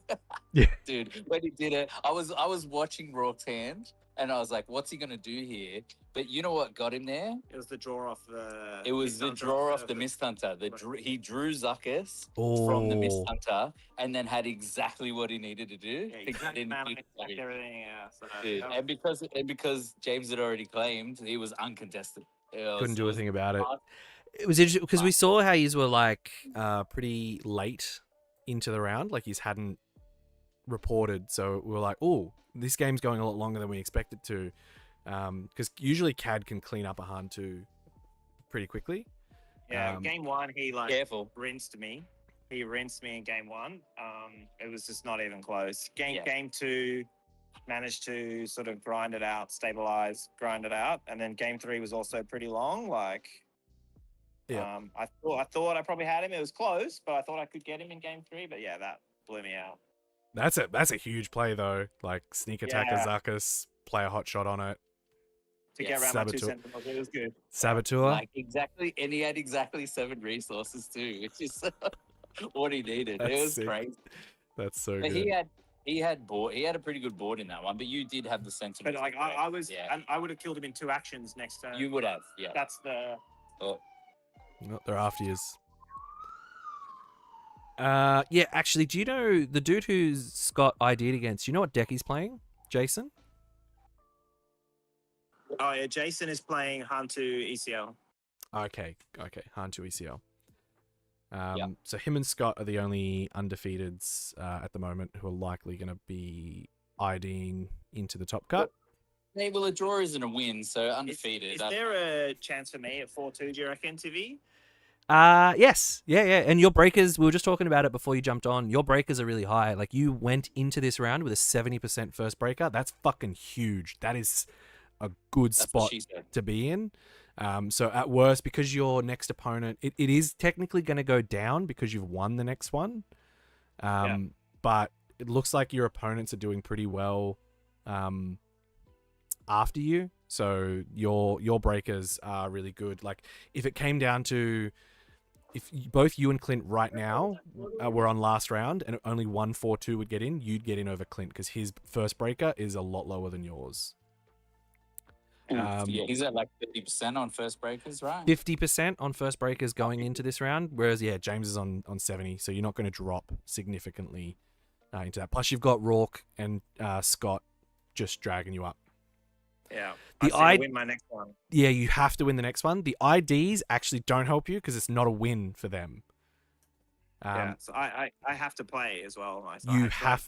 Yeah, dude, when he did it, I was watching Rourke's hand, And I was like, what's he going to do here? But you know what got him there? It was the draw off the. It was the draw off the Mist Hunter. He drew Zuckus from the Mist Hunter and then had exactly what he needed to do. Yeah, everything. Yeah. So, dude, and because James had already claimed, he was uncontested. Couldn't do a thing about it. hard. It was interesting because we saw how you were like pretty late into the round, like you hadn't reported, so we were like, oh, this game's going a lot longer than we expected to, because usually CAD can clean up a Hantu pretty quickly. Yeah, game one he like Careful. rinsed me. He rinsed me in game one. It was just not even close. Game two managed to sort of grind it out, grind it out, and then game three was also pretty long. Like, I thought I probably had him. It was close, but I thought I could get him in game three. But yeah, that blew me out. That's a huge play though. Like sneak attack Azakus, play a hot shot on it. To get around my 2 sentinels, it was good. Saboteur. Like exactly, and he had exactly 7 resources too, which is what he needed. It was crazy. That's so but good. He had a pretty good board in that one, but you did have the sentinel. But like I would have killed him in 2 actions next turn. You would have, yeah. That's the. Oh. No, they're after you. Yeah, actually, do you know the dude who's Scott ID'd against? Do you know what deck he's playing, Jason? Oh yeah, Jason is playing Hantu ECL. Okay, Hantu ECL. So him and Scott are the only undefeateds at the moment who are likely going to be IDing into the top cut. Hey, well, a draw isn't a win, so undefeated. Is there a chance for me at 4-2, do you reckon, TV? Yes. Yeah. And your breakers, we were just talking about it before you jumped on. Your breakers are really high. Like you went into this round with a 70% first breaker. That's fucking huge. That is a good spot to be in. So at worst, because your next opponent, it is technically going to go down because you've won the next one. But it looks like your opponents are doing pretty well after you. So your breakers are really good. Like if it came down to, if both you and Clint right now were on last round and only 1-4-2 would get in, you'd get in over Clint because his first breaker is a lot lower than yours. He's at like 50% on first breakers, right? 50% on first breakers going into this round, whereas James is on 70, so you're not going to drop significantly into that. Plus, you've got Rourke and Scott just dragging you up. Yeah, I win my next one. Yeah, you have to win the next one. The IDs actually don't help you because it's not a win for them. So I have to play as well.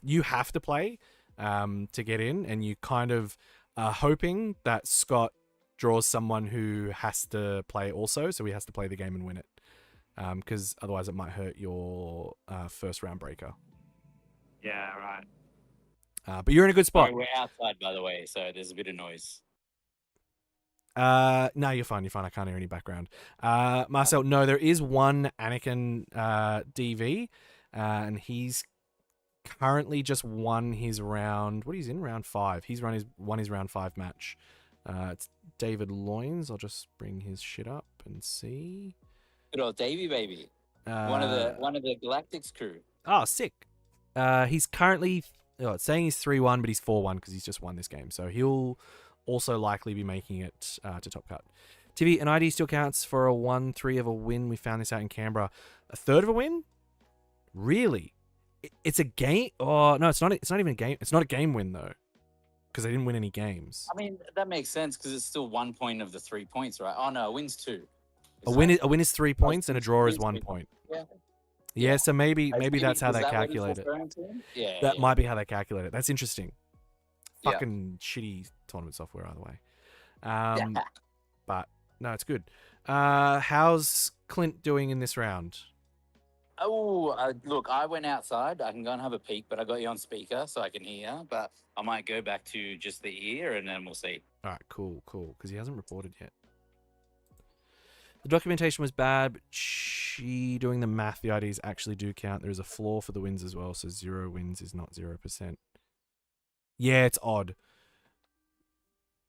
You have to play to get in, and you kind of are hoping that Scott draws someone who has to play also, so he has to play the game and win it. Because otherwise it might hurt your first round breaker. Yeah, right. But you're in a good spot. Sorry, we're outside, by the way, so there's a bit of noise. No, you're fine. I can't hear any background. Marcel, no, there is one Anakin DV, and he's currently just won his round. What, he's in round 5. He's won his round 5 match. It's David Loins. I'll just bring his shit up and see. Good old Davey, baby. One of the Galactics crew. Oh, sick. He's currently it's saying he's 3-1, but he's 4-1 because he's just won this game. So he'll also likely be making it to top cut. TV, an ID still counts for a 1/3 of a win. We found this out in Canberra. A third of a win? Really? It's a game? Oh no, it's not. It's not even a game. It's not a game win though, because they didn't win any games. I mean, that makes sense because it's still 1 point of the 3 points, right? Oh no, a win's 2. A win is 3 points and a draw is 1 point. Yeah, so maybe that's how they calculate it. Yeah, that might be how they calculate it. That's interesting. Fucking shitty tournament software, either way. But no, it's good. How's Clint doing in this round? Oh, look, I went outside. I can go and have a peek, but I got you on speaker so I can hear. But I might go back to just the ear and then we'll see. All right, cool. Because he hasn't reported yet. The documentation was bad, but doing the math, the IDs actually do count. There is a flaw for the wins as well, so 0 wins is not 0%. Yeah, it's odd.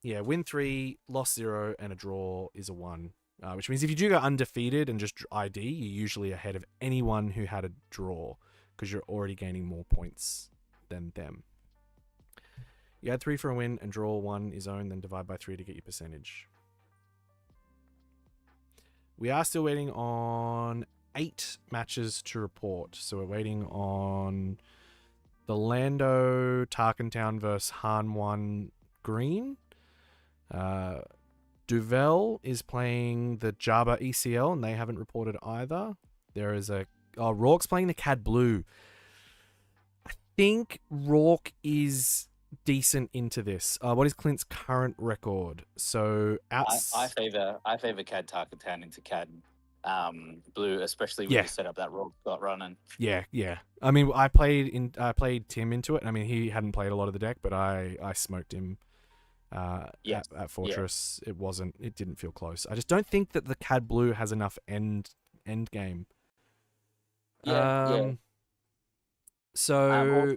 Yeah, win 3, loss 0, and a draw is a 1. Which means if you do go undefeated and just ID, you're usually ahead of anyone who had a draw because you're already gaining more points than them. You add 3 for a win and draw 1 is owned, then divide by 3 to get your percentage. We are still waiting on 8 matches to report. So we're waiting on the Lando Tarkentown versus Han 1 Green. Duvel is playing the Jabba ECL, and they haven't reported either. There is Rourke's playing the Cad Blue. I think Rourke is decent into this. What is Clint's current record? So I favor Cad Tarkatan into Cad Blue, especially with the setup that Rourke got running. Yeah. I mean, I played Tim into it. I mean, he hadn't played a lot of the deck, but I smoked him. At Fortress, it didn't feel close. I just don't think that the Cad Blue has enough end game. So also,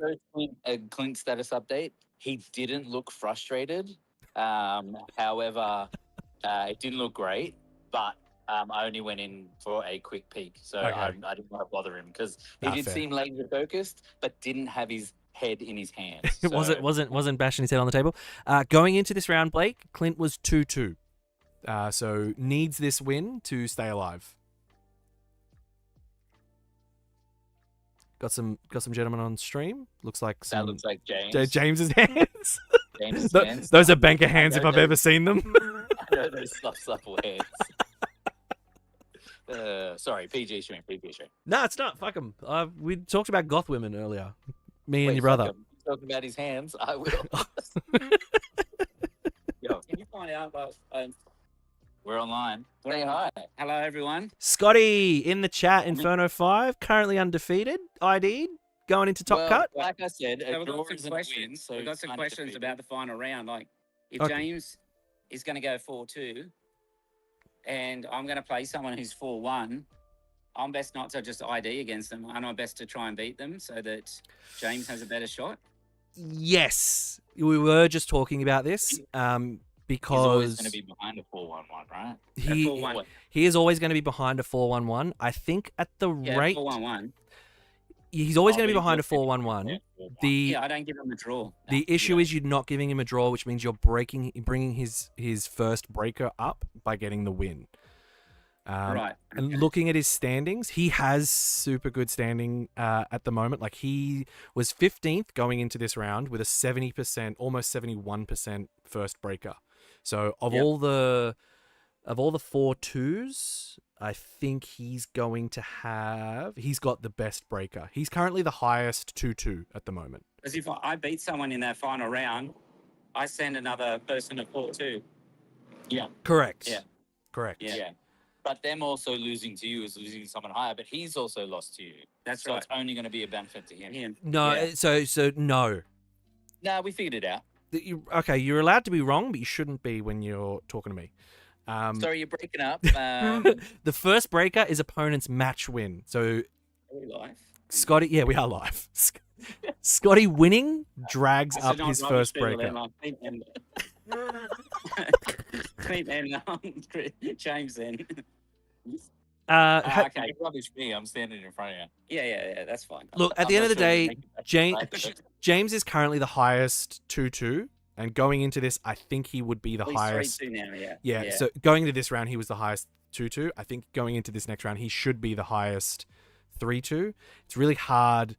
Clint status update. He didn't look frustrated. However, it didn't look great. But I only went in for a quick peek, so I didn't want to bother him because he did seem laser focused, but didn't have his head in his hands. So. wasn't bashing his head on the table. Going into this round, Blake, Clint was 2-2. So needs this win to stay alive. Got some gentlemen on stream. Looks like James. James's hands. James's hands. Those are banker hands if I've ever seen them. I know those supple hands. Sorry, PG stream. No, it's not. Fuck them. We talked about goth women earlier. Me and your brother. Talking about his hands, I will. Yo, can you find out about? We're online. Say hi. Hello, everyone. Scotty in the chat. Inferno 5, currently undefeated. ID'd, going into top cut. Like I said, we've got some questions about the final round. Like, if James is going to go 4-2, and I'm going to play someone who's 4-1. I'm best not to just ID against them. I'm best to try and beat them so that James has a better shot. Yes, we were just talking about this because he's always going to be behind a 4-1-1, right? He is always going to be behind a 4-1-1. I think at the rate 4-1-1. He's always going to be behind a 4-1-1. I don't give him a draw. The issue is you're not giving him a draw, which means you're bringing his first breaker up by getting the win. Right. And looking at his standings, he has super good standing at the moment. Like, he was 15th going into this round with a 70%, almost 71% first breaker. So of all the 4-2s, I think he's got the best breaker. He's currently the highest 2-2 at the moment. Because if I beat someone in that final round, I send another person to 4-2. Yeah. Correct. Yeah. Correct. Yeah. But them also losing to you is losing someone higher, but he's also lost to you. That's right. So it's only going to be a benefit to him. No, so no. No, we figured it out. You're allowed to be wrong, but you shouldn't be when you're talking to me. Sorry, you're breaking up. The first breaker is opponent's match win. So are we live? Scotty, yeah, we are live. Scotty winning drags up his first breaker. James then. Okay, rubbish me. I'm standing in front of you. Yeah, that's fine. Look, at the end of the day, James is currently the highest 2-2, and going into this, I think he would be the highest. 3-2 now, yeah. So going into this round, he was the highest 2-2. I think going into this next round, he should be the highest 3-2. It's really hard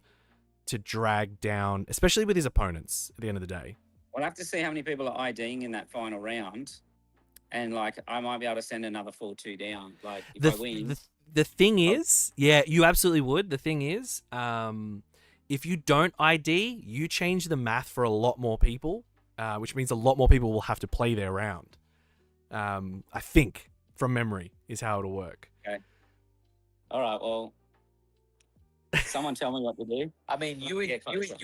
to drag down, especially with his opponents at the end of the day. We'll have to see how many people are IDing in that final round. And, like, I might be able to send another 4-2 down. Like, if I win. The thing is, yeah, you absolutely would. The thing is, if you don't ID, you change the math for a lot more people, which means a lot more people will have to play their round. I think, from memory, is how it'll work. Okay. All right, well, someone tell me what to do. I mean, you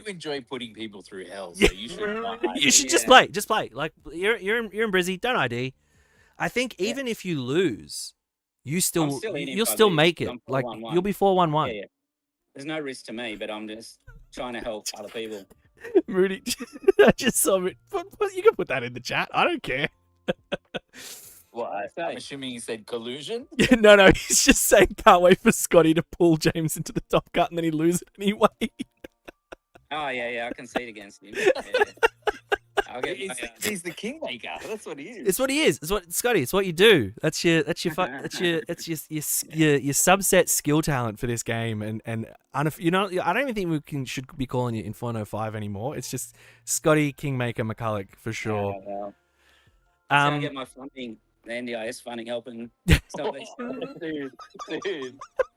enjoy putting people through hell, so you should. You should just play. Just play. Like, you're in Brizzy, don't ID. I think even if you lose, you'll still make it. Like, you'll be 4-1-1. Yeah. There's no risk to me, but I'm just trying to help other people. Rudy, I just saw it. You can put that in the chat. I don't care. What I say? I'm assuming he said collusion. Yeah, no, he's just saying can't wait for Scotty to pull James into the top cut and then he lose it anyway. Oh yeah, I concede against him. Yeah. I'll get He's the kingmaker. That's what he is. It's what he is. It's what Scotty. It's what you do. That's your subset skill talent for this game. And you know, I don't even think should be calling you Inferno 5 anymore. It's just Scotty Kingmaker McCulloch for sure. Well, I get my funding, the NDIS funding helping some of these.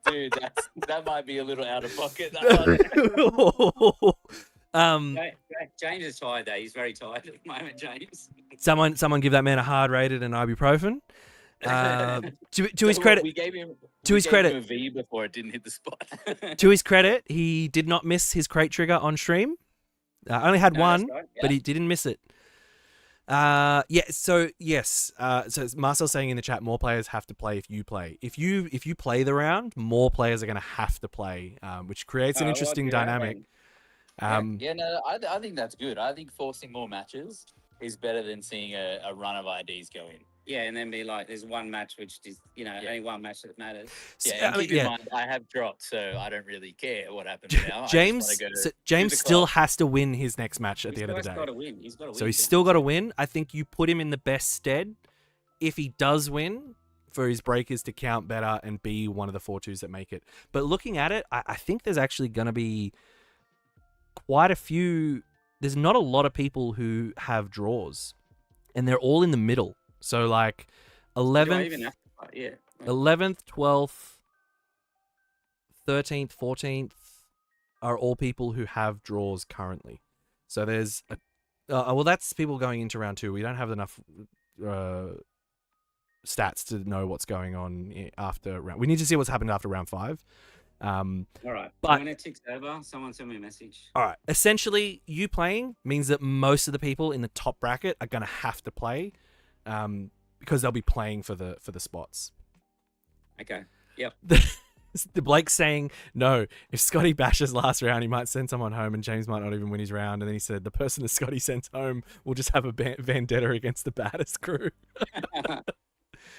Dude, that might be a little out of pocket. James is tired though. He's very tired at the moment, James. Someone give that man a hard rated and ibuprofen. To his credit, we gave him a V before it didn't hit the spot. To his credit, he did not miss his crate trigger on stream. Only had one, right. but he didn't miss it. So Marcel's saying in the chat, more players have to play if you play. If you play the round, more players are going to have to play, which creates an interesting dynamic. I think that's good. I think forcing more matches is better than seeing a run of IDs go in. Yeah, and then be like, there's one match which is, only one match that matters. Yeah, and keep in mind, I have dropped, so I don't really care what happens now. James still has to win his next match at the end of the day. He's got to win. He's got to win. So he's still got to win. I think you put him in the best stead if he does win for his breakers to count better and be one of the 4-2s that make it. But looking at it, I think there's actually going to be quite a few. There's not a lot of people who have draws, and they're all in the middle. So like 11th, 12th, 13th, 14th are all people who have draws currently. So there's that's people going into round 2. We don't have enough stats to know what's going on after round. We need to see what's happened after round 5. All right. But when it ticks over, someone send me a message. All right. Essentially, you playing means that most of the people in the top bracket are going to have to play, because they'll be playing for the spots. Okay. Yep. The Blake's saying, no, if Scotty bashes last round, he might send someone home and James might not even win his round. And then he said, the person that Scotty sends home will just have a vendetta against the baddest crew.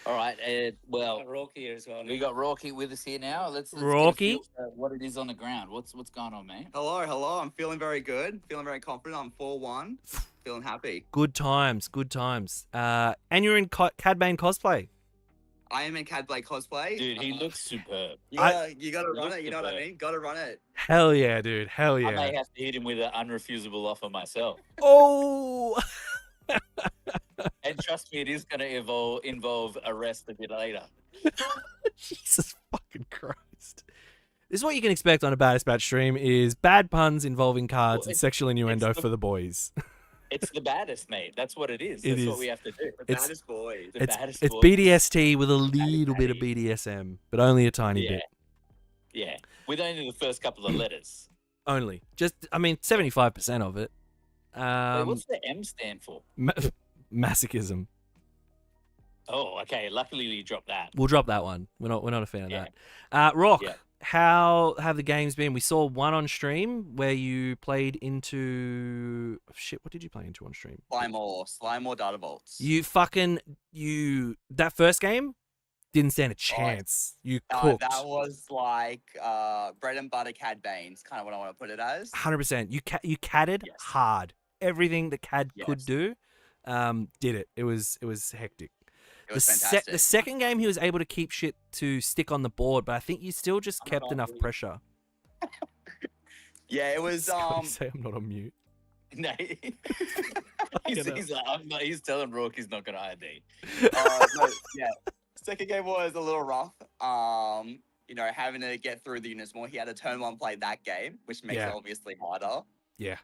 All right. Well, Rocky here as well. We got Rocky with us here now. Let's Rocky? get a feel for what it is on the ground. What's going on, man? Hello. I'm feeling very good. Feeling very confident. I'm 4-1. Feeling happy. Good times. And you're in Cad Bane cosplay. I am in Cad Blade cosplay. Dude, he looks superb. You gotta run it. You know what I mean? Gotta run it. Hell yeah, dude. Hell yeah. I may have to hit him with an unrefusable offer myself. Oh! And trust me, it is going to involve arrest a bit later. Jesus fucking Christ. This is what you can expect on a Baddest Batch stream, is bad puns involving cards and sexual innuendo for the boys. It's the baddest, mate. That's what it is. That's what we have to do. The baddest boys. It's BDST with a little bit of BDSM, but only a tiny bit. Yeah. With only the first couple of letters. Only. 75% of it. Wait, what's the M stand for? Masochism. Oh, okay. Luckily you dropped that. We'll drop that one. We're not a fan of that. Rock, how have the games been? We saw one on stream where you played into... Shit, what did you play into on stream? Slime or Data Vaults. That first game didn't stand a chance. You cooked. That was like bread and butter Cad Bane's, kind of what I want to put it as. 100%. You cadded hard. Everything that Cad could do, did it. It was hectic. It was fantastic. The second game, he was able to keep shit to stick on the board, but I think you still just kept enough pressure. Yeah, it was. Say I'm not on mute. No, he's telling Rourke he's not going to ID. Second game was a little rough. Having to get through the units more. He had a turn 1 play that game, which makes it obviously harder. Yeah.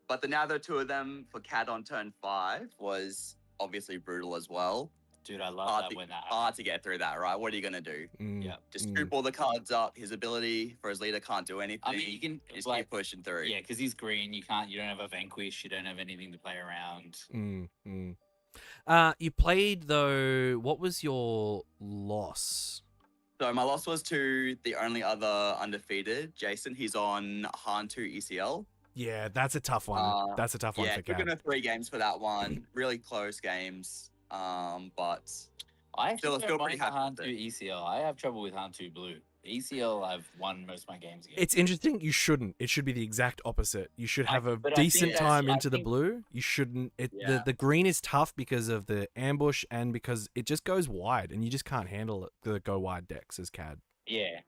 But the other 2 of them for Cad on turn 5 was obviously brutal as well. Dude, I love that when that happens. Hard to get through that, right? What are you going to do? Just scoop all the cards up. His ability for his leader can't do anything. I mean, you can just keep pushing through. Yeah, because he's green. You don't have a Vanquish. You don't have anything to play around. You played, though, what was your loss? So my loss was to the only other undefeated, Jason. He's on Han 2 ECL. Yeah, that's a tough one. That's a tough one for Cad. Yeah, took him 3 games for that one. Really close games. But I still pretty happy Han 2 ECL. I have trouble with Han 2 Blue. ECL, I've won most of my games against. It's interesting. You shouldn't. It should be the exact opposite. You should have a but I think decent that's- time I into the think- blue. You shouldn't. Yeah. The green is tough because of the ambush and because it just goes wide, and you just can't handle it. The go wide decks as CAD. Yeah.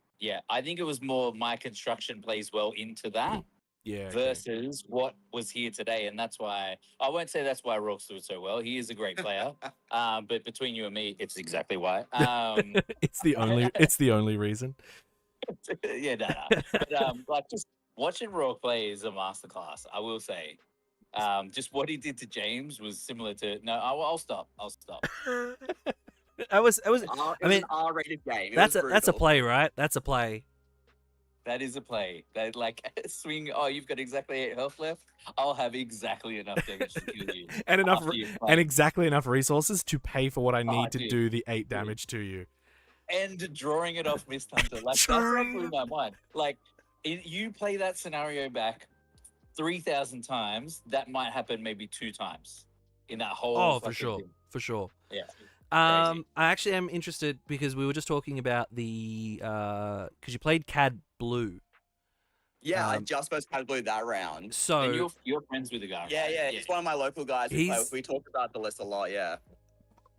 I think it was more my construction plays well into that Yeah. okay. versus what was here today, and that's why I won't say that's why Rorke's doing so well. He is a great player, but between you and me, it's exactly why. It's the only. It's the only reason. yeah, no. But like just watching Rourke play is a masterclass. I will say, just what he did to James was similar to. No, I'll stop. I was. It was an R-rated game. It That's was a brutal. play, right? That's a play. That is a play. That like swing. Oh, you've got exactly 8 health left. I'll have exactly enough damage to kill you. And enough, after you've and played. exactly enough resources to pay for what I need Oh, to dude. do the 8 damage to you. And drawing it off Mist Hunter. Like that's what blew my mind. Like you play that scenario back 3,000 times, that might happen maybe 2 times in that whole. Oh, for fucking sure, thing. for sure. Yeah. I actually am interested because we were just talking about the because you played CAD Blue. Yeah, I just supposed to blue that round. And So you're friends with the guy. Yeah, right? yeah, he's one of my local guys. We He's- we talk about the list a lot. Yeah.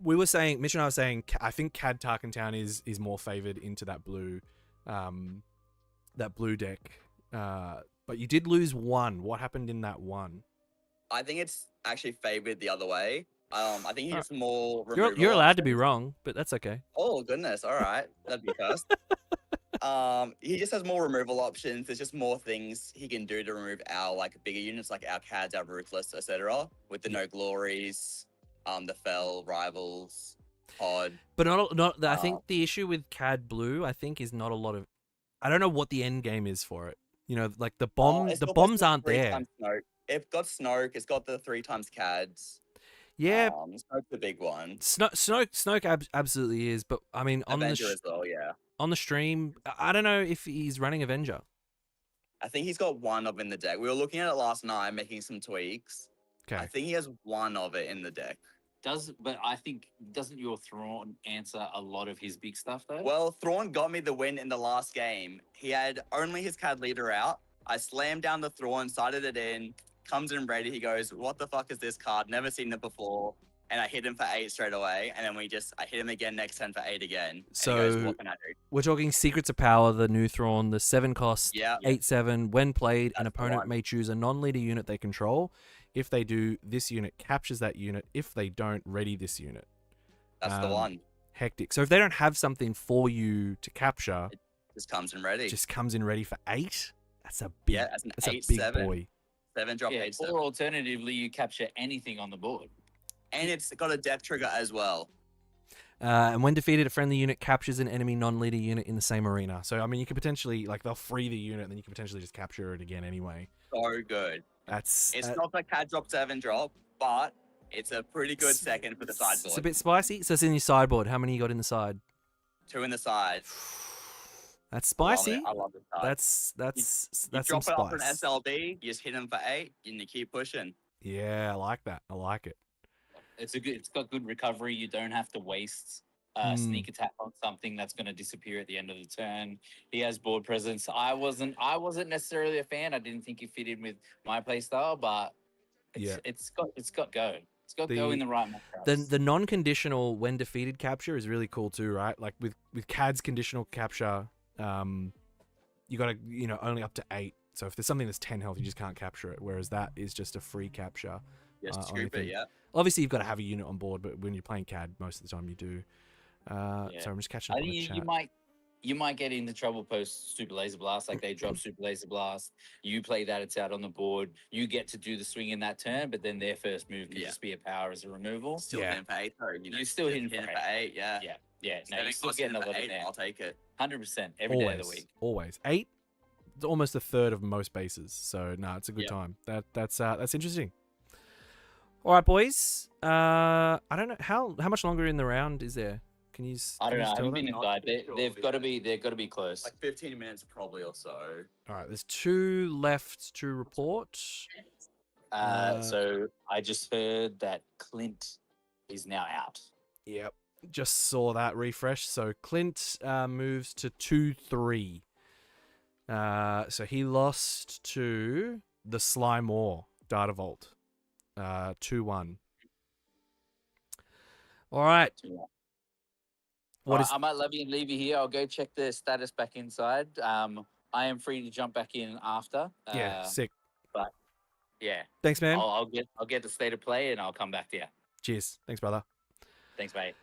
we were saying, Mitch and I were saying, I think CAD Tarkentown is more favored into that blue deck. But you did lose 1. What happened in that 1? I think it's actually favored the other way. I think he has more. You're removal allowed to be options. wrong, but that's okay. Oh goodness! All right, that'd be first. He just has more removal options. There's just more things he can do to remove our like bigger units, like our CADs, our Ruthless, etc. With the no glories, the Fell, Rivals, Pod. But not. I think the issue with CAD Blue, I think, is not a lot of. I don't know what the end game is for it. You know, like the bomb. It's The got bombs the aren't 3 there. times Snoke. It's got Snoke. It's got the 3 times CADs. Yeah, Snoke's the big one. Snoke absolutely is. But I mean, on Avenger the as well. Yeah. on the stream, I don't know if he's running Avenger. I think he's got 1 of it in the deck. We were looking at it last night, making some tweaks. Okay. I think he has 1 of it in the deck. But I think doesn't your Thrawn answer a lot of his big stuff though? Well, Thrawn got me the win in the last game. He had only his CAD leader out. I slammed down the Thrawn, sided it in, comes in ready. He goes, "What the fuck is this card? Never seen it before." And I hit him for 8 straight away. And then I hit him again next turn for 8 again. And he goes, So "What can I do?" we're talking Secrets of Power, the new Thrawn, the 7 cost, Yeah. 8/7. When played, an That's the opponent one. may choose a non-leader unit they control. If they do, this unit captures that unit. If they don't, ready this unit. That's the one. Hectic. So if they don't have something for you to capture, Just comes in ready. just comes in ready for 8. That's a big. Yeah, that's an that's a 8/7. big boy. 7 drop yeah, 8/7. or alternatively, you capture anything on the board. And it's got a death trigger as well. And when defeated, a friendly unit captures an enemy non-leader unit in the same arena. So I mean, you could potentially they'll free the unit, and then you can potentially just capture it again anyway. So good. That's It's not the CAD drop 7 drop, but it's a pretty good second for the sideboard. It's a bit spicy. So it's in your sideboard. How many you got in the side? 2 in the side. That's Love it. spicy. I love this card. That's You some drop it off an spice. SLB, you just hit him for 8, and you keep pushing. Yeah, I like that. I like it. It's got good recovery. You don't have to waste sneak attack on something that's going to disappear at the end of the turn. He has board presence. I wasn't necessarily a fan. I didn't think he fit in with my play style, but it's got go. It's got go in the right matchups. The non-conditional when defeated capture is really cool too, right? Like with CAD's conditional capture, you got to only up to 8. So if there's something that's 10 health, you just can't capture it. Whereas that is just a free capture. Just on scoop anything. it, yeah. Obviously, you've got to have a unit on board, but when you're playing CAD, most of the time you do. So I'm just catching I up on think the you chat. might get into trouble post Super Laser Blast. Like they drop Super Laser Blast, you play that, it's out on the board. You get to do the swing in that turn, but then their first move can just be a power as a removal. Still hitting for 8, though. You're still hitting for 8, yeah. Yeah. No, Seven you're still costs getting a for lot in 8, there. I'll take it. 100% every day of the week. Always 8. It's almost a third of most bases. So it's a good time. That's interesting. All right, boys. I don't know how much longer in the round is there. Can you? I don't know. I tell haven't been that? inside. They've got to be close. Like 15 minutes probably or so. All right, there's 2 left to report. So I just heard that Clint is now out. Yep. Just saw that refresh. So Clint moves to 2-3. So he lost to the Sly Moore Data Vault. 2-1. All right. I might leave you here. I'll go check the status back inside. I am free to jump back in after. Yeah, sick. But yeah, thanks, man. I'll get the state of play and I'll come back to you. Cheers. Thanks, brother. Thanks, mate.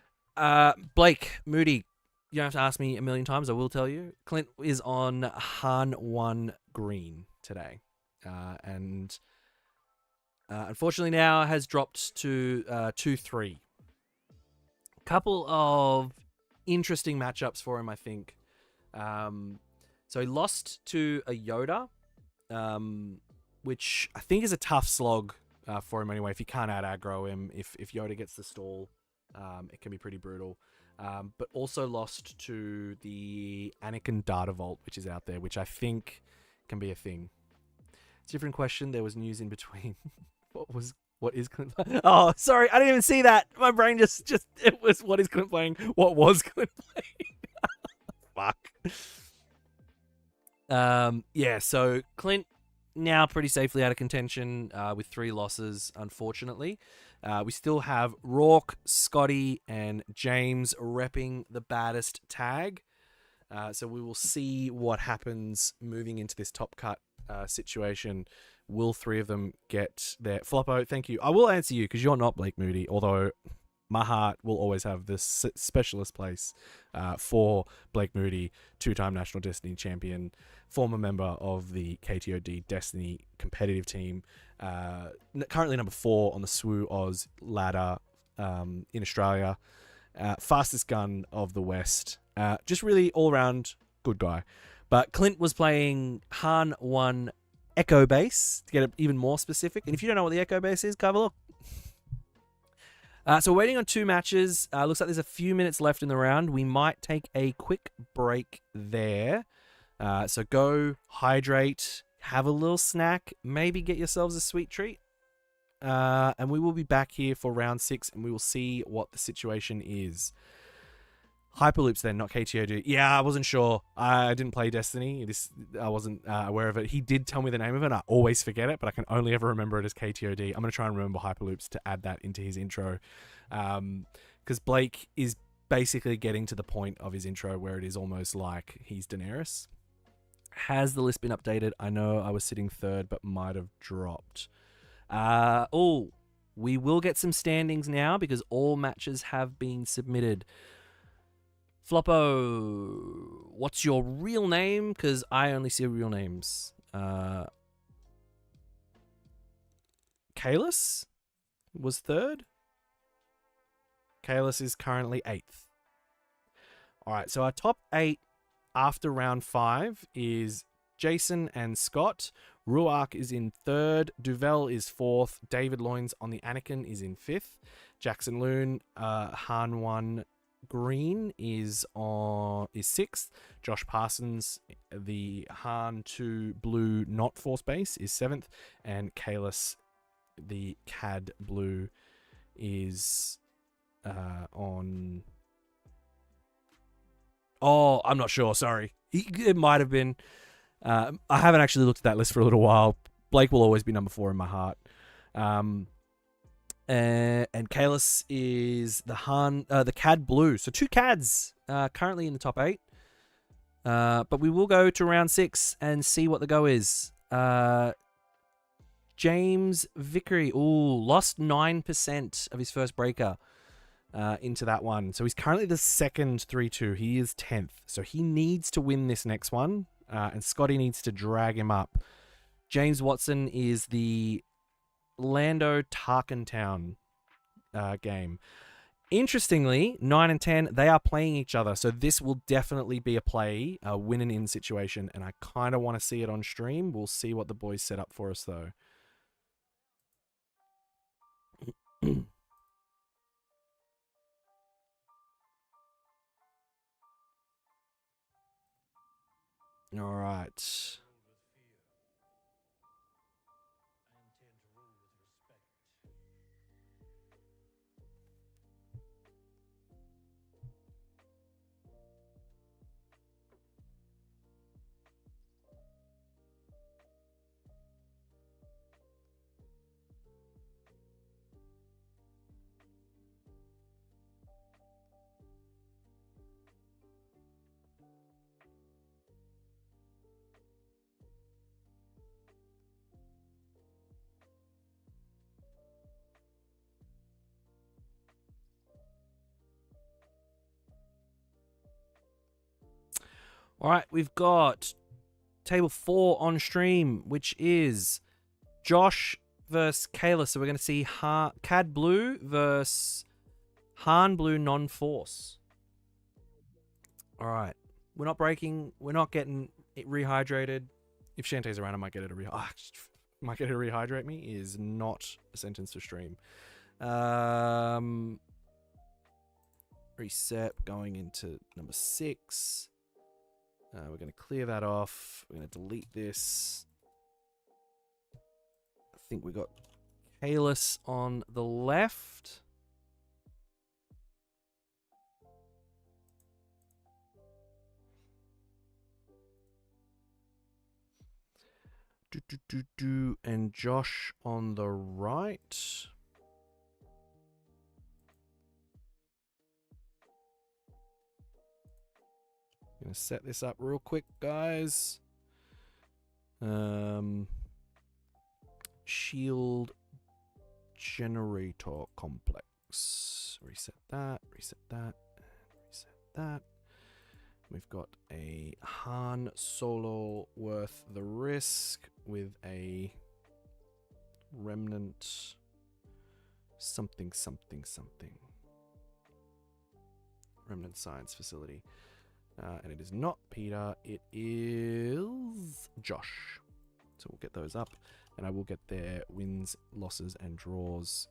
Blake Moody, you don't have to ask me a million times. I will tell you. Clint is on Han 1 green today, and unfortunately now has dropped to 2-3. Couple of interesting matchups for him, I think. So he lost to a Yoda, which I think is a tough slog for him anyway. If you can't out aggro him, if Yoda gets the stall, it can be pretty brutal. But also lost to the Anakin Data Vault, which is out there, which I think can be a thing. It's a different question. There was news in between. What is Clint playing? Oh, sorry, I didn't even see that. My brain just it was what is Clint playing? What was Clint playing? Fuck. Yeah, so Clint now pretty safely out of contention with 3 losses, unfortunately. We still have Rourke, Scotty, and James repping the baddest tag. So we will see what happens moving into this top cut situation. Will 3 of them get there? Floppo, thank you. I will answer you because you're not Blake Moody, although my heart will always have this specialist place for Blake Moody, 2-time National Destiny champion, former member of the KTOD Destiny competitive team, currently number 4 on the SWU Oz ladder in Australia, fastest gun of the West, just really all-round good guy. But Clint was playing Han 1 Echo Base, to get it even more specific. And if you don't know what the Echo Base is, go have a look. So we're waiting on 2 matches. Looks like there's a few minutes left in the round. We might take a quick break there. So go hydrate, have a little snack, maybe get yourselves a sweet treat. And we will be back here for round 6, and we will see what the situation is. Hyperloops then, not KTOD. Yeah, I wasn't sure. I didn't play Destiny. I wasn't aware of it. He did tell me the name of it, and I always forget it, but I can only ever remember it as KTOD. I'm going to try and remember Hyperloops to add that into his intro. Because Blake is basically getting to the point of his intro where it is almost like he's Daenerys. Has the list been updated? I know I was sitting 3rd, but might have dropped. We will get some standings now because all matches have been submitted. Floppo, what's your real name? Because I only see real names. Kalis was 3rd. Kalis is currently 8th. All right, so our top 8 after round 5 is Jason and Scott. Ruark is in 3rd. Duvel is 4th. David Loins on the Anakin is in 5th. Jackson Loon, Han 1 Green is 6th. Josh Parsons, the Han 2 Blue Not Force Base, is 7th. And Kalis, the CAD Blue, is on... Oh, I'm not sure. Sorry. It might have been. I haven't actually looked at that list for a little while. Blake will always be number 4 in my heart. And Kalis is the CAD Blue. So 2 CADs currently in the top 8. But we will go to round 6 and see what the go is. James Vickery, lost 9% of his first breaker into that one. So he's currently the second 3-2. He is 10th. So he needs to win this next one. And Scotty needs to drag him up. James Watson is the Lando Tarkentown game. Interestingly, 9 and 10, they are playing each other. So this will definitely be a play, a win and in situation. And I kind of want to see it on stream. We'll see what the boys set up for us, though. All right. All right, we've got table 4 on stream, which is Josh versus Kayla. So we're going to see Cad Blue versus Han Blue non-force. All right. We're not breaking. We're not getting it rehydrated. If Shantae's around, I might get her to rehydrate me is not a sentence to stream. Reset, going into number 6. We're going to clear that off. We're going to delete this. I think we got Kalis on the left. And Josh on the right. Gonna set this up real quick, guys. Shield generator complex. Reset that, reset that, reset that. We've got a Han Solo worth the risk with a remnant something. Remnant science facility. And it is not Peter, it is Josh. So we'll get those up, and I will get their wins, losses, and draws.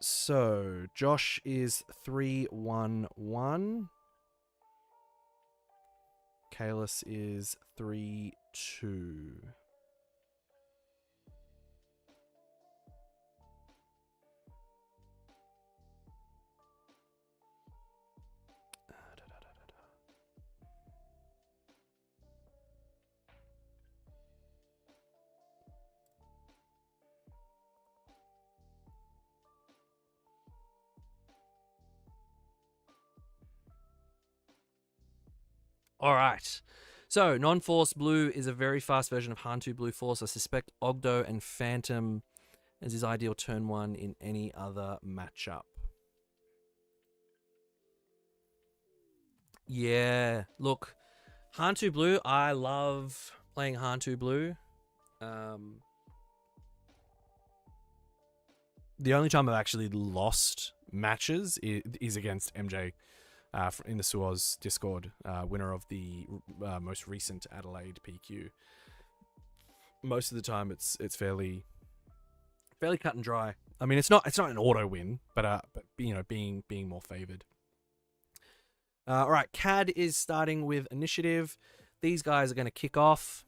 So Josh is 3-1-1. Kalis is 3-2. All right. So, non-force blue is a very fast version of Han 2 Blue Force. I suspect Ogdo and Phantom as his ideal turn 1 in any other matchup. Yeah, look, Han 2 Blue, I love playing Han 2 Blue. The only time I've actually lost matches is against MJ in the SWU's Discord, winner of the most recent Adelaide PQ. Most of the time, it's fairly cut and dry. I mean, it's not an auto win, but you know, being more favored. All right, CAD is starting with initiative. These guys are going to kick off.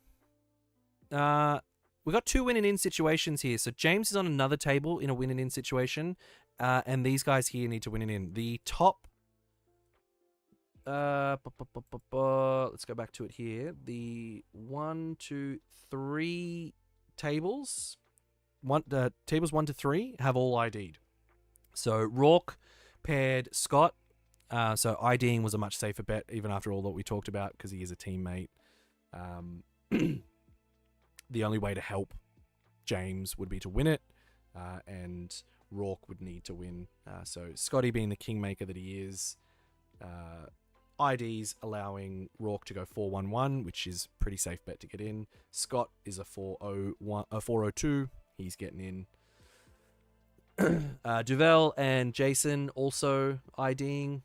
We got 2 win and in situations here. So James is on another table in a win and in situation, and these guys here need to win and in. The top. Let's go back to it here. The 1, 2, 3 tables. Tables 1 to 3 have all ID'd. So Rourke paired Scott. So IDing was a much safer bet, even after all that we talked about, because he is a teammate. The only way to help James would be to win it, and Rourke would need to win. So Scotty, being the kingmaker that he is, IDs allowing Rourke to go 4-1-1, which is pretty safe bet to get in. Scott is a 4-0-2. He's getting in. Duvel and Jason also IDing.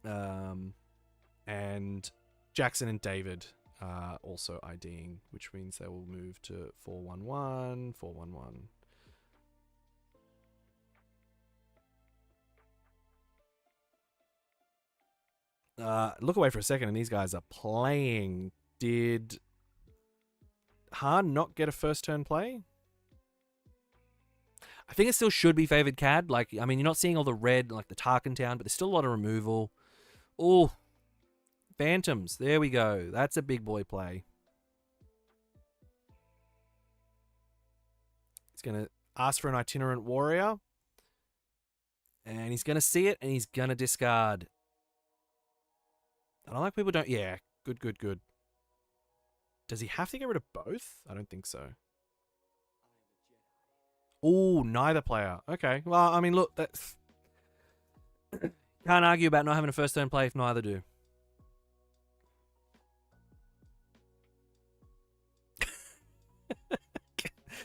And Jackson and David also IDing, which means they will move to 4-1-1, 4-1-1. Look away for a second, and these guys are playing. Did Han not get a first turn play? I think it still should be favored CAD. Like, I mean, you're not seeing all the red, like the Tarkin Town, but there's still a lot of removal. Oh, Phantoms. There we go. That's a big boy play. He's going to ask for an itinerant warrior. And he's going to see it, and he's going to discard. I don't like people don't... Yeah, good. Does he have to get rid of both? I don't think so. Oh, neither player. Okay. Well, I mean, look, that's can't argue about not having a first turn play if neither do.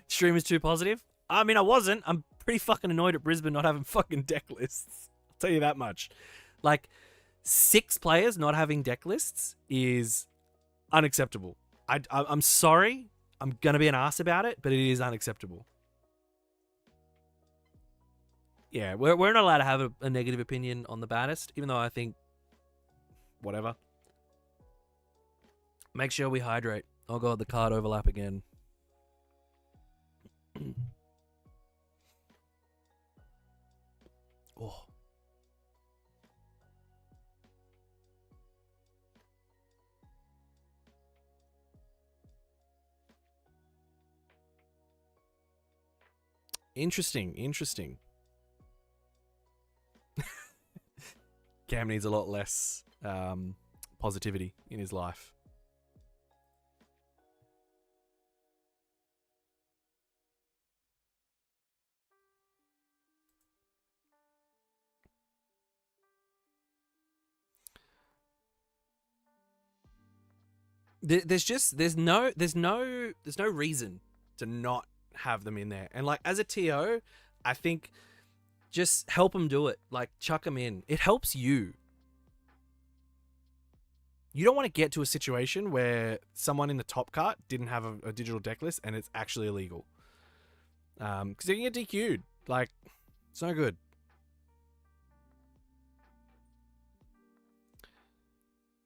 Stream is too positive. I mean, I wasn't. I'm pretty fucking annoyed at Brisbane not having fucking deck lists. I'll tell you that much. Like, 6 players not having deck lists is unacceptable. I'm sorry. I'm gonna be an ass about it, but it is unacceptable. Yeah, we're not allowed to have a negative opinion on the baddest, even though I think whatever. Make sure we hydrate. Oh god, the card overlap again. Oh. Interesting. Cam needs a lot less positivity in his life. There's no reason to not have them in there. And like as a TO, I think just help them do it. Like chuck them in. It helps you. You don't want to get to a situation where someone in the top cart didn't have a digital deck list and it's actually illegal. Because they can get DQ'd. Like, it's no good.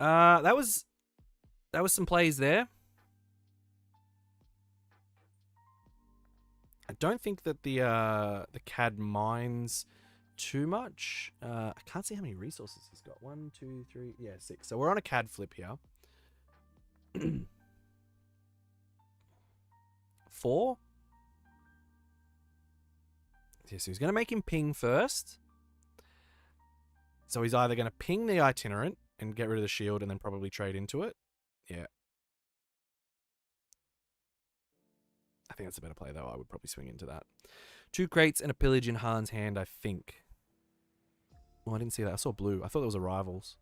That was some plays there. I don't think that the CAD mines too much. I can't see how many resources he's got. 1, 2, 3, yeah, 6. So we're on a CAD flip here. 4. Yeah, so he's going to make him ping first. So he's either going to ping the itinerant and get rid of the shield and then probably trade into it. Yeah. I think that's a better play, though. I would probably swing into that. 2 crates and a pillage in Han's hand, I think. Oh, I didn't see that. I saw blue. I thought there was a rivals.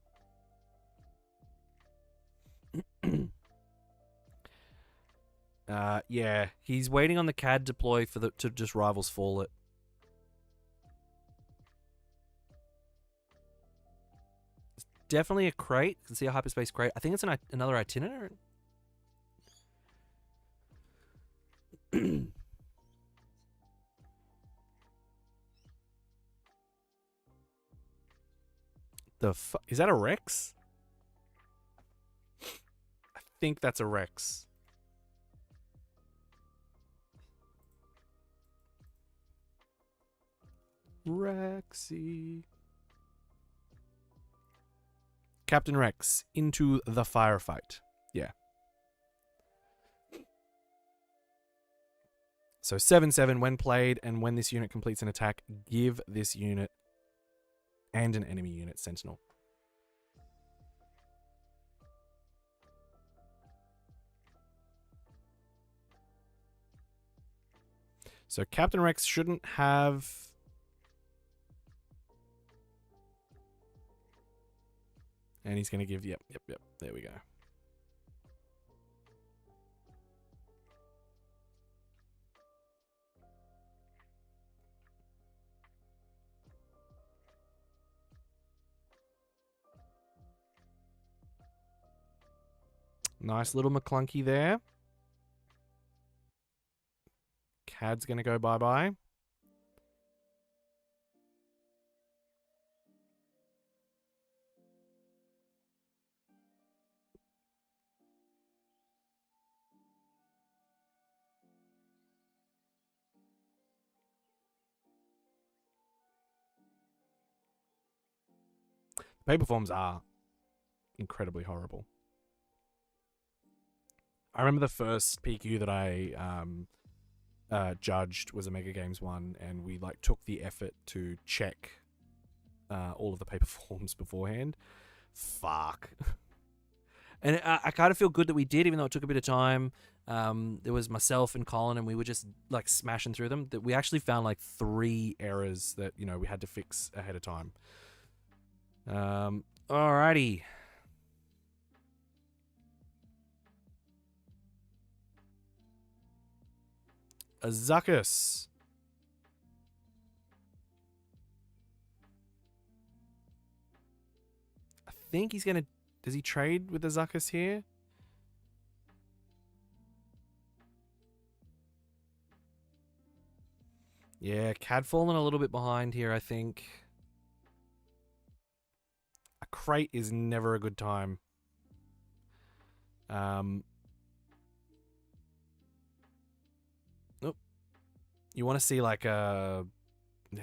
Yeah, he's waiting on the CAD deploy for to just rivals fall it. It's definitely a crate. You can see a hyperspace crate. I think it's another itinerant. Is that a Rex? I think that's a Rex. Rexy. Captain Rex into the firefight. Yeah. So 7/7 when played, and when this unit completes an attack, give this unit and an enemy unit Sentinel. So Captain Rex shouldn't have... And he's going to give... Yep. There we go. Nice little McClunky there. CAD's going to go bye-bye. Paper forms are incredibly horrible. I remember the first PQ that I judged was a Mega Games one, and we like took the effort to check all of the paper forms beforehand. Fuck. And I kind of feel good that we did, even though it took a bit of time. There was myself and Colin, and we were just like smashing through them. That we actually found like 3 errors that we had to fix ahead of time. Alrighty. Azuckus. I think he's gonna. Does he trade with Azuckus here? Yeah, Cad falling a little bit behind here, I think. A crate is never a good time. Nope. You want to see like a... Yeah.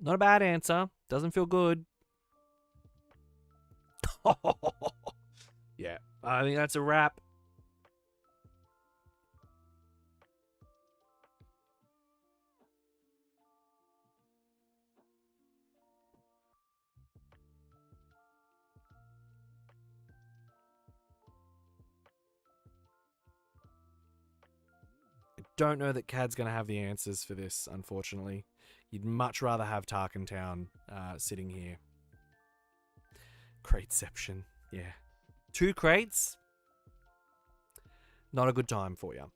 Not a bad answer. Doesn't feel good. Yeah, I think that's a wrap. I don't know that Cad's going to have the answers for this, unfortunately. You'd much rather have Tarkentown sitting here. Crateception, yeah. 2 crates? Not a good time for you.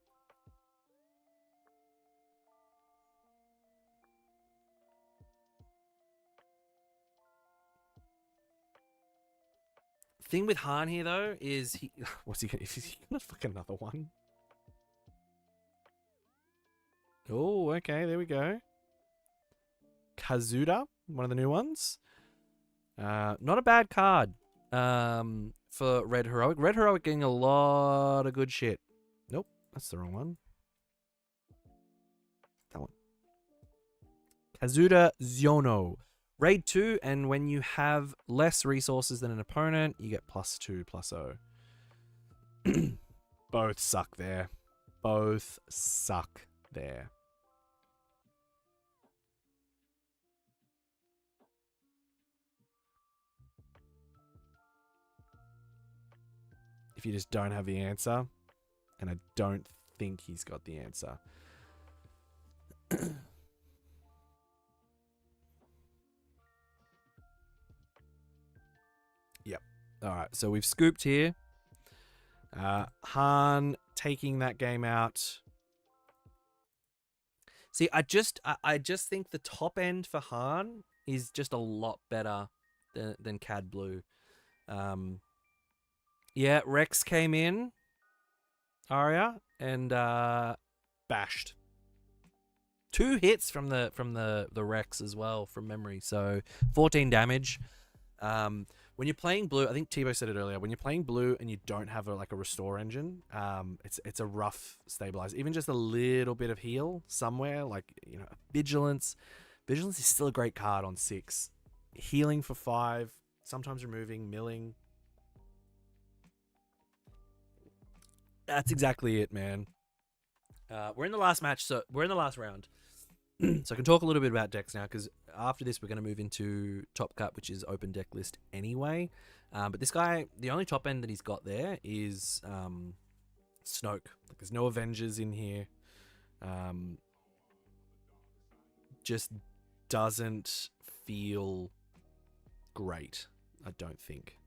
Thing with Han here, though, is he... What's he gonna... Is he gonna fuck another one? Oh, okay, there we go. Kazuda, one of the new ones. Not a bad card for Red Heroic. Red Heroic getting a lot of good shit. Nope, that's the wrong one. That one. Kazuda Ziono. Raid 2, and when you have less resources than an opponent, you get +2/+0. Both suck there. Both suck there. If you just don't have the answer, and I don't think he's got the answer. Yep. All right, so we've scooped here. Han taking that game out. See, I just think the top end for Han is just a lot better than Cad Blue. Yeah, Rex came in, Arya, and bashed. 2 hits from the Rex as well, from memory. So 14 damage. When you're playing blue, I think Tebow said it earlier. When you're playing blue and you don't have a restore engine, it's a rough stabilize. Even just a little bit of heal somewhere, like vigilance. Vigilance is still a great card on 6. Healing for 5, sometimes removing, milling. That's exactly it, man. We're in the last match, so we're in the last round. So I can talk a little bit about decks now, because after this we're going to move into Top Cut, which is open deck list anyway. But this guy, the only top end that he's got there is Snoke. Like, there's no Avengers in here. Just doesn't feel great, I don't think.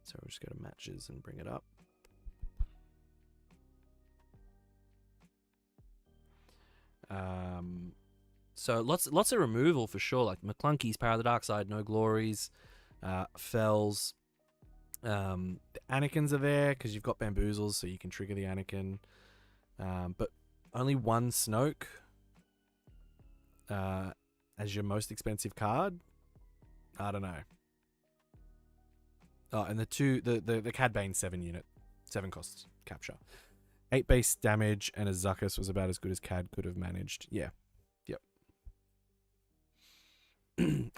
So we'll just go to matches and bring it up. So lots of removal for sure, like McClunky's Power of the Dark Side, No Glories, Fells. The Anakins are there because you've got Bamboozles, so you can trigger the Anakin. But only 1 Snoke as your most expensive card. I don't know. Oh, and the Cad Bane 7 unit, 7 costs capture. 8 base damage and a Zuckus was about as good as Cad could have managed. Yeah. Yep.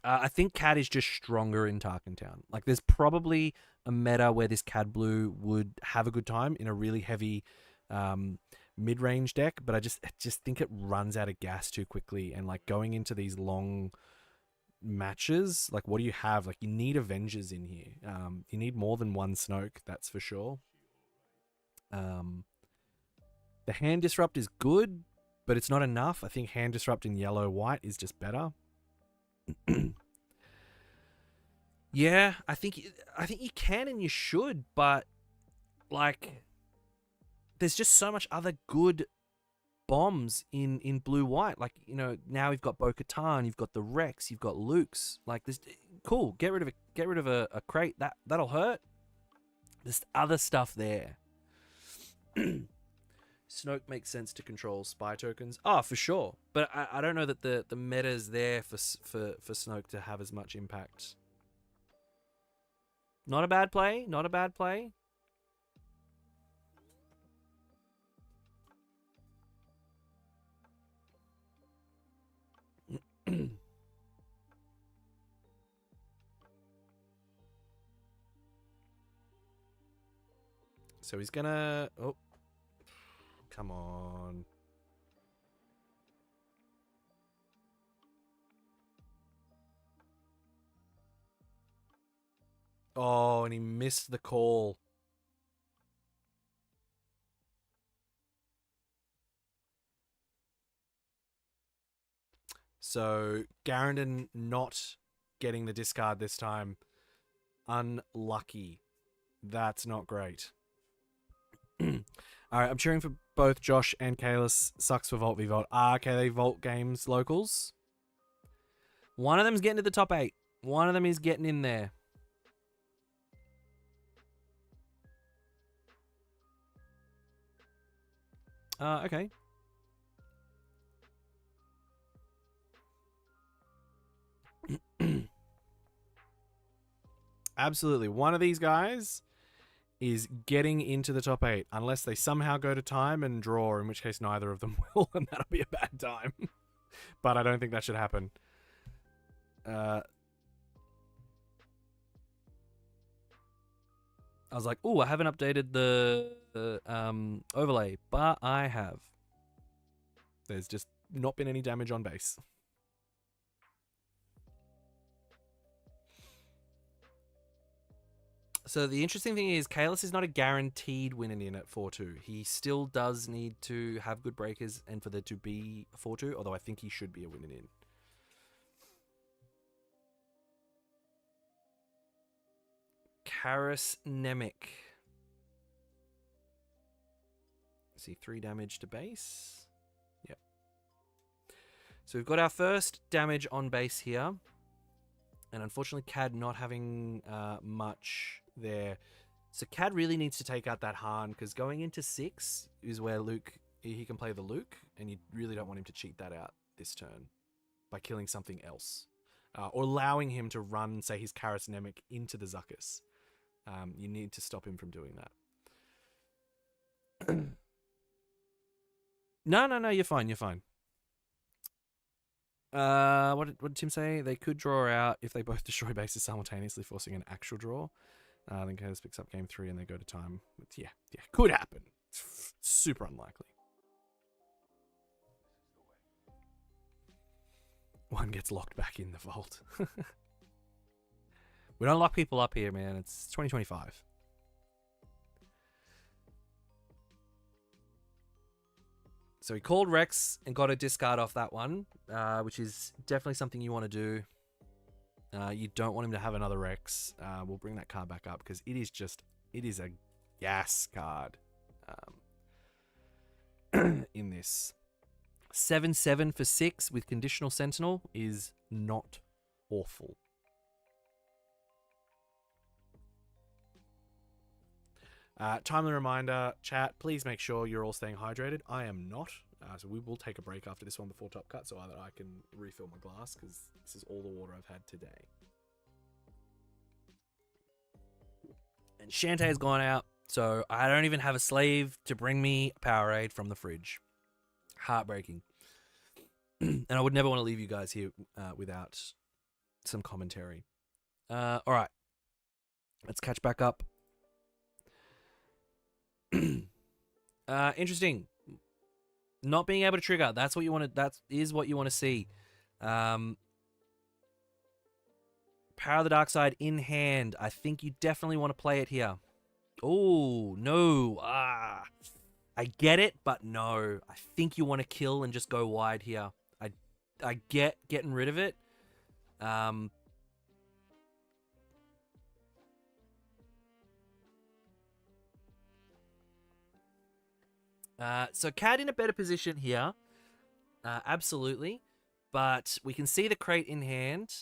I think Cad is just stronger in Tarkin Town. Like, there's probably a meta where this Cad Blue would have a good time in a really heavy mid-range deck, but I just think it runs out of gas too quickly. And like going into these long matches, like what do you have? Like you need Avengers in here. You need more than one Snoke, that's for sure. The hand disrupt is good, but it's not enough. I think hand disrupt in yellow-white is just better. Yeah, I think you can and you should, but like there's just so much other good bombs in blue-white. Like, you know, now we've got Bo-Katan, you've got the Rex, you've got Luke's. Like this, cool. Get rid of a crate. That'll hurt. There's other stuff there. Snoke makes sense to control spy tokens. Oh, for sure. But I don't know that the meta is there for Snoke to have as much impact. Not a bad play. Not a bad play. So he's gonna... Oh. Come on. Oh, and he missed the call. So, Garandon not getting the discard this time. Unlucky. That's not great. Alright, I'm cheering for both Josh and Kalis. Sucks for Vault v Vault. Okay, they Vault Games locals. One of them's getting to the top 8. One of them is getting in there. Okay. Absolutely. One of these guys is getting into the top 8, unless they somehow go to time and draw, in which case neither of them will, and that'll be a bad time. But I don't think that should happen. I was like, oh, I haven't updated the overlay, but I have. There's just not been any damage on base. So the interesting thing is, Kalis is not a guaranteed winning in at 4-2. He still does need to have good breakers and for there to be a 4-2, although I think he should be a winning in. Karis Nemec. See, 3 damage to base. Yep. So we've got our first damage on base here. And unfortunately, Cad not having much there. So Cad really needs to take out that Han, because going into 6 is where Luke, he can play the Luke, and you really don't want him to cheat that out this turn by killing something else. Or allowing him to run, say, his Karis Nemec into the Zuckuss. You need to stop him from doing that. No, you're fine, you're fine. What did Tim say? They could draw out if they both destroy bases simultaneously, forcing an actual draw. Then Kalis picks up game 3 and they go to time. But yeah, could happen. It's super unlikely. One gets locked back in the vault. We don't lock people up here, man. It's 2025. So he called Rex and got a discard off that one, which is definitely something you want to do. You don't want him to have another Rex. We'll bring that card back up because it is a gas card in this. 7/7 for 6 with Conditional Sentinel is not awful. Timely reminder, chat, please make sure you're all staying hydrated. I am not, so we will take a break after this one before top cut so that I can refill my glass, because this is all the water I've had today. And Shantae's gone out, so I don't even have a slave to bring me a Powerade from the fridge. Heartbreaking. And I would never want to leave you guys here without some commentary. All right. Let's catch back up. Interesting. Not being able to trigger. That's what you want to. That is what you want to see. Power of the Dark Side in hand. I think you definitely want to play it here. Oh no! I get it, but no. I think you want to kill and just go wide here. I get getting rid of it. So Cad in a better position here. Absolutely. But we can see the crate in hand.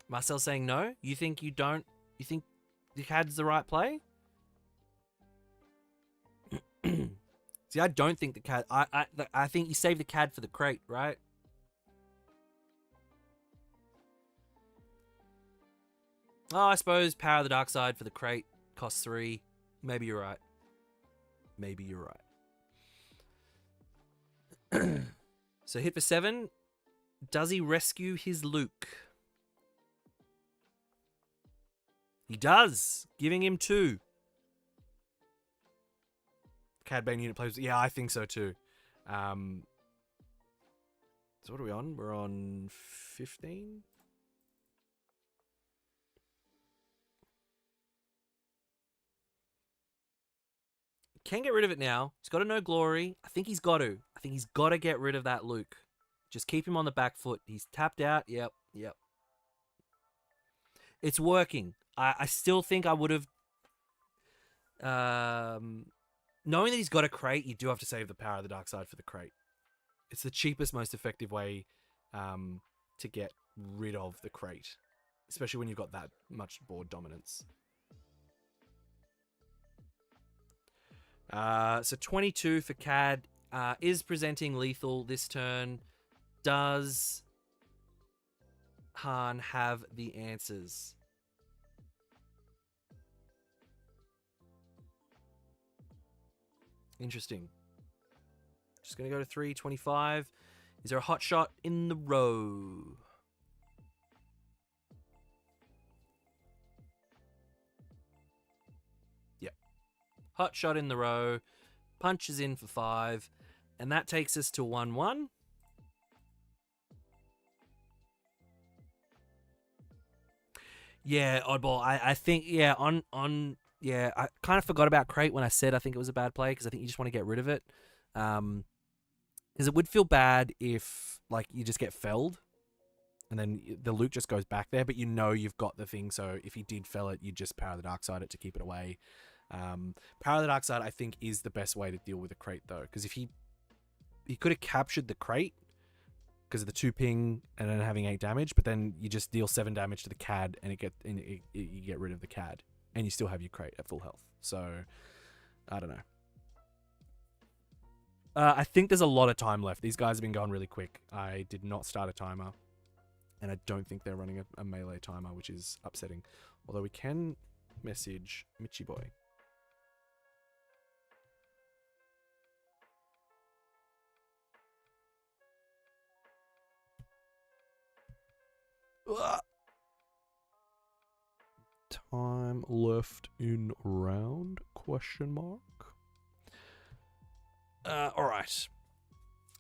Marcel saying no. You think you don't? You think the Cad's the right play? See, I don't think the Cad... I think you save the Cad for the crate, right? Oh, I suppose Power of the Dark Side for the crate costs 3. Maybe you're right. Maybe you're right. So hit for 7. Does he rescue his Luke? He does, giving him 2. Cad Bane unit plays. Yeah, I think so too. So what are we on? We're on 15. Can get rid of it now. He's got to know glory. I think he's got to. I think he's got to get rid of that Luke. Just keep him on the back foot. He's tapped out. Yep. It's working. I still think I would have... knowing that he's got a crate, you do have to save the Power of the Dark Side for the crate. It's the cheapest, most effective way to get rid of the crate. Especially when you've got that much board dominance. So 22 for Cad is presenting lethal this turn. Does Han have the answers? Interesting. Just going to go to 325. Is there a hot shot in the row? Yep. Hot shot in the row. Punches in for 5. And that takes us to 1-1. Yeah, oddball. I think, yeah, yeah, I kind of forgot about crate when I said I think it was a bad play because I think you just want to get rid of it. Because it would feel bad if, like, you just get felled and then the Luke just goes back there, but you know you've got the thing, so if he did fell it, you'd just Power the Dark Side it to keep it away. Power the Dark Side, I think, is the best way to deal with a crate, though, because if he could have captured the crate because of the 2 ping and then having 8 damage, but then you just deal 7 damage to the Cad and you get rid of the Cad. And you still have your crate at full health. So, I don't know. I think there's a lot of time left. These guys have been going really quick. I did not start a timer. And I don't think they're running a melee timer, which is upsetting. Although we can message Mitchy Boy. Time left in round? Question mark. All right.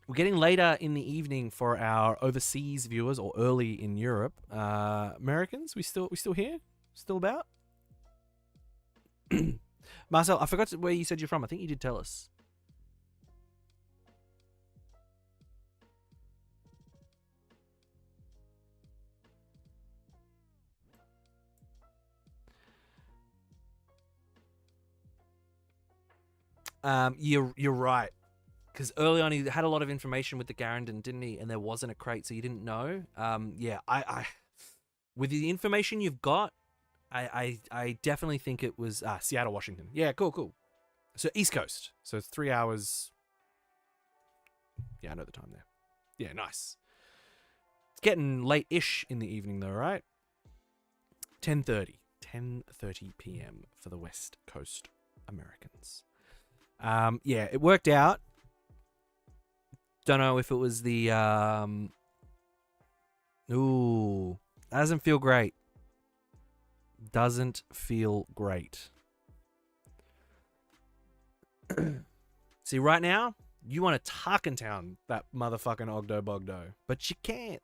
We're getting later in the evening for our overseas viewers, or early in Europe. Americans, we still here? Still about? Marcel, I forgot where you said you're from. I think you did tell us. You're right, because early on he had a lot of information with the Garandon, didn't he? And there wasn't a crate, so you didn't know. Yeah, I with the information you've got, I definitely think it was Seattle, Washington. Yeah, cool. So East Coast, so it's 3 hours. Yeah, I know the time there. Yeah, nice. It's getting late-ish in the evening though, right? 10:30 p.m. for the West Coast Americans. Yeah, it worked out. Don't know if it was the Ooh, doesn't feel great. Doesn't feel great. See, right now, you want to Tarkentown that motherfucking Ogdo Bogdo, but you can't.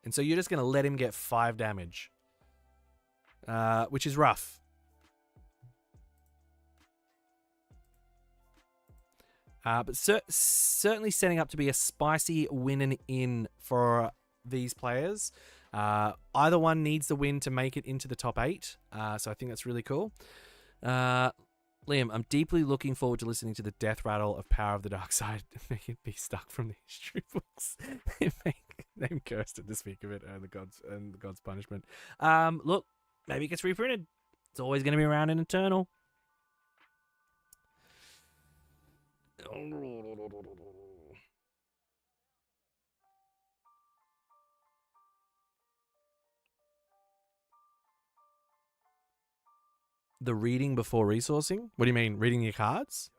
And so you're just going to let him get 5 damage, which is rough. But certainly setting up to be a spicy win and in for these players. Either one needs the win to make it into the top 8. So I think that's really cool. Liam, I'm deeply looking forward to listening to the death rattle of Power of the Dark Side. Make it be stuck from the history books. Name cursed at the speak of it and the God's punishment. Look, maybe it gets reprinted. It's always going to be around in Eternal. The reading before resourcing? What do you mean? Reading your cards?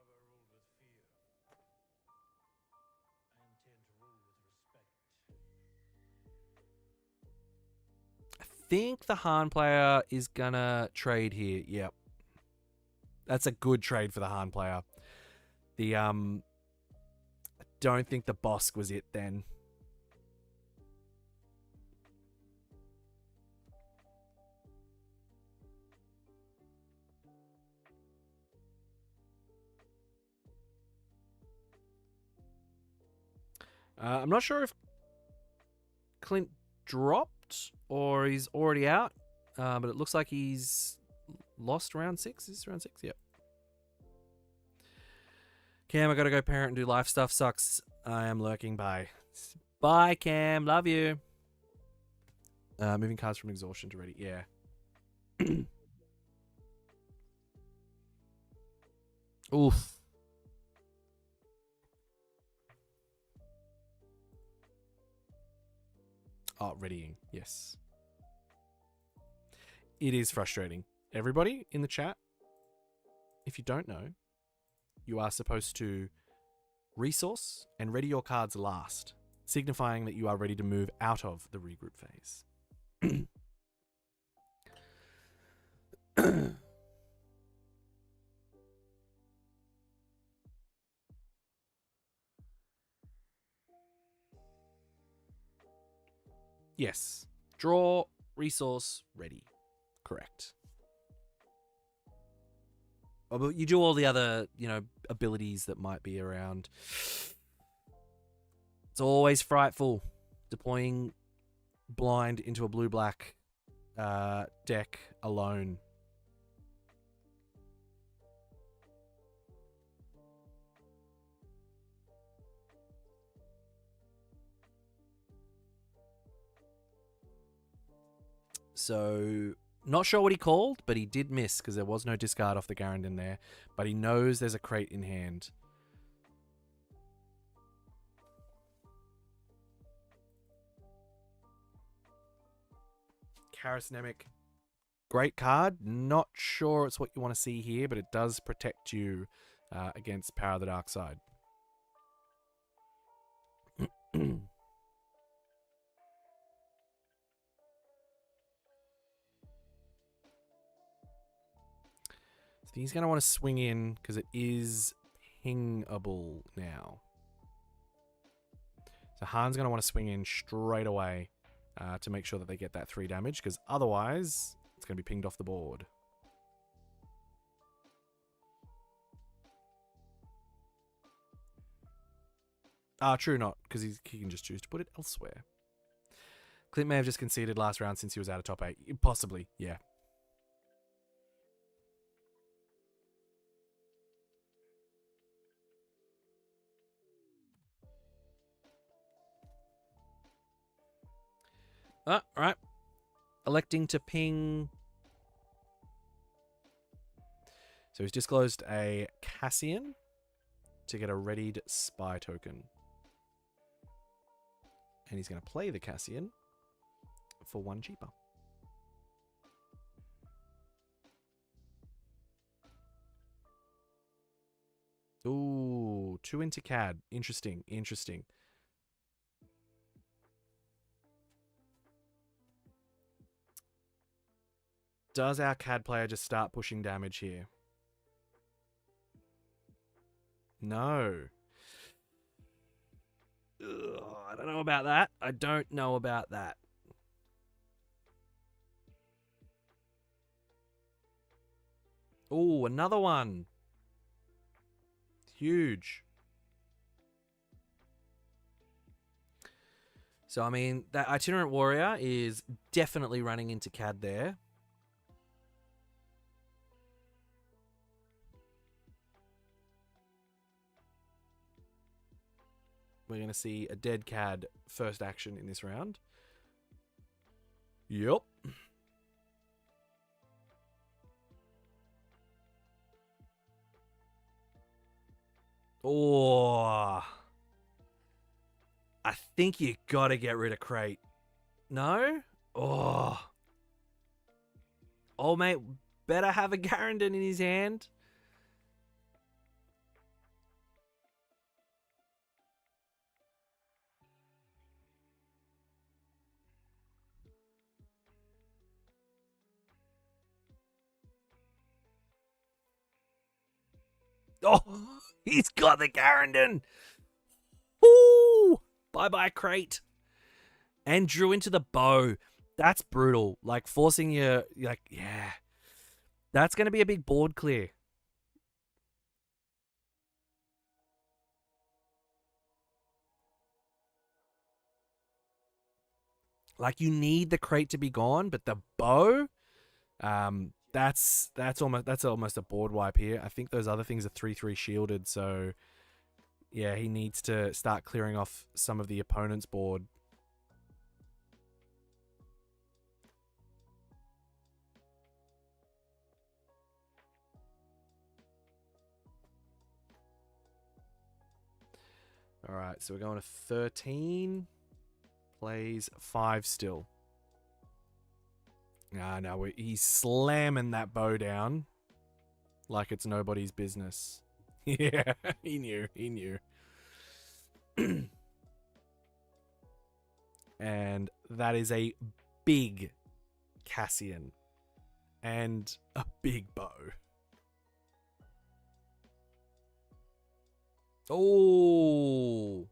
I think the Han player is gonna trade here. Yep. That's a good trade for the Han player. The I don't think the Bosk was it then. I'm not sure if Clint dropped or he's already out, but it looks like he's lost round 6. Is this round 6? Yep. Cam, I gotta go parent and do life stuff. Sucks. I am lurking. Bye. Bye, Cam. Love you. Moving cards from exhaustion to ready. Yeah. Oof. Oh, readying. Yes. It is frustrating. Everybody in the chat, if you don't know, you are supposed to resource and ready your cards last, signifying that you are ready to move out of the regroup phase. Yes. Draw, resource, ready. Correct. Oh, but you do all the other, abilities that might be around. It's always frightful deploying blind into a blue-black deck alone. So, not sure what he called, but he did miss because there was no discard off the Garandon there. But he knows there's a crate in hand. Charismatic. Great card. Not sure it's what you want to see here, but it does protect you against Power of the Dark Side. So he's going to want to swing in because it is pingable now. So Han's going to want to swing in straight away to make sure that they get that 3 damage, because otherwise it's going to be pinged off the board. True not, because he can just choose to put it elsewhere. Clint may have just conceded last round since he was out of top 8. Possibly, yeah. Right. Electing to ping. So he's disclosed a Cassian to get a readied spy token. And he's going to play the Cassian for 1 cheaper. Ooh, 2 into CAD. Interesting. Does our CAD player just start pushing damage here? No. Ugh, I don't know about that. I don't know about that. Oh, another one. Huge. So, I mean, that Itinerant Warrior is definitely running into CAD there. We're going to see a dead CAD first action in this round. Yep. Oh. I think you got to get rid of Crate. No? Oh. Oh, mate, better have a Garandon in his hand. Oh, he's got the Garandon. Woo! Bye-bye, Crate. And drew into the bow. That's brutal. Like, forcing your... Like, yeah. That's going to be a big board clear. Like, you need the Crate to be gone, but the bow... that's almost a board wipe here. I think those other things are 3/3 shielded, so... Yeah, he needs to start clearing off some of the opponent's board. All right, so we're going to 13. Plays 5 still. No, he's slamming that bow down like it's nobody's business. Yeah, he knew. And that is a big Cassian and a big bow. Oh.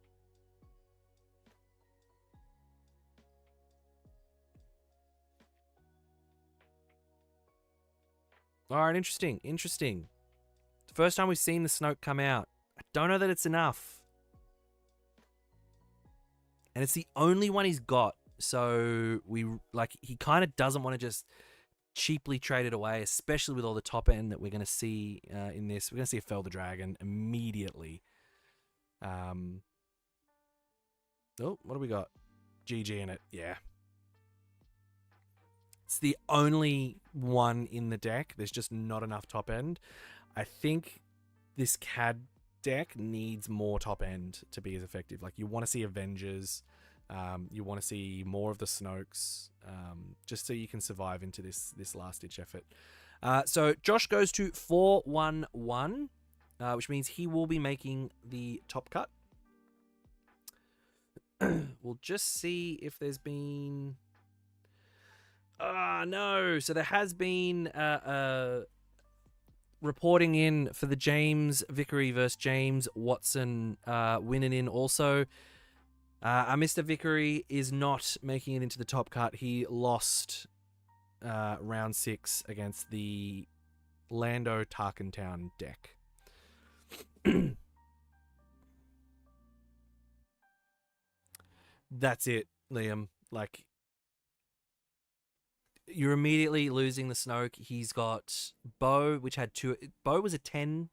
All right, interesting. The first time we've seen the Snoke come out. I don't know that it's enough. And it's the only one he's got. So he kind of doesn't want to just cheaply trade it away, especially with all the top end that we're going to see in this. We're going to see a Fel the Dragon immediately. Oh, what do we got? GG in it. Yeah. It's the only one in the deck. There's just not enough top end. I think this CAD deck needs more top end to be as effective. Like, you want to see Avengers. You want to see more of the Snokes, just so you can survive into this last-ditch effort. So Josh goes to 4-1-1, which means he will be making the top cut. We'll just see if there's been... no. So there has been reporting in for the James Vickery versus James Watson winning in also. Mr. Vickery is not making it into the top cut. He lost round 6 against the Lando Tarkentown deck. That's it, Liam. Like, you're immediately losing the Snoke. He's got Bo, which had 2. Bo was a 10,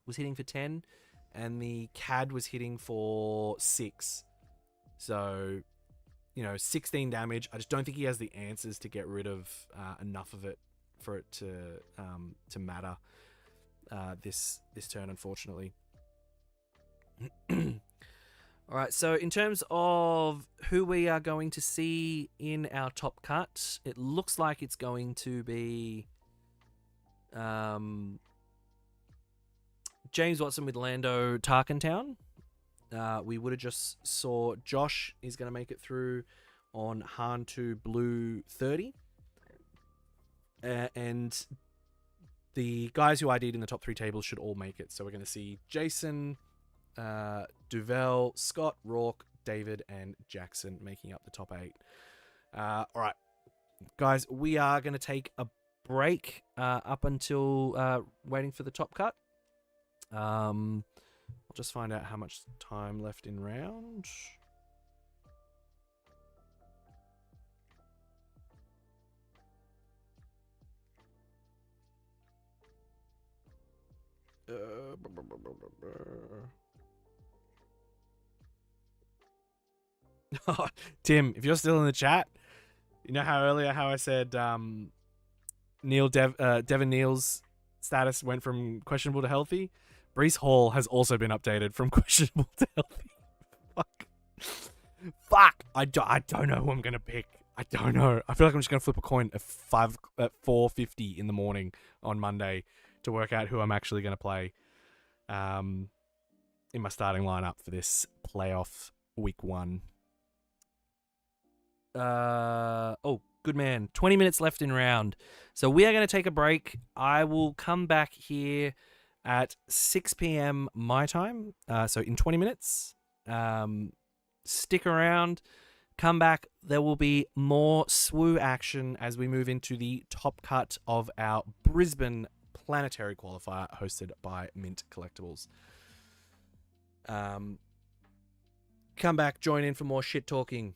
was hitting for 10, and the CAD was hitting for 6. So, 16 damage. I just don't think he has the answers to get rid of enough of it for it to matter this turn, unfortunately. All right, so in terms of who we are going to see in our top cut, it looks like it's going to be James Watson with Lando Tarkentown. We would have just saw Josh is going to make it through on Han to Blue 30. and the guys who ID'd in the top 3 tables should all make it. So we're going to see Jason, Duvel, Scott, Rourke, David, and Jackson making up the top 8. All right, guys, we are going to take a break up until waiting for the top cut. I'll just find out how much time left in round. Tim, if you're still in the chat, you know how earlier how I said Devin Neal's status went from questionable to healthy? Brees Hall has also been updated from questionable to healthy. Fuck. I don't know who I'm gonna pick. I don't know. I feel like I'm just gonna flip a coin at 4:50 in the morning on Monday to work out who I'm actually gonna play in my starting lineup for this playoff week 1. Good man. 20 minutes left in round. So we are going to take a break. I will come back here at 6 p.m. my time. So in 20 minutes. Stick around. Come back. There will be more SWU action as we move into the top cut of our Brisbane Planetary Qualifier hosted by Mint Collectables. Come back. Join in for more shit talking.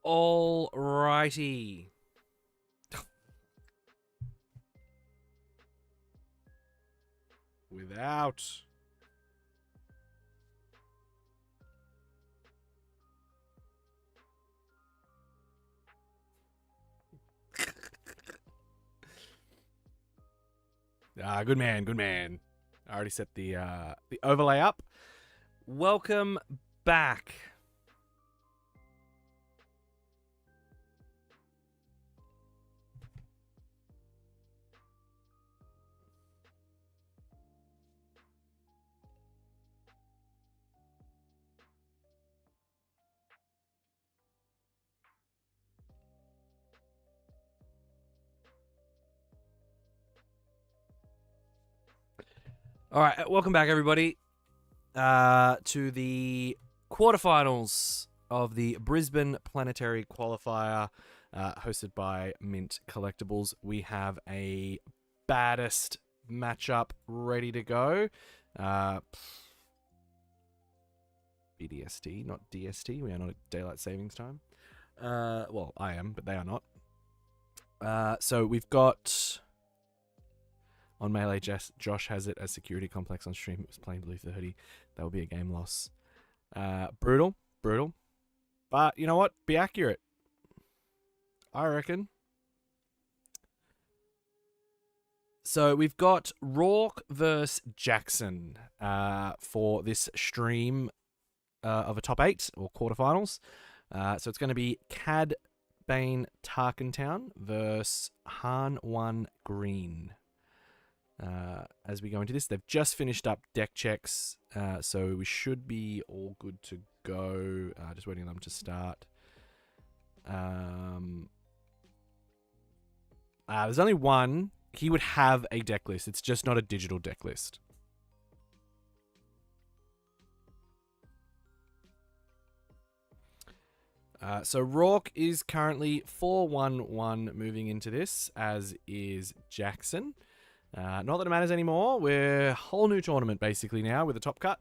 All righty. Without. Good man, good man. I already set the overlay up. Welcome back. All right, welcome back, everybody, to the quarterfinals of the Brisbane Planetary Qualifier, hosted by Mint Collectables. We have a baddest matchup ready to go. BDST, not DST. We are not at daylight savings time. Well, I am, but they are not. So we've got... On Melee, Josh has it as security complex on stream. It was playing blue 30. That will be a game loss. Brutal. But you know what? Be accurate. I reckon. So we've got Rourke versus Jackson for this stream of a top 8 or quarterfinals. So it's going to be Cad Bane Tarkentown versus Han 1 Green. As we go into this, they've just finished up deck checks, so we should be all good to go. Just waiting on them to start. There's only one. He would have a deck list. It's just not a digital deck list. So Rourke is currently 4-1-1 moving into this, as is Jackson. Not that it matters anymore. We're a whole new tournament basically now with a top cut.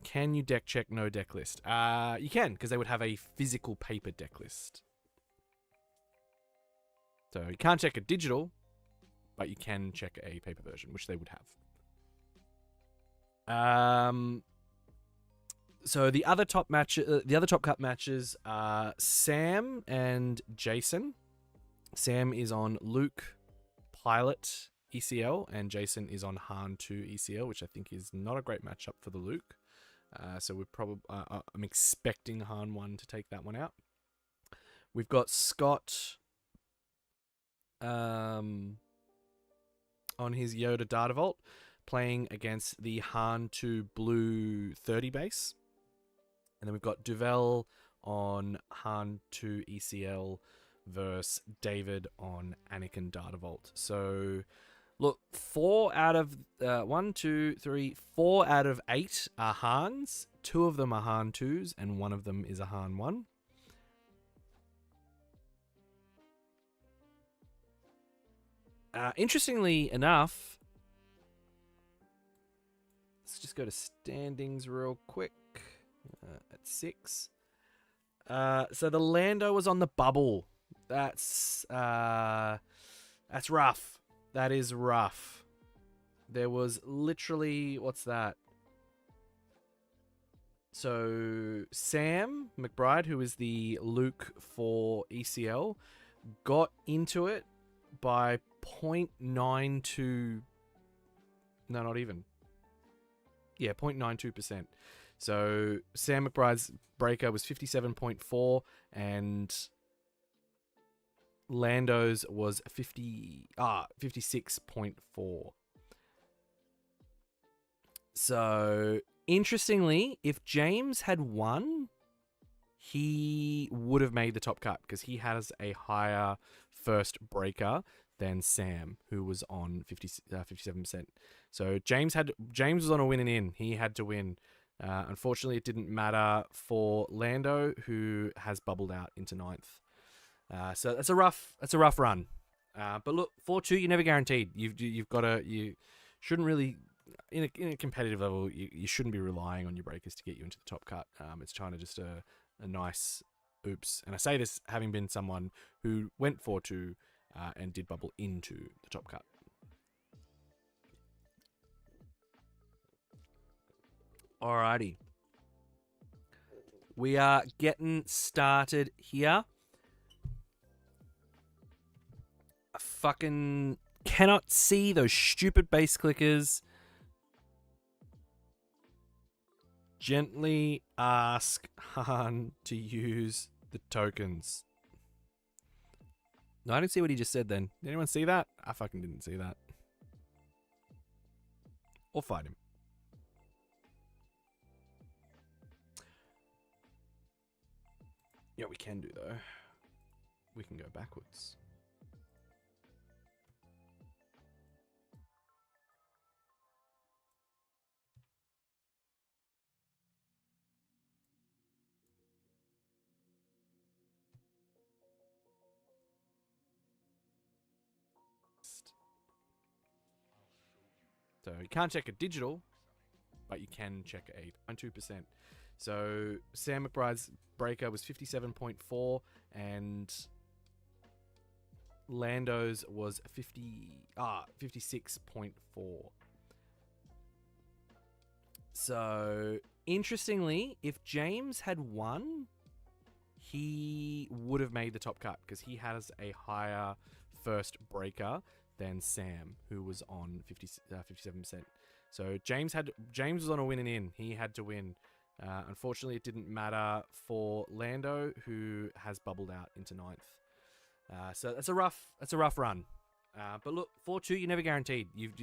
Can you deck check no deck list? You can, because they would have a physical paper deck list. So you can't check a digital, but you can check a paper version, which they would have. So the other top cut matches are Sam and Jason. Sam is on Luke Pilot ECL, and Jason is on Han 2 ECL, which I think is not a great matchup for the Luke. So we're probably I'm expecting Han 1 to take that one out. We've got Scott on his Yoda Data Vault playing against the Han 2 Blue 30 base. And then we've got Duvel on Han 2 ECL versus David on Anakin Data Vault. So, look, 4 out of 4 out of 8 are Hans. 2 of them are Han 2s, and 1 of them is a Han 1. Interestingly enough, let's just go to standings real quick at 6. So the Lando was on the bubble. That's rough. That is rough. There was literally, what's that? So Sam McBride, who is the Luke for ECL, got into it by 0.92. No, not even. Yeah, 0.92%. So Sam McBride's breaker was 57.4 and Lando's was 56.4. So interestingly, if James had won, he would have made the top cut because he has a higher first breaker than Sam, who was on 57%. So James was on a winning in. He had to win. Unfortunately, it didn't matter for Lando, who has bubbled out into 9th. So that's a rough run. But look, 4-2, you're never guaranteed. You shouldn't really in a competitive level. You shouldn't be relying on your breakers to get you into the top cut. It's kind of just a nice Oops. And I say this having been someone who went 4-2 and did bubble into the top cut. Alrighty. We are getting started here. I fucking cannot see those stupid base clickers. Gently ask Han to use the tokens. No, I didn't see what he just said then. Did anyone see that? I fucking didn't see that. Or fight him. Yeah, we can do though. We can go backwards. So you can't check a digital, but you can check a 2%. So Sam McBride's breaker was 57.4 and Lando's was 56.4. So interestingly, if James had won, he would have made the top cut because he has a higher first breaker than Sam, who was on 57%. So James was on a winning in. He had to win. Unfortunately, it didn't matter for Lando, who has bubbled out into 9th. So that's a rough run. But look, 4-2, you're never guaranteed. You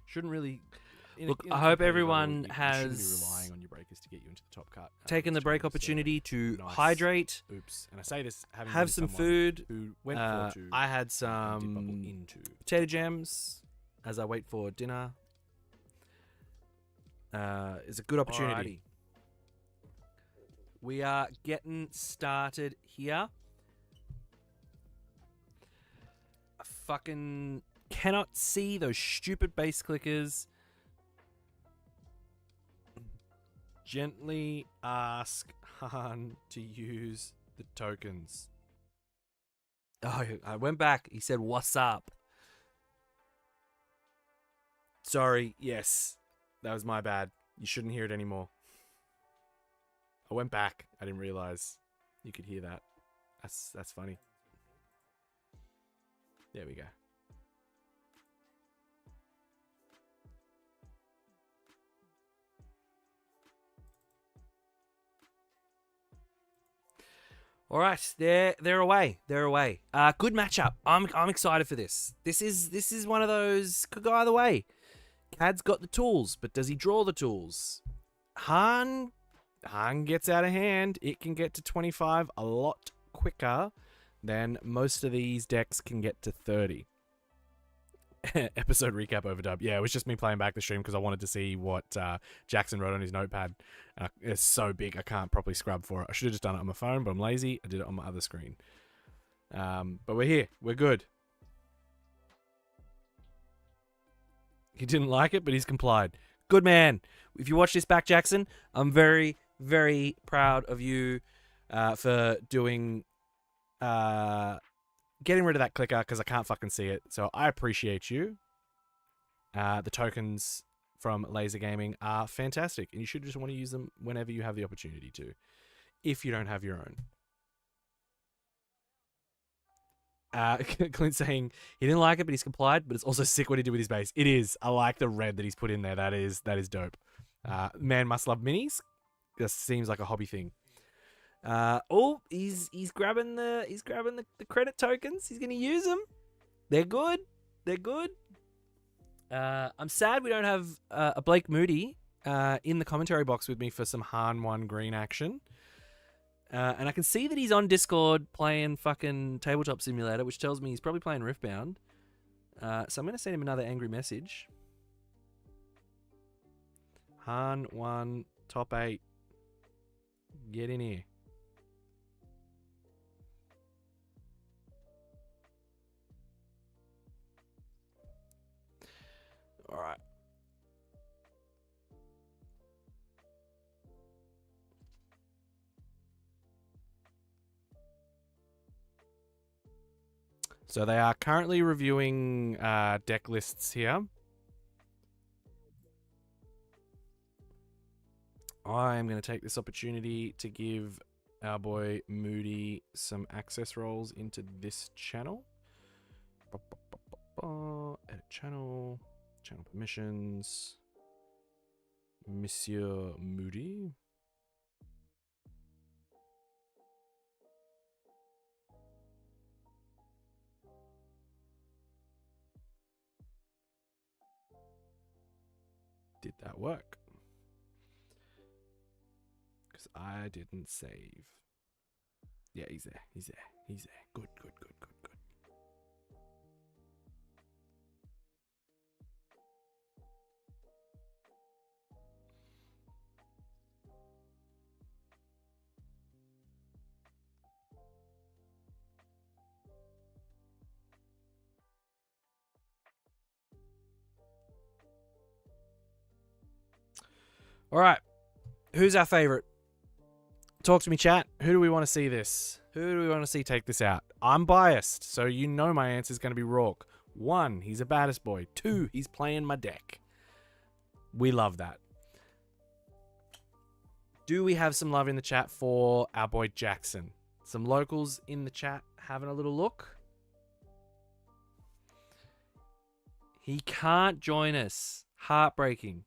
shouldn't really. I hope everyone you has shouldn't be relying on your breakers to get you into the top cut. taken the break opportunity to hydrate. Oops, and I say this having have been some someone food. who went 4-2 I had and did bubble some into. potato jams as I wait for dinner. It's a good opportunity. We are getting started here. I fucking cannot see those stupid base clickers. Gently ask Han to use the tokens. Oh, I went back. He said, "What's up?" Sorry, yes. That was my bad. You shouldn't hear it anymore. I went back. I didn't realize you could hear that. That's funny. There we go. All right, they're away. They're away. Good matchup. I'm excited for this. This is one of those could go either way. Cad's got the tools, but does he draw the tools? Han gets out of hand. It can get to 25 a lot quicker than most of these decks can get to 30. Episode recap overdub. Yeah, it was just me playing back the stream because I wanted to see what Jackson wrote on his notepad. It's so big I can't properly scrub for it. I should have just done it on my phone, but I'm lazy. I did it on my other screen. But we're here. We're good. He didn't like it, but he's complied. Good man. If you watch this back, Jackson, I'm very, very proud of you for doing... getting rid of that clicker because I can't fucking see it. So I appreciate you. The tokens from LaserGaming are fantastic, and you should just want to use them whenever you have the opportunity to, if you don't have your own. Clint saying he didn't like it, but he's complied. But it's also sick what he did with his base. It is. I like the red that he's put in there. That is dope. Man must love minis. This seems like a hobby thing. He's grabbing the credit tokens. He's gonna use them. They're good. I'm sad we don't have a Blake Moody in the commentary box with me for some Han 1 green action. And I can see that he's on Discord playing fucking Tabletop Simulator, which tells me he's probably playing Riftbound. So I'm gonna send him another angry message. Han 1 top 8. Get in here. All right. So they are currently reviewing deck lists here. I am going to take this opportunity to give our boy Moody some access roles into this channel. Edit channel. Channel permissions. Monsieur Moody. Did that work? Because I didn't save. Yeah, he's there. He's there. He's there. Good, good, good, good, good. All right. Who's our favorite? Talk to me, chat. Who do we want to see this? Who do we want to see take this out? I'm biased, so you know my answer is going to be Rourke. 1, he's a baddest boy. 2, he's playing my deck. We love that. Do we have some love in the chat for our boy Jackson? Some locals in the chat having a little look. He can't join us. Heartbreaking.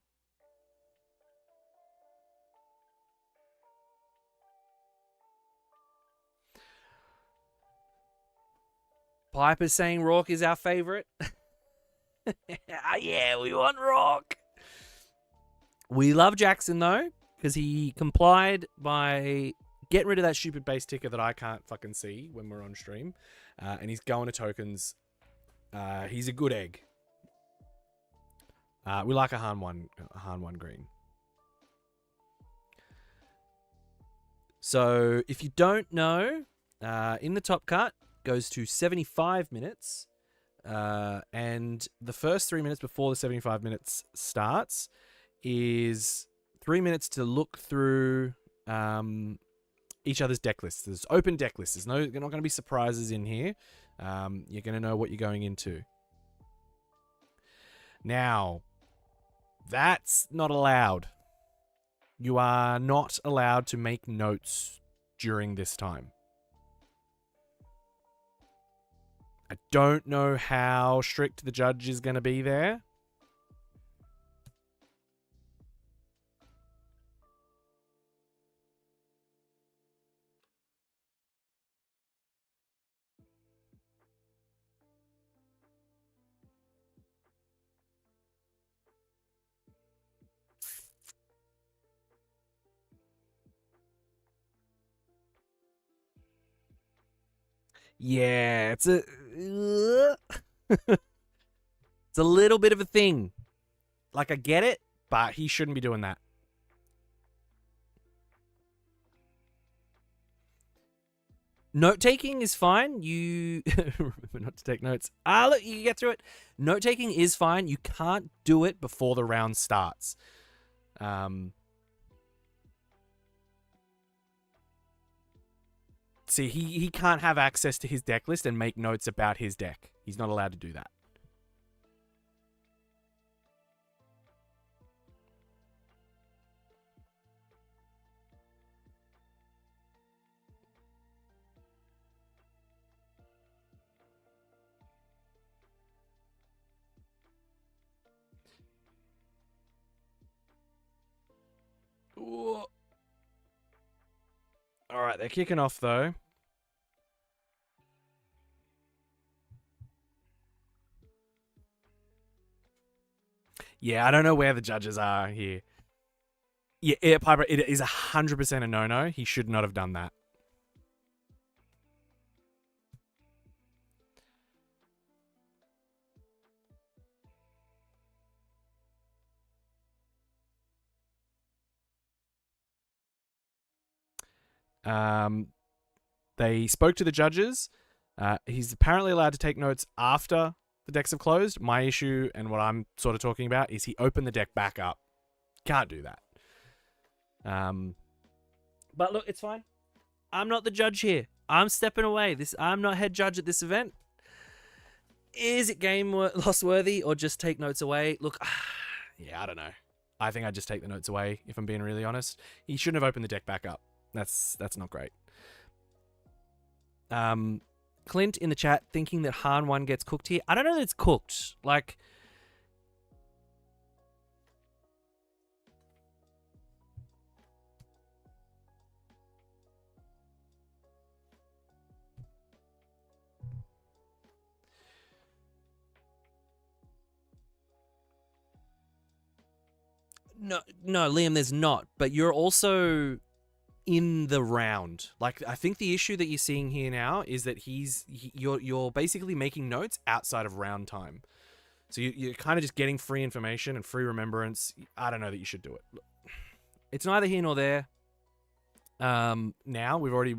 Piper's saying Rourke is our favorite. Yeah, we want Rourke. We love Jackson, though, because he complied by getting rid of that stupid base ticker that I can't fucking see when we're on stream. And he's going to tokens. He's a good egg. We like a Han 1 green. So, if you don't know, in the top cut, goes to 75 minutes, and the first 3 minutes before the 75 minutes starts is 3 minutes to look through each other's deck lists. There's open deck lists. There's not going to be surprises in here. You're going to know what you're going into. Now, that's not allowed. You are not allowed to make notes during this time. I don't know how strict the judge is going to be there. Yeah, it's a it's a little bit of a thing. Like, I get it, but he shouldn't be doing that. Note taking is fine. You remember not to take notes. Look, you can get through it. Note taking is fine. You can't do it before the round starts. See, he can't have access to his deck list and make notes about his deck. He's not allowed to do that. Ooh. All right, they're kicking off, though. Yeah, I don't know where the judges are here. Yeah, Piper, it is 100% a no-no. He should not have done that. They spoke to the judges. He's apparently allowed to take notes after the decks have closed. My issue, and what I'm sort of talking about, is he opened the deck back up. Can't do that. But look, it's fine. I'm not the judge here. I'm stepping away. I'm not head judge at this event. Is it game loss worthy or just take notes away? Look, yeah, I don't know. I think I'd just take the notes away, if I'm being really honest. He shouldn't have opened the deck back up. That's not great. Clint in the chat thinking that Han 1 gets cooked here. I don't know that it's cooked. Like, no, Liam, there's not. But you're also in the round. Like, I think the issue that you're seeing here now is that you're basically making notes outside of round time. So you're kind of just getting free information and free remembrance. I don't know that you should do it. It's neither here nor there. Now we've already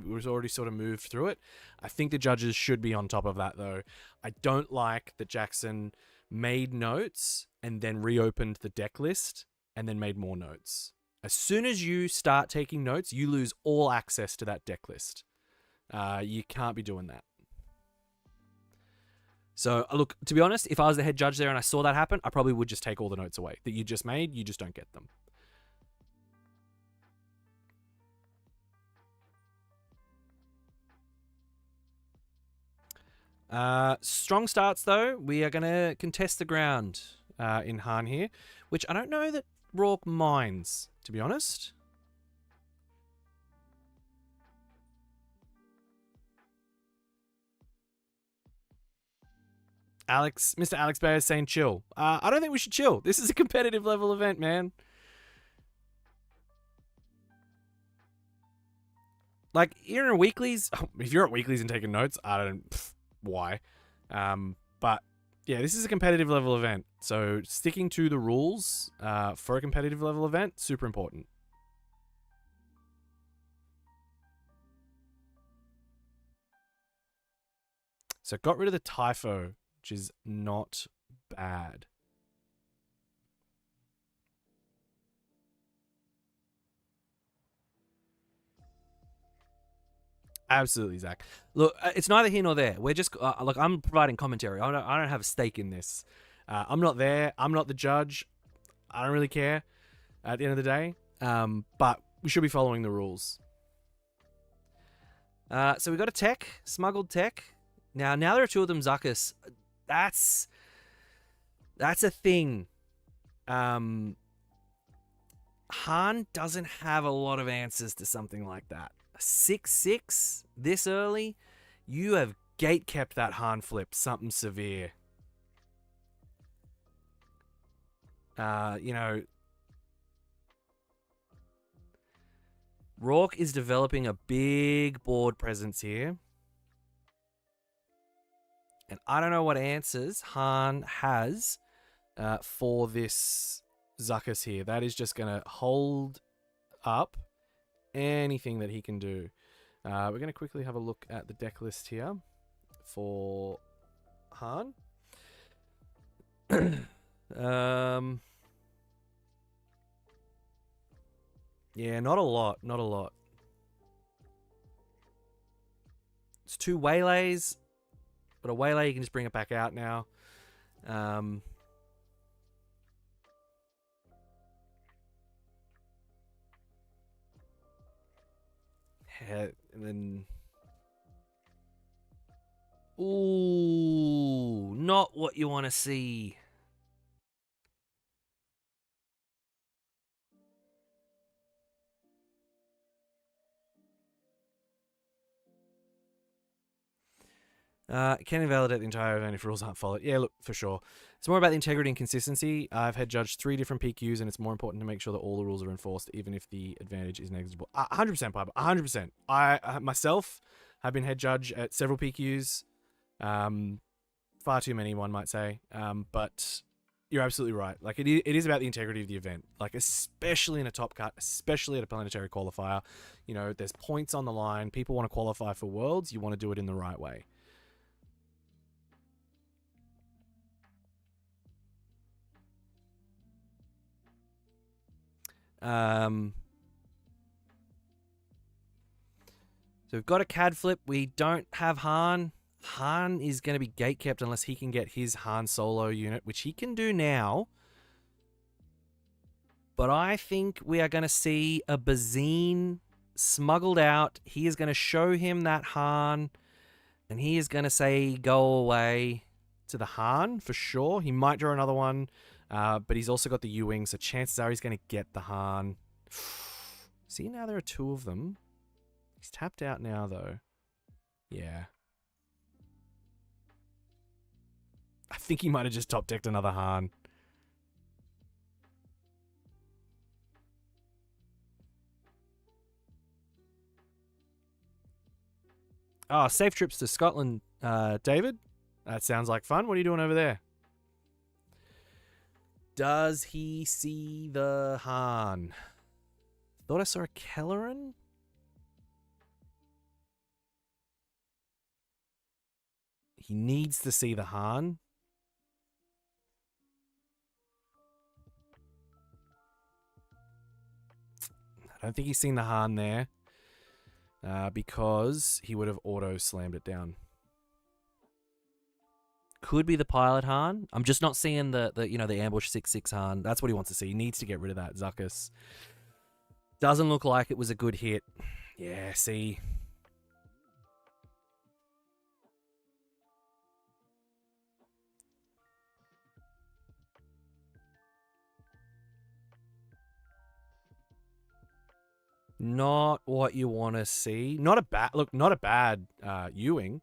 sort of moved through it. I think the judges should be on top of that, though. I don't like that Jackson made notes and then reopened the deck list and then made more notes. As soon as you start taking notes, you lose all access to that deck list. You can't be doing that. So, look, to be honest, if I was the head judge there and I saw that happen, I probably would just take all the notes away that you just made. You just don't get them. Strong starts, though. We are going to contest the ground in Han here, which I don't know that Rourke minds, to be honest. Mr. Alex Bay is saying chill. I don't think we should chill. This is a competitive level event, man. Like, you're in weeklies. If you're at weeklies and taking notes, I don't... why? But yeah, this is a competitive level event. So sticking to the rules for a competitive level event, super important. So got rid of the Typho, which is not bad. Absolutely, Zach. Look, it's neither here nor there. We're just look. I'm providing commentary. I don't have a stake in this. I'm not there. I'm not the judge. I don't really care. At the end of the day, but we should be following the rules. So we got a tech, smuggled tech. Now there are two of them, Zuckus. That's a thing. Han doesn't have a lot of answers to something like that. 6-6 this early, you have gate kept that Han flip something severe. You know, Rourke is developing a big board presence here. And I don't know what answers Han has for this Zuckus here. That is just going to hold up anything that he can do. We're going to quickly have a look at the deck list here for Han. Yeah, not a lot. Not a lot. It's 2 waylays, but a waylay you can just bring it back out now. And then... Ooh, not what you want to see. Can invalidate the entire event if rules aren't followed. Yeah, look, for sure. It's more about the integrity and consistency. I've had judged 3 different PQs, and it's more important to make sure that all the rules are enforced, even if the advantage is negligible. 100%, Piper. 100%. I myself have been head judge at several PQs. Far too many, one might say. But you're absolutely right. Like, it is about the integrity of the event. Like, especially in a top cut, especially at a planetary qualifier. You know, there's points on the line. People want to qualify for Worlds. You want to do it in the right way. So we've got a CAD flip. We don't have Han. Han is going to be gatekept unless he can get his Han Solo unit, which he can do now. But I think we are going to see a Bazine smuggled out. He is going to show him that Han, and he is going to say, go away to the Han for sure. He might draw another one, but he's also got the U-Wing, so chances are he's going to get the Han. See, now there are two of them. He's tapped out now, though. Yeah. I think he might have just top-decked another Han. Oh, safe trips to Scotland, David. That sounds like fun. What are you doing over there? Does he see the Han? Thought I saw a Kelleran. He needs to see the Han. I don't think he's seen the Han there. Because he would have auto-slammed it down. Could be the pilot Han. I'm just not seeing the ambush 6/6 Han. That's what he wants to see. He needs to get rid of that Zuckuss. Doesn't look like it was a good hit. Yeah, see. Not what you want to see. Not a bad U-Wing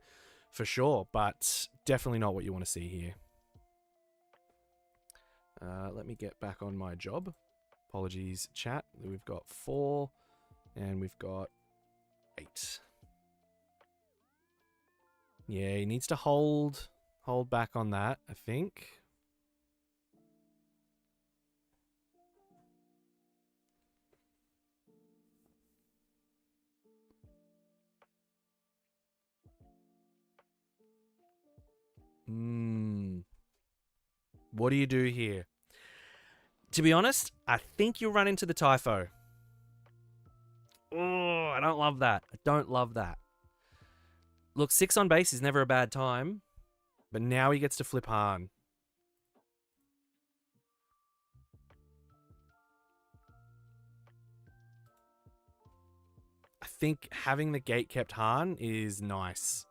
for sure, but definitely not what you want to see here. Let me get back on my job. Apologies, chat. We've got 4 and we've got 8. Yeah, he needs to hold back on that, I think. What do you do here? To be honest, I think you'll run into the Typho. Oh, I don't love that. I don't love that. Look, 6 on base is never a bad time, but now he gets to flip Han. I think having the gate kept Han is nice.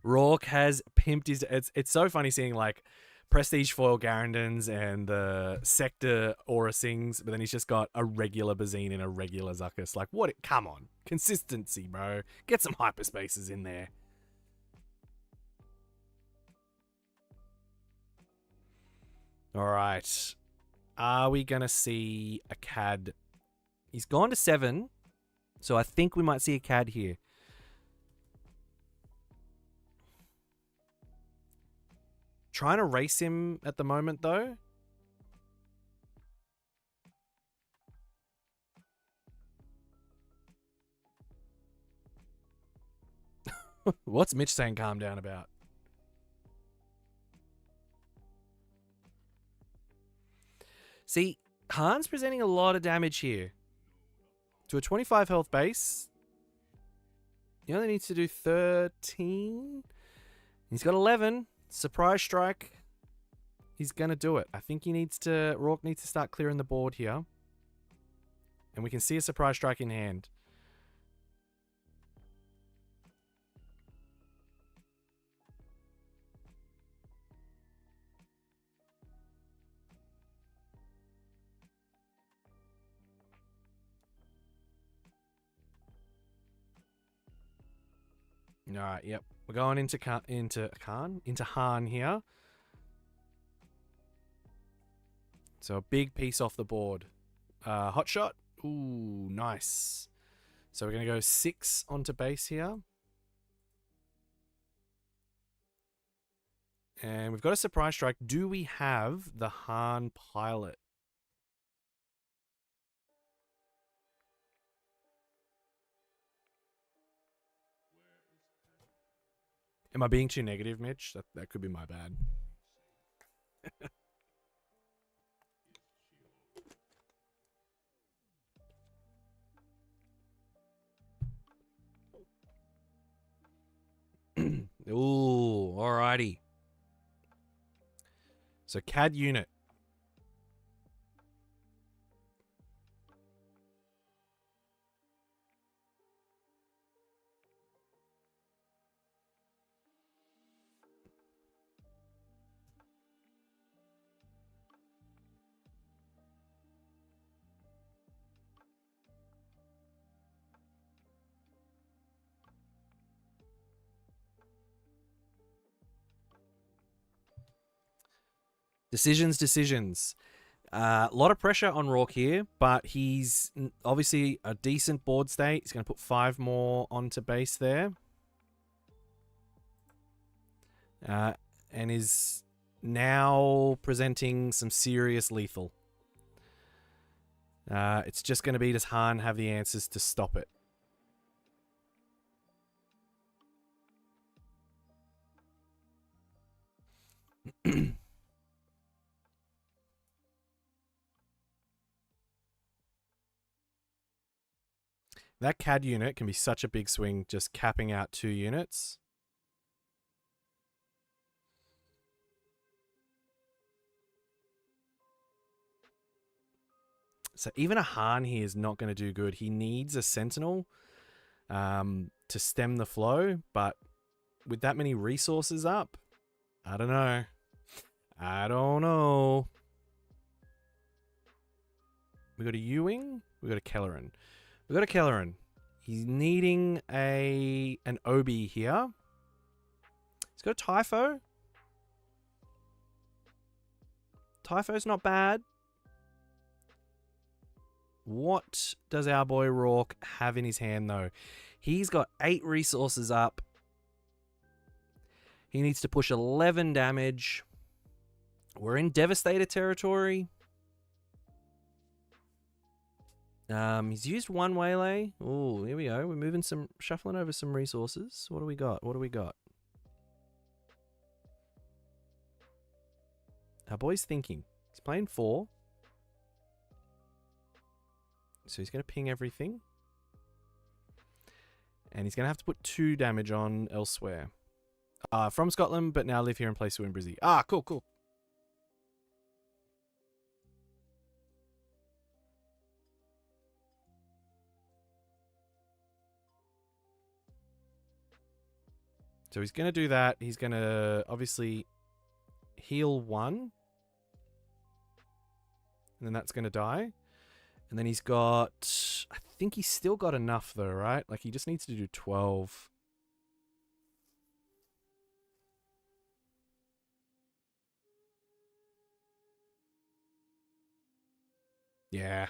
Rourke has pimped his... It's so funny seeing, like, Prestige Foil Garandons and the Sector Aura Sings, but then he's just got a regular Bazine and a regular Zuckuss. Like, what? Come on. Consistency, bro. Get some hyperspaces in there. All right. Are we going to see a CAD? He's gone to 7, so I think we might see a CAD here. Trying to race him at the moment, though. What's Mitch saying calm down about? See, Han's presenting a lot of damage here. To a 25 health base, he only needs to do 13. He's got 11. Surprise strike. He's going to do it. I think Rourke needs to start clearing the board here. And we can see a surprise strike in hand. All right, yep. We're going into Han here. So a big piece off the board. Hot shot. Ooh, nice. So we're going to go 6 onto base here. And we've got a surprise strike. Do we have the Han pilot? Am I being too negative, Mitch? That could be my bad. Ooh, alrighty. So CAD unit. Decisions. A lot of pressure on Rourke here, but he's obviously a decent board state. He's going to put 5 more onto base there. And is now presenting some serious lethal. It's just going to be, does Han have the answers to stop it? That CAD unit can be such a big swing, just capping out 2 units. So even a Han here is not going to do good. He needs a Sentinel to stem the flow, but with that many resources up, I don't know. We got a Ewing, we got a Kelleran. He's needing an Obi here. He's got a Typho. Typho's not bad. What does our boy Rourke have in his hand, though? He's got 8 resources up. He needs to push 11 damage. We're in Devastator territory. He's used 1 waylay. Oh, here we go. We're moving shuffling over some resources. What do we got? Our boy's thinking. He's playing 4. So he's going to ping everything. And he's going to have to put 2 damage on elsewhere. From Scotland, but now live here and play SWU in Brizzy. Cool. So he's going to do that. He's going to obviously heal 1. And then that's going to die. And then he's got... I think he's still got enough though, right? Like he just needs to do 12. Yeah.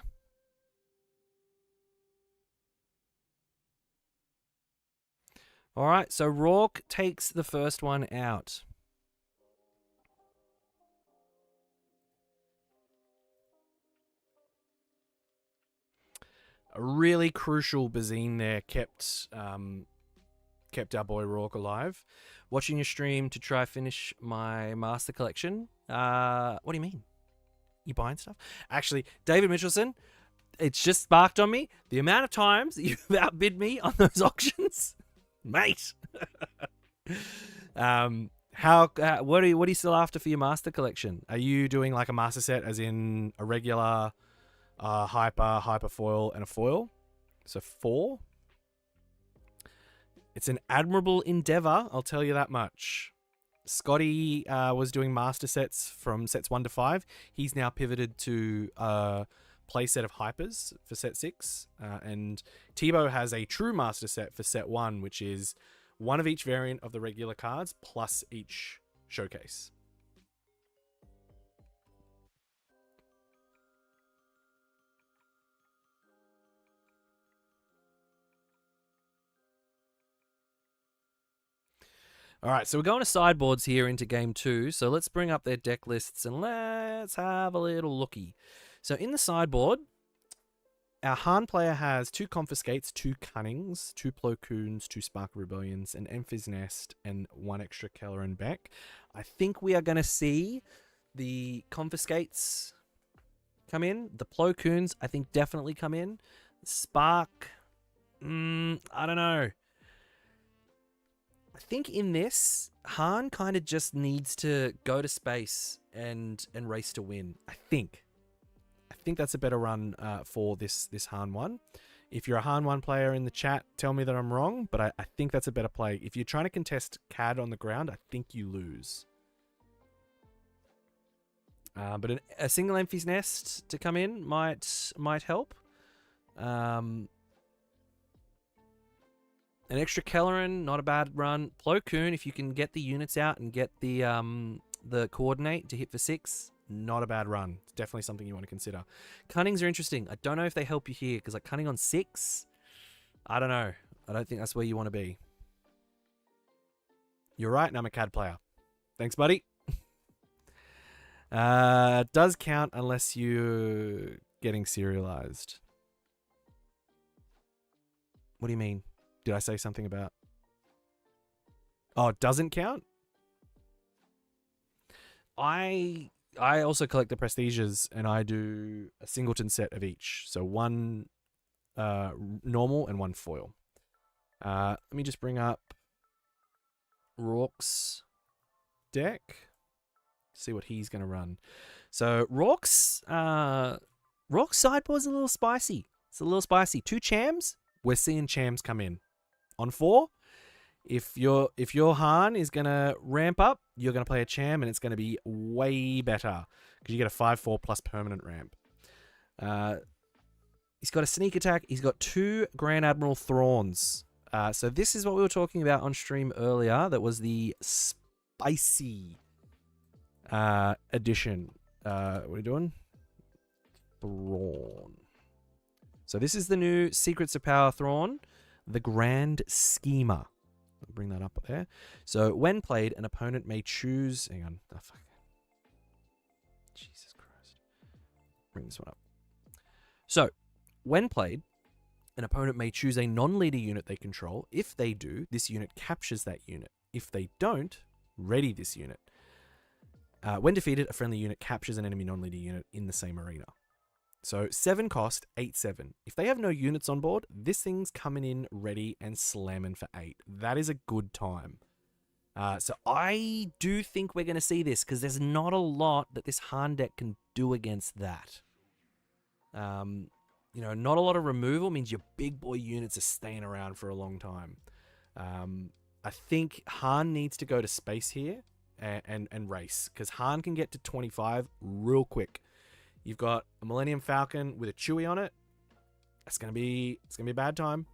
All right, so Rourke takes the first one out. A really crucial Bazine there kept our boy Rourke alive. Watching your stream to try finish my master collection. What do you mean? You buying stuff? Actually, David Mitchelson, it's just sparked on me the amount of times you've outbid me on those auctions, mate. What are you still after for your master collection? Are you doing like a master set, as in a regular, hyper foil, and a foil? So 4. It's an admirable endeavor, I'll tell you that much. Scotty was doing master sets from sets 1 to 5. He's now pivoted to play set of hypers for set 6. And Tebow has a true master set for set 1, which is 1 of each variant of the regular cards plus each showcase. All right, so we're going to sideboards here into game 2. So let's bring up their deck lists and let's have a little looky. So in the sideboard, our Han player has 2 Confiscates, 2 Cunnings, 2 Plo Koons, 2 Spark Rebellions, an Emphys Nest, and 1 extra Keller and Beck. I think we are going to see the Confiscates come in. The Plo Koons, I think, definitely come in. Spark, I don't know. I think in this, Han kind of just needs to go to space and race to win. I think that's a better run for this Han 1. If you're a Han 1 player in the chat, tell me that I'm wrong, but I think that's a better play. If you're trying to contest CAD on the ground, I think you lose. But a single Emphys Nest to come in might help. An extra Kelleran, not a bad run. Plo Koon, if you can get the units out and get the coordinate to hit for 6, not a bad run. It's definitely something you want to consider. Cunnings are interesting. I don't know if they help you here, because like Cunning on 6, I don't know. I don't think that's where you want to be. You're right, and I'm a CAD player. Thanks, buddy. Does count unless you're getting serialized. What do you mean? Did I say something about... Oh, it doesn't count? I also collect the Prestiges, and I do a singleton set of each. So 1 normal and 1 foil. Let me just bring up Rourke's deck. See what he's going to run. So Rourke's sideboard's a little spicy. It's a little spicy. 2 Chams. We're seeing Chams come in. On 4, if your Han is going to ramp up, you're going to play a Cham, and it's going to be way better because you get a 5/4 plus permanent ramp. He's got a sneak attack. He's got 2 Grand Admiral Thrawns. So this is what we were talking about on stream earlier. That was the spicy edition. What are we doing? Thrawn. So this is the new Secrets of Power Thrawn. The Grand Schemer. I'll bring that up there. So when played, an opponent may choose... Hang on. Oh, fuck. Jesus Christ. Bring this one up. So, when played, an opponent may choose a non-leader unit they control. If they do, this unit captures that unit. If they don't, ready this unit. When defeated, a friendly unit captures an enemy non-leader unit in the same arena. So 7 cost, 8/7. If they have no units on board, this thing's coming in ready and slamming for 8. That is a good time. So I do think we're going to see this because there's not a lot that this Han deck can do against that. Not a lot of removal means your big boy units are staying around for a long time. I think Han needs to go to space here and race because Han can get to 25 real quick. You've got a Millennium Falcon with a Chewie on it. It's gonna be a bad time.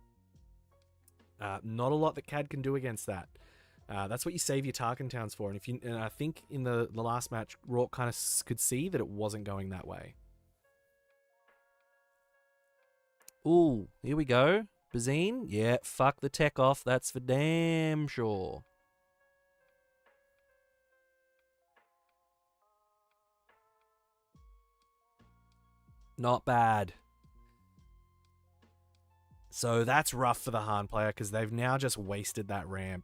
Not a lot that CAD can do against that. That's what you save your Tarkin Towns for. And I think in the last match, Rourke kind of could see that it wasn't going that way. Ooh, here we go. Bazine, yeah, fuck the tech off. That's for damn sure. Not bad. So that's rough for the Han player because they've now just wasted that ramp.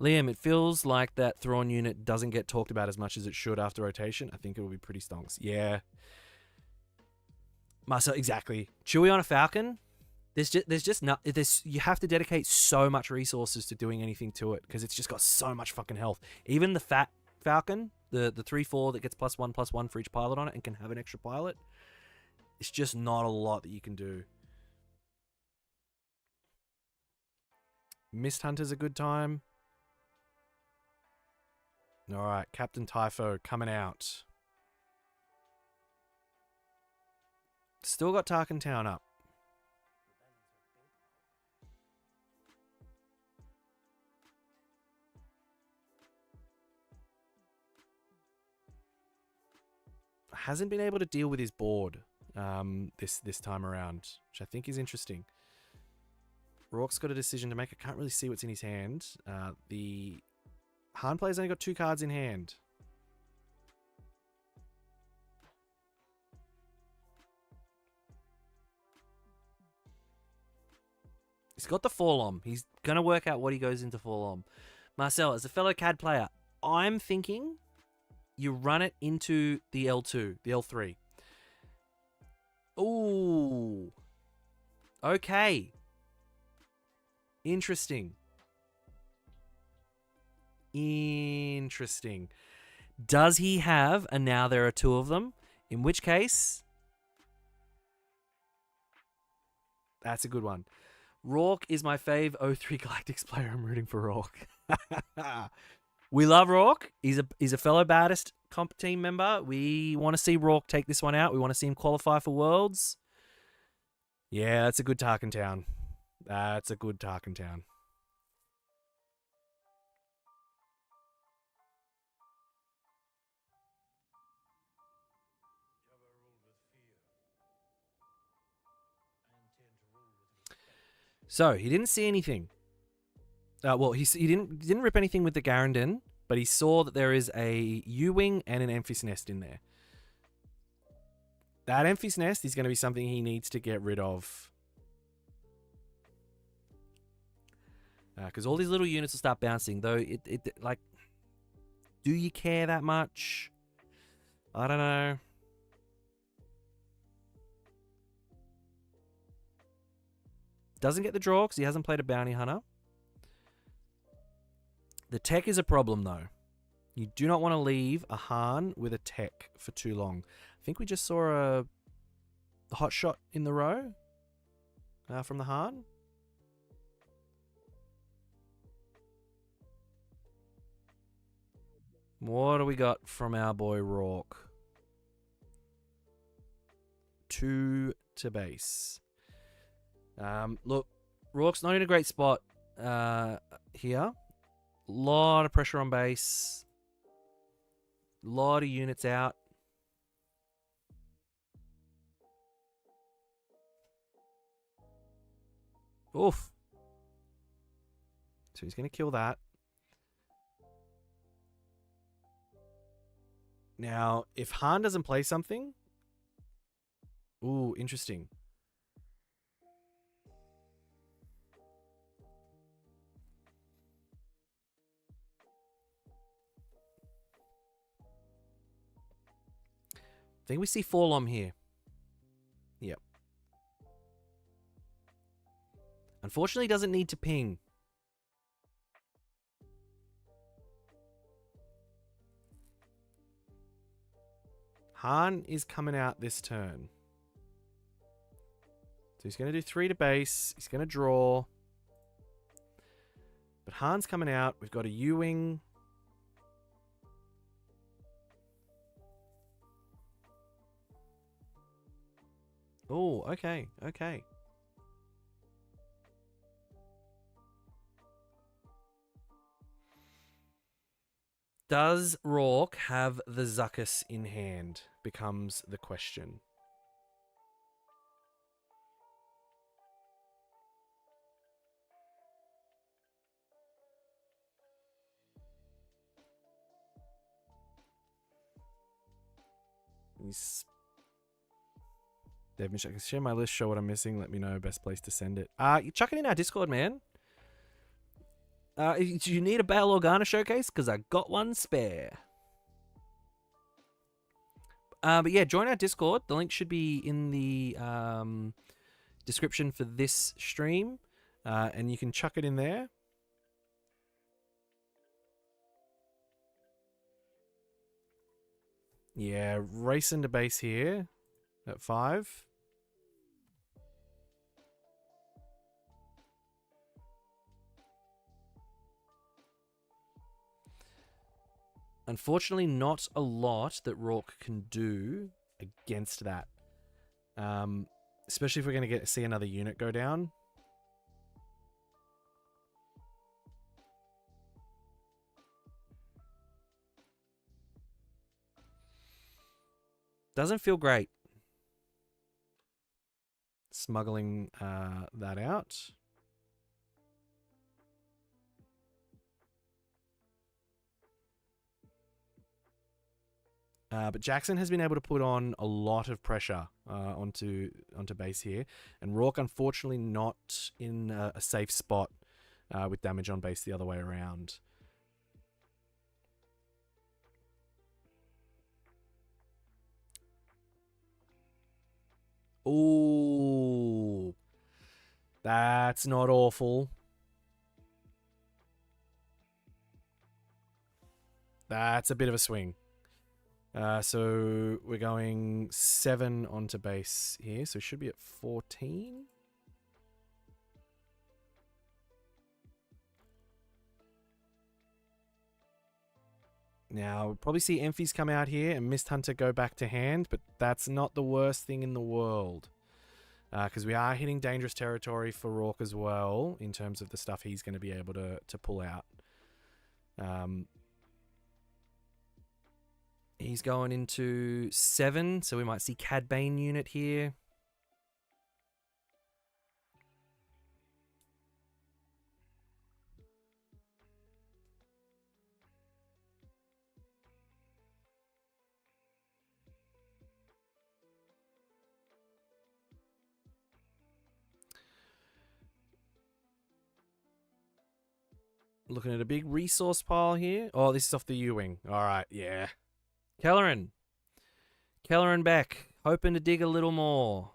Liam, it feels like that Thrawn unit doesn't get talked about as much as it should after rotation. I think it will be pretty stonks. Yeah. Marcel, exactly. Chewie on a Falcon? You have to dedicate so much resources to doing anything to it because it's just got so much fucking health. Even the fat Falcon, the 3/4 that gets +1/+1 for each pilot on it and can have an extra pilot, it's just not a lot that you can do. Mist Hunter's a good time. All right, Captain Typho coming out. Still got Tarkin Town up. Hasn't been able to deal with his board this time around, which I think is interesting. Rourke's got a decision to make. I can't really see what's in his hand. The Han player's only got 2 cards in hand. He's got the Forlom. He's going to work out what he goes into Forlom. Marcel, as a fellow CAD player, I'm thinking you run it into the L2, the L3. Ooh. Okay. Interesting. Interesting. Does he have, and now there are 2 of them, in which case, that's a good one. Rourke is my fave 03 Galactics player. I'm rooting for Rourke. We love Rourke. He's a fellow baddest comp team member. We want to see Rourke take this one out. We want to see him qualify for Worlds. Yeah, that's a good Tarkin Town. That's a good Tarkin Town. So he didn't see anything. Well, he didn't rip anything with the Garandon, but he saw that there is a U-wing and an Emphis nest in there. That Emphis nest is going to be something he needs to get rid of, because all these little units will start bouncing. Though it like, do you care that much? I don't know. Doesn't get the draw because he hasn't played a bounty hunter. The tech is a problem, though. You do not want to leave a Han with a tech for too long. I think we just saw a hot shot in the row from the Han. What do we got from our boy Rourke? 2 to base. Look, Rourke's not in a great spot here. Lot of pressure on base. Lot of units out. Oof. So he's going to kill that. Now, if Han doesn't play something... Ooh, interesting. I think we see Forlom here. Yep. Unfortunately, doesn't need to ping. Han is coming out this turn. So he's going to do 3 to base. He's going to draw. But Han's coming out. We've got a U-wing. Oh, okay, okay. Does Rourke have the Zuckuss in hand? Becomes the question. Dave Mitchell, I can share my list, show what I'm missing, let me know best place to send it. You chuck it in our Discord, man. Do you need a Bail Organa showcase? Because I got one spare. But yeah, join our Discord. The link should be in the description for this stream. And you can chuck it in there. Yeah, racing to base here at 5. Unfortunately, not a lot that Rourke can do against that. Especially if we're going to see another unit go down. Doesn't feel great. Smuggling that out. But Jackson has been able to put on a lot of pressure onto base here. And Rourke, unfortunately, not in a safe spot with damage on base the other way around. Ooh. That's not awful. That's a bit of a swing. So we're going 7 onto base here, so should be at 14. Now, we'll probably see Emphies come out here and Mist Hunter go back to hand, but that's not the worst thing in the world. Because we are hitting dangerous territory for Rourke as well, in terms of the stuff he's going to be able to pull out. He's going into 7, so we might see Cad Bane unit here. Looking at a big resource pile here. Oh, this is off the U-Wing. All right, yeah. Kelleran back. Hoping to dig a little more.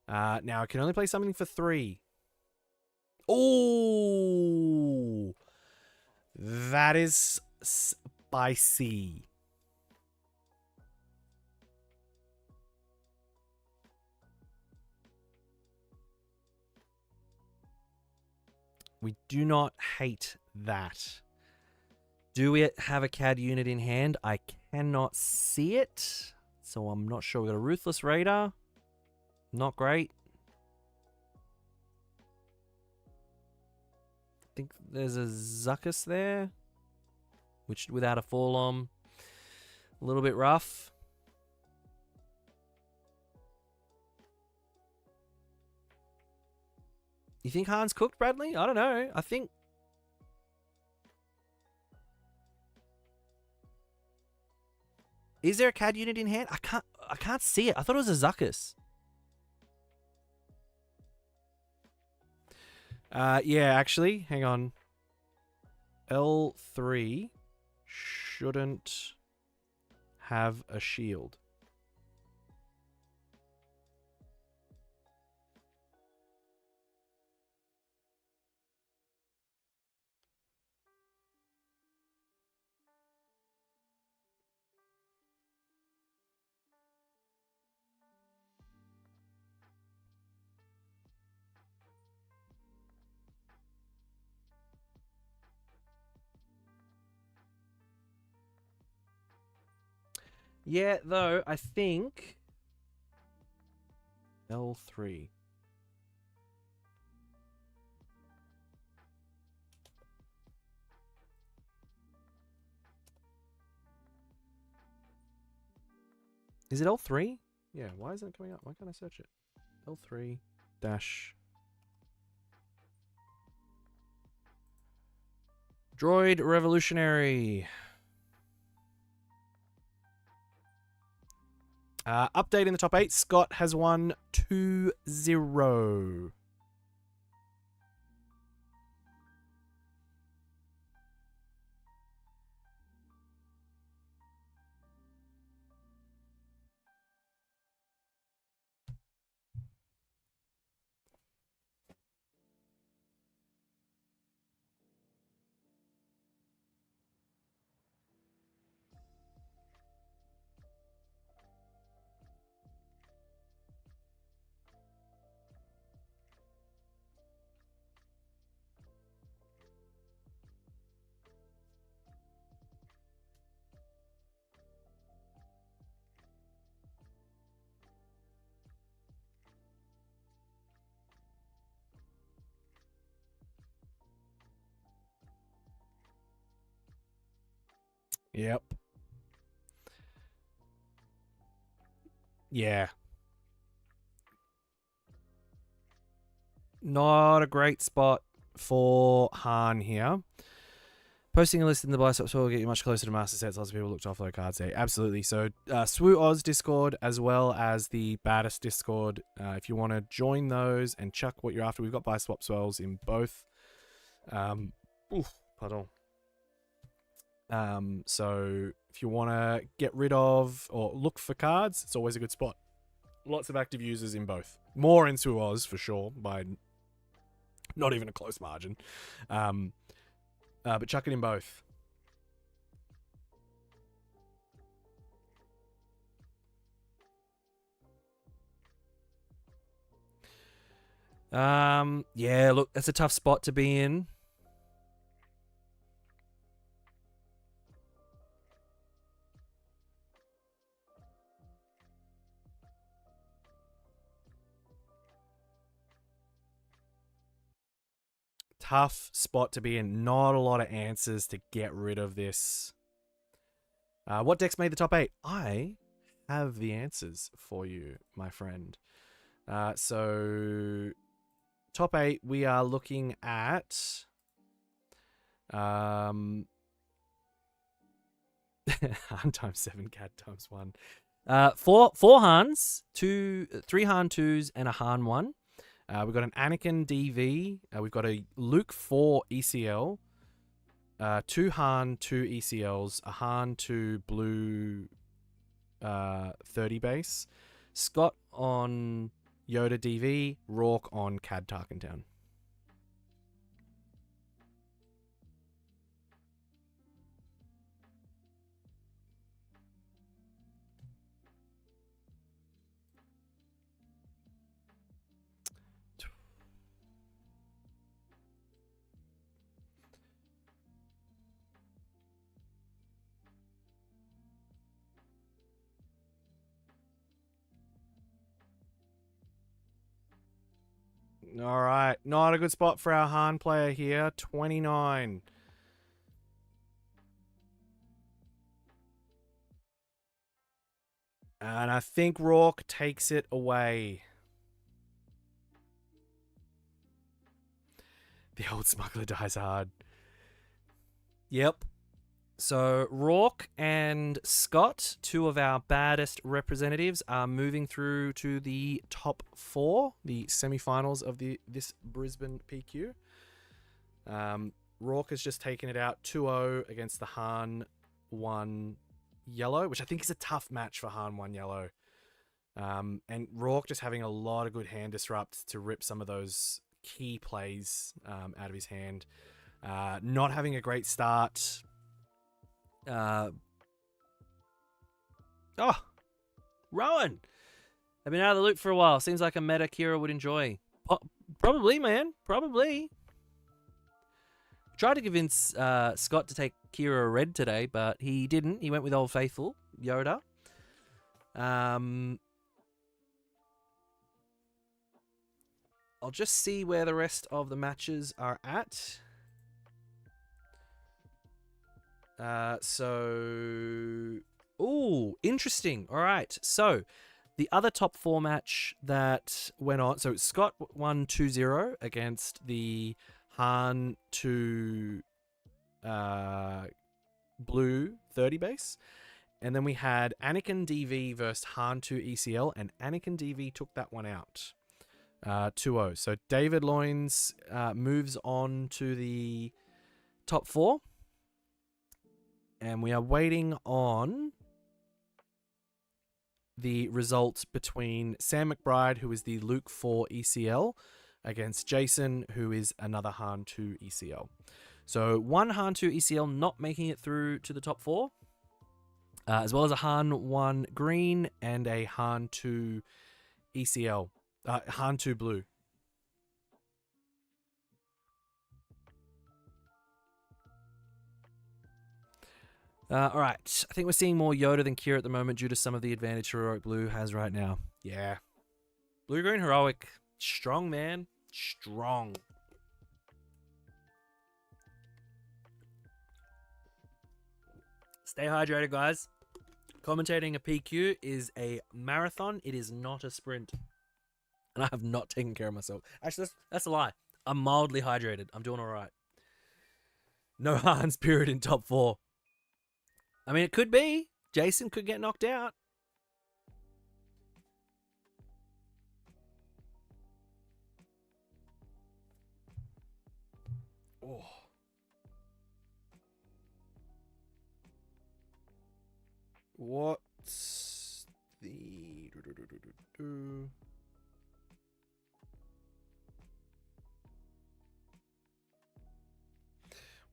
Now, I can only play something for 3. Oh, that is spicy. We do not hate that. Do we have a CAD unit in hand? I cannot see it, so I'm not sure. We've got a Ruthless Raider. Not great. I think there's a Zuckuss there, which without a Forlom, a little bit rough. You think Han's cooked, Bradley? I don't know. I think... Is there a CAD unit in hand? I can't see it. I thought it was a Zuckuss. Yeah, actually, hang on. L3 shouldn't have a shield. Yeah, though, I think... L3. Is it L3? Yeah, why isn't it coming up? Why can't I search it? L3 dash... Droid Revolutionary. Update in the top 8. Scott has won 2-0. Yep. Yeah. Not a great spot for Han here. Posting a list in the buy swap will get you much closer to master sets. Lots of people look to offload cards there. Absolutely. So, SWU Oz Discord as well as the Baddest Discord. If you want to join those and chuck what you're after, we've got buy swap swells in both. Pardon. So if you want to get rid of or look for cards, it's always a good spot. Lots of active users in both. More in SWU Oz for sure, by not even a close margin. But chuck it in both. Yeah, look, that's a tough spot to be in. Tough spot to be in. Not a lot of answers to get rid of this. What decks made the top 8? I have the answers for you, my friend. So top 8, we are looking at Han times 7, Cat times 1. Four Hans, 3 Han 2s, and a Han 1. We've got an Anakin DV. We've got a Luke 4 ECL. 2 Han 2 ECLs. A Han 2 blue 30 base. Scott on Yoda DV. Rourke on Cad Tarkentown. All right. Not a good spot for our Han player here. 29. And I think Rourke takes it away. The old smuggler dies hard. Yep. So Rourke and Scott, 2 of our baddest representatives, are moving through to the top 4, the semi-finals of this Brisbane PQ. Rourke has just taken it out 2-0 against the Han 1 yellow, which I think is a tough match for Han 1 yellow. And Rourke just having a lot of good hand disrupt to rip some of those key plays out of his hand. Not having a great start. Rowan! I've been out of the loop for a while. Seems like a meta Kira would enjoy. Probably, man. Probably. Tried to convince Scott to take Kira red today, but he didn't. He went with Old Faithful, Yoda. I'll just see where the rest of the matches are at. Ooh, interesting. All right. So, the other top 4 match that went on. So, Scott won 2-0 against the Han 2 blue 30 base. And then we had Anakin DV versus Han 2 ECL, and Anakin DV took that one out. 2-0. So, David Loins moves on to the top 4. And we are waiting on the results between Sam McBride, who is the Luke 4 ECL, against Jason, who is another Han 2 ECL. So 1 Han 2 ECL not making it through to the top 4, as well as a Han 1 green and a Han 2 ECL, Han 2 blue. All right. I think we're seeing more Yoda than Kira at the moment due to some of the advantage Heroic Blue has right now. Yeah. Blue-Green Heroic. Strong, man. Strong. Stay hydrated, guys. Commentating a PQ is a marathon. It is not a sprint. And I have not taken care of myself. Actually, that's a lie. I'm mildly hydrated. I'm doing all right. No Han Spirit in top 4. I mean, it could be. Jason could get knocked out. Oh. What's the...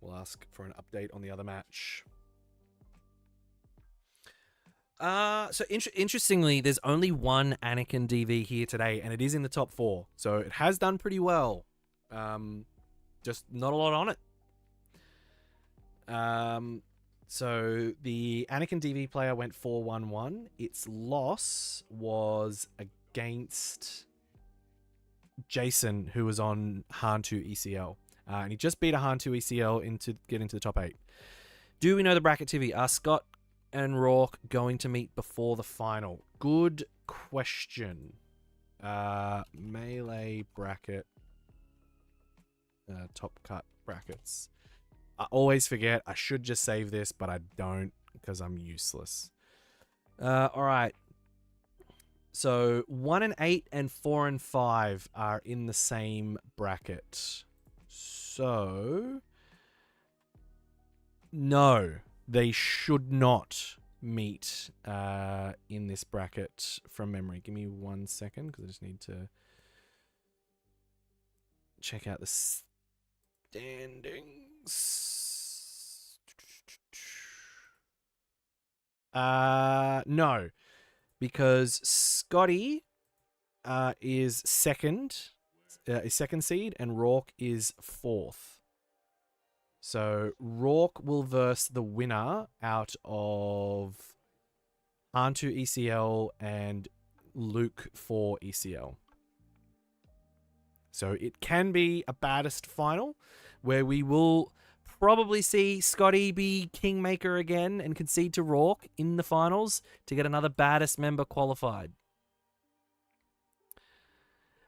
We'll ask for an update on the other match. So interestingly, there's only one Anakin DV here today, and it is in the top 4. So it has done pretty well. Just not a lot on it. So the Anakin DV player went 4-1-1. Its loss was against Jason, who was on Han 2 ECL. And he just beat a Han 2 ECL to get into the top 8. Do we know the bracket, TV? Are Scott and Rourke going to meet before the final? Good question. Melee bracket. Top cut brackets. I always forget. I should just save this, but I don't because I'm useless. All right. So 1 and 8 and 4 and 5 are in the same bracket. So no, they should not meet in this bracket from memory. Give me 1 second because I just need to check out the standings. No, because Scotty is second seed, and Rourke is 4th. So Rourke will verse the winner out of Han2 ECL and Luke 4 ECL. So it can be a baddest final where we will probably see Scotty be kingmaker again and concede to Rourke in the finals to get another baddest member qualified.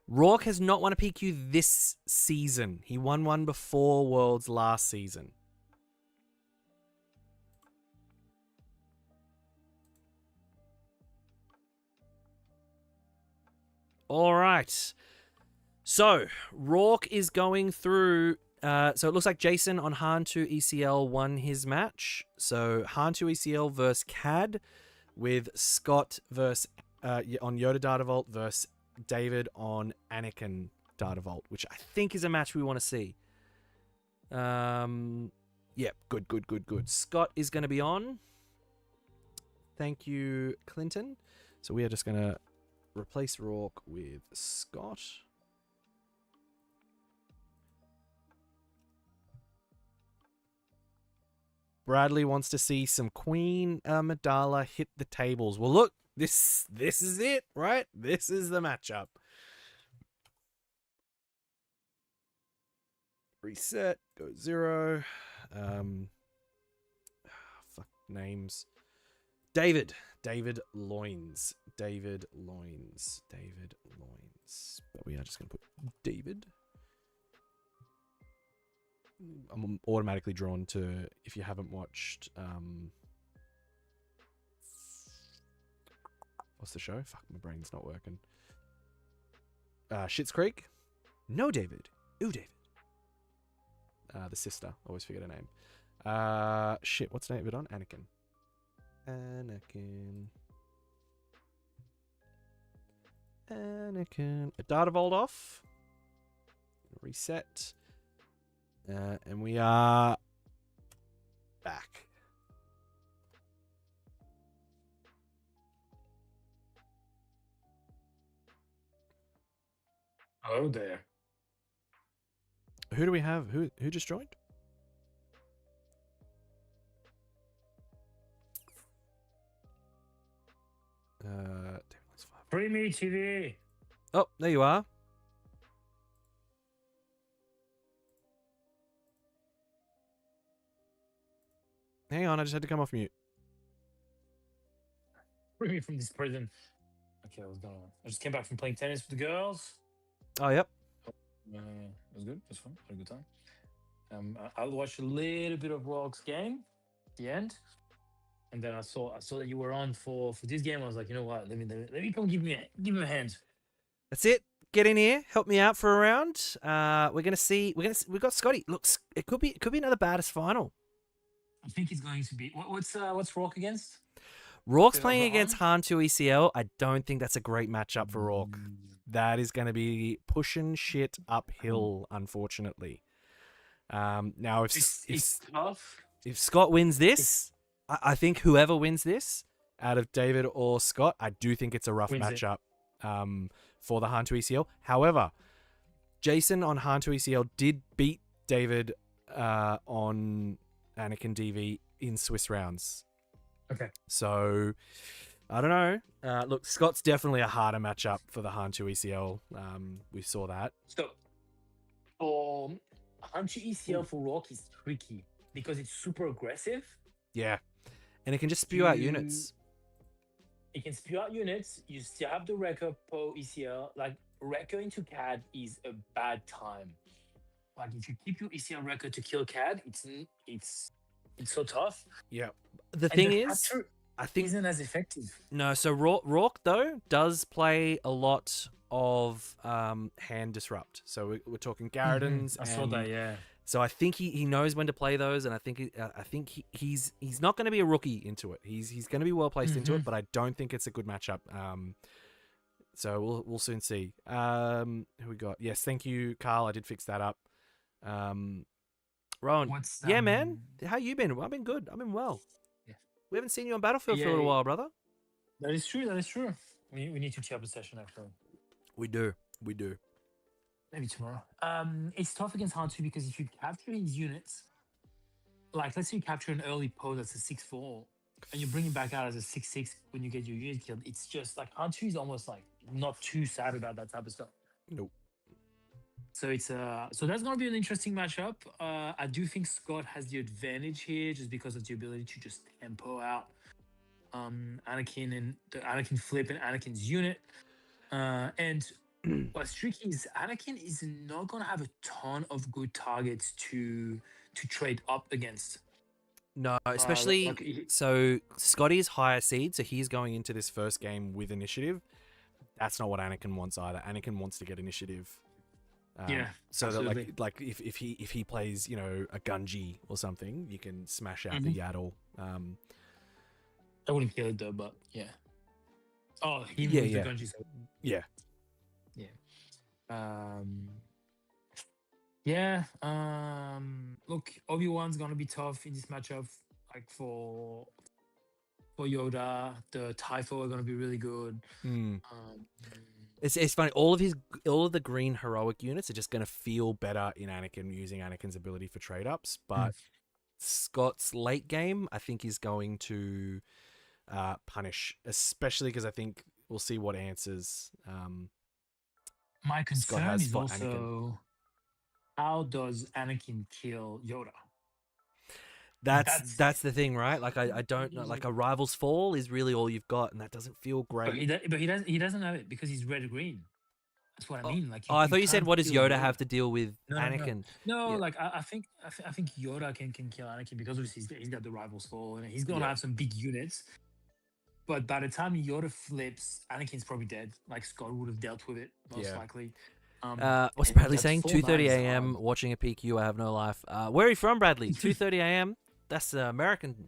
Rourke has not won a PQ this season. He won one before Worlds last season. All right. So, Rourke is going through... so it looks like Jason on Han 2 ECL won his match. So, Han 2 ECL versus CAD with Scott versus, on Yoda Data Vault versus David on Anakin Data Vault, which I think is a match we want to see. Yeah, good. Scott is going to be on. Thank you, Clinton. So we are just going to replace Rourke with Scott. Bradley wants to see some Queen Amidala hit the tables. Well, look, this is it, right? This is the matchup. Reset, go 0. Fuck names. David Loins. But we are just going to put David. I'm automatically drawn to, if you haven't watched, what's the show? Fuck, my brain's not working. Schitt's Creek? No, David. Ooh, David. The sister. Always forget her name. Shit, what's David on? Anakin. A Data Vault off. Reset. And we are back. Oh, there. Who do we have? Who just joined? Free me TV. Oh, there you are. Hang on, I just had to come off mute. Free me from this prison. Okay, what's going on? I just came back from playing tennis with the girls. Oh, yep. It was good. It was fun. Had a good time. I watched a little bit of Rock's game, the end, and then I saw that you were on for this game. I was like, you know what? Let me come give him a hand. That's it. Get in here. Help me out for a round. We're gonna see. We've got Scotty. Looks. It could be another baddest final. I think it's going to be what's Rock against? Rourke's playing against Han 2 ECL. I don't think that's a great matchup for Rourke. That is going to be pushing shit uphill, unfortunately. Now, It's tough. If Scott wins this, I think whoever wins this out of David or Scott, I do think it's a rough matchup for the Han 2 ECL. However, Jason on Han 2 ECL did beat David on Anakin DV in Swiss rounds. Okay. So, I don't know. Look, Scott's definitely a harder matchup for the Han 2 ECL. We saw that. So, Han 2 ECL for Rock is tricky because it's super aggressive. Yeah. And it can just spew out units. It can spew out units. You still have the Wrecker Po ECL. Like, Wrecker into CAD is a bad time. Like, if you keep your ECL Wrecker to kill CAD, it's so tough. Yeah. The thing is, I think isn't as effective. No, so Rourke though does play a lot of hand disrupt. So we're talking Garridons. I saw that, yeah. So I think he knows when to play those, and I think he's not going to be a rookie into it. He's going to be well placed into it, but I don't think it's a good matchup. So we'll soon see. Who we got? Yes, thank you, Carl. I did fix that up. Rowan, yeah, man. How you been? I've been good. I've been well. Yeah. We haven't seen you on Battlefield for a little while, brother. That is true. We need to tee up a session actually. We do. Maybe tomorrow. It's tough against Han 2 because if you capture his units, like let's say you capture an early Po that's a 6-4, and you bring him back out as a 6-6 when you get your unit killed, it's just like Han 2 is almost like not too sad about that type of stuff. Nope. So it's so that's gonna be an interesting matchup. I do think Scott has the advantage here just because of the ability to just tempo out Anakin and the Anakin flip and Anakin's unit. And what's tricky is Anakin is not gonna have a ton of good targets to trade up against. No, especially so Scotty's higher seed, so he's going into this first game with initiative. That's not what Anakin wants either. Anakin wants to get initiative. So absolutely. That like if he plays, you know, a Gunji or something, you can smash out the Yaddle. I wouldn't kill it though, but yeah. Oh, he moves the Gunji. So. Yeah. Look, Obi-Wan's gonna be tough in this matchup. Like for Yoda, the Typho are gonna be really good. It's funny. All of the green heroic units are just going to feel better in Anakin using Anakin's ability for trade ups, but Scott's late game I think is going to punish, especially because I think we'll see what answers. My concern is also Anakin. How does Anakin kill Yoda? That's the thing, right? Like I don't know. Like a rival's fall is really all you've got, and that doesn't feel great. But he doesn't have it because he's red or green. That's what I mean. Like I thought you said, what does Yoda have to deal with Anakin? No, like I think Yoda can kill Anakin because obviously he's got the rival's fall, and he's gonna have some big units. But by the time Yoda flips, Anakin's probably dead. Like Scott would have dealt with it most likely. What's Bradley saying? 2:30 a.m. watching a PQ. I have no life. Where are you from, Bradley? 2:30 a.m. That's American.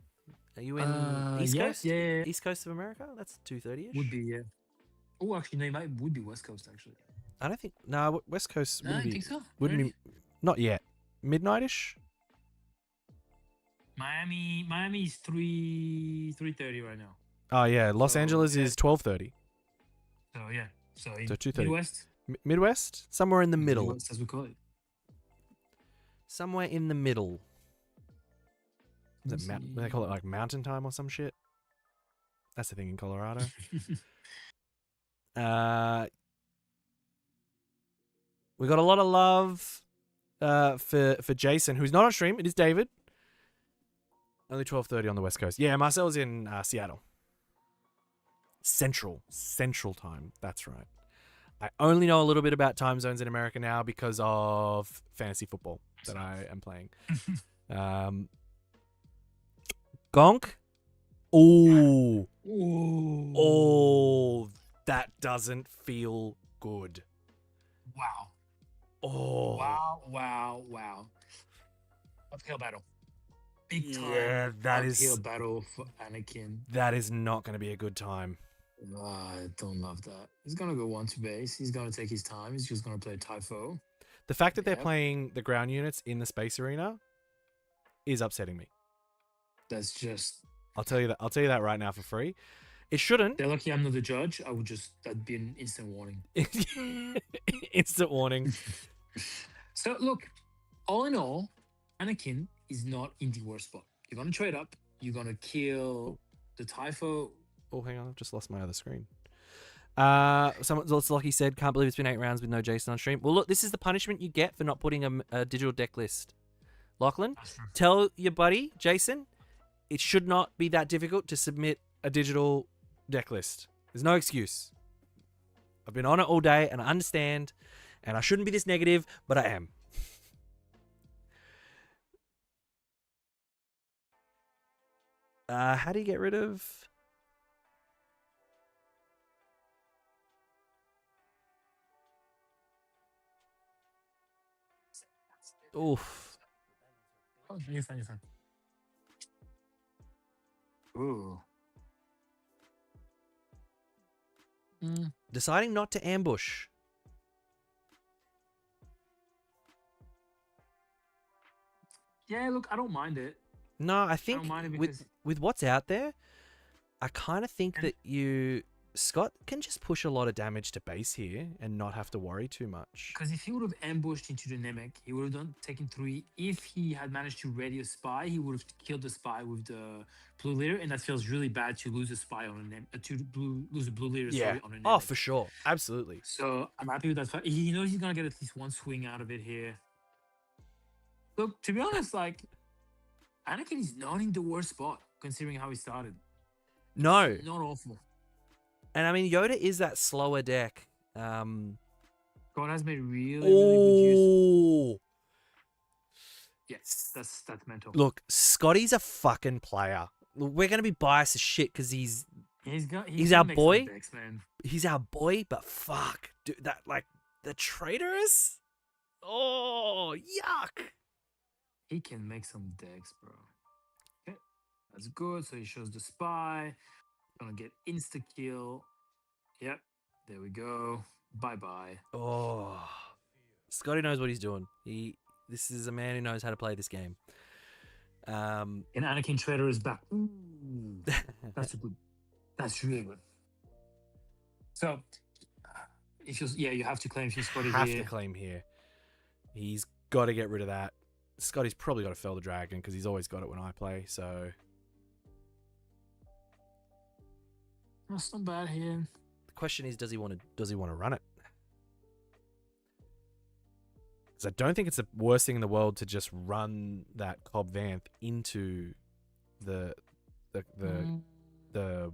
Are you in East Coast? Yeah. East Coast of America? That's 2:30ish. Would be, yeah. Oh, actually, no, would be West Coast, actually. I don't think. No, West Coast No, I wouldn't be. think so. Wouldn't be. Not yet. Midnightish. Miami is 3:30 right now. Oh yeah, Los Angeles is 12:30. So yeah, so 2:30. Midwest. Midwest, somewhere in the middle. Midwest, as we call it. Somewhere in the middle. Is it they call it like mountain time or some shit? That's the thing in Colorado. We got a lot of love for Jason, who's not on stream. It is David. Only 12:30 on the West Coast. Yeah, Marcel's in Seattle. Central time. That's right. I only know a little bit about time zones in America now because of fantasy football. that I am playing. Gonk. Ooh. Ooh. Oh, that doesn't feel good. Wow. Oh. Wow. Uphill battle. Big Yeah, time that uphill is battle for Anakin. that is not going to be a good time. I don't love that. He's gonna go 1 to base. He's gonna take his time. He's just gonna play Typho. The fact that they're Yep. playing the ground units in the space arena is upsetting me. That's just. I'll tell you that right now for free. It shouldn't. They're lucky I'm not the judge. I would just. That'd be an instant warning. Instant warning. So look, all in all, Anakin is not in the worst spot. You're gonna trade up. You're gonna kill the Typho. Oh, hang on, I've just lost my other screen. Someone else, like he said, can't believe it's been 8 rounds with no Jason on stream. Well, look, this is the punishment you get for not putting a digital deck list. Lachlan, tell your buddy Jason, it should not be that difficult to submit a digital deck list. There's no excuse. I've been on it all day, and I understand, and I shouldn't be this negative, but I am. How do you get rid of? Oof. Oh, you're fine. Ooh. Deciding not to ambush. Yeah, look, I don't mind it. No, I think don't mind it with because- what's out there, I kind of think that Scott can just push a lot of damage to base here and not have to worry too much. Because if he would have ambushed into the Namek, he would have taken 3. If he had managed to ready a spy, he would have killed the spy with the blue leader, and that feels really bad to lose a spy on a lose a blue leader sorry, on a Namek. Oh, for sure. Absolutely. So I'm happy with that. He knows he's gonna get at least 1 swing out of it here. Look, to be honest, like Anakin is not in the worst spot considering how he started. No. Not awful. And I mean, Yoda is that slower deck. God has made really good use. Oh. Yes, that's mental. Look, Scotty's a fucking player. We're going to be biased as shit because he's He's our gonna make some boy. decks, man. He's our boy, but fuck. Dude, that, like, the traitorous? Oh, yuck. He can make some decks, bro. Okay, that's good. So he shows the spy. Gonna get insta kill. Yep, there we go. Bye bye. Oh. Scotty knows what he's doing. This is a man who knows how to play this game. And Anakin Trader is back. Ooh, that's good. That's really good. So, if you have to claim if you Scotty have here. to claim here. He's got to get rid of that. Scotty's probably got to fell the dragon because he's always got it when I play. So That's not bad here. the question is, does he want to run it? Because I don't think it's the worst thing in the world to just run that Cobb Vanth into the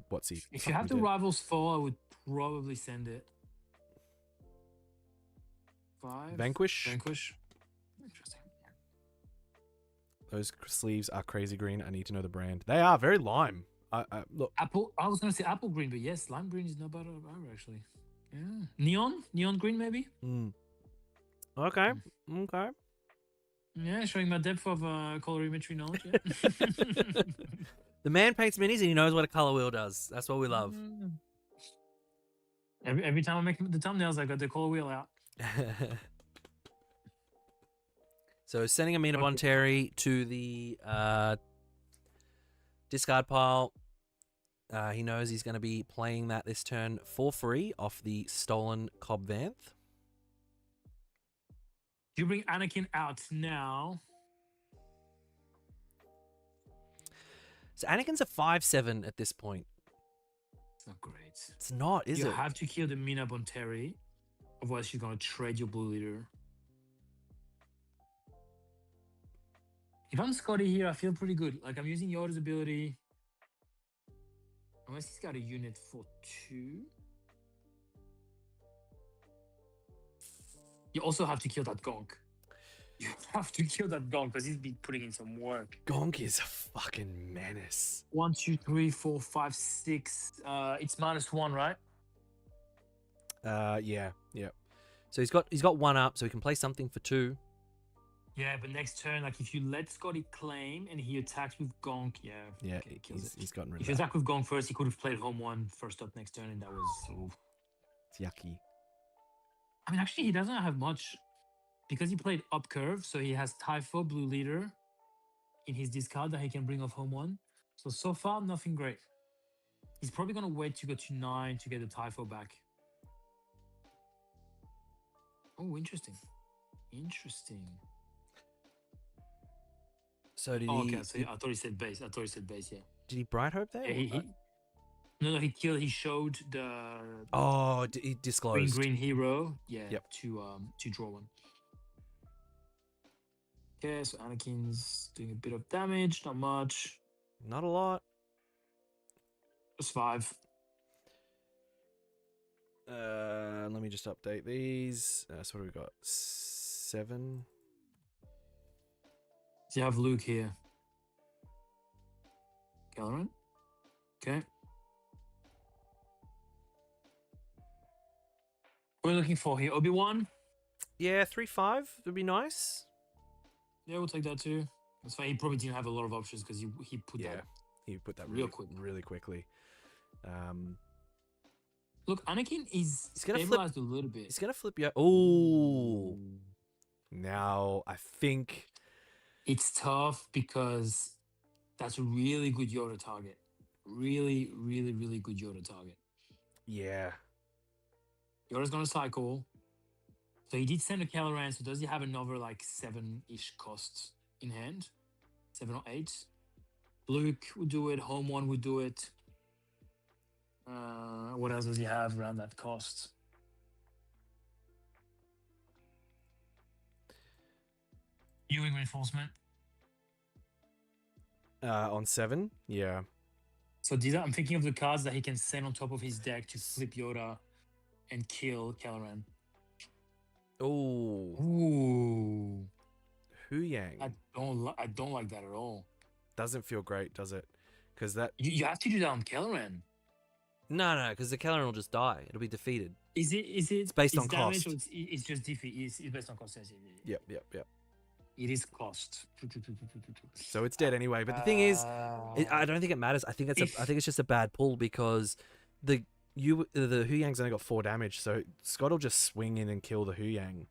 what's he? If you have the rivals fall, I would probably send it. 5. Vanquish. Interesting. Those sleeves are crazy green. I need to know the brand. They are very lime. Look. Apple. I was gonna say apple green, but yes, lime green is not bad either, actually. Yeah. Neon green, maybe. Okay. Okay. Yeah, showing my depth of colorimetry knowledge. Yeah. The man paints minis and he knows what a color wheel does. That's what we love. Every time I make the thumbnails, I got the color wheel out. So sending Amina Bonteri to the discard pile. He knows he's going to be playing that this turn for free off the stolen Cobb Vanth. You bring Anakin out now. So Anakin's a 5/7 at this point. It's not great. It's not, is you it? have to kill the Mina Bonteri, otherwise she's gonna trade your blue leader. If I'm Scotty here, I feel pretty good. Like I'm using Yoda's ability. Unless he's got a unit for 2. You also have to kill that Gonk. You have to kill that Gonk because he's been putting in some work. Gonk is a fucking menace. 1, 2, 3, 4, 5, 6. It's -1, right? Yeah. So he's got 1 up, so he can play something for 2. Yeah, but next turn, like if you let Scotty claim and he attacks with Gonk, Yeah, okay, kills it. he's gotten rid If of you that. attack with Gonk first, he could have played home 1 first up next turn, and that was. Oof. It's yucky. I mean, actually, he doesn't have much because he played up curve, so he has Typho, Blue Leader in his discard that he can bring off home 1. So far, nothing great. He's probably gonna wait to go to 9 to get the Typho back. Oh, interesting. So did Oh, he? okay, so I thought he said base. Yeah. Did he Bright Hope there? Yeah, no, he killed. He showed the Oh, he disclosed. green hero. Yeah. Yep. To draw 1. Okay, so Anakin's doing a bit of damage, not much. Not a lot. Just 5. Let me just update these. So what have we got? 7. So you have Luke here. Caloran. Okay. What are we looking for here? Obi-Wan? Yeah, 3-5 would be nice. Yeah, we'll take that too. That's fine. He probably didn't have a lot of options because he put that. He put that Real really quickly. Look, Anakin is He's gonna stabilized a little bit. He's gonna flip you. Oh, Now I think It's tough because that's a really good Yoda target. Really, really, really good Yoda target. yeah. Yoda's gonna cycle. So he did send a Caloran, so does he have another like 7-ish costs in hand? 7 or 8? Luke would do it, home 1 would do it. What else does he have around that cost? Ewing reinforcement. On 7, yeah. So these are, I'm thinking of the cards that he can send on top of his deck to flip Yoda and kill Caloran. oh, Ooh, Hu Yang I don't like that at all. doesn't feel great, does it? Because that You have to do that on Caloran. no, because the Caloran will just die. It'll be defeated. Is it? It's based on damage cost. Or it's just defeat. It's based on cost. Yep. It is cost. So it's dead anyway. But the thing is, I don't think it matters. I think it's just a bad pull because the Hu Yang's only got 4 damage, so Scott will just swing in and kill the Hu Yang.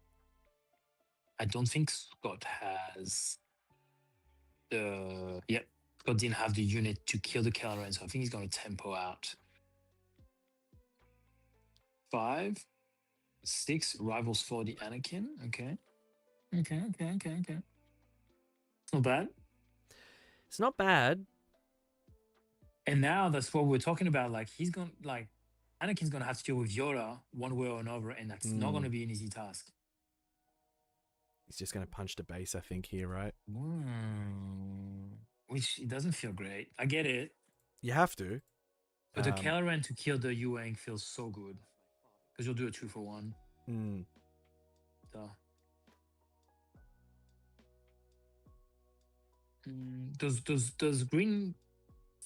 I don't think Scott has the. Yep, Scott didn't have the unit to kill the Caloran, so I think he's going to tempo out. 5, 6 rivals for the Anakin. Okay. It's not bad. It's not bad. And now that's what we're talking about. Like he's going, like Anakin's going to have to deal with Yoda one way or another, and that's not going to be an easy task. He's just going to punch the base, I think, here, right? Which it doesn't feel great. I get it. You have to. But the Caloran to kill the Yuang feels so good. Because you'll do a 2-for-1. So. Those green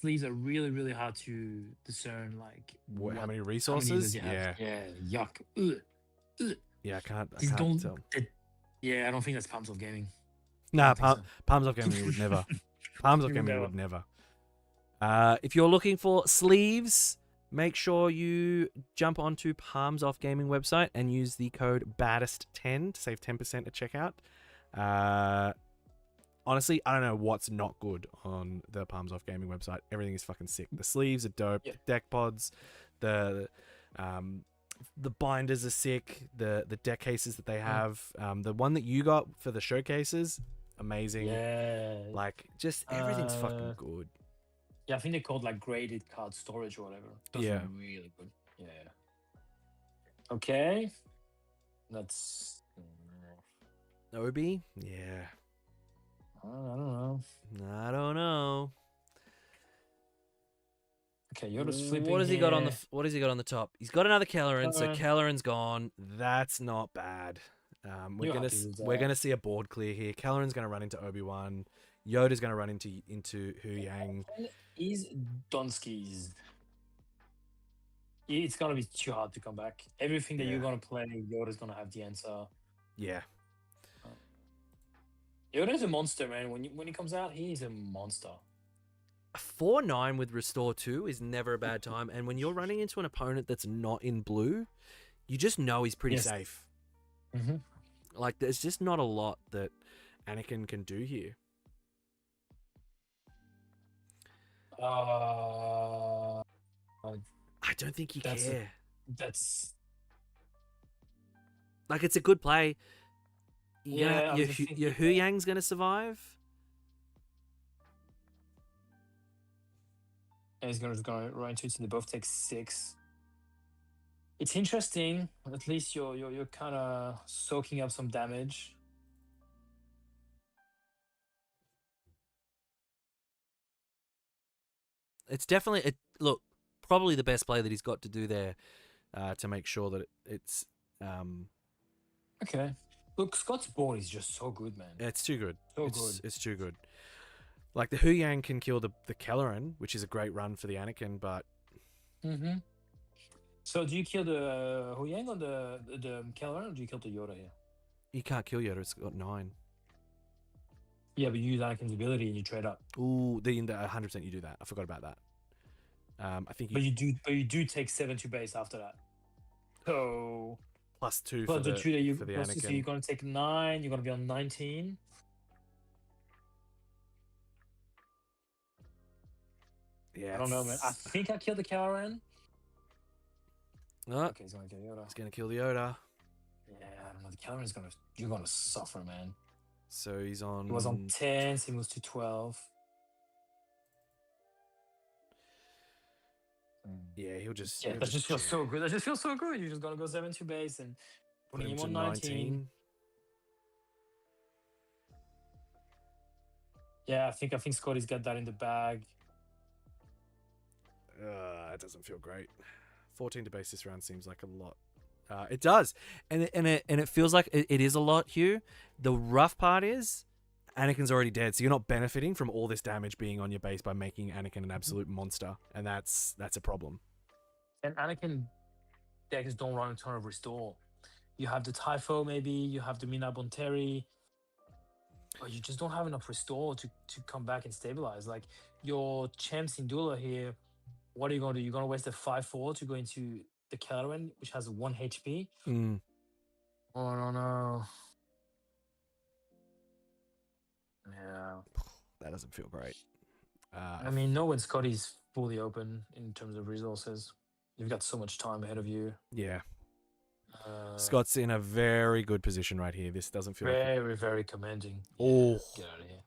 sleeves are really, really hard to discern. Like how many resources? Yeah, yuck. Ugh. Yeah, I can't tell. Yeah, I don't think that's Palms of Gaming. Nah, Palms of Gaming would never. Palms of Gaming would never. If you're looking for sleeves, make sure you jump onto Palms Off Gaming website and use the code BADDEST10 to save 10% at checkout. Honestly, I don't know what's not good on the Palms Off Gaming website. Everything is fucking sick. The sleeves are dope. Yep. The deck pods, the binders are sick. The deck cases that they have. The one that you got for the showcases, amazing. Yeah. Like, just everything's fucking good. Yeah, I think they're called like graded card storage or whatever. Those are really good. Yeah. Okay. That's. Obi? Yeah. I don't know. I don't know. Okay, Yoda's flipping. What has he got on the top? He's got another Caloran, so Caloran's gone. That's not bad. We're gonna see a board clear here. Kelleran's gonna run into Obi-Wan. Yoda's gonna run into Hu Yang. Is Donski's. It's gonna be too hard to come back. Everything that you're gonna play, Yoda's gonna have the answer. Yeah. Yoda's a monster, man. When he comes out, he is a monster. A 4-9 with Restore 2 is never a bad time. And when you're running into an opponent that's not in blue, you just know he's pretty safe. Mm-hmm. Like, there's just not a lot that Anakin can do here. I don't think you care. That's... Like, it's a good play. Yeah, your Hu Yang's going to survive. And he's going to go right into it, so they both take 6. It's interesting. At least you're kind of soaking up some damage. It's definitely probably the best play that he's got to do there to make sure that it's okay. Look, Scott's board is just so good, man. Yeah, it's too good. Good. It's too good. Like, the Hu Yang can kill the Kelleran, which is a great run for the Anakin, but... Mm-hmm. So do you kill the Hu Yang or the Kelleran, or do you kill the Yoda here? You can't kill Yoda, it's got 9. Yeah, but you use Anakin's ability and you trade up. Ooh, 100% you do that. I forgot about that. I think you do take 7 to base after that. So... +2 for the 2 that you for the Anakin. So you're going to take 9, you're going to be on 19. Yeah, I don't know, man. I think I killed the Kelleran. Oh, okay, he's going to kill Yoda. He's going to kill the Yoda. Yeah, I don't know. The Kelleran's going to... You're going to suffer, man. So he's on... He was on 10, so he moves to 12. Yeah, he'll just... Yeah, that just feels so good. That just feels so good. You're just going to go 7 to base and putting him on 19. Yeah, I think Scotty's got that in the bag. It doesn't feel great. 14 to base this round seems like a lot. It does, and it feels like it is a lot, Hugh. The rough part is Anakin's already dead, so you're not benefiting from all this damage being on your base by making Anakin an absolute monster, and that's a problem. And Anakin decks don't run a ton of restore. You have the Typho, maybe you have the Mina Bonteri, but you just don't have enough restore to come back and stabilize. Like your champs in Dula here, what are you going to do? You're going to waste a 5/4 to go into the Kelleran, which has 1 HP. Oh no. Yeah. That doesn't feel great. I mean, no when Scotty's fully open in terms of resources. You've got so much time ahead of you. Yeah. Scott's in a very good position right here. This doesn't feel very, very commanding. Oh. Get out of here.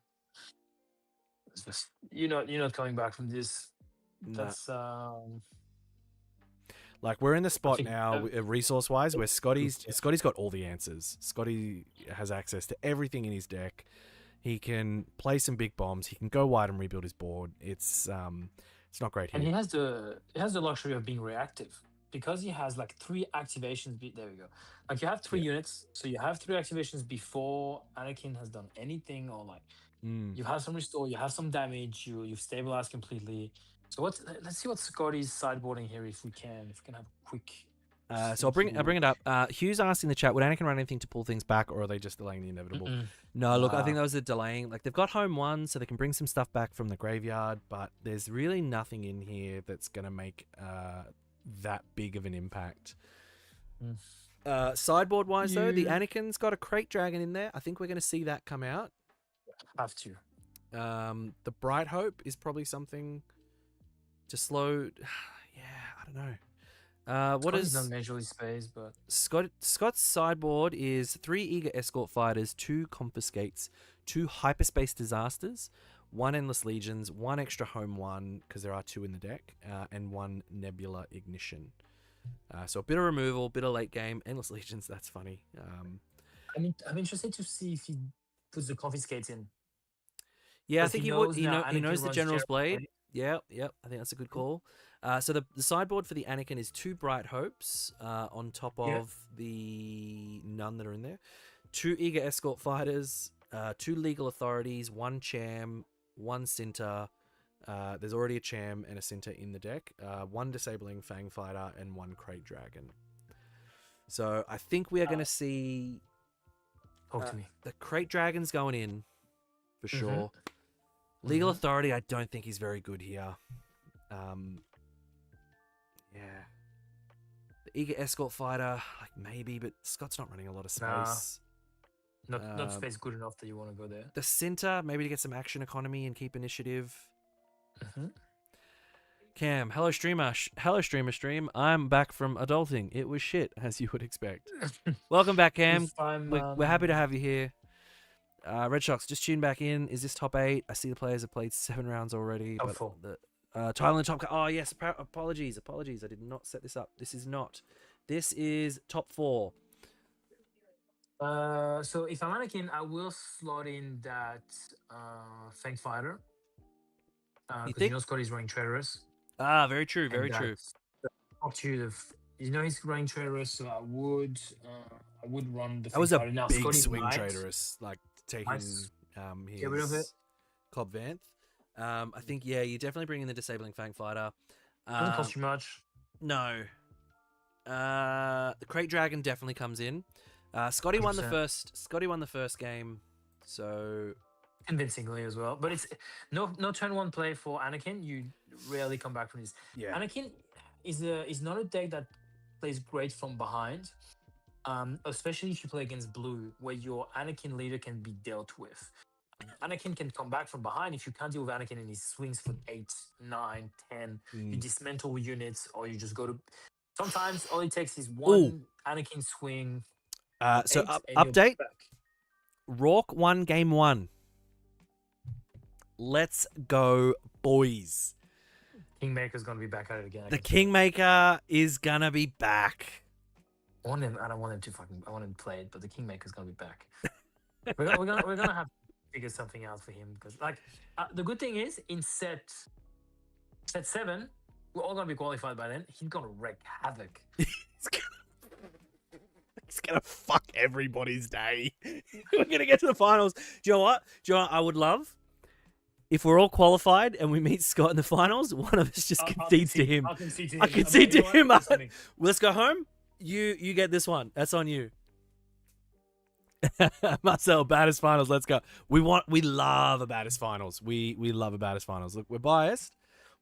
It's just, you're not coming back from this. That's like we're in the spot now, resource wise, where Scotty's got all the answers. Scotty has access to everything in his deck. He can play some big bombs. He can go wide and rebuild his board. It's not great here. And he has the luxury of being reactive because he has like 3 activations. There we go. Like you have 3 units, so you have 3 activations before Anakin has done anything, or like you have some restore, you have some damage, you've stabilized completely. So let's see what Scotty's sideboarding here if we can have a quick. So I'll bring it up. Hugh's asked in the chat, would Anakin run anything to pull things back, or are they just delaying the inevitable? No, look, I think that was a delaying. Like they've got home 1, so they can bring some stuff back from the graveyard, but there's really nothing in here that's gonna make that big of an impact. Sideboard wise though, the Anakin's got a Crate Dragon in there. I think we're gonna see that come out. Have to. The Bright Hope is probably something to slow. Yeah, I don't know. What is not majorly space, but Scott's sideboard is 3 Eager Escort Fighters, 2 Confiscates, 2 Hyperspace Disasters, 1 Endless Legions, 1 extra home 1 because there are 2 in the deck, and 1 Nebula Ignition. So a bit of removal, bit of late game. Endless Legions, that's funny. I mean, I'm interested to see if he puts the Confiscates in. Yeah, I think he would. He knows the General's Blade. Yeah, I think that's a good call. So the sideboard for the Anakin is 2 Bright Hopes on top of the none that are in there. 2 Eager Escort Fighters, 2 Legal Authorities, 1 Cham, 1 Cinta. There's already a Cham and a Cinta in the deck. 1 Disabling Fang Fighter and 1 Crate Dragon. So I think we are going to see... Talk to me. The Crate Dragon's going in, for sure. Legal Authority, I don't think he's very good here. Yeah. The Eager Escort Fighter, like maybe, but Scott's not running a lot of space. Not space good enough that you want to go there. The Cinta, maybe to get some action economy and keep initiative. Cam, hello streamer, stream. I'm back from adulting. It was shit, as you would expect. Welcome back, Cam. We're happy to have you here. Red Sox, just tune back in. Is this top 8? I see the players have played 7 rounds already. Top 4. Thailand top. Oh yes, apologies. I did not set this up. This is top 4. So if I'm Anakin, I will slot in that Fang Fighter. Because you know Scotty's running Traitorous. Very true. Very true. You know he's running Traitorous, so I would run the. That was a now, big Scotty swing might, Traitorous, like taking get rid of it. Cobb Vanth. I think you definitely bring in the Disabling Fang Fighter. Doesn't cost you much. No. The Crate Dragon definitely comes in. Scotty won the 100%. Scotty won the first game, so convincingly as well. But it's no turn 1 play for Anakin. You rarely come back from this. Yeah. Anakin is not a deck that plays great from behind. Especially if you play against blue, where your Anakin leader can be dealt with. Anakin can come back from behind. If you can't deal with Anakin and he swings for 8, 9, 10, you dismantle units, or you just go to. Sometimes all it takes is one Anakin swing. So update. Rourke won game 1. Let's go, boys. Kingmaker's gonna be back at it again. The Kingmaker is gonna be back. I don't want him to I want him to play it, but the Kingmaker's gonna be back. we're gonna have to figure something out for him, because the good thing is in set 7, we're all gonna be qualified by then. He's gonna wreak havoc. He's gonna fuck everybody's day. We're gonna get to the finals. Do you know what? I would love if we're all qualified and we meet Scott in the finals. One of us just concedes to him. I'll concede to him. I concede to him. Let's go home. You get this one. That's on you. Marcel, baddest finals. Let's go. We love a baddest finals. We love a baddest finals. Look, we're biased.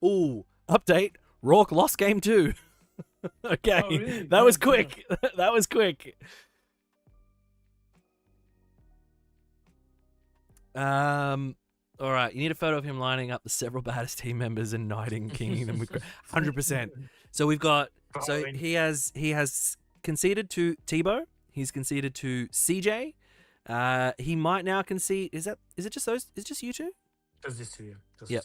Ooh, update. Rourke lost game 2. Okay, oh, really? That was quick. That was quick. All right, you need a photo of him lining up the several baddest team members and knighting kinging them with 100%. So we've got. So he has conceded to Tebow. He's conceded to CJ. He might now concede. Is it just those? Is it just you two? Just these two. Yeah.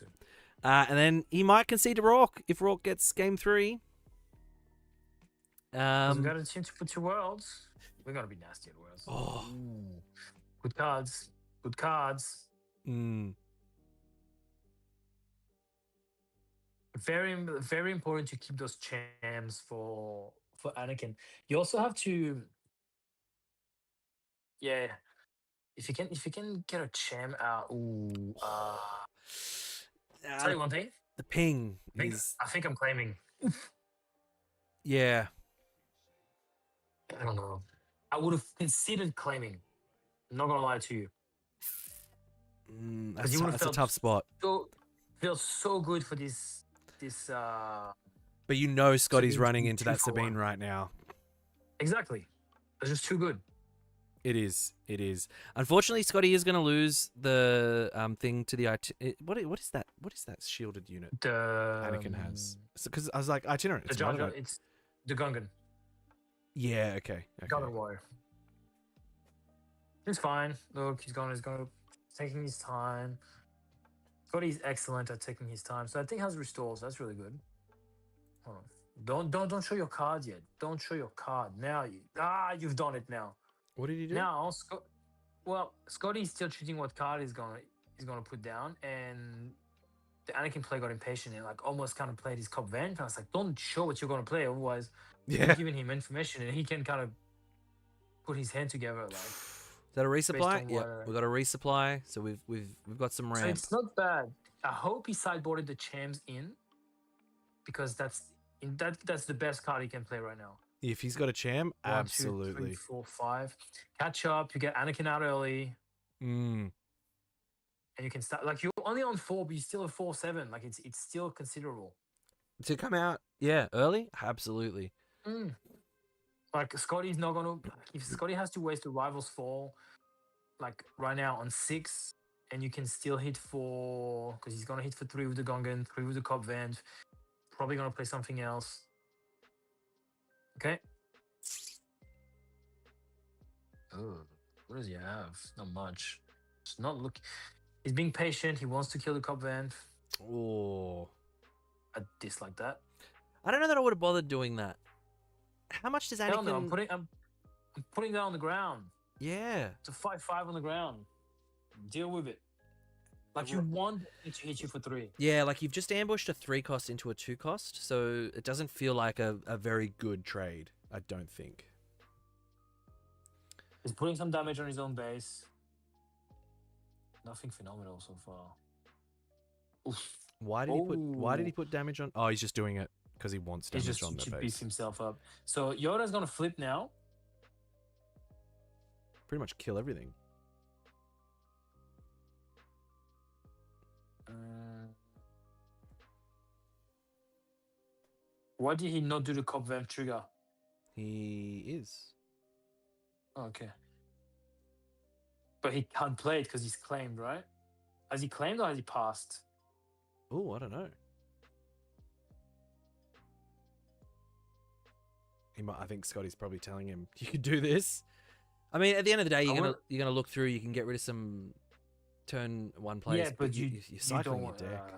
And then he might concede to Rourke if Rourke gets game 3. We got a chance to put 2 worlds. We're gonna be nasty at worlds. Oh, good cards. Good cards. Very, very important to keep those Chams for Anakin. You also have to, if you can get a Cham out. Tell you one thing. The ping is. I think I'm claiming. Yeah. I don't know. I would have considered claiming. I'm not gonna lie to you. That's a tough spot. Feels so good for this. But you know Scotty's running into that Sabine right now. Exactly. It's just too good. It is. Unfortunately, Scotty is going to lose the thing to the what is that? What is that shielded unit? Anakin has. Because I was like itinerant. It's the Gungan. Yeah. Okay. Gungan warrior. It's fine. Look, he's taking his time. Scotty's excellent at taking his time. So I think has restores. That's really good. Hold on. Don't show your card yet. Don't show your card. Now you've done it now. What did he do? Now Scotty's still choosing what card he's gonna put down, and the Anakin player got impatient and like almost kind of played his Cop Van. I was like, don't show what you're going to play, otherwise you're giving him information and he can kind of put his hand together. Like, Is that a resupply? on Yeah, what, we got a resupply. So we've got some so ramp. it's not bad. I hope he sideboarded the Chams in, because that's the best card he can play right now. If he's got a Cham, 1, 2, 3, absolutely. 4, 5. Catch up. You get Anakin out early. Mm. And you can start, like, you're only on 4, but you still have 4-7. Like, it's still considerable. To come out, early? Absolutely. Like, Scotty's not going to... If Scotty has to waste a Rival's Fall, like, right now on 6, and you can still hit 4, because he's going to hit for 3 with the Gungan, 3 with the Cop Van, probably going to play something else. Okay. Oh, what does he have? Not much. It's not look... He's being patient. He wants to kill the Cop Van. Oh. I dislike that. I don't know that I would have bothered doing that. How much does Anakin... Hell no, I'm putting that on the ground. Yeah. It's a 5/5 on the ground. Deal with it. Like, you want it to hit you for 3. Yeah, like you've just ambushed a 3 cost into a 2 cost, so it doesn't feel like a very good trade, I don't think. He's putting some damage on his own base. Nothing phenomenal so far. Oof. Why did he put damage on? Oh, he's just doing it because he wants damage on the to base. beef himself up. So Yoda's gonna flip now. Pretty much kill everything. Why did he not do the Cop Vamp trigger? He is. Oh, okay. But he can't play it because he's claimed, right? Has he claimed or has he passed? Oh, I don't know. I think Scotty's probably telling him, you could do this. I mean, at the end of the day, you're gonna look through. You can get rid of some turn 1 plays. Yeah, but you're cycling don't, your deck.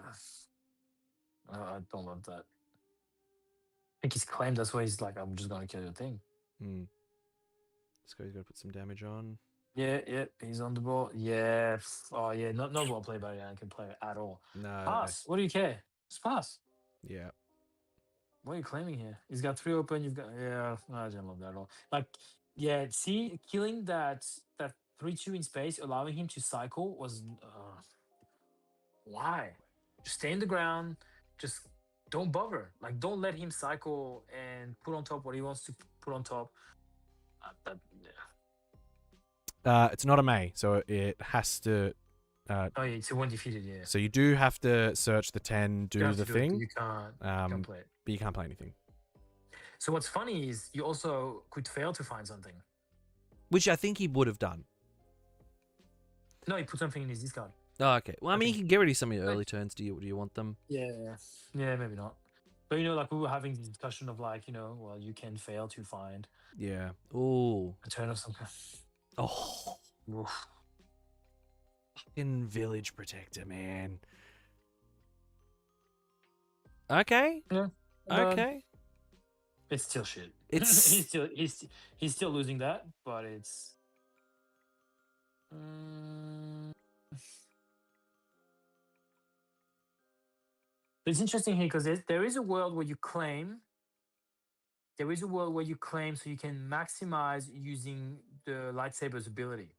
I don't love that. I think he's claimed. That's why he's like, I'm just gonna kill your thing. Scotty's got to put some damage on. Yeah, he's on the ball. Yeah. Oh, yeah. Not well played by Anakin player at all. No. Pass. What do you care? Just pass. Yeah. What are you claiming here? He's got 3 open. You've got... Yeah, I don't love that at all. Like, yeah, see, killing that 3/2 in space, allowing him to cycle was... why? Just stay in the ground. Just don't bother. Like, don't let him cycle and put on top what he wants to put on top. It's not a May, so it has to... oh, yeah, it's a 1 defeated, yeah. So you do have to search the 10, do the thing. You can't play it. But you can't play anything. So what's funny is you also could fail to find something. Which I think he would have done. No, he put something in his discard. Oh, okay. Well, I mean, you can get rid of some of your early turns. Do you want them? Yeah, maybe not. But, you know, like, we were having this discussion of, like, you know, well, you can fail to find... Yeah. Ooh. A turn of some kind. Oh. Oof. Fucking Village Protector, man. Okay. Yeah. Okay. It's still shit. It's he's still losing that, but it's... It's interesting here because there is a world where you claim. There is a world where you claim so you can maximize using the lightsaber's ability.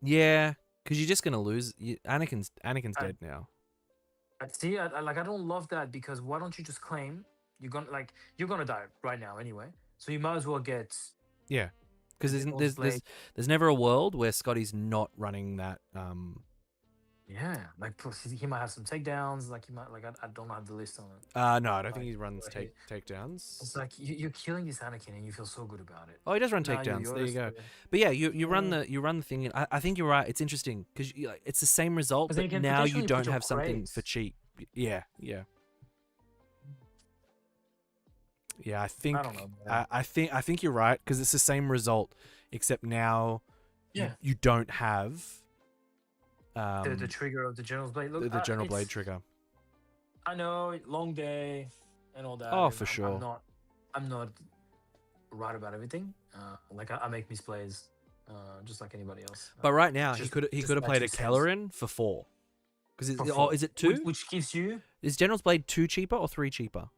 Yeah, because you're just gonna lose. Anakin's dead now. I see. I don't love that because why don't you just claim you're gonna die right now anyway. So you might as well get. Yeah, because there's never a world where Scotty's not running that. Yeah, like he might have some takedowns. Like he might I don't have the list on it. No, I don't think he runs takedowns. It's like you're killing this Anakin and you feel so good about it. Oh, he does run takedowns. There you go. But yeah, you run the thing. I think you're right. It's interesting because it's the same result, but now you don't have something for cheap. Yeah. Yeah, I think I think you're right because it's the same result, except now you don't have the trigger of the General's Blade. Look, the General Blade trigger. I know, long day and all that. Oh, for sure. I'm not right about everything. Like I make misplays just like anybody else. But right now, Just- he just could have my played 2 a cents. Kellerin for 4. Because For oh, 4. is it 2? Which gives you Is General's Blade 2 cheaper or 3 cheaper?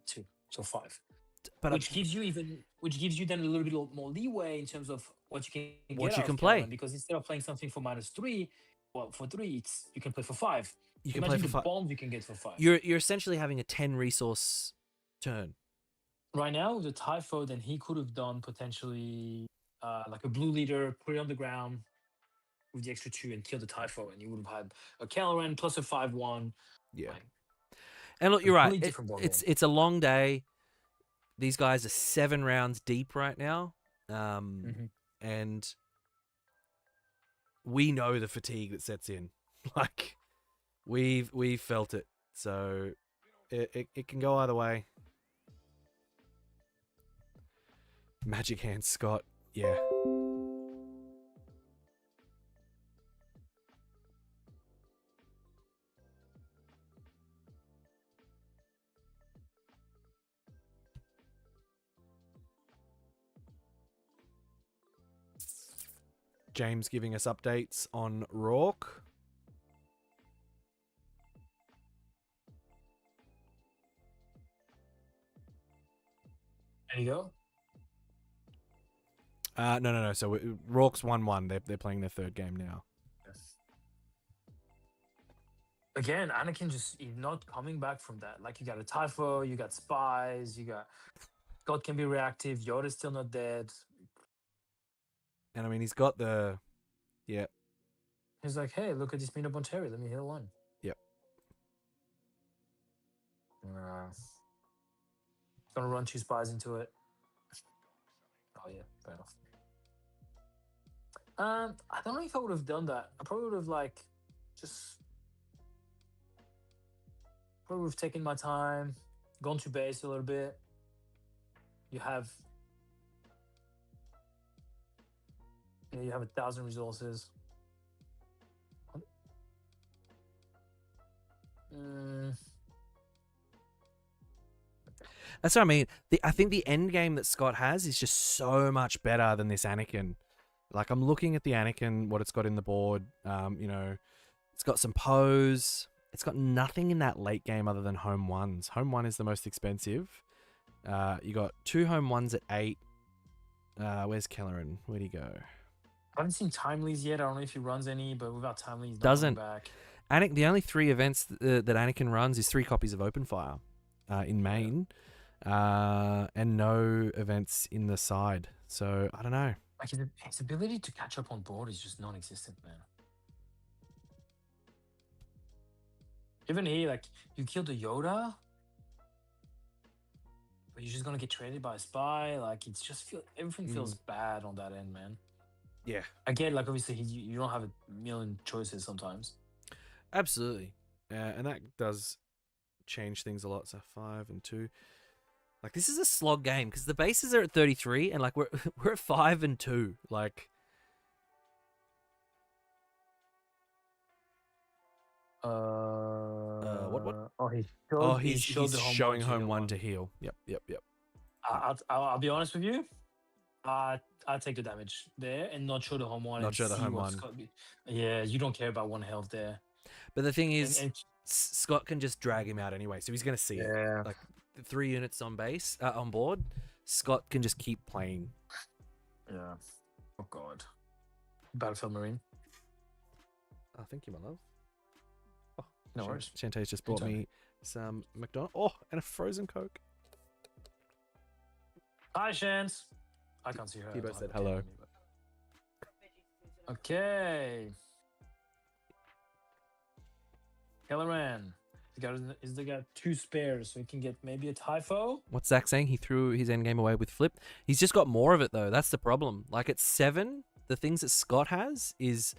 2, so 5. But Which gives you then a little bit more leeway in terms of what you can What get you out can of play. Kellerin, because instead of playing something for -3, well, for 3 you can play for 5. you can Imagine play for the 5. bombs you can get for 5. You're essentially having a 10 resource turn. Right now, the Typho, then he could have done potentially like a blue leader, put it on the ground with the extra 2 and kill the Typho, and you would have had a Kellerin plus a 5/1. Yeah. Like, And look, you're right. completely different ballgame. It's a long day. These guys are 7 rounds deep right now. And we know the fatigue that sets in. Like we've felt it. So it can go either way. Magic hand Scott. Yeah. James giving us updates on Rourke. There you go. No. So Rourke's 1-1. They're playing their 3rd game now. Again, Anakin just he's not coming back from that. Like, you got a Typho, you got spies, you got God can be reactive. Yoda's still not dead. And I mean, he's got the, yeah. He's like, hey, look at this meetup on Terry. Let me heal 1. Yep. Gonna run 2 spies into it. Oh yeah, fair enough. I don't know if I would have done that. I probably would have probably would have taken my time, gone to base a little bit. You have 1,000 resources. That's what I mean. I think the end game that Scott has is just so much better than this Anakin. Like, I'm looking at the Anakin, what it's got in the board. It's got some pose. It's got nothing in that late game other than home 1s. Home 1 is the most expensive. You got 2 home 1s at 8. Where's Kellerin? Where'd he go? I haven't seen Timely's yet. I don't know if he runs any, but without Timely, he's not Doesn't. coming back. The only 3 events that Anakin runs is 3 copies of Open Fire in main, and no events in the side. So I don't know. Like, his ability to catch up on board is just non-existent, man. Even he, like, you killed the Yoda, but you're just gonna get traded by a spy. Like, it's just everything feels bad on that end, man. Yeah. Again, like, obviously you don't have a million choices sometimes. Absolutely. And that does change things a lot. So 5 and 2. Like, this is a slog game because the bases are at 33 and like we're at 5 and 2. Like, what? Oh, he's showed the showing home heal 1 to heal. Yep. I'll be honest with you. I'll take the damage there and not show the home 1. Not and show the see home what's 1. got Yeah, you don't care about 1 health there. But the thing is, And Scott can just drag him out anyway, so he's going to see it. Like, the 3 units on base, on board, Scott can just keep playing. yeah. Oh god. Battlefield Marine. Oh, thank you, my love. Oh, No worries. Shantae's just bought me some McDonald's. Oh, and a frozen Coke. Hi, Shans. I can't see her. You both said hello. Okay. Kelleran. He's got 2 spares, so he can get maybe a Typho. What's Zach saying? He threw his endgame away with Flip. He's just got more of it, though. That's the problem. Like, at 7, the things that Scott has is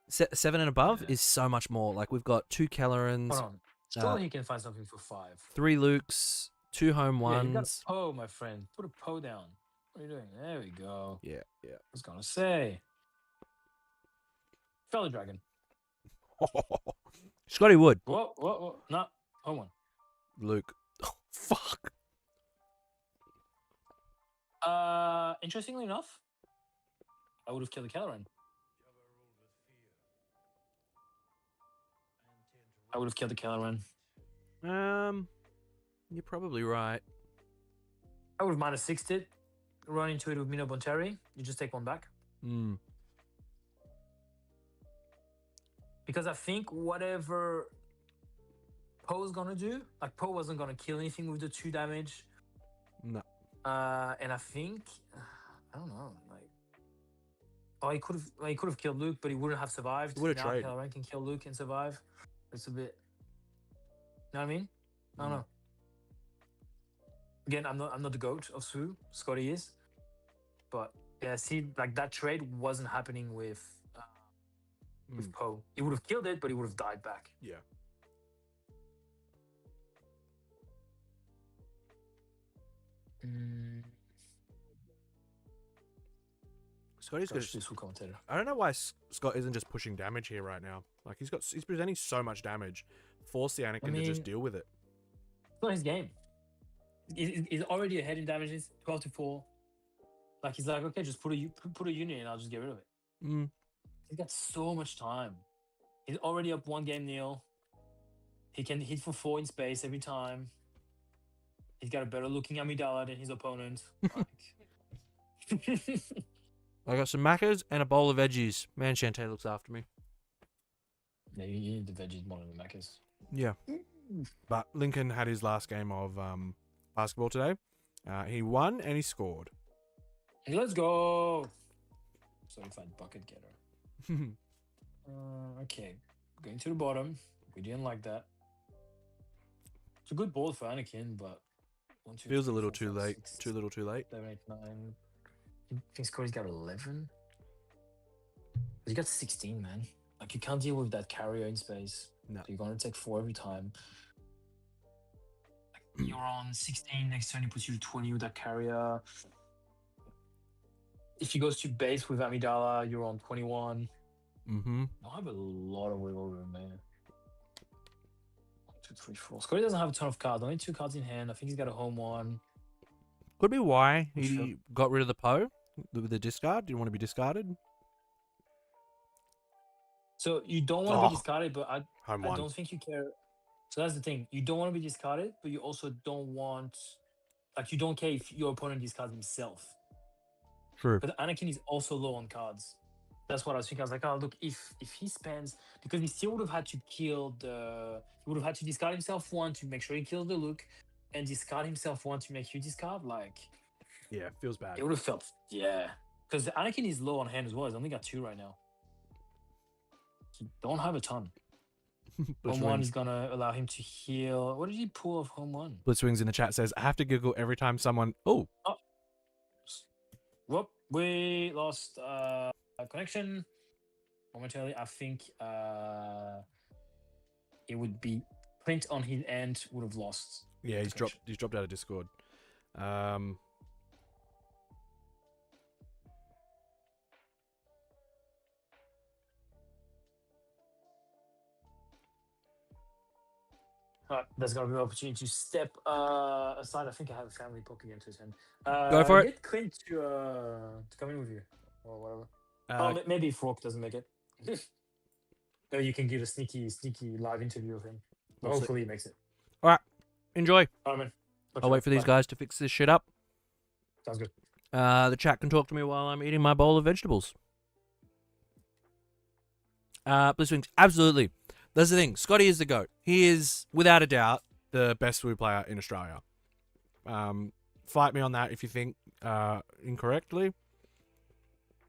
7 and above is so much more. Like, we've got 2 Kellerans. Hold on. Surely he can find something for 5. 3 Lukes, 2 home Yeah, you got ones. a Poe, my friend. Put a Poe down. What are you doing? There we go. Yeah. I was gonna say. Fellow Dragon. Scotty Wood. Whoa. No. Home 1. Luke. Oh, fuck. Interestingly enough, I would have killed the Kelleran. I would have killed the Kelleran. You're probably right. I would have -6'd it, run into it with Mino Bonteri. You just take one back. Because I think whatever Poe's gonna do, like Poe wasn't gonna kill anything with the 2 damage. No. And I think, I don't know, like, oh, he could have killed Luke, but he wouldn't have survived. He would have now tried. Kelleran can kill Luke and survive. It's a bit, you know what I mean? I don't know. Again, I'm not the GOAT of SWU. Scotty is, but yeah, see, like that trade wasn't happening with Poe. He would have killed it, but he would have died back. Yeah. Scotty's got useful commentator. I don't know why Scott isn't just pushing damage here right now. Like he's presenting so much damage. Force the Anakin to just deal with it. It's not his game. He's already ahead in damages, 12-4. Like he's like, okay, just put a unit and I'll just get rid of it. He's got so much time. He's already up 1 game nil. He can hit for 4 in space every time. He's got a better looking Amidala than his opponent. I got some macas and a bowl of veggies. Man, Shantae looks after me. Yeah, you need the veggies more than the macas. Yeah. But Lincoln had his last game of basketball today. He won and he scored. Let's go. Certified bucket getter. Okay, going to the bottom. We didn't like that. It's a good ball for Anakin, but 1, 2, Feels 3, a little 4, too 5, late. 6, Too little too late. 7, 8, 9. I think Scotty's got 11. He's got 16, man. Like you can't deal with that carrier in space. No. So you're gonna take 4 every time. Like, you're on 16, next turn he puts you to 20 with that carrier. If he goes to base with Amidala, you're on 21. I have a lot of wiggle room, man. 1, 2, 3, 4. Scotty doesn't have a ton of cards. Only 2 cards in hand. I think he's got a home one. Could be why he got rid of the Poe with the discard. Do you want to be discarded? So you don't want to be discarded, but I Home one. don't think you care. So that's the thing. You don't want to be discarded, but you also don't want, like, you don't care if your opponent discards himself. True. But Anakin is also low on cards. That's what I was thinking. I was like, oh, look, if he spends, because he still would have had to kill he would have had to discard himself 1 to make sure he kills the Luke, and discard himself 1 to make you discard. Like, Yeah, feels bad. it would have felt, yeah. Because Anakin is low on hand as well. He's only got 2 right now. He don't have a ton. Home 1 is going to allow him to heal. What did he pull off home 1? Blitzwings in the chat says, I have to giggle every time someone... Oh. Whoop. We lost connection momentarily. I think it would be print on his end would have lost. Yeah, he's dropped out of Discord. There's going to be an opportunity to step aside. I think I have a family poking into his hand. Go for it. Get Clint to come in with you or whatever. Maybe Fork doesn't make it. Maybe you can give a sneaky live interview of him. But hopefully he makes it. All right. Enjoy. All right, man. I'll wait for these guys to fix this shit up. Sounds good. The chat can talk to me while I'm eating my bowl of vegetables. Blitzwings, absolutely. That's the thing. Scotty is the GOAT. He is, without a doubt, the best SWU player in Australia. Fight me on that if you think incorrectly.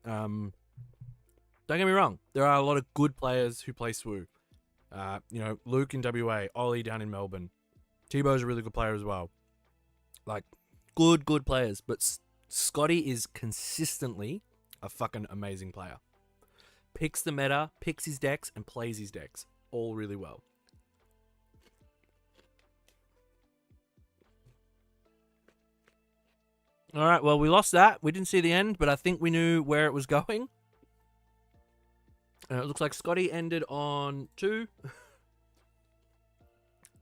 Don't get me wrong. There are a lot of good players who play SWU. Luke in WA, Ollie down in Melbourne. Tebow's a really good player as well. Like, good players. But Scotty is consistently a fucking amazing player. Picks the meta, picks his decks, and plays his decks all really well. All right, well, we lost that. We didn't see the end, but I think we knew where it was going. It looks like Scotty ended on 2.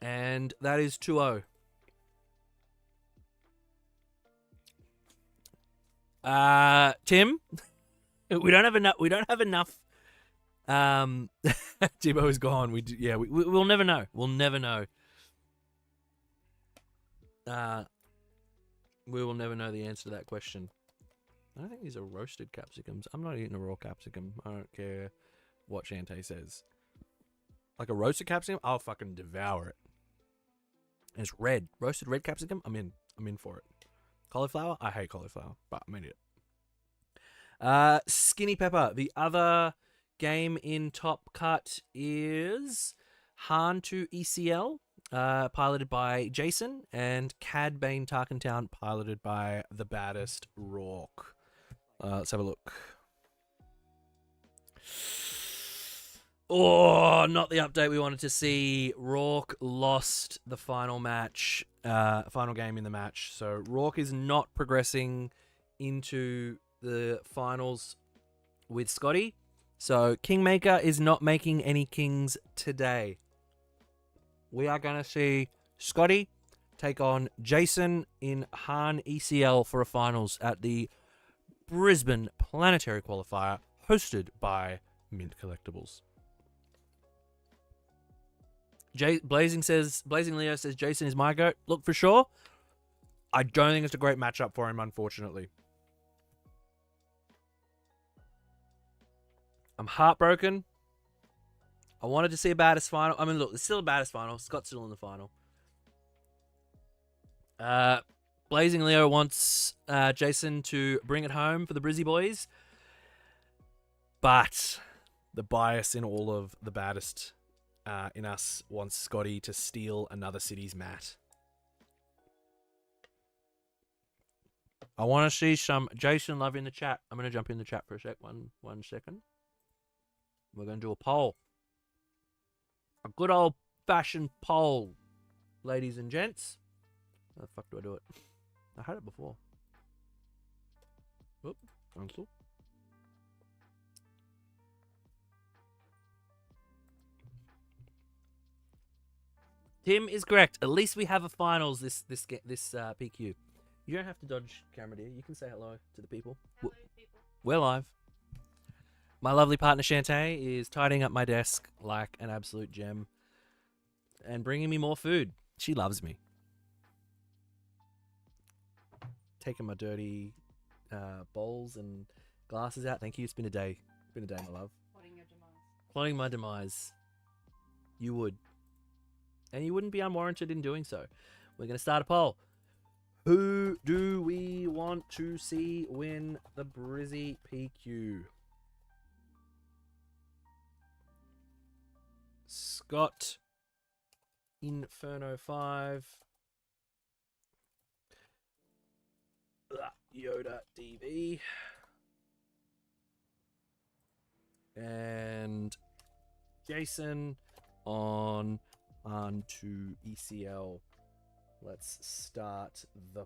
And that is 2-0. Tim, we don't have enough. We don't have enough. Jimbo is gone. We'll never know. We'll never know. We will never know the answer to that question. I don't think these are roasted capsicums. I'm not eating a raw capsicum. I don't care what Shantae says. Like a roasted capsicum, I'll fucking devour it. And it's red. Roasted red capsicum, I'm in. I'm in for it. Cauliflower, I hate cauliflower, but I'm in it. Skinny Pepper. The other game in Top Cut is Han to ECL. Piloted by Jason, and Cad Bane Tarkentown, piloted by the baddest Rourke. Let's have a look. Oh, not the update we wanted to see. Rourke lost the final match, final game in the match. So Rourke is not progressing into the finals with Scotty. So Kingmaker is not making any kings today. We are going to see Scotty take on Jason in Han ECL for a finals at the Brisbane Planetary Qualifier, hosted by Mint Collectables. Blazing Leo says Jason is my goat. Look, for sure, I don't think it's a great matchup for him, unfortunately. I'm heartbroken. I wanted to see a baddest final. I mean, look, it's still a baddest final. Scott's still in the final. Blazing Leo wants Jason to bring it home for the Brizzy boys. But the bias in all of the baddest in us wants Scotty to steal another city's mat. I want to see some Jason love in the chat. I'm going to jump in the chat for a sec. One second. We're going to do a poll. A good old-fashioned poll, ladies and gents. How the fuck do I do it? I had it before. Whoop, cancel. Tim is correct. At least we have a finals this PQ. You don't have to dodge camera, dear. You can say hello to the people. Hello, people. We're live. My lovely partner Shantae is tidying up my desk like an absolute gem and bringing me more food. She loves me. Taking my dirty bowls and glasses out. Thank you. It's been a day. It's been a day, my love. Plotting your demise. Plotting my demise. You would. And you wouldn't be unwarranted in doing so. We're going to start a poll. Who do we want to see win the Brizzy PQ? Scott Inferno 5. Yoda DV. And Jason on to ECL. Let's start the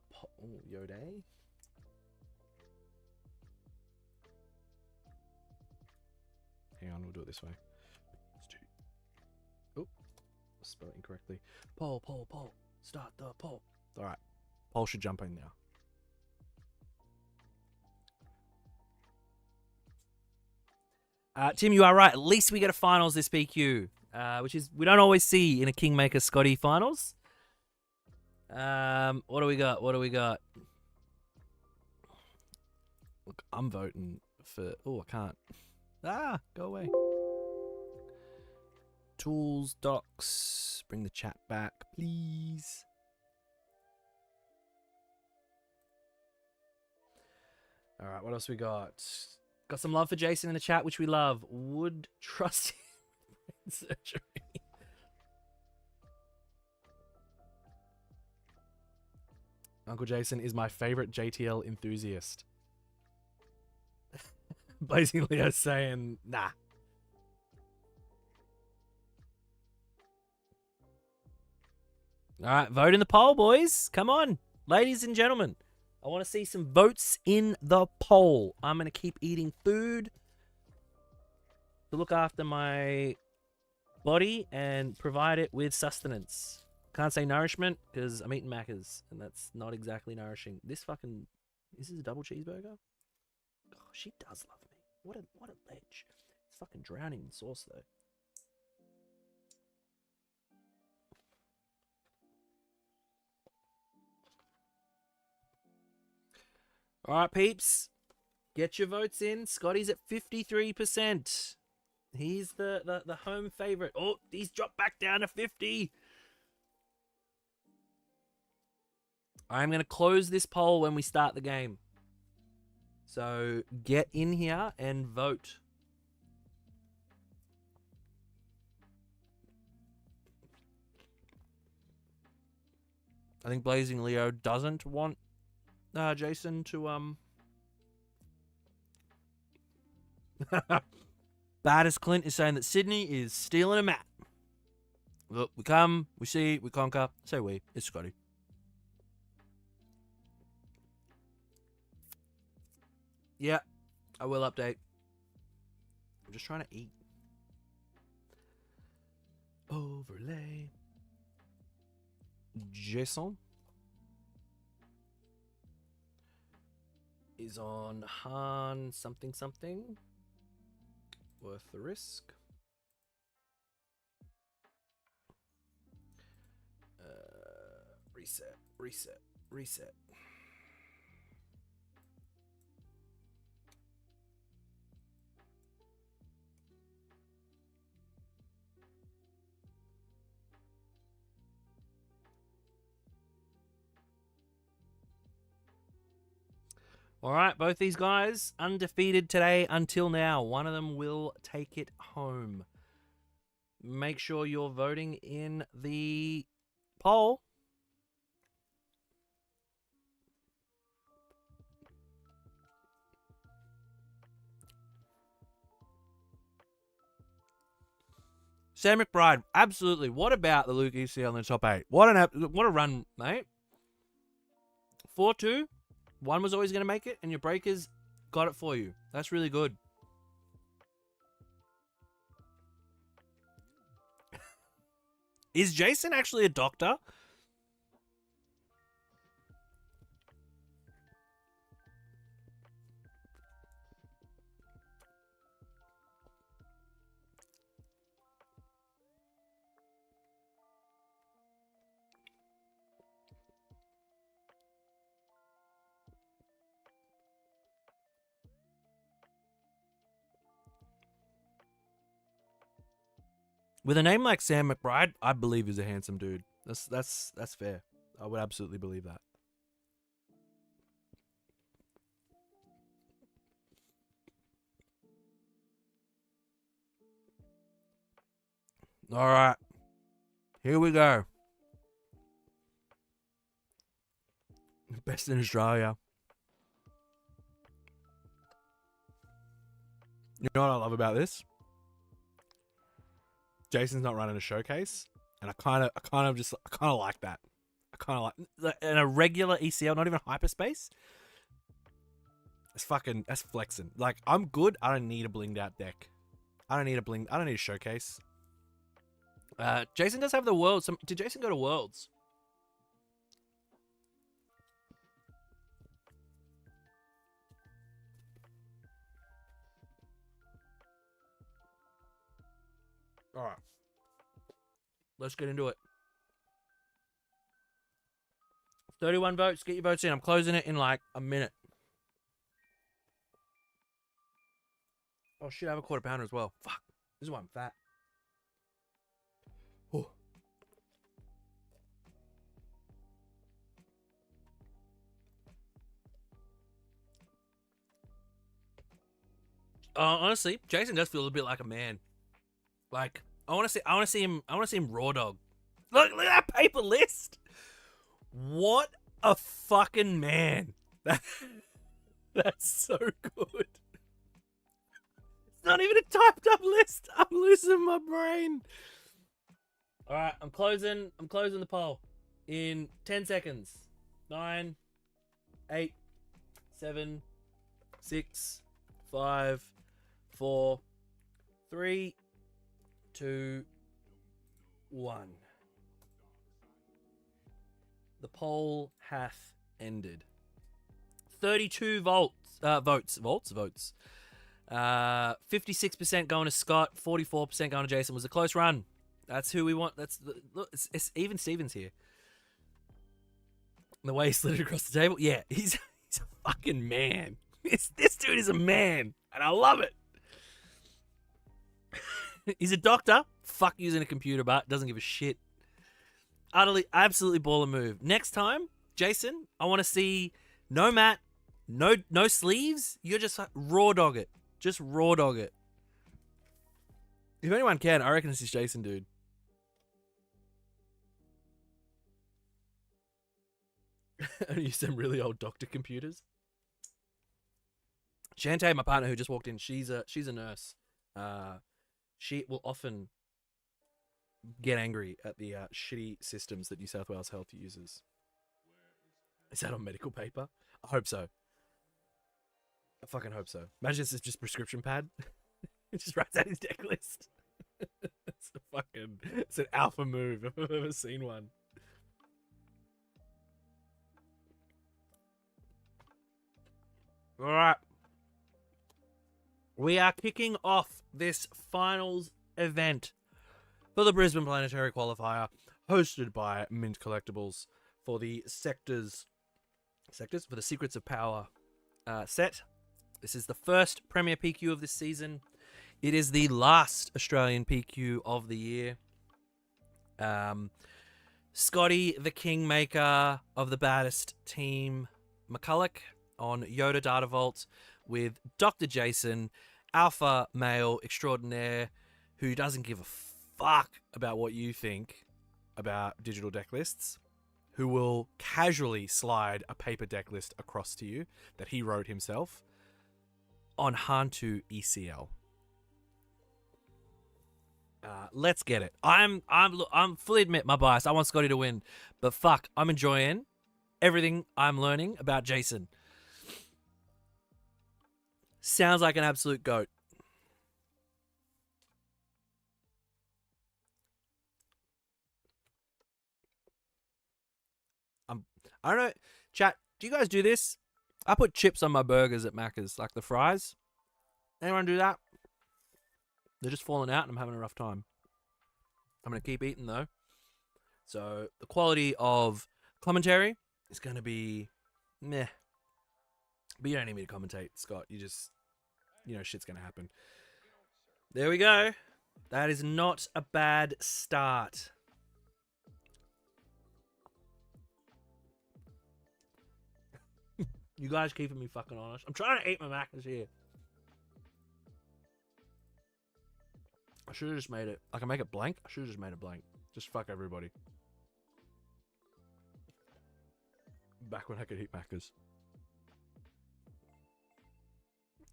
Yoda. Hang on, we'll do it this way. Oh, spell it incorrectly. Poll. Start the poll. All right, poll should jump in now. Tim, you are right. At least we get a finals this PQ, which is we don't always see in a Kingmaker Scotty finals. What do we got? Look, I'm voting for. Oh, I can't. Go away. Tools, docs. Bring the chat back, please. All right, what else we got? Got some love for Jason in the chat, which we love. Would trust him in surgery. Uncle Jason is my favorite JTL enthusiast. Blazing Leo saying, nah. All right, vote in the poll, boys. Come on, ladies and gentlemen. I want to see some votes in the poll. I'm going to keep eating food to look after my body and provide it with sustenance. Can't say nourishment because I'm eating Macca's and that's not exactly nourishing. This fucking... Is this a double cheeseburger? she does love me. What a ledge. It's fucking drowning in sauce though. All right, peeps. Get your votes in. Scotty's at 53%. He's the home favorite. Oh, he's dropped back down to 50. I'm going to close this poll when we start the game. So get in here and vote. I think Blazing Leo doesn't want Jason to Baddest Clint is saying that Sydney is stealing a map. Look, we come, we see, we conquer. So we. It's Scotty. Yeah, I will update. I'm just trying to eat. Overlay. Jason is on Han something something. Worth the risk. Reset, reset, reset. All right, both these guys undefeated today until now. One of them will take it home. Make sure you're voting in the poll. Sam McBride, absolutely. What about the Luke ECL in the top 8? What a run, mate. 4-2. One was always going to make it, and your breakers got it for you. That's really good. Is Jason actually a doctor? With a name like Sam McBride, I believe he's a handsome dude. That's fair. I would absolutely believe that. All right. Here we go. Best in Australia. You know what I love about this? Jason's not running a showcase, and I kind of like that. I kind of like in a regular ECL, not even hyperspace. That's flexing. Like, I'm good. I don't need a blinged out deck. I don't need a showcase. Jason does have the Worlds. Did Jason go to Worlds? All right. Let's get into it. 31 votes. Get your votes in. I'm closing it in like a minute. Oh, shit. I have a quarter pounder as well. Fuck. This is why I'm fat. Oh. Honestly, Jason does feel a bit like a man. Like, I want to see him raw dog. Look at that paper list. What a fucking man. That's so good. It's not even a typed up list. I'm losing my brain. All right, I'm closing the poll in 10 seconds. 9, 8, 7, 6, 5, 4, 3, 2, 1. The poll hath ended. 32 votes. 56% going to Scott, 44% going to Jason. Was a close run. That's who we want. Look, it's even Stevens here. The way he slid it across the table, yeah, he's a fucking man. This dude is a man, and I love it. He's a doctor. Fuck using a computer, but doesn't give a shit. Utterly, absolutely baller move. Next time, Jason, I want to see no mat, no sleeves. You're just like, raw dog it. Just raw dog it. If anyone can, I reckon it's this Jason dude. I use some really old doctor computers. Shantae, my partner who just walked in, she's a nurse. She will often get angry at the shitty systems that New South Wales Health uses. Is that on medical paper? I hope so. I fucking hope so. Imagine this is just prescription pad. It just writes out his deck list. It's an alpha move if I've ever seen one. All right. We are kicking off this finals event for the Brisbane Planetary Qualifier, hosted by Mint Collectables for the sectors for the Secrets of Power set. This is the first Premier PQ of this season. It is the last Australian PQ of the year. Scotty, the kingmaker of the baddest team, McCulloch, on Yoda Data Vault with Dr. Jason, alpha male extraordinaire, who doesn't give a fuck about what you think about digital deck lists, who will casually slide a paper deck list across to you that he wrote himself on Hantu ECL. Let's get it. I'm fully admit my bias. I want Scotty to win, but fuck, I'm enjoying everything I'm learning about Jason. Sounds like an absolute goat. I don't know, chat, do you guys do this? I put chips on my burgers at Macca's, like the fries. Anyone do that? They're just falling out and I'm having a rough time. I'm going to keep eating though. So the quality of commentary is going to be meh. But you don't need me to commentate, Scott. You just, shit's going to happen. There we go. That is not a bad start. You guys keeping me fucking honest. I'm trying to eat my macas here. I should have just made it. I can make it blank. I should have just made it blank. Just fuck everybody. Back when I could eat macas.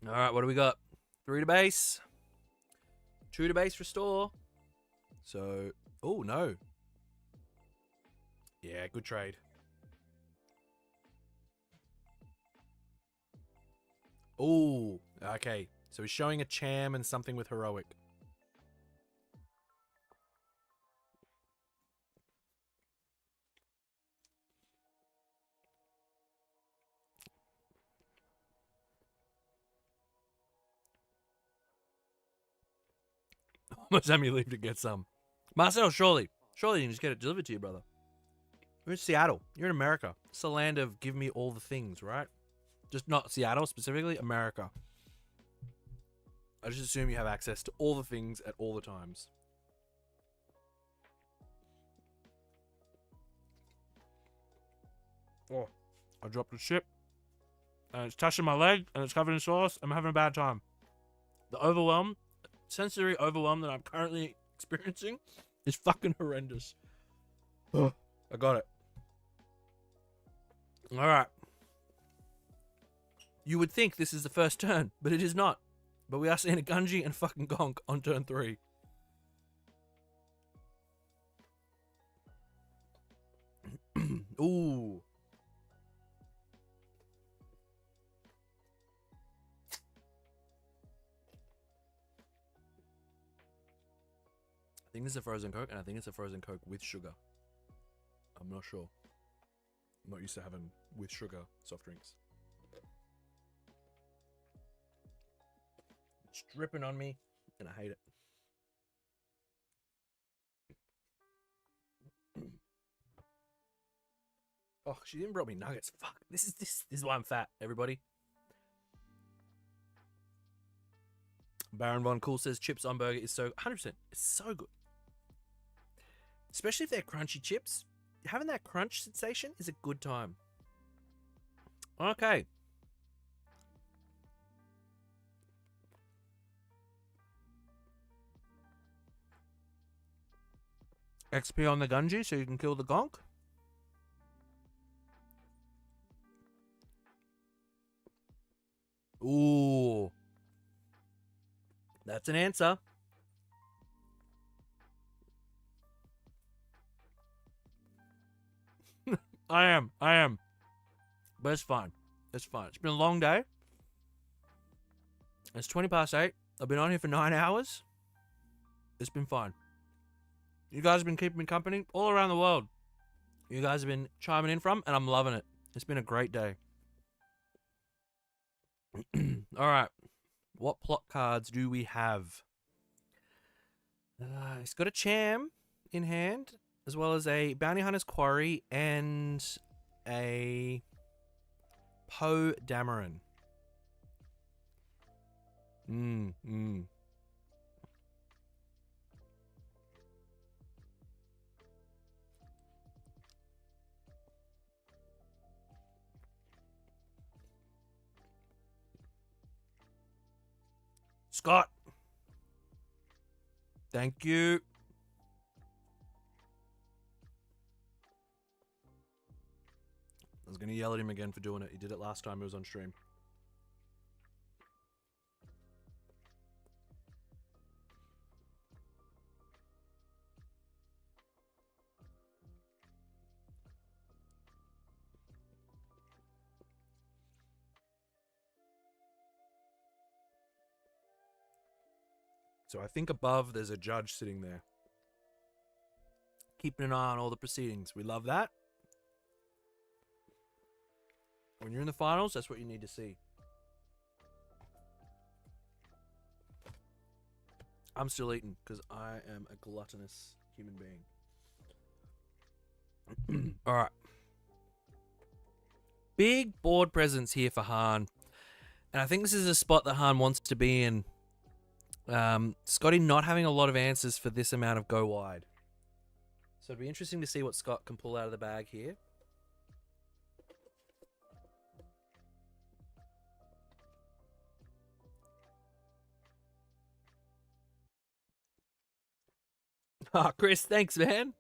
Alright, what do we got? 3 to base. 2 to base restore. So, oh no. Yeah, good trade. Oh, okay. So he's showing a Cham and something with heroic. How much time you leave to get some? Marcel, surely you can just get it delivered to you, brother. You're in Seattle. You're in America. It's the land of give me all the things, right? Just not Seattle specifically, America. I just assume you have access to all the things at all the times. Oh, I dropped the chip. And it's touching my leg and it's covered in sauce. I'm having a bad time. The sensory overwhelm that I'm currently experiencing is fucking horrendous. Oh, I got it. Alright. You would think this is the first turn, but it is not. But we are seeing a Gunji and fucking Gonk on turn 3. Ooh. I think this is a frozen Coke, and I think it's a frozen Coke with sugar. I'm not sure. I'm not used to having with sugar soft drinks. It's dripping on me, and I hate it. Oh, she didn't brought me nuggets. Fuck. This is why I'm fat, everybody. Baron Von Cool says chips on burger is so 100%. It's so good. Especially if they're crunchy chips. Having that crunch sensation is a good time. Okay. XP on the Gunji so you can kill the gonk. Ooh. That's an answer. I am. But it's fine. It's fine. It's been a long day. It's 20 past 8. I've been on here for 9 hours. It's been fine. You guys have been keeping me company all around the world. You guys have been chiming in from, and I'm loving it. It's been a great day. All right. What plot cards do we have? It's got a Cham in hand, as well as a Bounty Hunter's Quarry and a Poe Dameron. Scott. Thank you. I was going to yell at him again for doing it. He did it last time he was on stream. So I think above there's a judge sitting there, keeping an eye on all the proceedings. We love that. When you're in the finals, that's what you need to see. I'm still eating because I am a gluttonous human being. All right. Big board presence here for Han. And I think this is a spot that Han wants to be in. Scotty not having a lot of answers for this amount of go wide. So it'd be interesting to see what Scott can pull out of the bag here. Oh, Chris, thanks, man.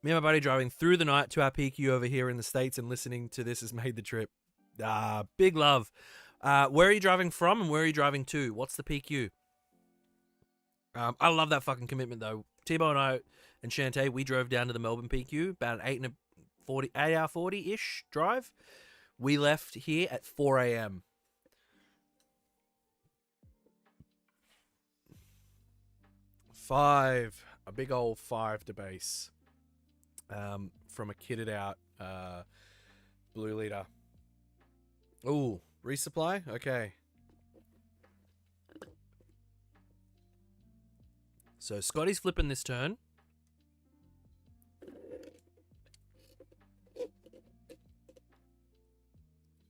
Me and my buddy driving through the night to our PQ over here in the States and listening to this has made the trip. Big love. Where are you driving from and where are you driving to? What's the PQ? I love that fucking commitment, though. Tebow and I and Shantae, we drove down to the Melbourne PQ, about an 8 hour 40-ish drive. We left here at 4 a.m. A big old 5 to base from a kitted out blue leader. Ooh, resupply? Okay. So Scotty's flipping this turn.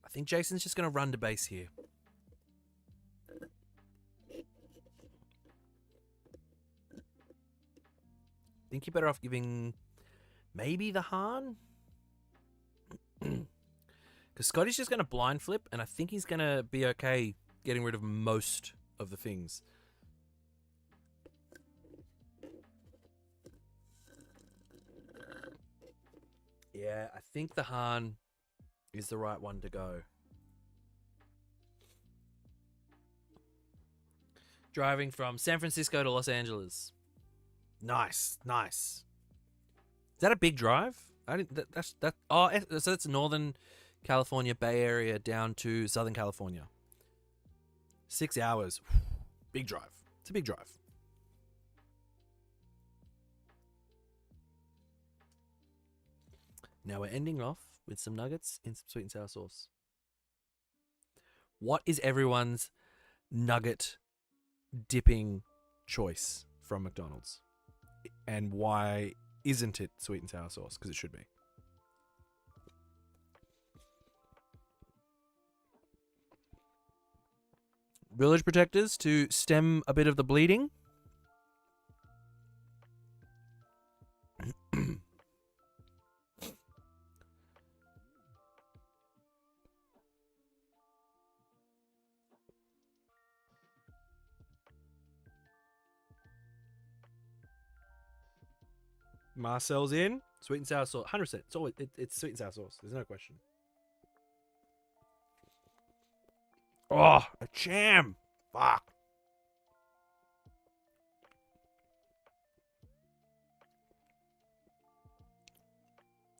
I think Jason's just going to run to base here. I think you're better off giving maybe the Han. Because Scotty's just going to blind flip, and I think he's going to be okay getting rid of most of the things. Yeah, I think the Han is the right one to go. Driving from San Francisco to Los Angeles. Nice, nice. Is that a big drive? I didn't. That. Oh, so that's Northern California, Bay Area, down to Southern California. 6 hours. Big drive. It's a big drive. Now we're ending off with some nuggets in some sweet and sour sauce. What is everyone's nugget dipping choice from McDonald's. And why isn't it sweet and sour sauce? Because it should be. Village protectors to stem a bit of the bleeding. Marcel's in. Sweet and sour sauce. 100%. It's always it's sweet and sour sauce. There's no question. Oh, a jam. Fuck.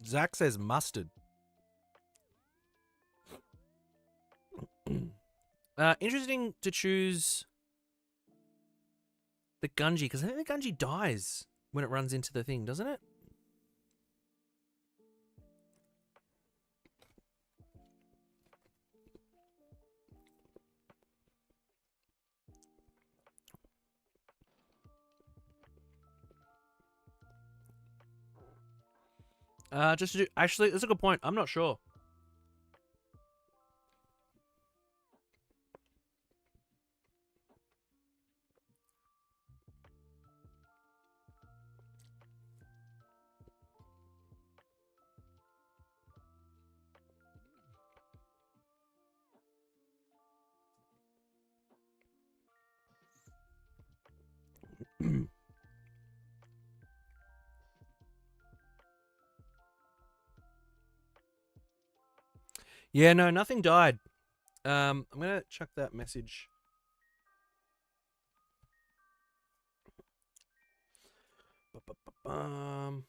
Zach says mustard. Interesting to choose the Gunji, because I think the Gunji dies when it runs into the thing, doesn't it? Just to do, actually, that's a good point. I'm not sure. Yeah, no, nothing died. I'm gonna chuck that message. Ba-ba-ba-bum.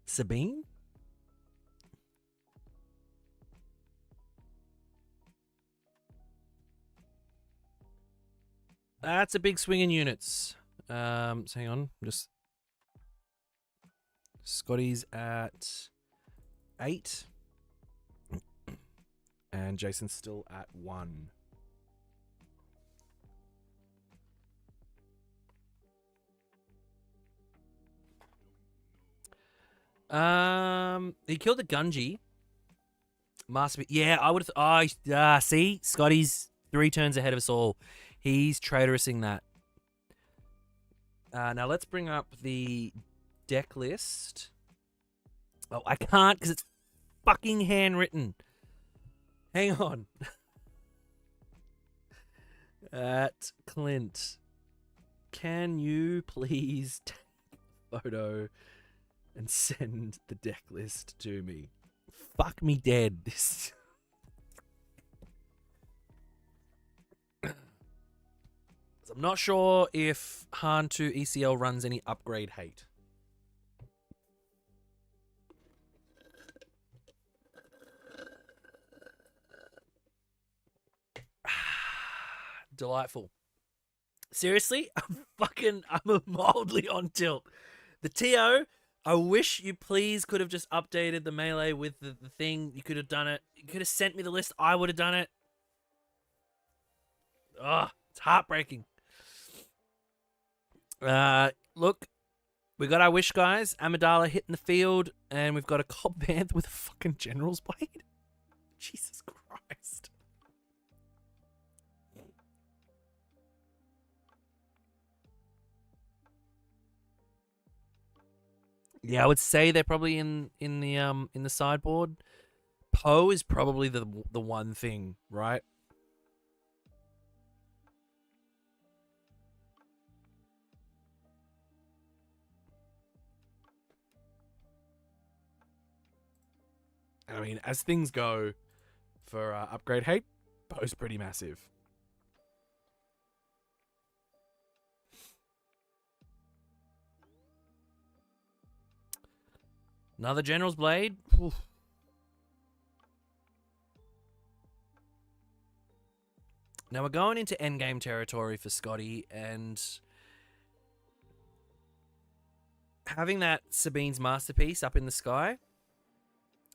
Sabine? That's a big swing in units. So hang on, just Scotty's at 8, and Jason's still at 1. He killed the Gunji. Must be. Yeah, I would have. See, Scotty's 3 turns ahead of us all. He's traitorsing that. Now let's bring up the deck list. Oh, I can't because it's fucking handwritten. Hang on. At Clint, can you please take a photo and send the deck list to me? Fuck me dead. This. I'm not sure if Han 2 ECL runs any upgrade hate. Delightful. Seriously, I'm mildly on tilt. The TO, I wish you please could have just updated the melee with the thing. You could have done it. You could have sent me the list. I would have done it. Ugh, it's heartbreaking. Look, we got our wish, guys. Amidala hitting the field, and we've got a Cobb Vanth with a fucking General's Blade. Jesus Christ. Yeah, I would say they're probably in the sideboard. Poe is probably the one thing, right? I mean, as things go for upgrade hate, Poe's pretty massive. Another General's Blade. Oof. Now we're going into endgame territory for Scotty, and having that Sabine's masterpiece up in the sky,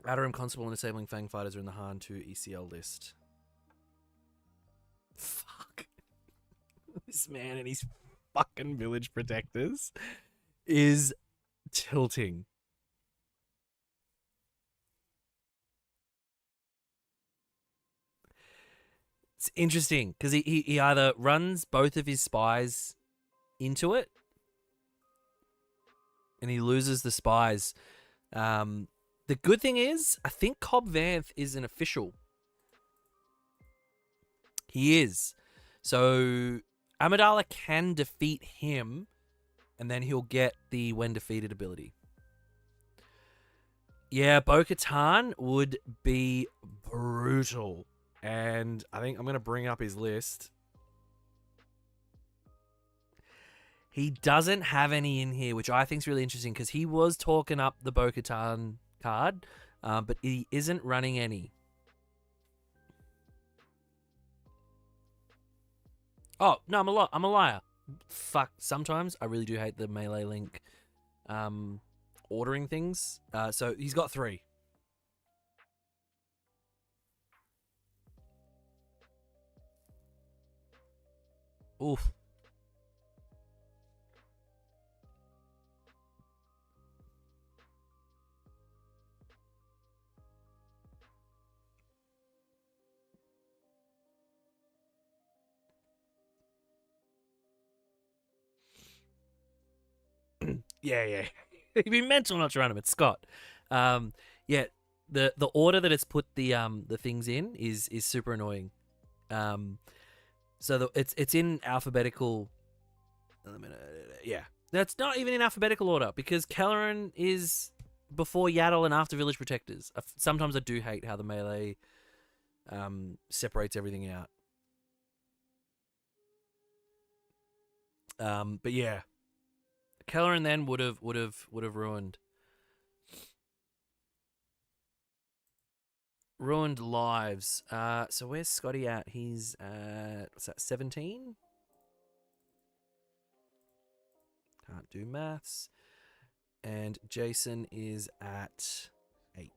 Outer Rim Constable and Disabling Fang Fighters are in the Han 2 ECL list. Fuck. This man and his fucking village protectors is tilting. It's interesting because he either runs both of his spies into it and he loses the spies. The good thing is, I think Cobb Vanth is an official. He is. So Amidala can defeat him and then he'll get the when defeated ability. Yeah, Bo-Katan would be brutal. And I think I'm going to bring up his list. He doesn't have any in here, which I think is really interesting because he was talking up the Bo-Katan card, but he isn't running any. Oh, no, I'm a liar. Fuck, sometimes I really do hate the Melee Link ordering things. So he's got 3. Oof. Yeah. He'd be mental not to run him. It's Scott. Yeah, the order that it's put the things in is super annoying. So it's in alphabetical. Yeah, that's not even in alphabetical order because Kelleran is before Yaddle and after Village Protectors. Sometimes I do hate how the melee separates everything out. But yeah, Kelleran then would have ruined lives. So where's Scotty at? He's at, what's that, 17? Can't do maths. And Jason is at 8.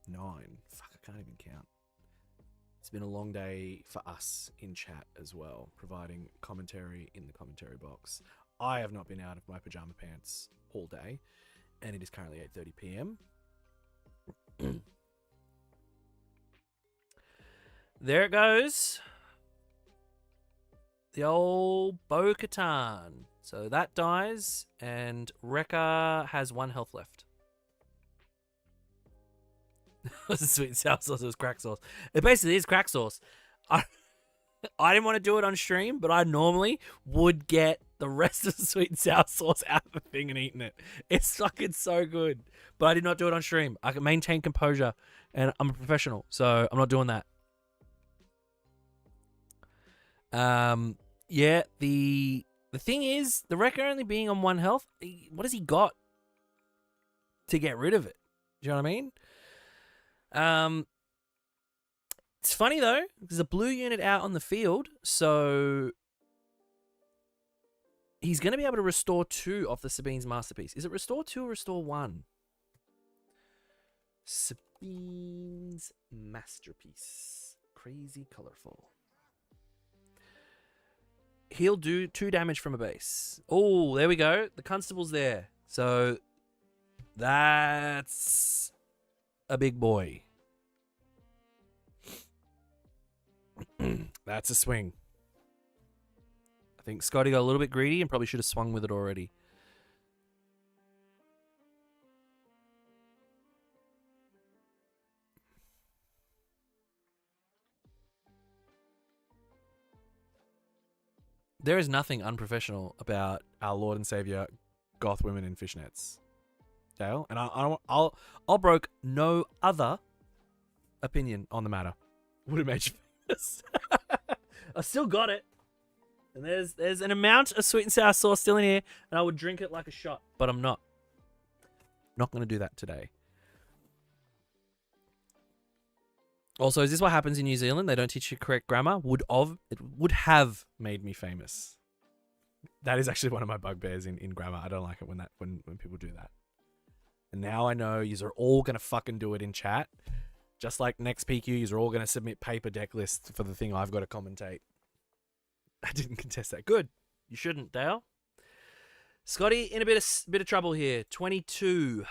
9. Fuck, I can't even count. It's been a long day for us in chat as well, providing commentary in the commentary box. I have not been out of my pajama pants all day, and it is currently 8:30 p.m. There it goes. The old Bo-Katan. So that dies, and Rekka has 1 health left. It wasn't sweet and sour sauce, it was crack sauce. It basically is crack sauce. I didn't want to do it on stream, but I normally would get the rest of the sweet and sour sauce out of the thing and eating it. It's fucking so good. But I did not do it on stream. I can maintain composure, and I'm a professional, so I'm not doing that. Yeah, the thing is, the Rekka only being on 1 health, what has he got to get rid of it? Do you know what I mean? It's funny though, there's a blue unit out on the field, so he's going to be able to restore 2 off the Sabine's Masterpiece. Is it restore 2 or restore 1? Sabine's Masterpiece. Crazy colorful. He'll do 2 damage from a base. Oh, there we go. The constable's there. So that's a big boy. That's a swing. I think Scotty got a little bit greedy and probably should have swung with it already. There is nothing unprofessional about our Lord and Savior, goth women in fishnets, Dale, and I'll broke no other opinion on the matter. Would have made you famous. I still got it, and there's an amount of sweet and sour sauce still in here, and I would drink it like a shot, but I'm not. Not going to do that today. Also, is this what happens in New Zealand? They don't teach you correct grammar? It would have made me famous. That is actually one of my bugbears in grammar. I don't like it when people do that. And now I know yous are all gonna fucking do it in chat. Just like next PQ, yous are all gonna submit paper deck lists for the thing I've got to commentate. I didn't contest that. Good. You shouldn't, Dale. Scotty in a bit of trouble here. 22.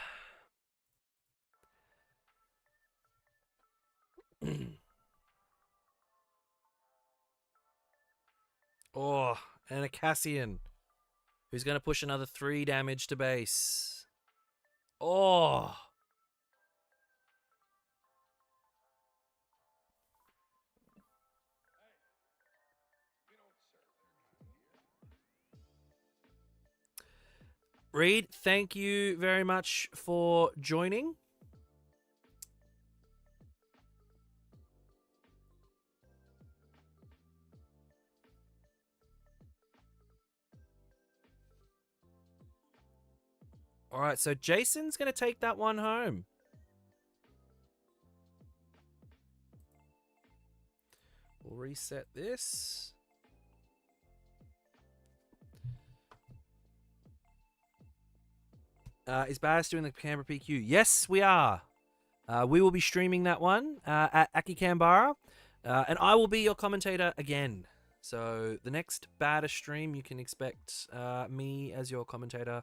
Oh, and a Cassian, who's going to push another 3 damage to base. Oh. Reed, thank you very much for joining. All right, so Jason's going to take that one home. We'll reset this. Is Baz doing the Canberra PQ? Yes, we are. We will be streaming that one at Aki Canberra, and I will be your commentator again. So the next Bada stream, you can expect me as your commentator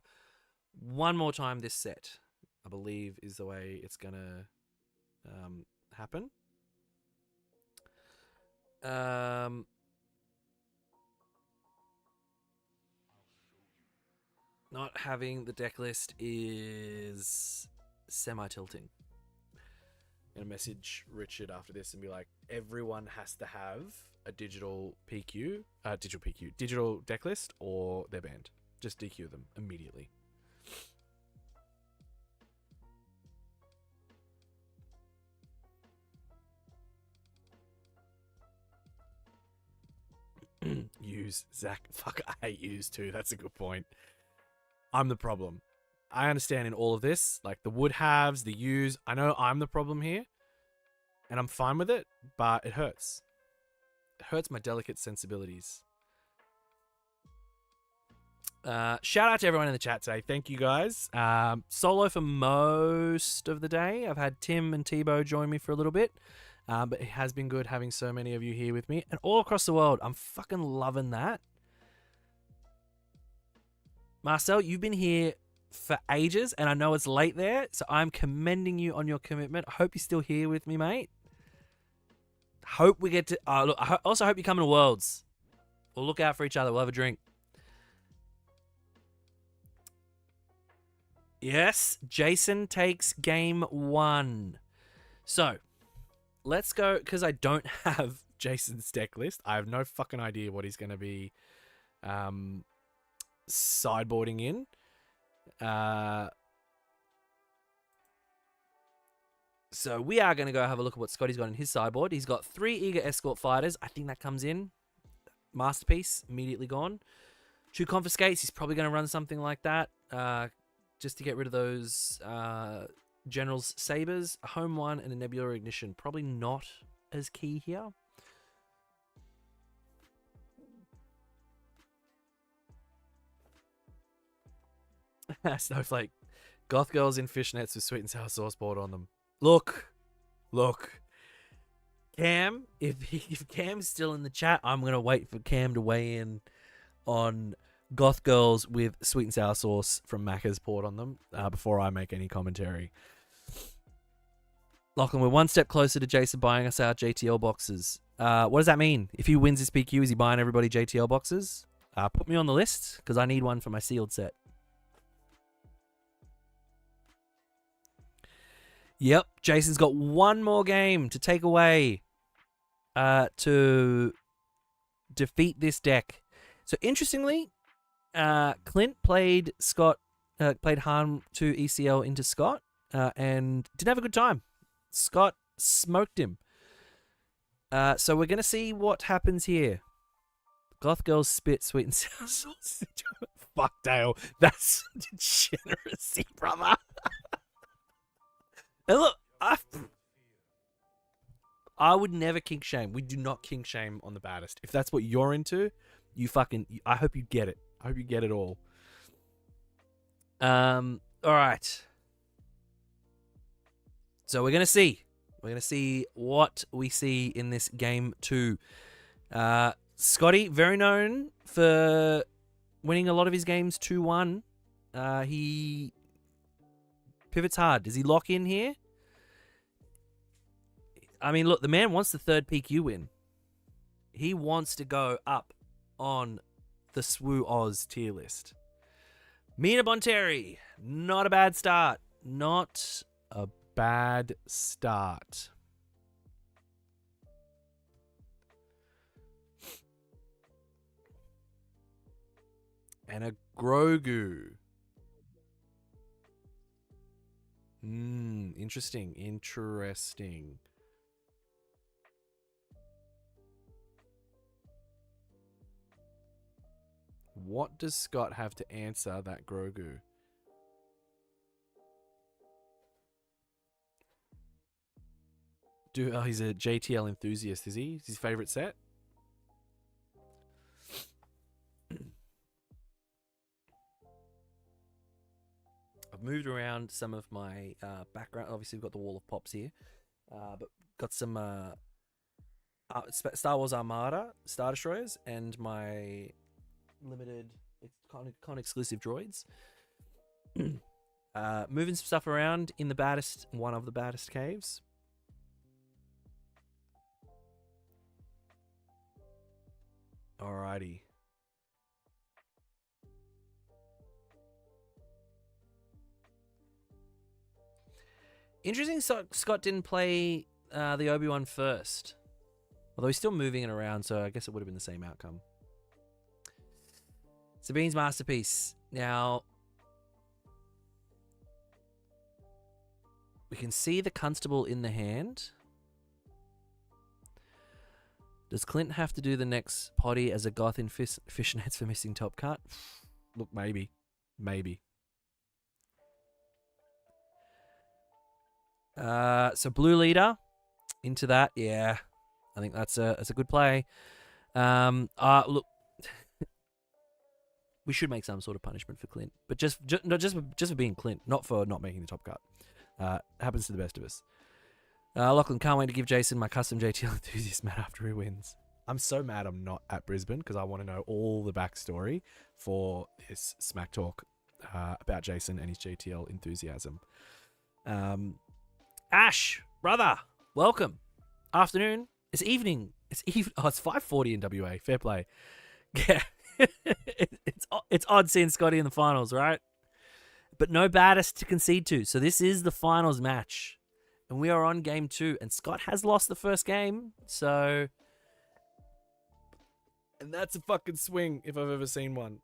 one more time this set, I believe, is the way it's going to happen. Not having the deck list is semi-tilting. I'm going to message Richard after this and be like, everyone has to have a digital deck list or they're banned. Just DQ them immediately. Use Zach. Fuck, I hate use too. That's a good point. I'm the problem. I understand in all of this, like the would haves, the use. I know I'm the problem here, and I'm fine with it, but it hurts. It hurts my delicate sensibilities. Shout out to everyone in the chat today. Thank you guys. Solo for most of the day. I've had Tim and Tebow join me for a little bit. But it has been good having so many of you here with me. And all across the world. I'm fucking loving that. Marcel, you've been here for ages, and I know it's late there, so I'm commending you on your commitment. I hope you're still here with me, mate. Hope we get to... look, I also hope you come to Worlds. We'll look out for each other. We'll have a drink. Yes, Jason takes game 1. So... let's go, because I don't have Jason's deck list. I have no fucking idea what he's going to be sideboarding in. So we are going to go have a look at what Scotty's got in his sideboard. He's got 3 Eager Escort Fighters. I think that comes in. Masterpiece, immediately gone. 2 Confiscates. He's probably going to run something like that just to get rid of those... General's Sabers, a home 1, and a Nebula Ignition. Probably not as key here. Snowflake. Goth girls in fishnets with sweet and sour sauce poured on them. Look. Cam, if Cam's still in the chat, I'm going to wait for Cam to weigh in on Goth girls with sweet and sour sauce from Macca's poured on them before I make any commentary. Lachlan, we're one step closer to Jason buying us our JTL boxes. What does that mean? If he wins this PQ, is he buying everybody JTL boxes? Put me on the list, because I need one for my sealed set. Yep, Jason's got one more game to take away to defeat this deck. So interestingly, Clint played harm to ECL into Scott and didn't have a good time. Scott smoked him. So we're going to see what happens here. Goth girls spit sweet and sour sauce. Fuck, Dale. That's degeneracy, brother. And look, I would never kink shame. We do not kink shame on the baddest. If that's what you're into, I hope you get it. I hope you get it all. All right. So we're gonna see. We're gonna see what we see in this game 2. Scotty, very known for winning a lot of his games 2-1. He pivots hard. Does he lock in here? I mean, look, the man wants the 3rd PQ win. He wants to go up on the SWU Oz tier list. Mina Bonteri, not a bad start. Not a bad start. And a Grogu. Interesting. What does Scott have to answer that Grogu? He's a JTL enthusiast, is he? Is his favorite set? I've moved around some of my background. Obviously, we've got the wall of pops here, but got some Star Wars Armada Star Destroyers and my limited, kind of exclusive droids. Moving some stuff around in one of the baddest caves. Alrighty. Interesting, Scott didn't play the Obi-Wan first. Although he's still moving it around, so I guess it would have been the same outcome. Sabine's Masterpiece. Now, we can see the Constable in the hand. Does Clint have to do the next potty as a goth in fishnets for missing top cut? Look, maybe. So blue leader into that. Yeah, I think that's a good play. Look, we should make some sort of punishment for Clint, but just for being Clint, not for not making the top cut. Happens to the best of us. Lachlan, can't wait to give Jason my custom JTL enthusiast mat after he wins. I'm so mad I'm not at Brisbane because I want to know all the backstory for this smack talk about Jason and his JTL enthusiasm. Ash, brother, welcome. Afternoon. It's evening. It's 5:40 in WA. Fair play. Yeah, it's odd seeing Scotty in the finals, right? But no baddest to concede to. So this is the finals match. And we are on game 2. And Scott has lost the first game. So... And that's a fucking swing if I've ever seen one.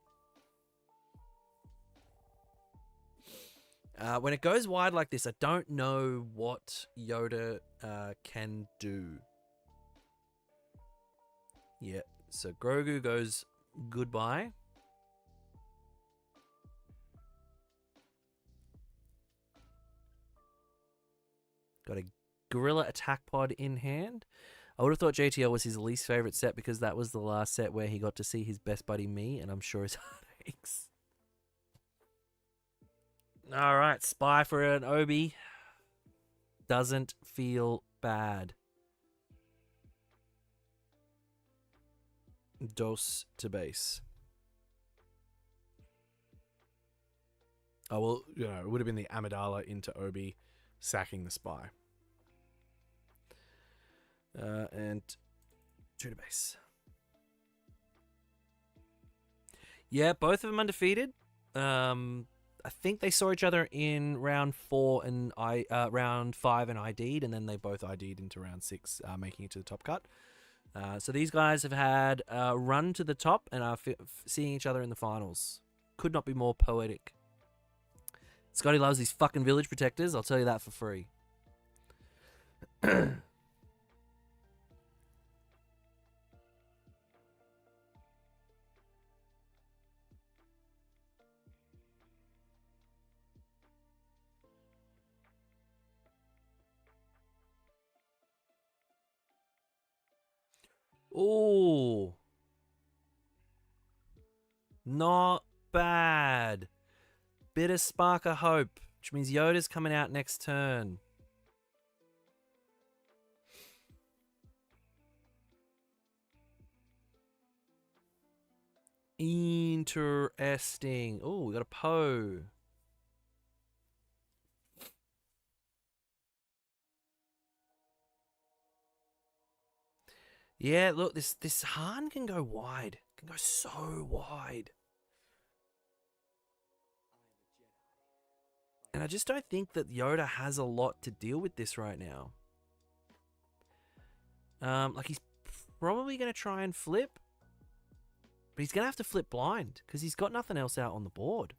When it goes wide like this, I don't know what Yoda can do. Yeah, so Grogu goes goodbye. Got a Gorilla Attack Pod in hand. I would have thought JTL was his least favorite set because that was the last set where he got to see his best buddy me, and I'm sure his heart aches. All right, Spy for an Obi. Doesn't feel bad. Dos to base. Oh, well, it would have been the Amidala into Obi sacking the Spy. And 2 to base. Yeah, both of them undefeated. I think they saw each other in round 4 and round 5 and ID'd, and then they both ID'd into round 6, making it to the top cut. So these guys have had a run to the top and are seeing each other in the finals. Could not be more poetic. Scotty loves these fucking village protectors. I'll tell you that for free. Ooh. Not bad. Bit of spark of hope, which means Yoda's coming out next turn. Interesting. Oh, we got a Poe. Yeah, look, this Han can go wide. Can go so wide. And I just don't think that Yoda has a lot to deal with this right now. Like he's probably going to try and flip. But he's going to have to flip blind because he's got nothing else out on the board.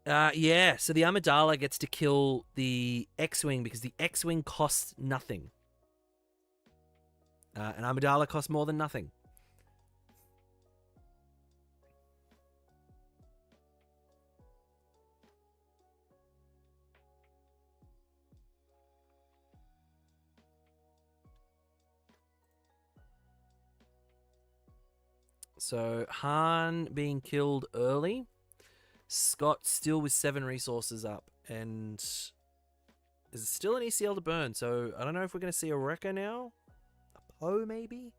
Yeah, so the Amidala gets to kill the X-Wing because the X-Wing costs nothing. And Amidala costs more than nothing. So Han being killed early. Scott still with 7 resources up, and there's still an ECL to burn, so I don't know if we're going to see a Wrecker now. A Poe, maybe?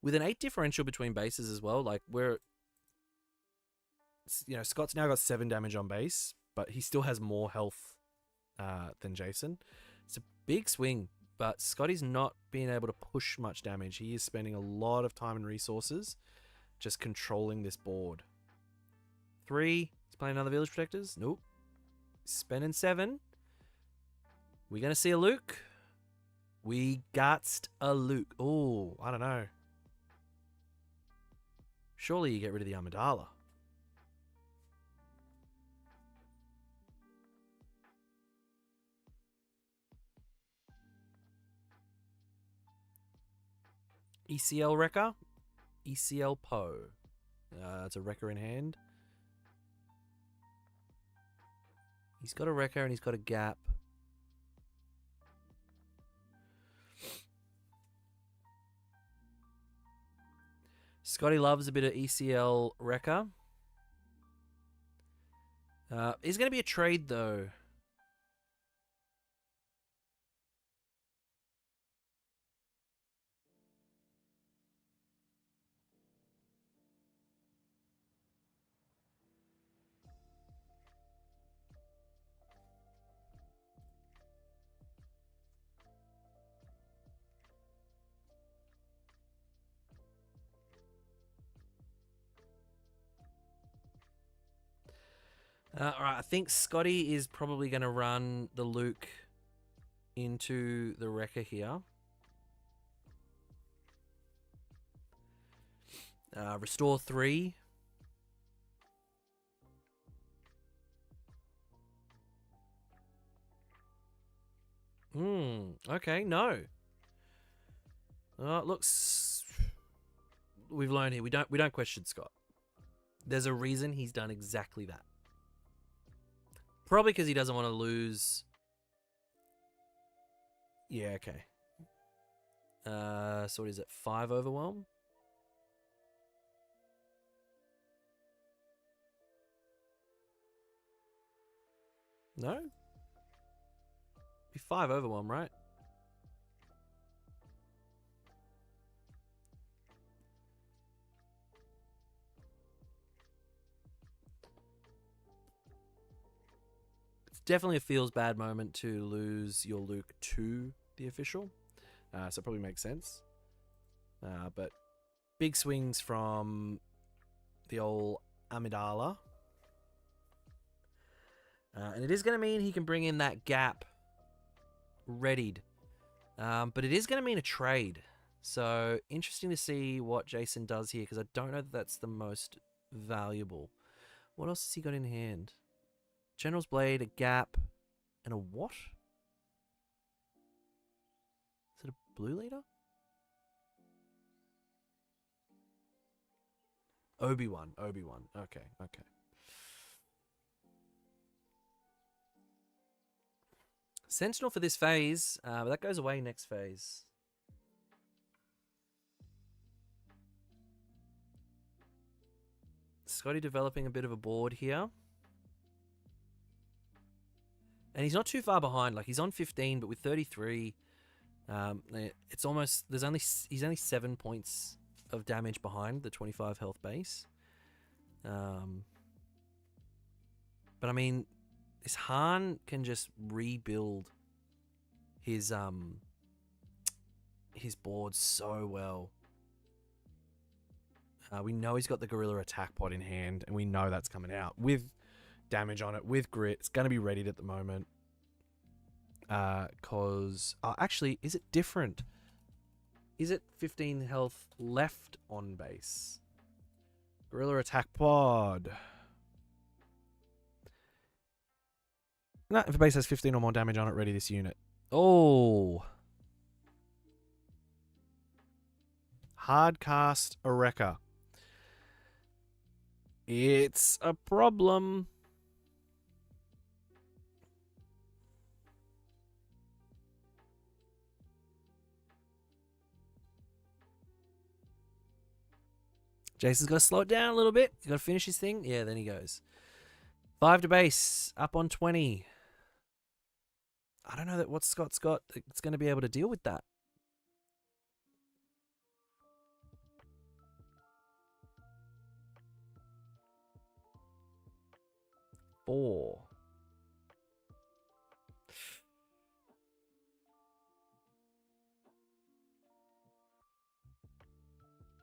With an 8 differential between bases as well, like Scott's now got 7 damage on base, but he still has more health than Jason. It's a big swing, but Scotty's not being able to push much damage. He is spending a lot of time and resources just controlling this board. 3, he's playing another Village Protectors. Nope. Spending 7. We gonna see a Luke? We got a Luke. Oh, I don't know. Surely you get rid of the Amidala. ECL Wrecker, ECL Poe. It's a Wrecker in hand. He's got a Wrecker and he's got a Gap. Scotty loves a bit of ECL Wrecker. Is going to be a trade though. Alright, I think Scotty is probably going to run the Luke into the Wrecker here. Restore 3. Okay, no. It looks... We've learned here. We don't question Scott. There's a reason he's done exactly that. Probably because he doesn't want to lose. Yeah, okay. So what is it? 5 overwhelm? No? Be 5 overwhelm, right? Definitely a feels bad moment to lose your Luke to the official. So it probably makes sense. But big swings from the old Amidala. And it is going to mean he can bring in that Gap readied. But it is going to mean a trade. So interesting to see what Jason does here, because I don't know that that's the most valuable. What else has he got in hand? General's Blade, a Gap, and a what? Blue leader? Obi-Wan. Okay. Sentinel for this phase, but that goes away next phase. Scotty developing a bit of a board here. And he's not too far behind. Like, he's on 15, but with 33, it's almost... He's only 7 points of damage behind the 25 health base. But, I mean, this Han can just rebuild his board so well. We know he's got the Gorilla Attack Pod in hand, and we know that's coming out with damage on it, with grit. It's going to be readied at the moment. Actually, is it different? Is it 15 health left on base? Gorilla Attack Pod. No, if a base has 15 or more damage on it, ready this unit. Oh. Hardcast Eureka. It's a problem. Jason's got to slow it down a little bit. He's got to finish his thing. Yeah, then he goes. 5 to base, up on 20. I don't know that what Scott's got. It's going to be able to deal with that. Four.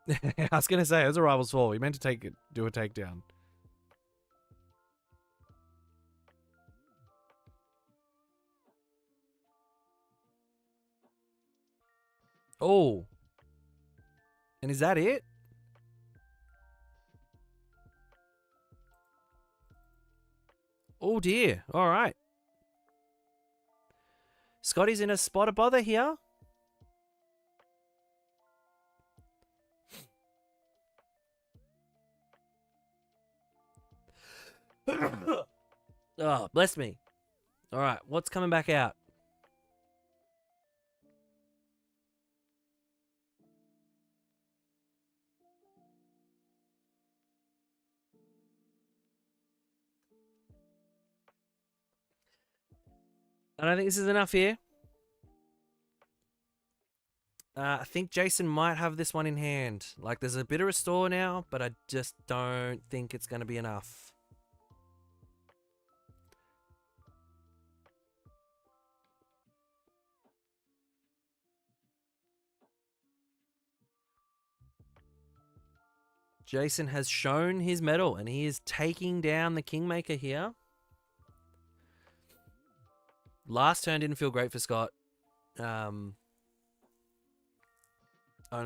I was going to say, it was a Rival's 4. We meant to do a takedown. Oh. And is that it? Oh dear. All right. Scotty's in a spot of bother here. Oh, bless me. All right. What's coming back out? I don't think this is enough here. I think Jason might have this one in hand. Like, there's a bit of restore now, but I just don't think it's going to be enough. Jason has shown his mettle, and he is taking down the Kingmaker here. Last turn didn't feel great for Scott. Only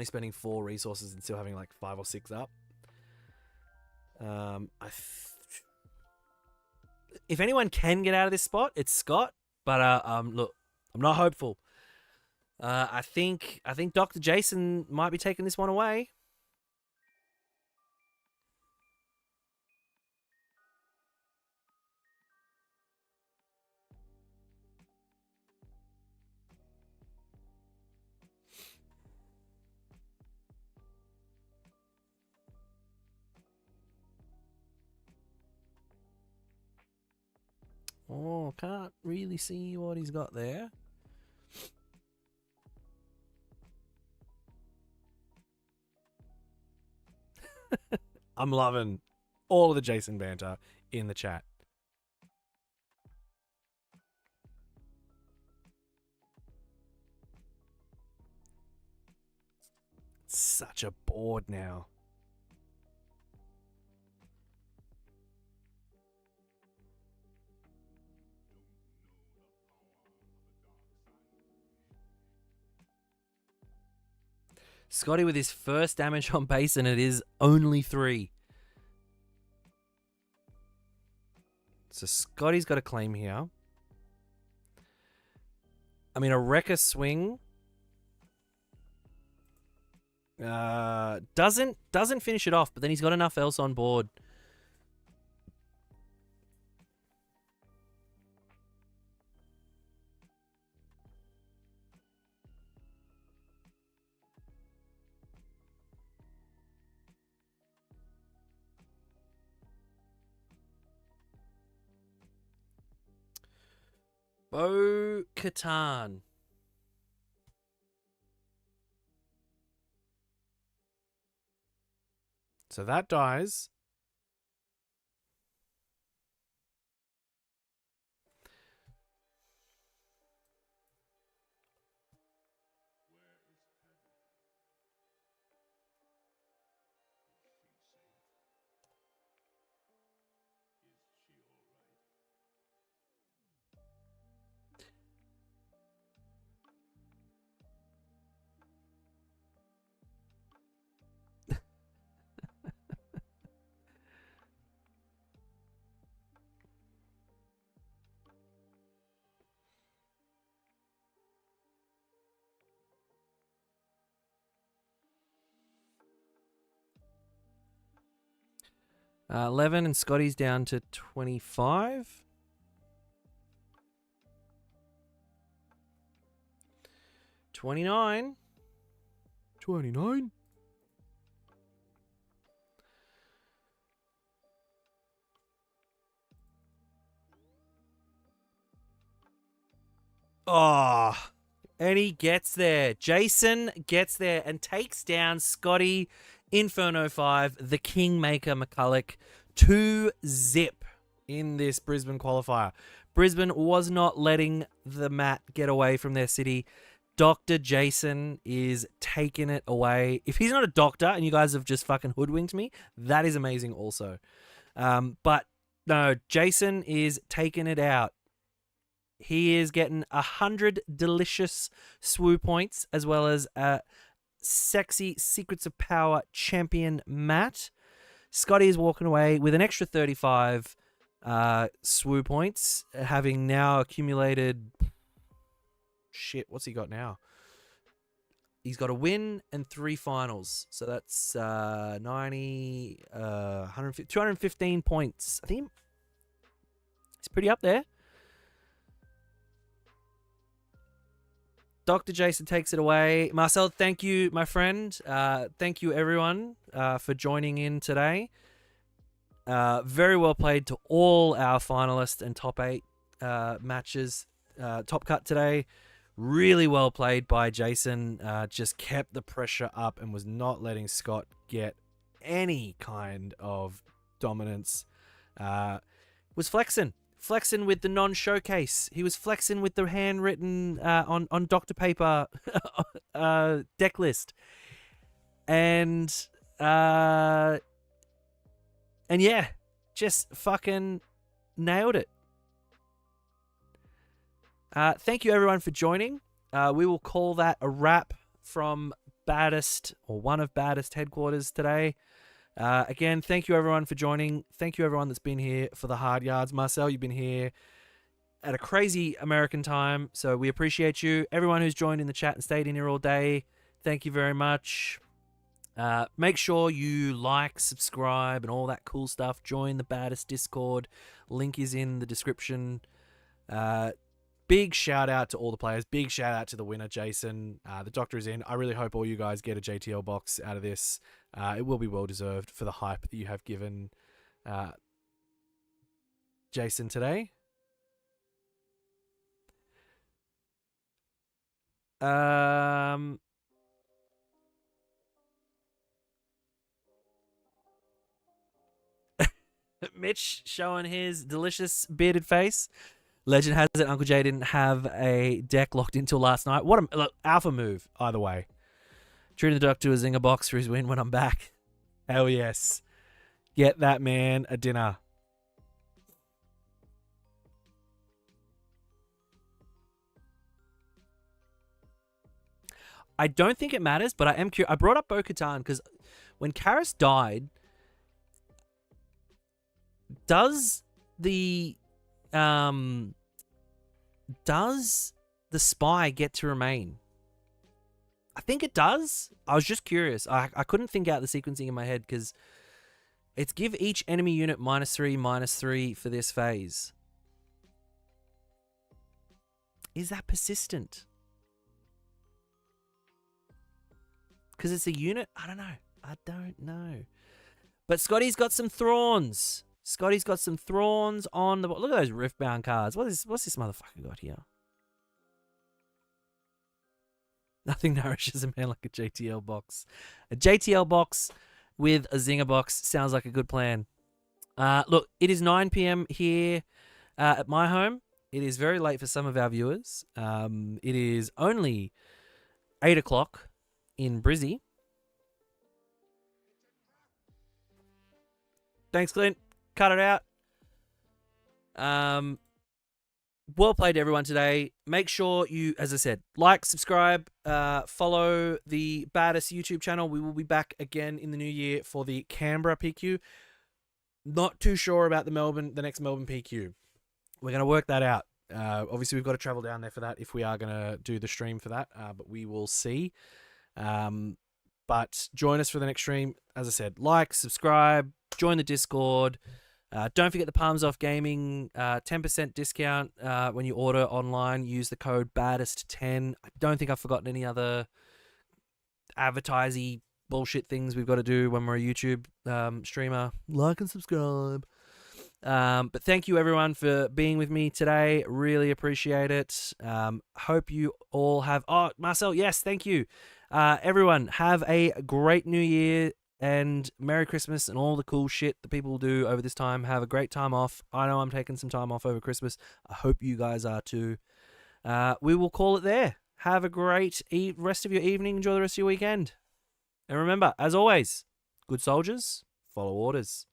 spending 4 resources and still having like 5 or 6 up. If anyone can get out of this spot, it's Scott. But look, I'm not hopeful. I think Dr. Jason might be taking this one away. Oh, can't really see what he's got there. I'm loving all of the Jason banter in the chat. Such a board now. Scotty with his first damage on base, and it is only 3. So Scotty's got a claim here. I mean, a Wrecker swing Doesn't finish it off, but then he's got enough else on board. Bo-Katan. So that dies. Uh, 11 and Scotty's down to 25. 29. 29. Oh, and he gets there. Jason gets there and takes down Scotty Inferno 5, the Kingmaker McCulloch, 2-zip In this Brisbane qualifier. Brisbane was not letting the mat get away from their city. Dr. Jason is taking it away. If he's not a doctor and you guys have just fucking hoodwinked me, that is amazing also. But no, Jason is taking it out. He is getting 100 delicious SWU points, as well as a sexy Secrets of Power champion mat. Scotty is walking away with an extra 35 SWU points, having now accumulated... Shit, what's he got now? He's got a win and 3 finals. So that's 90, 150, 215 points. I think he's pretty up there. Dr. Jason takes it away. Marcel, thank you, my friend. Thank you, everyone, for joining in today. Very well played to all our finalists and top 8 matches. Top cut today. Really well played by Jason. Just kept the pressure up and was not letting Scott get any kind of dominance. Was flexing with the non-showcase. He was flexing with the handwritten on Dr. Paper deck list. And yeah, just fucking nailed it. Thank you everyone for joining. We will call that a wrap from Baddest, or one of Baddest headquarters today. Again, thank you everyone for joining. Thank you everyone that's been here for the hard yards. Marcel, you've been here at a crazy American time, so we appreciate you. Everyone who's joined in the chat and stayed in here all day, thank you very much. Make sure you like, subscribe, and all that cool stuff. Join the Baddest Discord. Link is in the description. Big shout out to all the players. Big shout out to the winner, Jason. The doctor is in. I really hope all you guys get a JTL box out of this. It will be well deserved for the hype that you have given Jason today. Mitch showing his delicious bearded face. Legend has it Uncle Jay didn't have a deck locked until last night. What a alpha move, either way. Treating the doctor to a zinger box for his win when I'm back. Hell yes. Get that man a dinner. I don't think it matters, but I am curious. I brought up Bo-Katan because when Karis died, does the spy get to remain? I think it does. I was just curious. I couldn't think out the sequencing in my head because it's give each enemy unit -3/-3 for this phase. Is that persistent? Because it's a unit? I don't know. But Scotty's got some Thrawns. Scotty's got some Thrawns on the... Look at those Riftbound cards. What's this motherfucker got here? Nothing nourishes a man like a JTL box. A JTL box with a Zinger box sounds like a good plan. Look, it is 9 p.m. here at my home. It is very late for some of our viewers. It is only 8 o'clock in Brizzy. Thanks, Clint. Cut it out. Well played, everyone, today. Make sure you, as I said, like, subscribe, follow the Baddest YouTube channel. We will be back again in the new year for the Canberra PQ. Not too sure about the next Melbourne PQ. We're going to work that out. Obviously, we've got to travel down there for that if we are going to do the stream for that, but we will see. But join us for the next stream. As I said, like, subscribe, join the Discord. Don't forget the Palms Off Gaming 10% discount when you order online. Use the code BADDEST10. I don't think I've forgotten any other advertising bullshit things we've got to do when we're a YouTube streamer. Like and subscribe. But thank you, everyone, for being with me today. Really appreciate it. Hope you all have... Oh, Marcel, yes, thank you. Everyone, have a great New Year. And Merry Christmas and all the cool shit that people do over this time. Have a great time off. I know I'm taking some time off over Christmas. I hope you guys are too. We will call it there. Have a great rest of your evening. Enjoy the rest of your weekend. And remember, as always, good soldiers, follow orders.